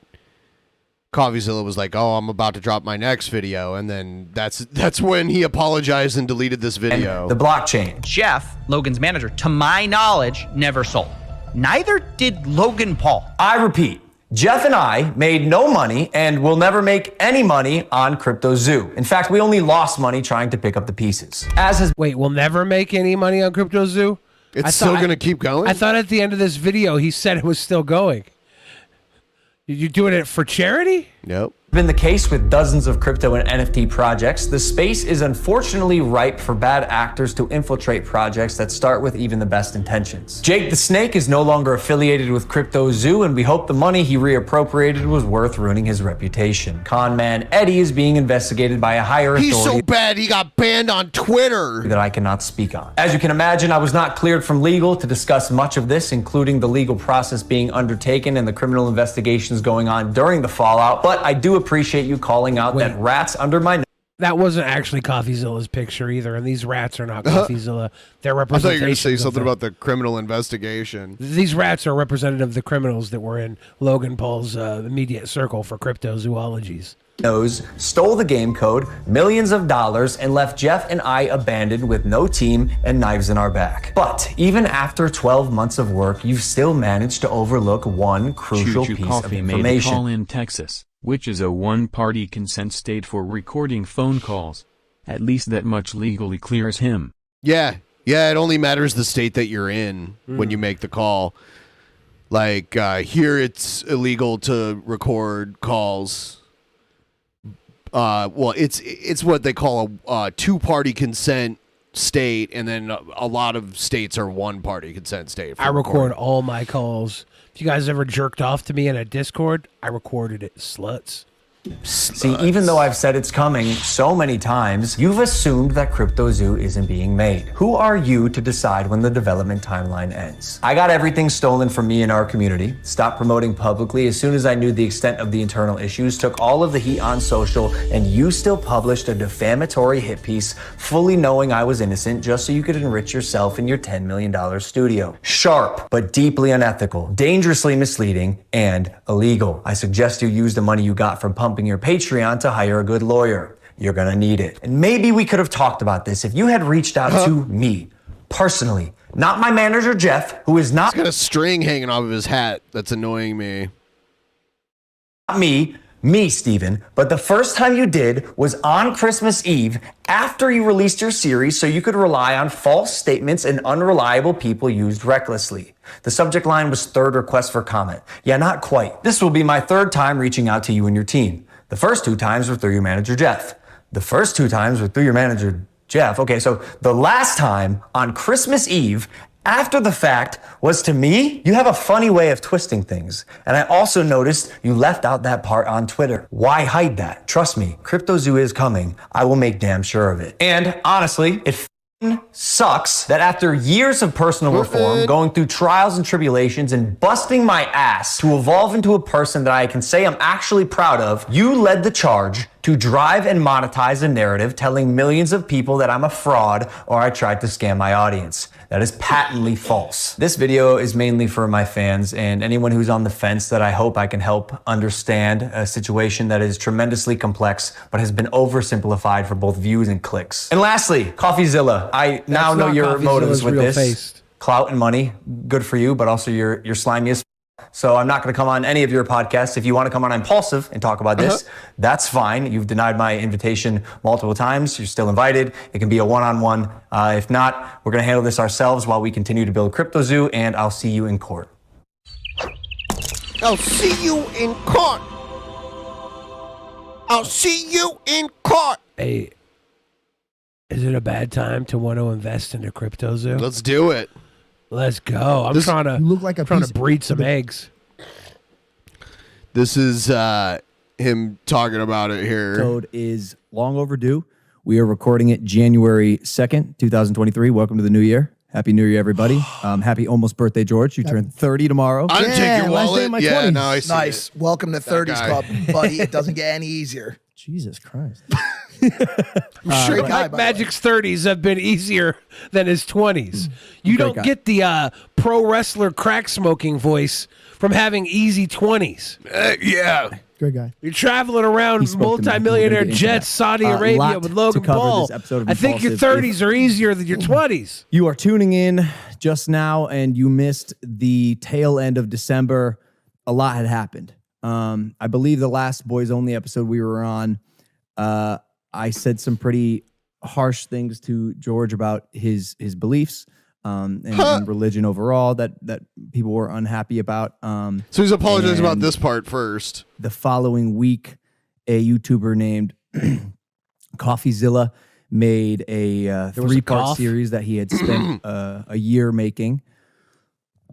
Coffeezilla was like, "Oh, I'm about to drop my next video," and then that's when he apologized and deleted this video. The blockchain. Jeff, Logan's manager, to my knowledge, never sold. Neither did Logan Paul. I repeat, Jeff and I made no money and will never make any money on Crypto Zoo. In fact, we only lost money trying to pick up the pieces. Wait, we'll never make any money on Crypto Zoo? It's still going to keep going? I thought at the end of this video he said it was still going. You doing it for charity? Nope. Been the case with dozens of crypto and NFT projects, the space is unfortunately ripe for bad actors to infiltrate projects that start with even the best intentions. Jake the Snake is no longer affiliated with Crypto Zoo, and we hope the money he reappropriated was worth ruining his reputation. Conman Eddie is being investigated by a higher authority. He's so bad he got banned on Twitter. That I cannot speak on. As you can imagine, I was not cleared from legal to discuss much of this, including the legal process being undertaken and the criminal investigations going on during the fallout, but I do appreciate you calling out that rats under my nose. That wasn't actually Coffeezilla's picture either, and these rats are not Coffeezilla. They're I thought you were going to say representations. something about the criminal investigation. These rats are representative of the criminals that were in Logan Paul's immediate circle for cryptozoologies. Stole the game code, millions of dollars, and left Jeff and I abandoned with no team and knives in our back. But even after 12 months of work, you've still managed to overlook one crucial Choo Choo piece Coffee of made a information. call in Texas, which is a one-party consent state for recording phone calls. At least that much legally clears him. Yeah, it only matters the state that you're in when you make the call. Like, here it's illegal to record calls. Well, it's what they call a two-party consent state, and then a lot of states are one-party consent state. I record all my calls. If you guys ever jerked off to me in a Discord, I recorded it, sluts. See, even though I've said it's coming so many times, you've assumed that CryptoZoo isn't being made. Who are you to decide when the development timeline ends? I got everything stolen from me in our community, stopped promoting publicly as soon as I knew the extent of the internal issues, took all of the heat on social, and you still published a defamatory hit piece fully knowing I was innocent just so you could enrich yourself in your $10 million studio. Sharp, but deeply unethical, dangerously misleading, and illegal. I suggest you use the money you got from pumping your Patreon to hire a good lawyer. You're gonna need it. And maybe we could have talked about this if you had reached out to me personally, not my manager Jeff, who is not— He's got a string hanging off of his hat that's annoying me. Not me, Steven, but the first time you did was on Christmas Eve after you released your series so you could rely on false statements and unreliable people used recklessly. The subject line was third request for comment. Yeah, not quite. This will be my third time reaching out to you and your team. The first 2 times were through your manager, Jeff. The first 2 times were through your manager, Jeff. Okay, so the last time on Christmas Eve after the fact was to me. You have a funny way of twisting things. And I also noticed you left out that part on Twitter. Why hide that? Trust me, CryptoZoo is coming. I will make damn sure of it. And honestly, it sucks that after years of personal reform, going through trials and tribulations and busting my ass to evolve into a person that I can say I'm actually proud of, you led the charge to drive and monetize a narrative telling millions of people that I'm a fraud or I tried to scam my audience. That is patently false. This video is mainly for my fans and anyone who's on the fence that I hope I can help understand a situation that is tremendously complex but has been oversimplified for both views and clicks. And lastly, CoffeeZilla. I now know your motives with this. Clout and money, good for you, but also you're slimy as so I'm not going to come on any of your podcasts. If you want to come on Impulsive and talk about this, that's fine. You've denied my invitation multiple times. You're still invited. It can be a one-on-one. If not, we're going to handle this ourselves while we continue to build CryptoZoo, and I'll see you in court. I'll see you in court. I'll see you in court. Hey, is it a bad time to want to invest into CryptoZoo? Let's do it. Let's go. I'm trying to breed some eggs. This is him talking about it here. Episode is long overdue. We are recording it January 2nd, 2023. Welcome to the new year. Happy New Year, everybody. Happy almost birthday, George. You turn 30 tomorrow. I'm taking last day of my 20s. No, I see Nice. it. Welcome to That 30s guy. Club, buddy. It doesn't get any easier. Jesus Christ. I'm sure Mike Magic's 30s have been easier than his 20s. You don't get the pro wrestler crack smoking voice from having easy 20s. Yeah. Good guy. You're traveling around multi-millionaire jets, Saudi Arabia lot with Logan to cover Paul. this episode of I think your Impulsive. 30s are easier than your 20s. You are tuning in just now and you missed the tail end of December. A lot had happened. I believe the last Boys Only episode we were on, I said some pretty harsh things to George about his beliefs and religion overall that people were unhappy about. So he's apologizing about this part first. The following week, a YouTuber named CoffeeZilla made a was a 3-part cough? series that he had spent a year making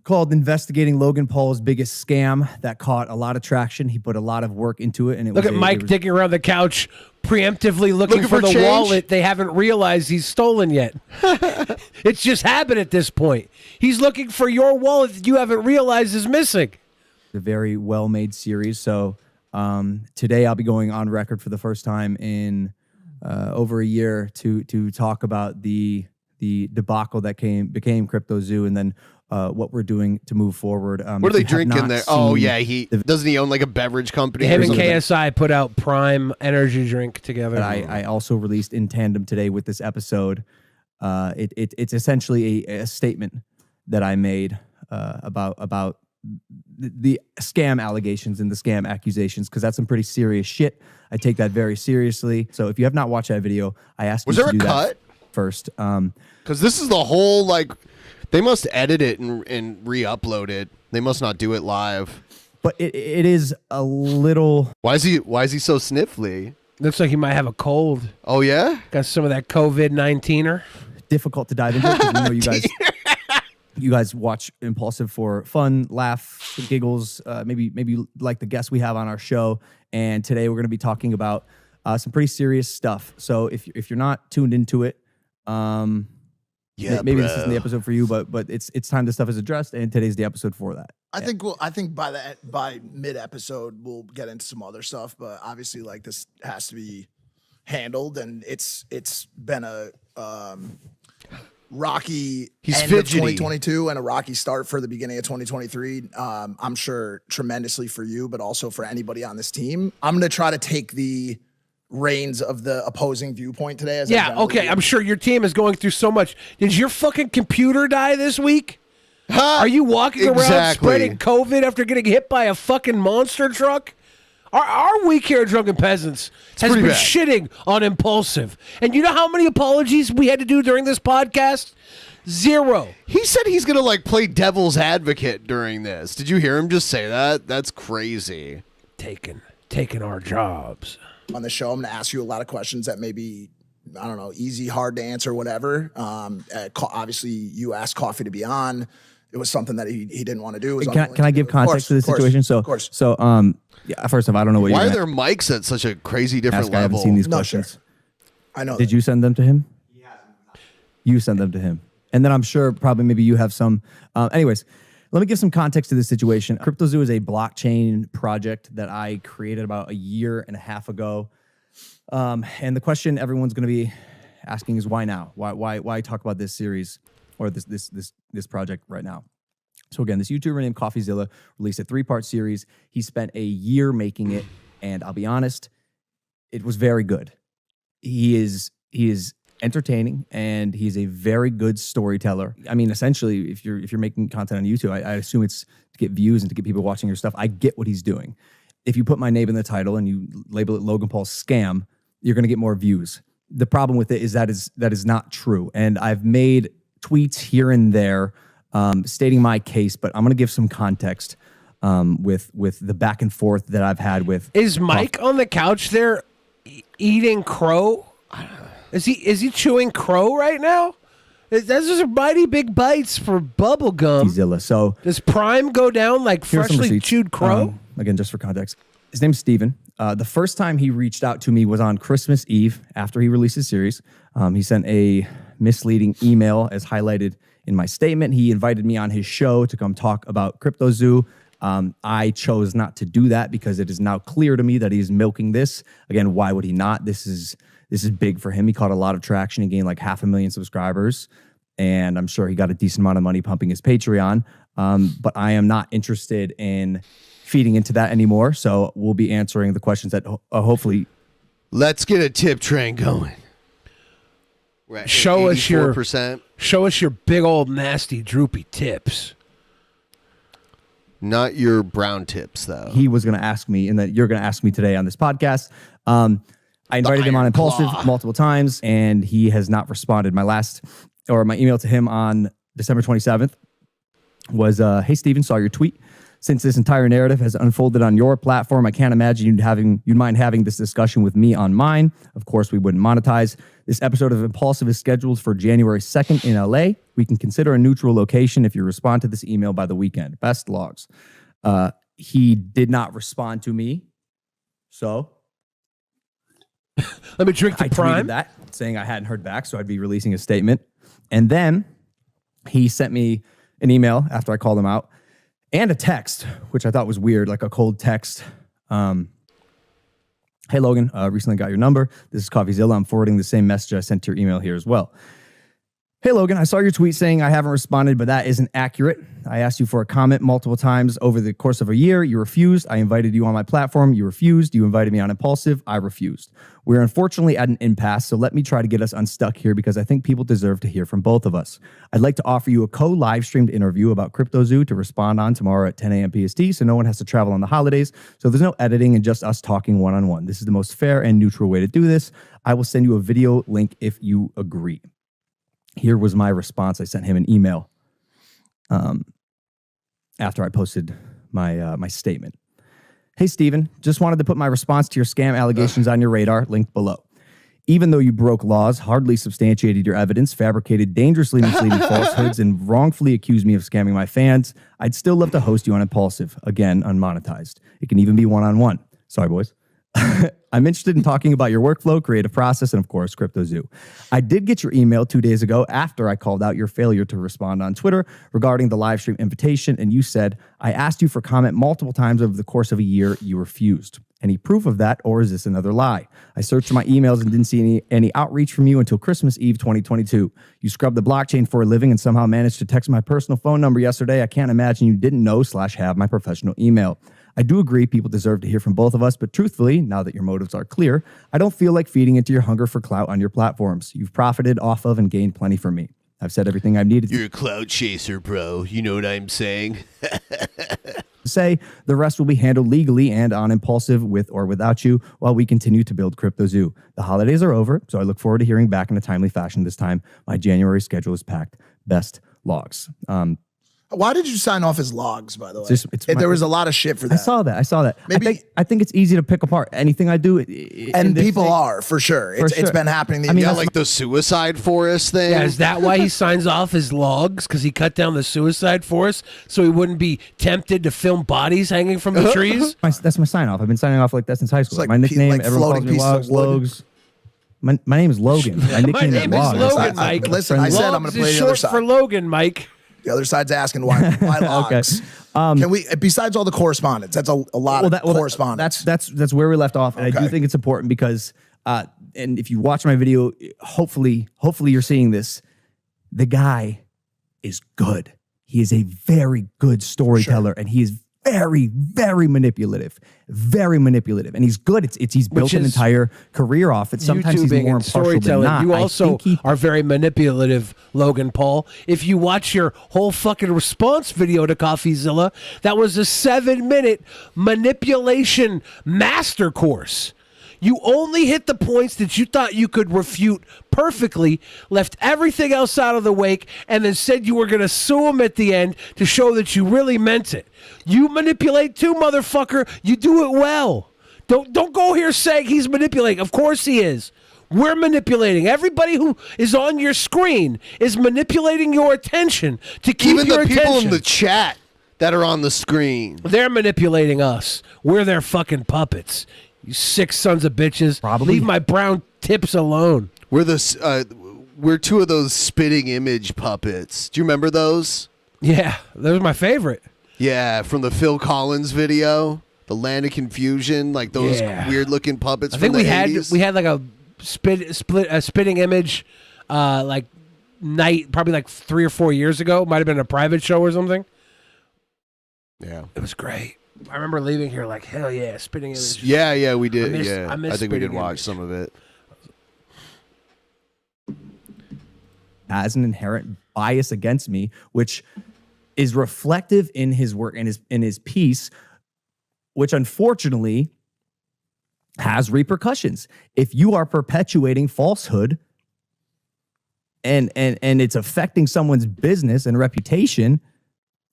called Investigating Logan Paul's Biggest Scam. That caught a lot of traction. He put a lot of work into it. And it Look was at Mike digging around the couch, preemptively looking for the change? wallet they haven't realized he's stolen yet. It's just habit at this point. He's looking for your wallet that you haven't realized is missing. a very well-made series. So today I'll be going on record for the first time in over a year to talk about the debacle that became CryptoZoo, and then what we're doing to move forward. What are they drinking there? Oh yeah, doesn't he own like a beverage company? Him and KSI put out Prime energy drink together. I also released in tandem today with this episode. It's essentially a statement that I made about the scam allegations and the scam accusations, because that's some pretty serious shit. I take that very seriously. So if you have not watched that video, I asked you to do that first. Because this is the whole, like, they must edit it and re-upload it. They must not do it live. But it is a little. Why is he so sniffly? Looks like he might have a cold. Oh yeah, got some of that COVID-19er. Difficult to dive into because we know you guys. you guys watch Impulsive for fun, laugh, giggles, maybe like the guests we have on our show. And today we're going to be talking about some pretty serious stuff. So if you're not tuned into it, maybe this isn't the episode for you, but it's time this stuff is addressed, and today's the episode for that. I think by mid episode we'll get into some other stuff, but obviously like this has to be handled, and it's been a rocky end of 2022 and a rocky start for the beginning of 2023. I'm sure tremendously for you, but also for anybody on this team. I'm going to try to take the reins of the opposing viewpoint today. Okay. I'm sure your team is going through so much. Did your fucking computer die this week? Are you walking around spreading COVID after getting hit by a fucking monster truck? Our week here at Drunken Peasants has been shitting on Impulsive. And you know how many apologies we had to do during this podcast? 0. He said he's going to like play devil's advocate during this. Did you hear him just say that? That's crazy. Taking our jobs. On the show, I'm going to ask you a lot of questions that may be, I don't know, easy, hard to answer, whatever. Obviously, you asked Coffee to be on. It was something that he didn't want to do. Can I give context to the situation? So, first off, I don't know what. Why are there mics at such a crazy different level? I haven't seen these questions. Sure. I know. Did you send them to him? You sent them to him, and then I'm sure probably maybe you have some. Anyways, let me give some context to this situation. CryptoZoo is a blockchain project that I created about a year and a half ago, and the question everyone's going to be asking is why now? Why talk about this series? Or this project right now. So again, this YouTuber named CoffeeZilla released a 3-part series. He spent a year making it, and I'll be honest, it was very good. He is entertaining, and he's a very good storyteller. I mean, essentially, if you're making content on YouTube, I assume it's to get views and to get people watching your stuff. I get what he's doing. If you put my name in the title and you label it Logan Paul's Scam, you're going to get more views. The problem with it is that is not true, and I've made tweets here and there stating my case, but I'm going to give some context with the back and forth that I've had with. Is Mike on the couch there eating crow? Is he chewing crow right now? Those are mighty big bites for bubble gum. Zilla. So does Prime go down like freshly chewed crow? Again, just for context, his name's Steven. The first time he reached out to me was on Christmas Eve after he released his series. He sent a misleading email as highlighted in my statement. He invited me on his show to come talk about CryptoZoo. I chose not to do that because it is now clear to me that he's milking this. Again, why would he not? This is big for him. He caught a lot of traction. He gained like 500,000 subscribers, and I'm sure he got a decent amount of money pumping his Patreon. But I am not interested in feeding into that anymore. So we'll be answering the questions that hopefully. Let's get a tip train going. Show us your big old nasty droopy tips. Not your brown tips, though. He was going to ask me, and that you're going to ask me today on this podcast. I invited him on Impulsive multiple times, and he has not responded. My email to him on December 27th was, "Hey Steven, saw your tweet. Since this entire narrative has unfolded on your platform, I can't imagine you'd mind having this discussion with me on mine. Of course, we wouldn't monetize. This episode of Impulsive is scheduled for January 2nd in LA. We can consider a neutral location if you respond to this email by the weekend. Best logs." He did not respond to me. So let me drink the Prime. Tweeted that saying I hadn't heard back, so I'd be releasing a statement. And then he sent me an email after I called him out. And a text, which I thought was weird, like a cold text. "Hey, Logan, recently got your number. This is CoffeeZilla. I'm forwarding the same message I sent to your email here as well. Hey, Logan, I saw your tweet saying I haven't responded, but that isn't accurate. I asked you for a comment multiple times over the course of a year. You refused. I invited you on my platform. You refused. You invited me on Impulsive. I refused. We're unfortunately at an impasse, so let me try to get us unstuck here because I think people deserve to hear from both of us. I'd like to offer you a co-live streamed interview about CryptoZoo to respond on tomorrow at 10 a.m. PST, so no one has to travel on the holidays, so there's no editing and just us talking one-on-one. This is the most fair and neutral way to do this. I will send you a video link if you agree." Here was my response. I sent him an email after I posted my statement. "Hey, Steven, just wanted to put my response to your scam allegations on your radar, linked below. Even though you broke laws, hardly substantiated your evidence, fabricated dangerously misleading falsehoods, and wrongfully accused me of scamming my fans, I'd still love to host you on Impulsive, again, unmonetized. It can even be one-on-one. Sorry, boys. I'm interested in talking about your workflow, creative process, and of course, CryptoZoo. I did get your email 2 days ago after I called out your failure to respond on Twitter regarding the live stream invitation, and you said, I asked you for comment multiple times over the course of a year. You refused. Any proof of that, or is this another lie? I searched my emails and didn't see any outreach from you until Christmas Eve 2022. You scrubbed the blockchain for a living and somehow managed to text my personal phone number yesterday. I can't imagine you didn't know / have my professional email. I do agree people deserve to hear from both of us, but truthfully, now that your motives are clear, I don't feel like feeding into your hunger for clout on your platforms. You've profited off of and gained plenty from me. I've said everything I've needed. You're a clout chaser, bro. You know what I'm saying? To say the rest will be handled legally and on Impulsive with or without you while we continue to build CryptoZoo. The holidays are over, so I look forward to hearing back in a timely fashion this time. My January schedule is packed. Best, Logs. Why did you sign off as Logs, by the way? There was a lot of shit for that. I saw that. Maybe I think it's easy to pick apart anything I do. And people are, for sure. It's been happening. Like the suicide forest thing. Yeah, is that why he signs off his logs? Because he cut down the suicide forest so he wouldn't be tempted to film bodies hanging from the trees? That's my sign off. I've been signing off like that since high school. like my nickname, like everyone calls me Logs. My name is Logan. My nickname is Logan, Mike. Listen, I said I'm going to play the other side. For Logan, Mike. The other side's asking why Logs. Can we, besides all the correspondence, that's a lot of correspondence. That's where we left off, and I do think it's important because, and if you watch my video, hopefully you're seeing this. The guy is good. He is a very good storyteller, and he is very, very manipulative, and he's good. He's built an entire career off it. Sometimes he's more impartial than not. You also are very manipulative, Logan Paul. If you watch your whole fucking response video to CoffeeZilla, that was a 7-minute manipulation master course. You only hit the points that you thought you could refute perfectly, left everything else out of the wake, and then said you were going to sue him at the end to show that you really meant it. You manipulate too, motherfucker. You do it well. Don't go here saying he's manipulating. Of course he is. We're manipulating. Everybody who is on your screen is manipulating your attention to keep Even your the people attention. in the chat that are on the screen. They're manipulating us. We're their fucking puppets. You sick sons of bitches. Leave my brown tips alone. We're two of those spitting image puppets. Do you remember those? Yeah, those are my favorite. Yeah, from the Phil Collins video, the Land of Confusion, like those weird looking puppets. I think from the 80s. we had like a spitting image, like night probably like 3 or 4 years ago. Might have been a private show or something. Yeah, it was great. I remember leaving here like, hell yeah, spitting image. Yeah, we did. I think we did watch some of it. Has an inherent bias against me, which is reflective in his work and in his piece, which unfortunately has repercussions. If you are perpetuating falsehood and it's affecting someone's business and reputation,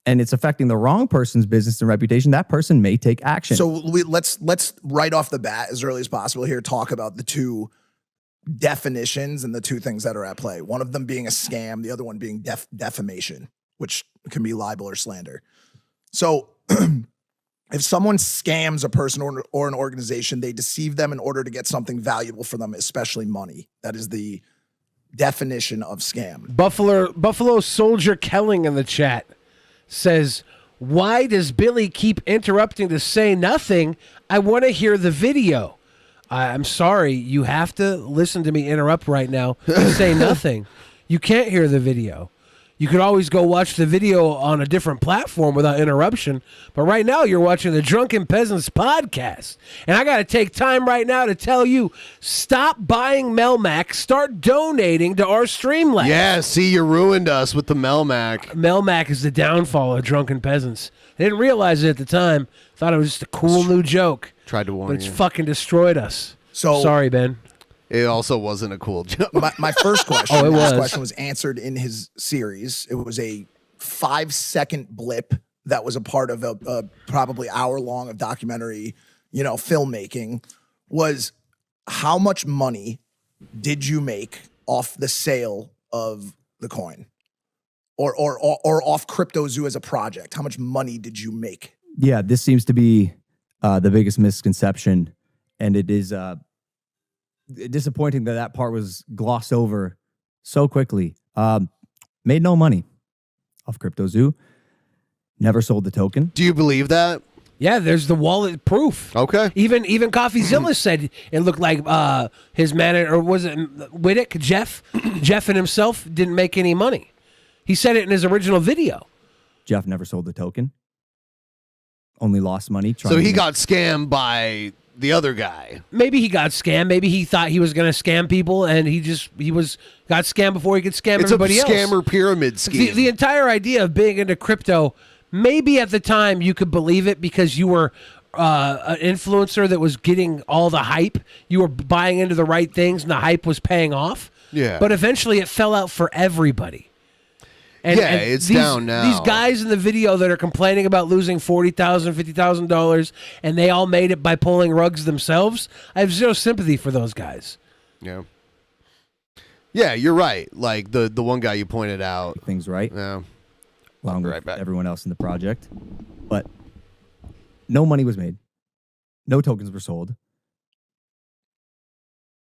and it's affecting the wrong person's business and reputation, that person may take action. So let's right off the bat, as early as possible here, talk about the two definitions and the two things that are at play. One of them being a scam, the other one being defamation, which can be libel or slander. So if someone scams a person or an organization, they deceive them in order to get something valuable for them, especially money. That is the definition of scam. Buffalo Soldier Kelling in the chat says, why does Billy keep interrupting to say nothing? I want to hear the video. I'm sorry, you have to listen to me interrupt right now to say nothing. You can't hear the video. You could always go watch the video on a different platform without interruption. But right now, you're watching the Drunken Peasants podcast. And I got to take time right now to tell you, stop buying Melmac. Start donating to our Streamlabs. Yeah, see, you ruined us with the Melmac. Melmac is the downfall of Drunken Peasants. They didn't realize it at the time. Thought it was just a cool new joke. Tried to warn But it's you. fucking destroyed us. So sorry, Ben. It also wasn't a cool joke. My first question, Oh, it this was. question was answered in his series. It was a 5-second blip that was a part of a probably hour-long of documentary, filmmaking. Was how much money did you make off the sale of the coin, or off CryptoZoo as a project? How much money did you make? Yeah, this seems to be the biggest misconception, and it is disappointing that part was glossed over so quickly. Made no money off CryptoZoo. Never sold the token. Do you believe that? Yeah, there's the wallet proof. Okay. Even CoffeeZilla said it looked like his manager, or was it Wittick, Jeff and himself didn't make any money. He said it in his original video. Jeff never sold the token. Only lost money. So he got scammed by the other guy. Maybe he got scammed. Maybe he thought he was going to scam people, and he got scammed before he could scam everybody else. It's a scammer pyramid scheme. The entire idea of being into crypto, maybe at the time you could believe it because you were an influencer that was getting all the hype. You were buying into the right things, and the hype was paying off. Yeah. But eventually it fell out for everybody. And it's down now. These guys in the video that are complaining about losing $40,000, $50,000, and they all made it by pulling rugs themselves, I have zero sympathy for those guys. Yeah. Yeah, you're right. Like the one guy you pointed out. Things right. Yeah. Along with everyone else in the project. But no money was made. No tokens were sold.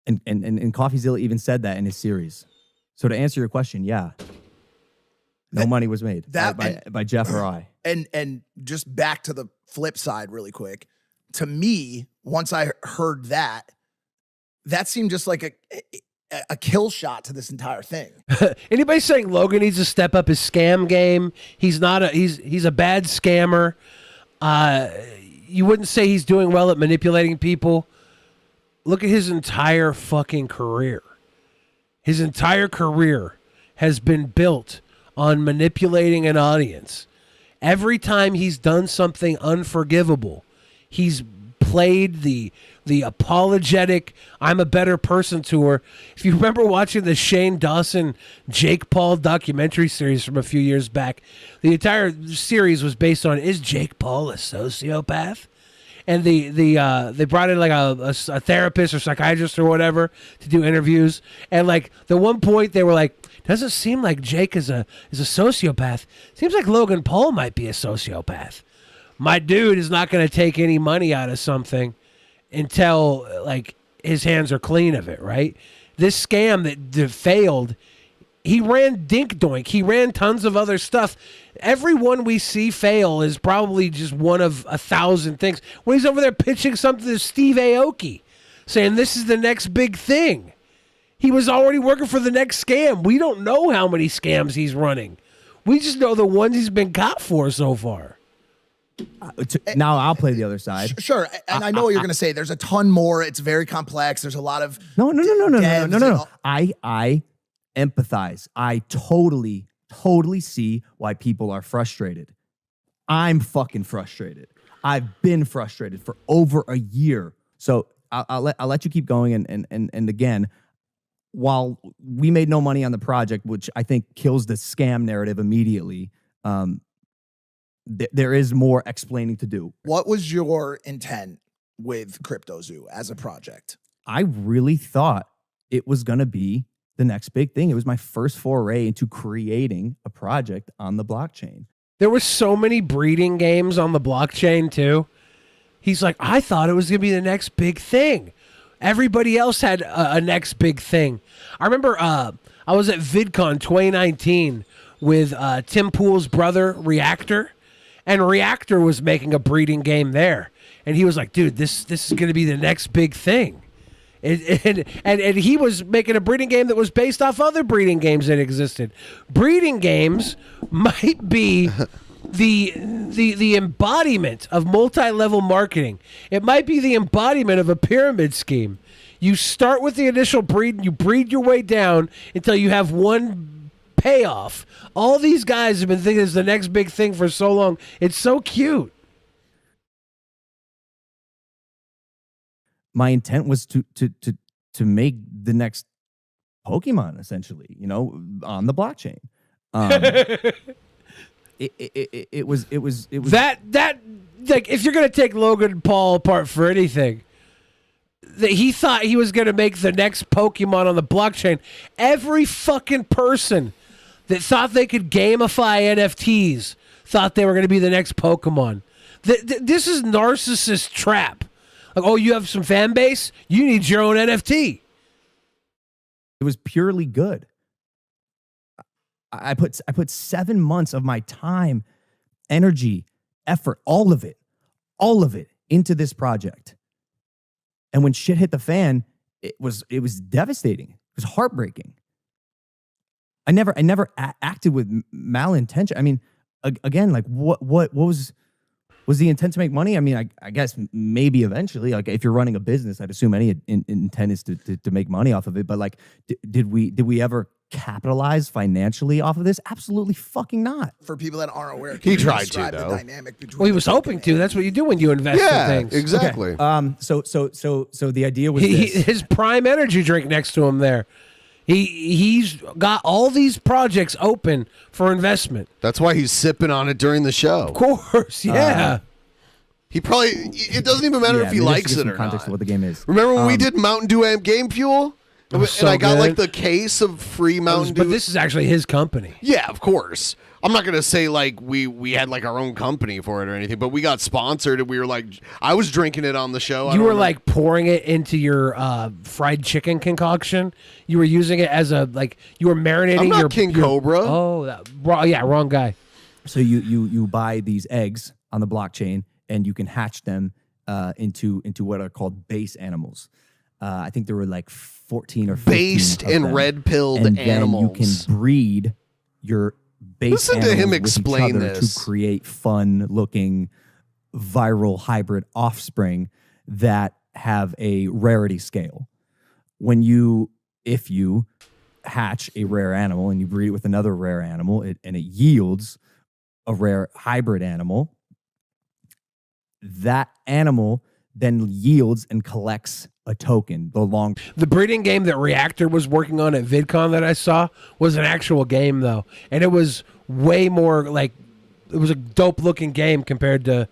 And CoffeeZilla even said that in his series. So to answer your question, yeah. No money was made by Jeff or I. And just back to the flip side really quick. To me, once I heard that seemed just like a kill shot to this entire thing. Anybody saying Logan needs to step up his scam game? He's not he's a bad scammer. You wouldn't say he's doing well at manipulating people. Look at his entire fucking career. His entire career has been built on manipulating an audience. Every time he's done something unforgivable, he's played the apologetic, I'm a better person tour. If you remember watching the Shane Dawson, Jake Paul documentary series from a few years back, the entire series was based on, is Jake Paul a sociopath? And they brought in like a therapist or psychiatrist or whatever to do interviews. And like the one point they were like, doesn't seem like Jake is a sociopath. Seems like Logan Paul might be a sociopath. My dude is not going to take any money out of something until like his hands are clean of it, right? This scam that failed, he ran Dink Doink. He ran tons of other stuff. Every one we see fail is probably just one of 1,000 things. When he's over there pitching something to Steve Aoki, saying this is the next big thing. He was already working for the next scam. We don't know how many scams he's running. We just know the ones he's been caught for so far. Now I'll play the other side. Sure, and I know what you're going to say. There's a ton more. It's very complex. There's a lot of No. I empathize. I totally see why people are frustrated. I'm fucking frustrated. I've been frustrated for over a year. So I'll let you keep going. And again, while we made no money on the project, which I think kills the scam narrative immediately, there is more explaining to do. What was your intent with CryptoZoo as a project? I really thought it was going to be the next big thing. It was my first foray into creating a project on the blockchain. There were so many breeding games on the blockchain too. He's like, I thought it was going to be the next big thing. Everybody else had a next big thing. I remember I was at VidCon 2019 with Tim Pool's brother, Reactor. And Reactor was making a breeding game there. And he was like, dude, this is going to be the next big thing. And he was making a breeding game that was based off other breeding games that existed. Breeding games might be the embodiment of multi-level marketing. It might be the embodiment of a pyramid scheme. You start with the initial breed and you breed your way down until you have one payoff. All these guys have been thinking it's the next big thing for so long. It's so cute. My intent was to make the next Pokemon, essentially, on the blockchain. It was that like, if you're gonna take Logan Paul apart for anything, He thought he was going to make the next Pokemon on the blockchain. Every fucking person that thought they could gamify NFTs thought they were going to be the next Pokemon. This is narcissist trap. Like, oh, you have some fan base? You need your own NFT. It was purely good. I put 7 months of my time, energy, effort, all of it into this project. And when shit hit the fan, it was devastating. It was heartbreaking. I never acted with malintention. I mean, again, like what was the intent to make money? I mean, I guess maybe eventually, like if you're running a business, I'd assume any intent is to make money off of it. But like, did we ever capitalize financially off of this? Absolutely fucking not. For people that aren't aware, he tried to describe the though. dynamic between Well, he was hoping to. That's what you do when you invest in things. Exactly. Okay. So the idea was his Prime Energy drink next to him there. He's got all these projects open for investment. That's why he's sipping on it during the show. Of course, yeah. He probably. It doesn't even matter if he likes it or context not. of what the game is. Remember when we did Mountain Dew Game Fuel? And so I got good. like the case of free Mountain Dew. But this is actually his company. Yeah, of course. I'm not gonna say like we had like our own company for it or anything, but we got sponsored and we were like, I was drinking it on the show. You were like pouring it into your fried chicken concoction. You were using it as a you were marinating. I'm not your King Cobra. Oh, wrong guy. So you buy these eggs on the blockchain and you can hatch them into what are called base animals. I think there were like 14 or 15 based of and them. red-pilled and animals. Then you can breed your base Listen to animals him with explain each other this. to create fun-looking viral hybrid offspring that have a rarity scale. If you hatch a rare animal and you breed it with another rare animal, and it yields a rare hybrid animal, that animal then yields and collects a token. The breeding game that Reactor was working on at VidCon that I saw was an actual game though, and it was way more like it was a dope looking game compared to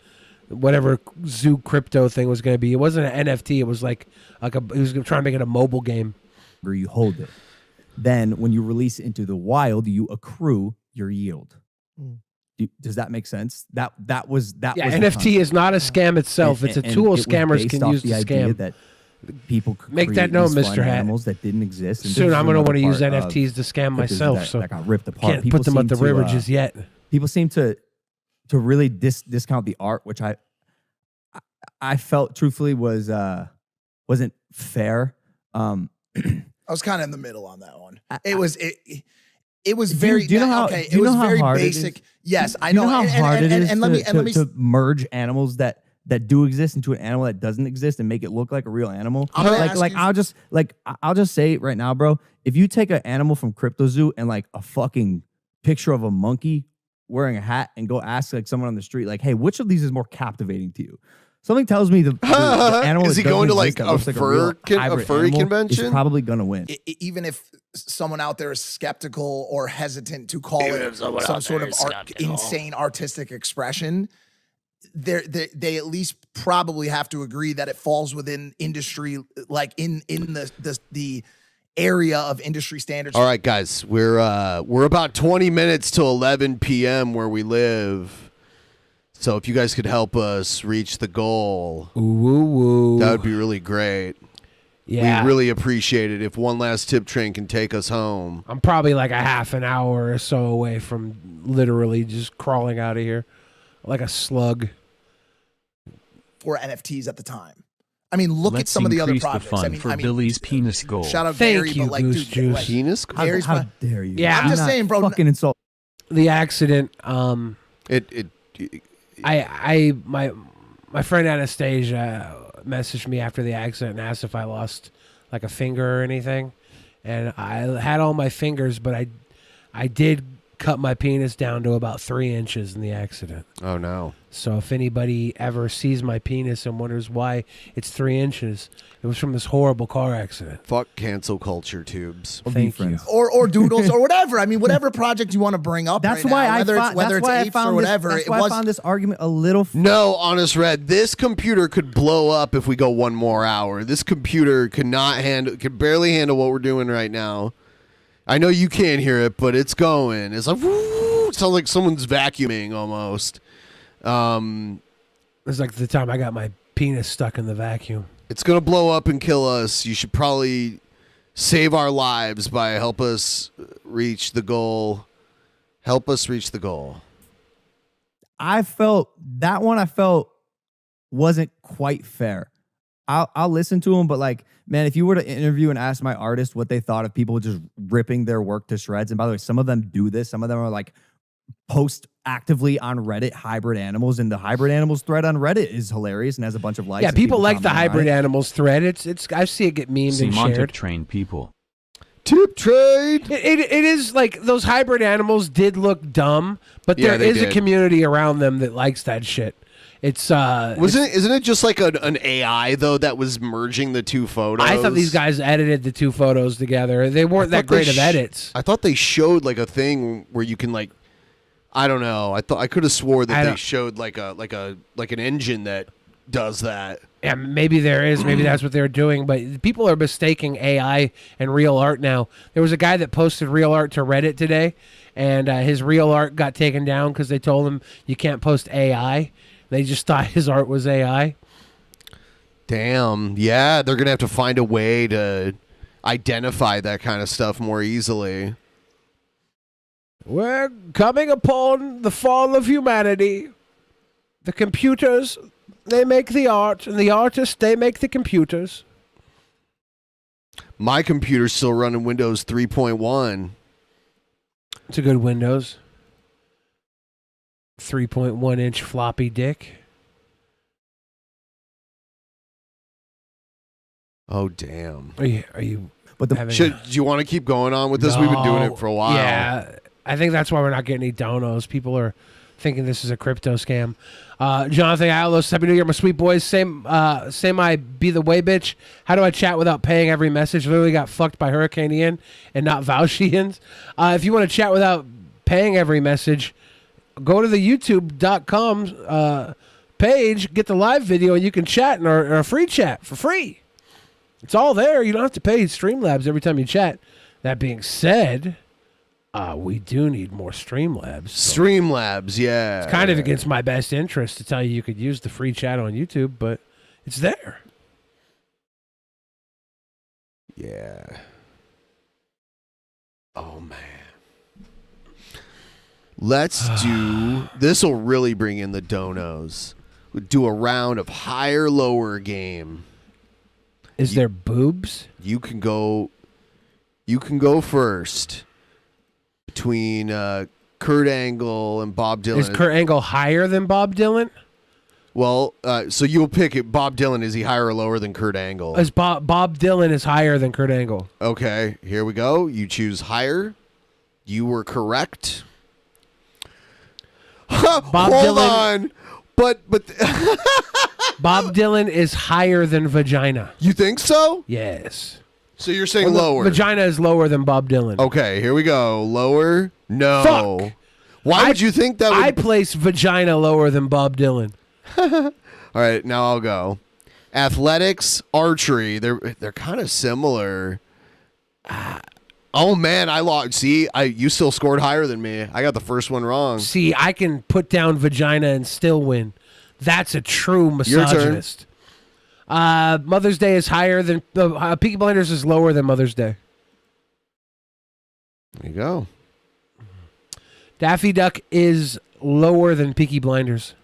whatever Zoo Crypto thing was going to be. It wasn't an NFT. It was like he was trying to make it a mobile game. Where you hold it, then when you release it into the wild, you accrue your yield. Does that make sense? That was NFT is not a scam itself. It's a tool scammers can use to scam. That people could make that create known, these fun Mr. Hat. Animals that didn't exist. And Soon this is I'm going to want to use another part NFTs to scam of myself. that, So that got ripped apart. Can't put them at the seem to, river just yet. People seem to really discount the art, which I felt truthfully wasn't fair. I was kind of in the middle on that one. It was very. Do you know how? Okay, Do you it was know how very hard basic. It is? Yes, I Do you know. know how hard it is let me to merge animals that do exist into an animal that doesn't exist and make it look like a real animal. I'll just say right now, bro. If you take an animal from CryptoZoo and like a fucking picture of a monkey wearing a hat and go ask like someone on the street, like, hey, which of these is more captivating to you? Something tells me the animal is he that going to doesn't like exist that a looks like fur real hybrid furry animal convention? is probably gonna win. Even if someone out there is skeptical or hesitant to call it some sort of insane artistic expression, they at least probably have to agree that it falls within industry, like in the area of industry standards. All right, guys, we're about 20 minutes till 11 p.m. where we live. So if you guys could help us reach the goal, that would be really great. Yeah. We really appreciate it if one last tip train can take us home. I'm probably like a half an hour or so away from literally just crawling out of here like a slug. For NFTs at the time. I mean, look Let's at some of the other increase projects. fun I mean, for Billy's penis goal. Shout out Thank Gary, you, but like, Goose dude, Juice. like, Penis? Gary's How dare you? Yeah, I'm just saying, bro. Fucking insult. The accident. My friend Anastasia messaged me after the accident and asked if I lost like a finger or anything, and I had all my fingers, but I did cut my penis down to about 3 inches in the accident. Oh no. So if anybody ever sees my penis and wonders why it's 3 inches, it was from this horrible car accident. Fuck cancel culture tubes. Thank you. Or doodles or whatever. I mean, whatever project you want to bring up. That's right why now, whether it's apes or whatever. That's why I found this argument a little. No, honest Red, this computer could blow up if we go one more hour. This computer could barely handle what we're doing right now. I know you can't hear it, but it's going. It's like, woo, it sounds like someone's vacuuming almost. It's like the time I got my penis stuck in the vacuum. It's going to blow up and kill us. You should probably save our lives by help us reach the goal. Help us reach the goal. I felt wasn't quite fair. I'll listen to him, but like, man, if you were to interview and ask my artist what they thought of people just ripping their work to shreds, and by the way, some of them do this. Some of them are like post actively on Reddit hybrid animals, and the hybrid animals thread on Reddit is hilarious and has a bunch of likes. Yeah, and people like the comment on hybrid it. animals thread. It's I see it get memed and Semantic shared. trained people. Tip trade. It is like those hybrid animals did look dumb, but Yeah, there they is a did. community around them that likes that shit. It's Isn't it just like an AI though that was merging the two photos? I thought these guys edited the two photos together. They weren't that great of edits. I thought they showed like a thing where you can like, I don't know. I could have swore that they showed like an engine that does that. Yeah, maybe there is. Maybe that's what they're doing. But people are mistaking AI and real art now. There was a guy that posted real art to Reddit today, and his real art got taken down because they told him you can't post AI. They just thought his art was AI. Damn. Yeah, they're gonna have to find a way to identify that kind of stuff more easily. We're coming upon the fall of humanity. The computers, they make the art, and the artists, they make the computers. My computer's still running Windows 3.1. It's a good Windows. 3.1 inch floppy dick. Oh damn. Are you But do you want to keep going on with this? We've been doing it for a while. Yeah, I think that's why we're not getting any donos. People are thinking this is a crypto scam. Jonathan Outlaws, Happy New Year, my sweet boys. Same I be the way, bitch. How do I chat without paying every message? Literally got fucked by Hurricane Ian and not Valshians. If you want to chat without paying every message, go to the youtube.com page, get the live video, and you can chat in our free chat for free. It's all there. You don't have to pay Streamlabs every time you chat. That being said, we do need more Streamlabs. Streamlabs, yeah. It's kind of against my best interest to tell you could use the free chat on YouTube, but it's there. Yeah. Oh, man. Let's do... This will really bring in the donos. We'll do a round of higher, lower game. Is there boobs? You can go first. Between Kurt Angle and Bob Dylan. Is Kurt Angle higher than Bob Dylan? Well, so you'll pick it. Bob Dylan, is he higher or lower than Kurt Angle? Is Bob Dylan is higher than Kurt Angle. Okay, here we go. You choose higher. You were correct. Bob Hold Dylan, on. But Bob Dylan is higher than vagina. You think so? Yes. So you're saying Well, lower. Vagina is lower than Bob Dylan. Okay, here we go. Lower? No. Fuck. Why would you think that would... I place vagina lower than Bob Dylan. All right, now I'll go. Athletics, archery, they're kind of similar. Oh man, I lost. See, you still scored higher than me. I got the first one wrong. See, I can put down vagina and still win. That's a true misogynist. Mother's Day is higher than Peaky Blinders is lower than Mother's Day. There you go. Daffy Duck is lower than Peaky Blinders.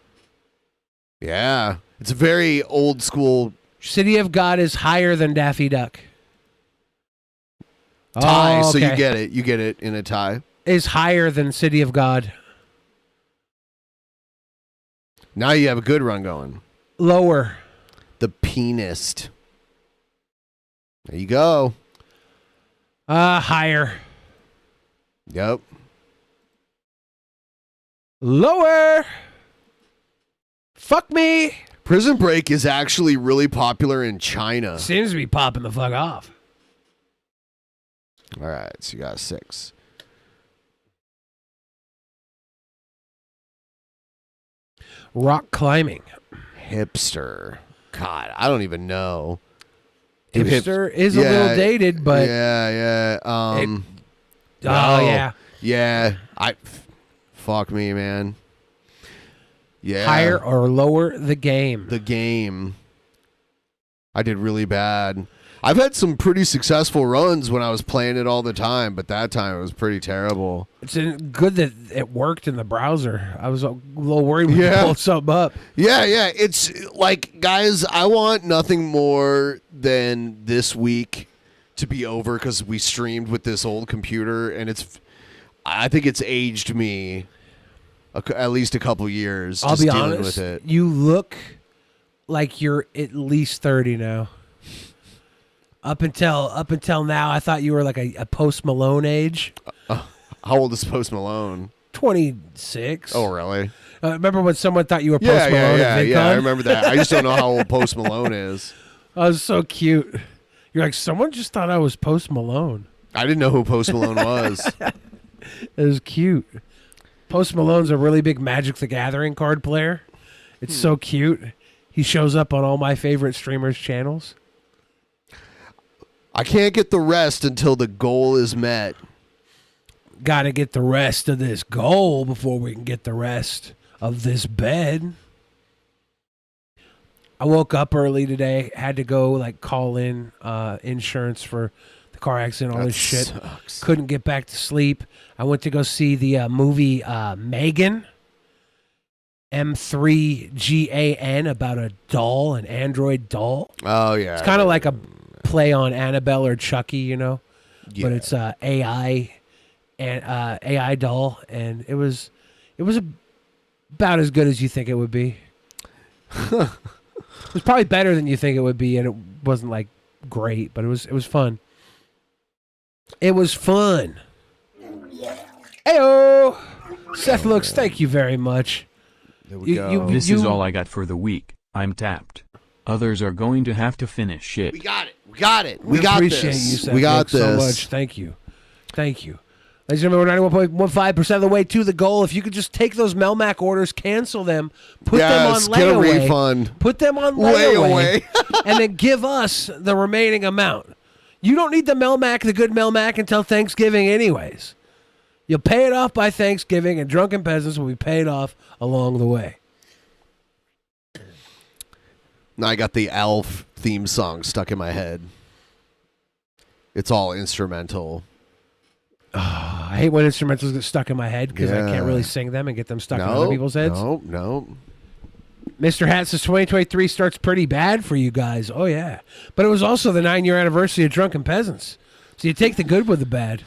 Yeah, it's a very old school. City of God is higher than Daffy Duck. Tie, Oh, so you okay. get it. You get it in a tie. Is higher than City of God. Now you have a good run going. Lower. The Pianist. There you go. Higher. Yep. Lower. Fuck me. Prison Break is actually really popular in China. Seems to be popping the fuck off. All right, so you got 6. Rock climbing. Hipster. God, I don't even know. Hipster is a little dated, but yeah. yeah. Yeah. Fuck me, man. Yeah. Higher or lower the game. The game. I did really bad. I've had some pretty successful runs when I was playing it all the time, but that time it was pretty terrible. It's good that it worked in the browser. I was a little worried when you pulled something up. Yeah. It's like, guys, I want nothing more than this week to be over because we streamed with this old computer, and I think it's aged me at least a couple years. I'll just be dealing honest, with it. you look like you're at least 30 now. Up until now, I thought you were like a Post Malone age. How old is Post Malone? 26. Oh, really? Remember when someone thought you were Post Malone at VidCon? Yeah, I remember that. I just don't know how old Post Malone is. I was so cute. You're like, someone just thought I was Post Malone. I didn't know who Post Malone was. It was cute. Post Malone's a really big Magic the Gathering card player. It's so cute. He shows up on all my favorite streamers' channels. I can't get the rest until the goal is met. Got to get the rest of this goal before we can get the rest of this bed. I woke up early today, had to go call in insurance for the car accident, all this shit. Sucks. Couldn't get back to sleep. I went to go see the movie Megan, M3GAN, about a doll, an android doll. Oh, yeah. It's kind of like a play on Annabelle or Chucky, you know? Yeah. But it's AI and AI doll, and it was about as good as you think it would be. It was probably better than you think it would be, and it wasn't great, but it was fun. It was fun. Heyo, Seth looks. Thank you very much. There we go. This is all I got for the week. I'm tapped. Others are going to have to finish it. We got it. We got it. We got appreciate this. you, Seth. We got so this. much. Thank you. Ladies and gentlemen, we're 91.15% of the way to the goal. If you could just take those Melmac orders, cancel them, put them on layaway. Get a refund. Put them on layaway. And then give us the remaining amount. You don't need the good Melmac until Thanksgiving anyways. You'll pay it off by Thanksgiving, and Drunken Peasants will be paid off along the way. Now I got the Alf theme song stuck in my head. It's all instrumental. Oh, I hate when instrumentals get stuck in my head because I can't really sing them and get them stuck in other people's heads. No. Mr. Hat says 2023 starts pretty bad for you guys. Oh, yeah. But it was also the 9-year anniversary of Drunken Peasants. So you take the good with the bad.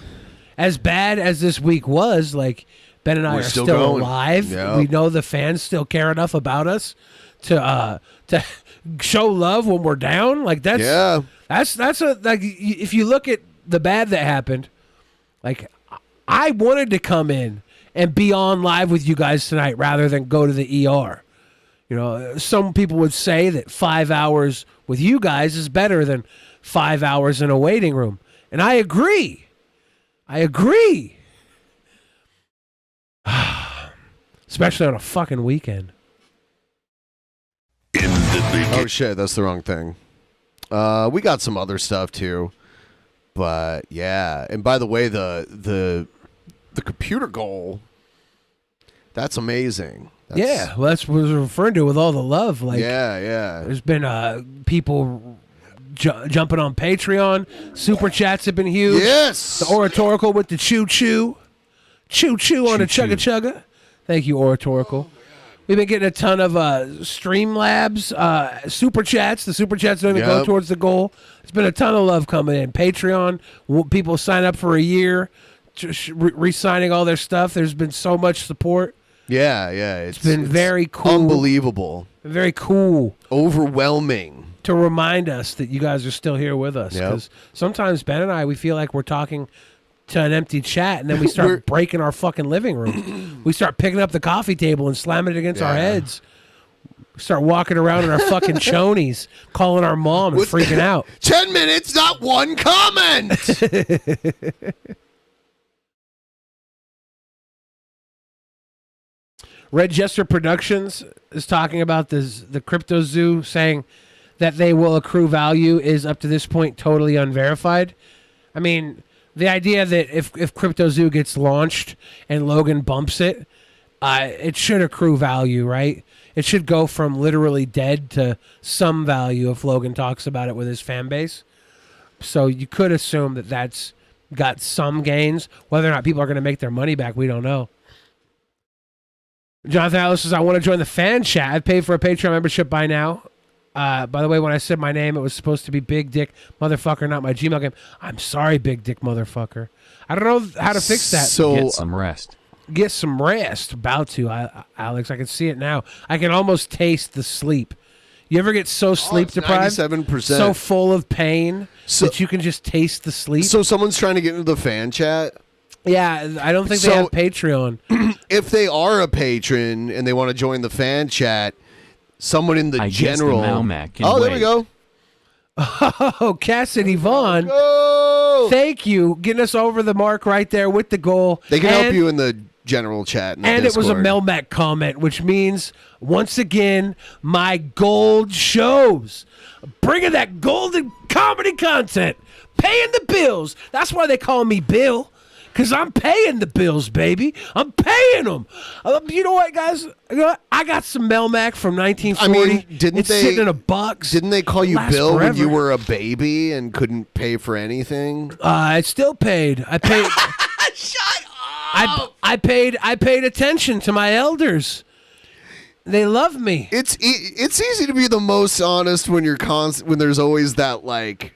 As bad as this week was, Ben and I are still alive. Yep. We know the fans still care enough about us to show love when we're down. That's if you look at the bad that happened, I wanted to come in and be on live with you guys tonight rather than go to the ER. You know, some people would say that 5 hours with you guys is better than 5 hours in a waiting room. And I agree. Especially on a fucking weekend. Oh, shit. That's the wrong thing. We got some other stuff, too. But, yeah. And by the way, the computer goal, that's amazing. Well, that's what I was referring to with all the love. Yeah. There's been people jumping on Patreon. Super chats have been huge. Yes. The Oratorical with the choo-choo. Choo-choo on a chugga-chugga. Thank you, Oratorical. We've been getting a ton of Streamlabs, Super Chats. The Super Chats don't even go towards the goal. There's been a ton of love coming in. Patreon, people sign up for a year, re-signing all their stuff. There's been so much support. Yeah. It's been very cool. Unbelievable. Very cool. Overwhelming. To remind us that you guys are still here with us. Because sometimes Ben and I, we feel like we're talking to an empty chat, and then we start breaking our fucking living room. We start picking up the coffee table and slamming it against our heads. We start walking around in our fucking chonies, calling our mom and freaking out. 10 minutes, not one comment. Red Jester Productions is talking about the crypto zoo, saying that they will accrue value is up to this point totally unverified. I mean, the idea that if Crypto Zoo gets launched and Logan bumps it, it should accrue value, right? It should go from literally dead to some value if Logan talks about it with his fan base. So you could assume that that's got some gains. Whether or not people are going to make their money back, we don't know. Jonathan Alice says, I want to join the fan chat. I've paid for a Patreon membership by now. By the way, when I said my name, it was supposed to be Big Dick Motherfucker, not my Gmail game. I'm sorry, Big Dick Motherfucker. I don't know how to fix that. So get some rest. Get some rest. About to, Alex. I can see it now. I can almost taste the sleep. You ever get so sleep deprived, 97%. so full of pain that you can just taste the sleep? So someone's trying to get into the fan chat? Yeah, I don't think they have Patreon. If they are a patron and they want to join the fan chat, someone in the general. There we go. Oh, Cassidy Vaughn. Thank you. Getting us over the mark right there with the goal. They can help you in the general chat. And it was a Melmac comment, which means, once again, my gold shows. Bringing that golden comedy content. Paying the bills. That's why they call me Bill. Because I'm paying the bills, baby. I'm paying them. You know what, guys? You know what? I got some Melmac from 1940. It's sitting in a box. Didn't they call you Lasts Bill forever. when you were a baby and couldn't pay for anything? I still paid. I paid. Shut up! I paid attention to my elders. They love me. It's easy to be the most honest when you're when there's always that like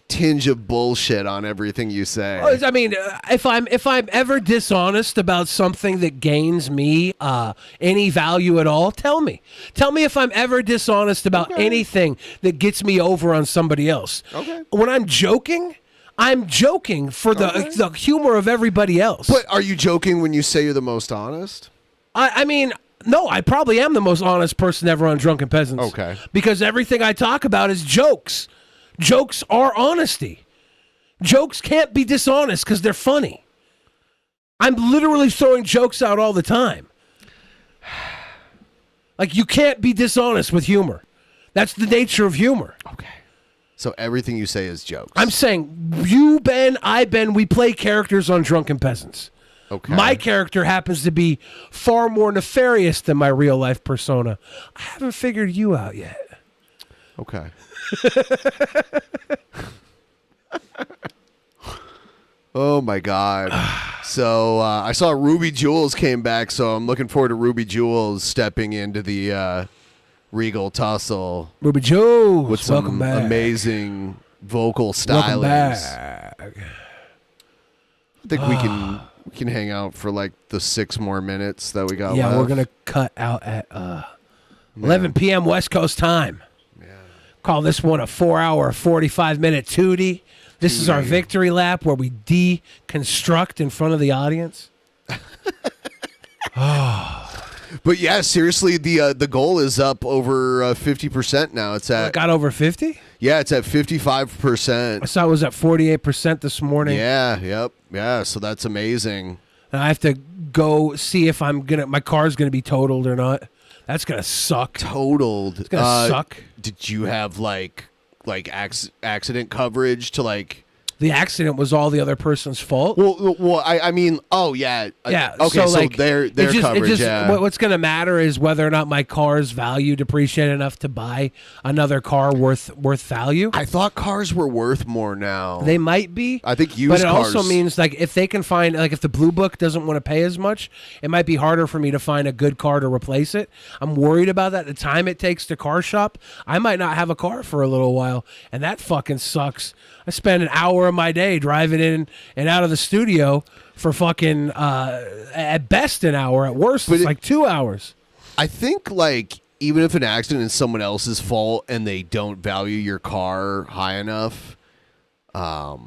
tinge of bullshit on everything you say. I mean, if I'm ever dishonest about something that gains me any value at all, tell me. Tell me if I'm ever dishonest about anything that gets me over on somebody else. Okay. When I'm joking for the humor of everybody else. But are you joking when you say you're the most honest? I mean, no, I probably am the most honest person ever on Drunken Peasants. Okay. Because everything I talk about is jokes. Jokes are honesty. Jokes can't be dishonest because they're funny. I'm literally throwing jokes out all the time. Like, you can't be dishonest with humor. That's the nature of humor. Okay. So everything you say is jokes. I'm saying you, Ben, I, Ben, we play characters on Drunken Peasants. Okay. My character happens to be far more nefarious than my real life persona. I haven't figured you out yet. Okay. Oh my God. So I saw Ruby Jules came back, so I'm looking forward to Ruby Jules stepping into the Regal Tussle. Ruby Jules, with some welcome back. amazing vocal Welcome stylings. back. I think we can hang out for like the 6 more minutes that we got Yeah, left. we're going to cut out at 11 p.m. West Coast time. Call this one a 4-hour, 45-minute tootie. This is our victory lap where we deconstruct in front of the audience. But yeah, seriously, the goal is up over 50% now. It's at It got over 50? Yeah, it's at 55%. I saw it was at 48% this morning. Yeah, so that's amazing. And I have to go see if my car's gonna be totaled or not. That's gonna suck. Totaled. It's gonna suck. Did you have like accident coverage to like? The accident was all the other person's fault. Well, I mean, oh yeah, yeah. Okay, so their coverage. What's going to matter is whether or not my car's value depreciated enough to buy another car worth value. I thought cars were worth more now. They might be. I think used but it cars. also means like if they can find if the Blue Book doesn't want to pay as much, it might be harder for me to find a good car to replace it. I'm worried about that. The time it takes to car shop, I might not have a car for a little while, and that fucking sucks. I spend an hour of my day driving in and out of the studio for fucking at best an hour, at worst it's like 2 hours. I think like even if an accident is someone else's fault and they don't value your car high enough, I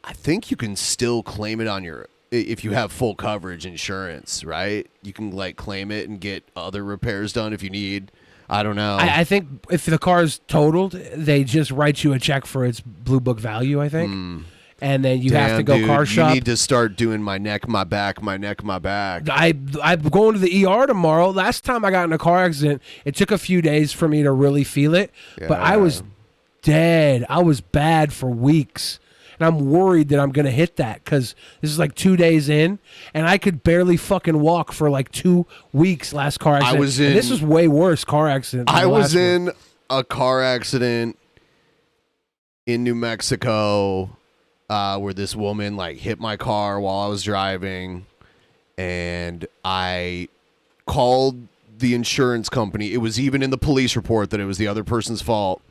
I think you can still claim it on if you have full coverage insurance, right? You can like claim it and get other repairs done if you need. I don't know. I think if the car's totaled, they just write you a check for its blue book value, I think. And then you have to go car shop. You need to start doing my neck, my back, my neck, my back. I'm going to the ER tomorrow. Last time I got in a car accident, it took a few days for me to really feel it, but I was dead. I was bad for weeks. And I'm worried that I'm going to hit that because this is like 2 days in, and I could barely fucking walk for like 2 weeks last car accident. And this was way worse car accident. I was in a car accident in New Mexico where this woman like hit my car while I was driving, and I called the insurance company. It was even in the police report that it was the other person's fault.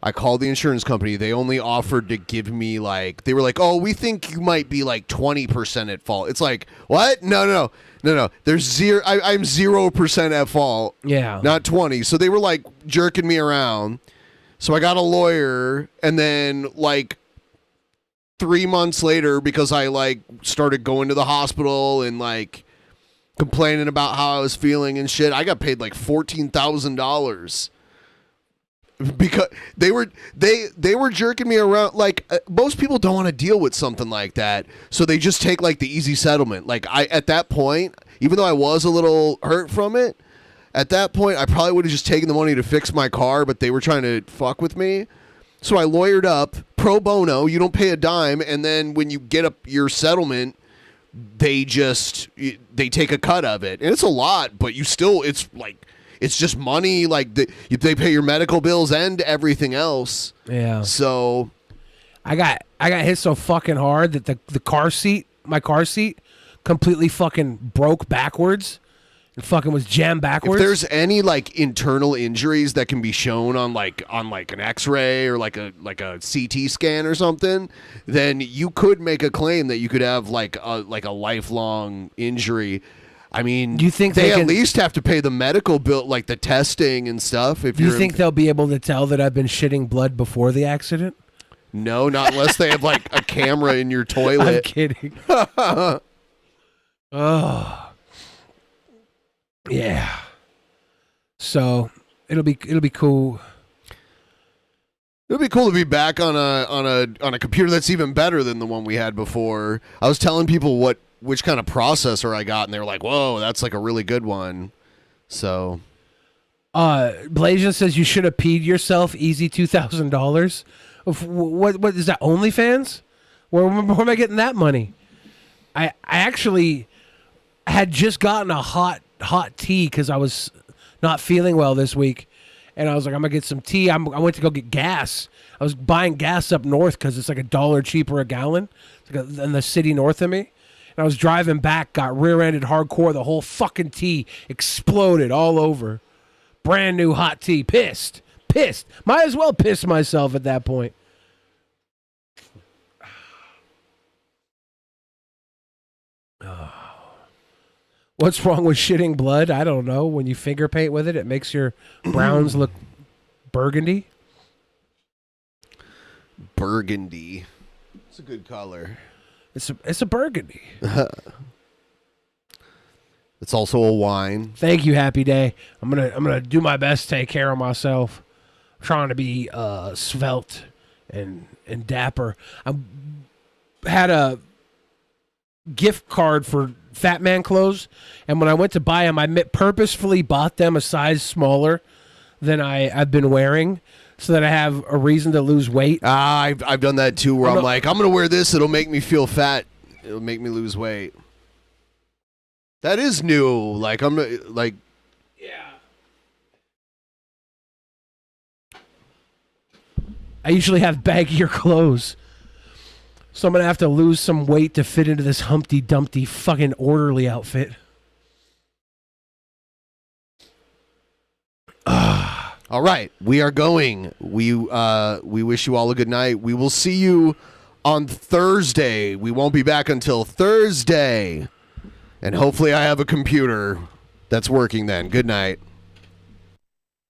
I called the insurance company. They only offered to give me they were like, oh, we think you might be like 20% at fault. It's like, what? No. There's zero. I'm 0% at fault. Yeah. Not 20. So they were like jerking me around. So I got a lawyer, and then like 3 months later, because I like started going to the hospital and like complaining about how I was feeling and shit, I got paid like $14,000. Because they were jerking me around. Like most people don't want to deal with something like that, so they just take like the easy settlement. Like at that point, even though I was a little hurt from it, at that point I probably would have just taken the money to fix my car, but they were trying to fuck with me. So I lawyered up pro bono. You don't pay a dime, and then when you get up your settlement, they take a cut of it, and it's a lot, but it's just money. Like they pay your medical bills and everything else. Yeah. So I got hit so fucking hard that my car seat completely fucking broke backwards. It fucking was jammed backwards. If there's any like internal injuries that can be shown on an X-ray or like a CT scan or something, then you could make a claim that you could have like a lifelong injury. I mean, do you think they at least have to pay the medical bill, like the testing and stuff? If you think they'll be able to tell that I've been shitting blood before the accident? No, not unless they have like a camera in your toilet. I'm kidding. Oh, yeah. So it'll be cool. It'll be cool to be back on a computer that's even better than the one we had before. I was telling people which kind of processor I got, and they were like, whoa, that's like a really good one. So Blasian says you should have peed yourself. Easy $2,000. What is that? OnlyFans? Where am I getting that money? I actually had just gotten a hot tea because I was not feeling well this week, and I was like, I'm gonna get some tea. I went to go get gas. I was buying gas up north because it's like $1 cheaper a gallon in the city north of me. And I was driving back, got rear-ended hardcore. The whole fucking tea exploded all over. Brand new hot tea. Pissed. Might as well piss myself at that point. What's wrong with shitting blood? I don't know. When you finger paint with it, it makes your browns look burgundy. Burgundy. It's a good color. It's a burgundy. It's also a wine. Thank you, Happy Day. I'm gonna do my best to take care of myself. I'm trying to be svelte and dapper. I had a gift card for Fat Man clothes, and when I went to buy them, I purposefully bought them a size smaller than I've been wearing, so that I have a reason to lose weight. I've done that too, where I'm like, I'm gonna wear this. It'll make me feel fat. It'll make me lose weight. That is new. Like I'm like. Yeah. I usually have baggier clothes, so I'm gonna have to lose some weight to fit into this Humpty Dumpty fucking orderly outfit. All right, we are going. We wish you all a good night. We will see you on Thursday. We won't be back until Thursday. And hopefully I have a computer that's working then. Good night.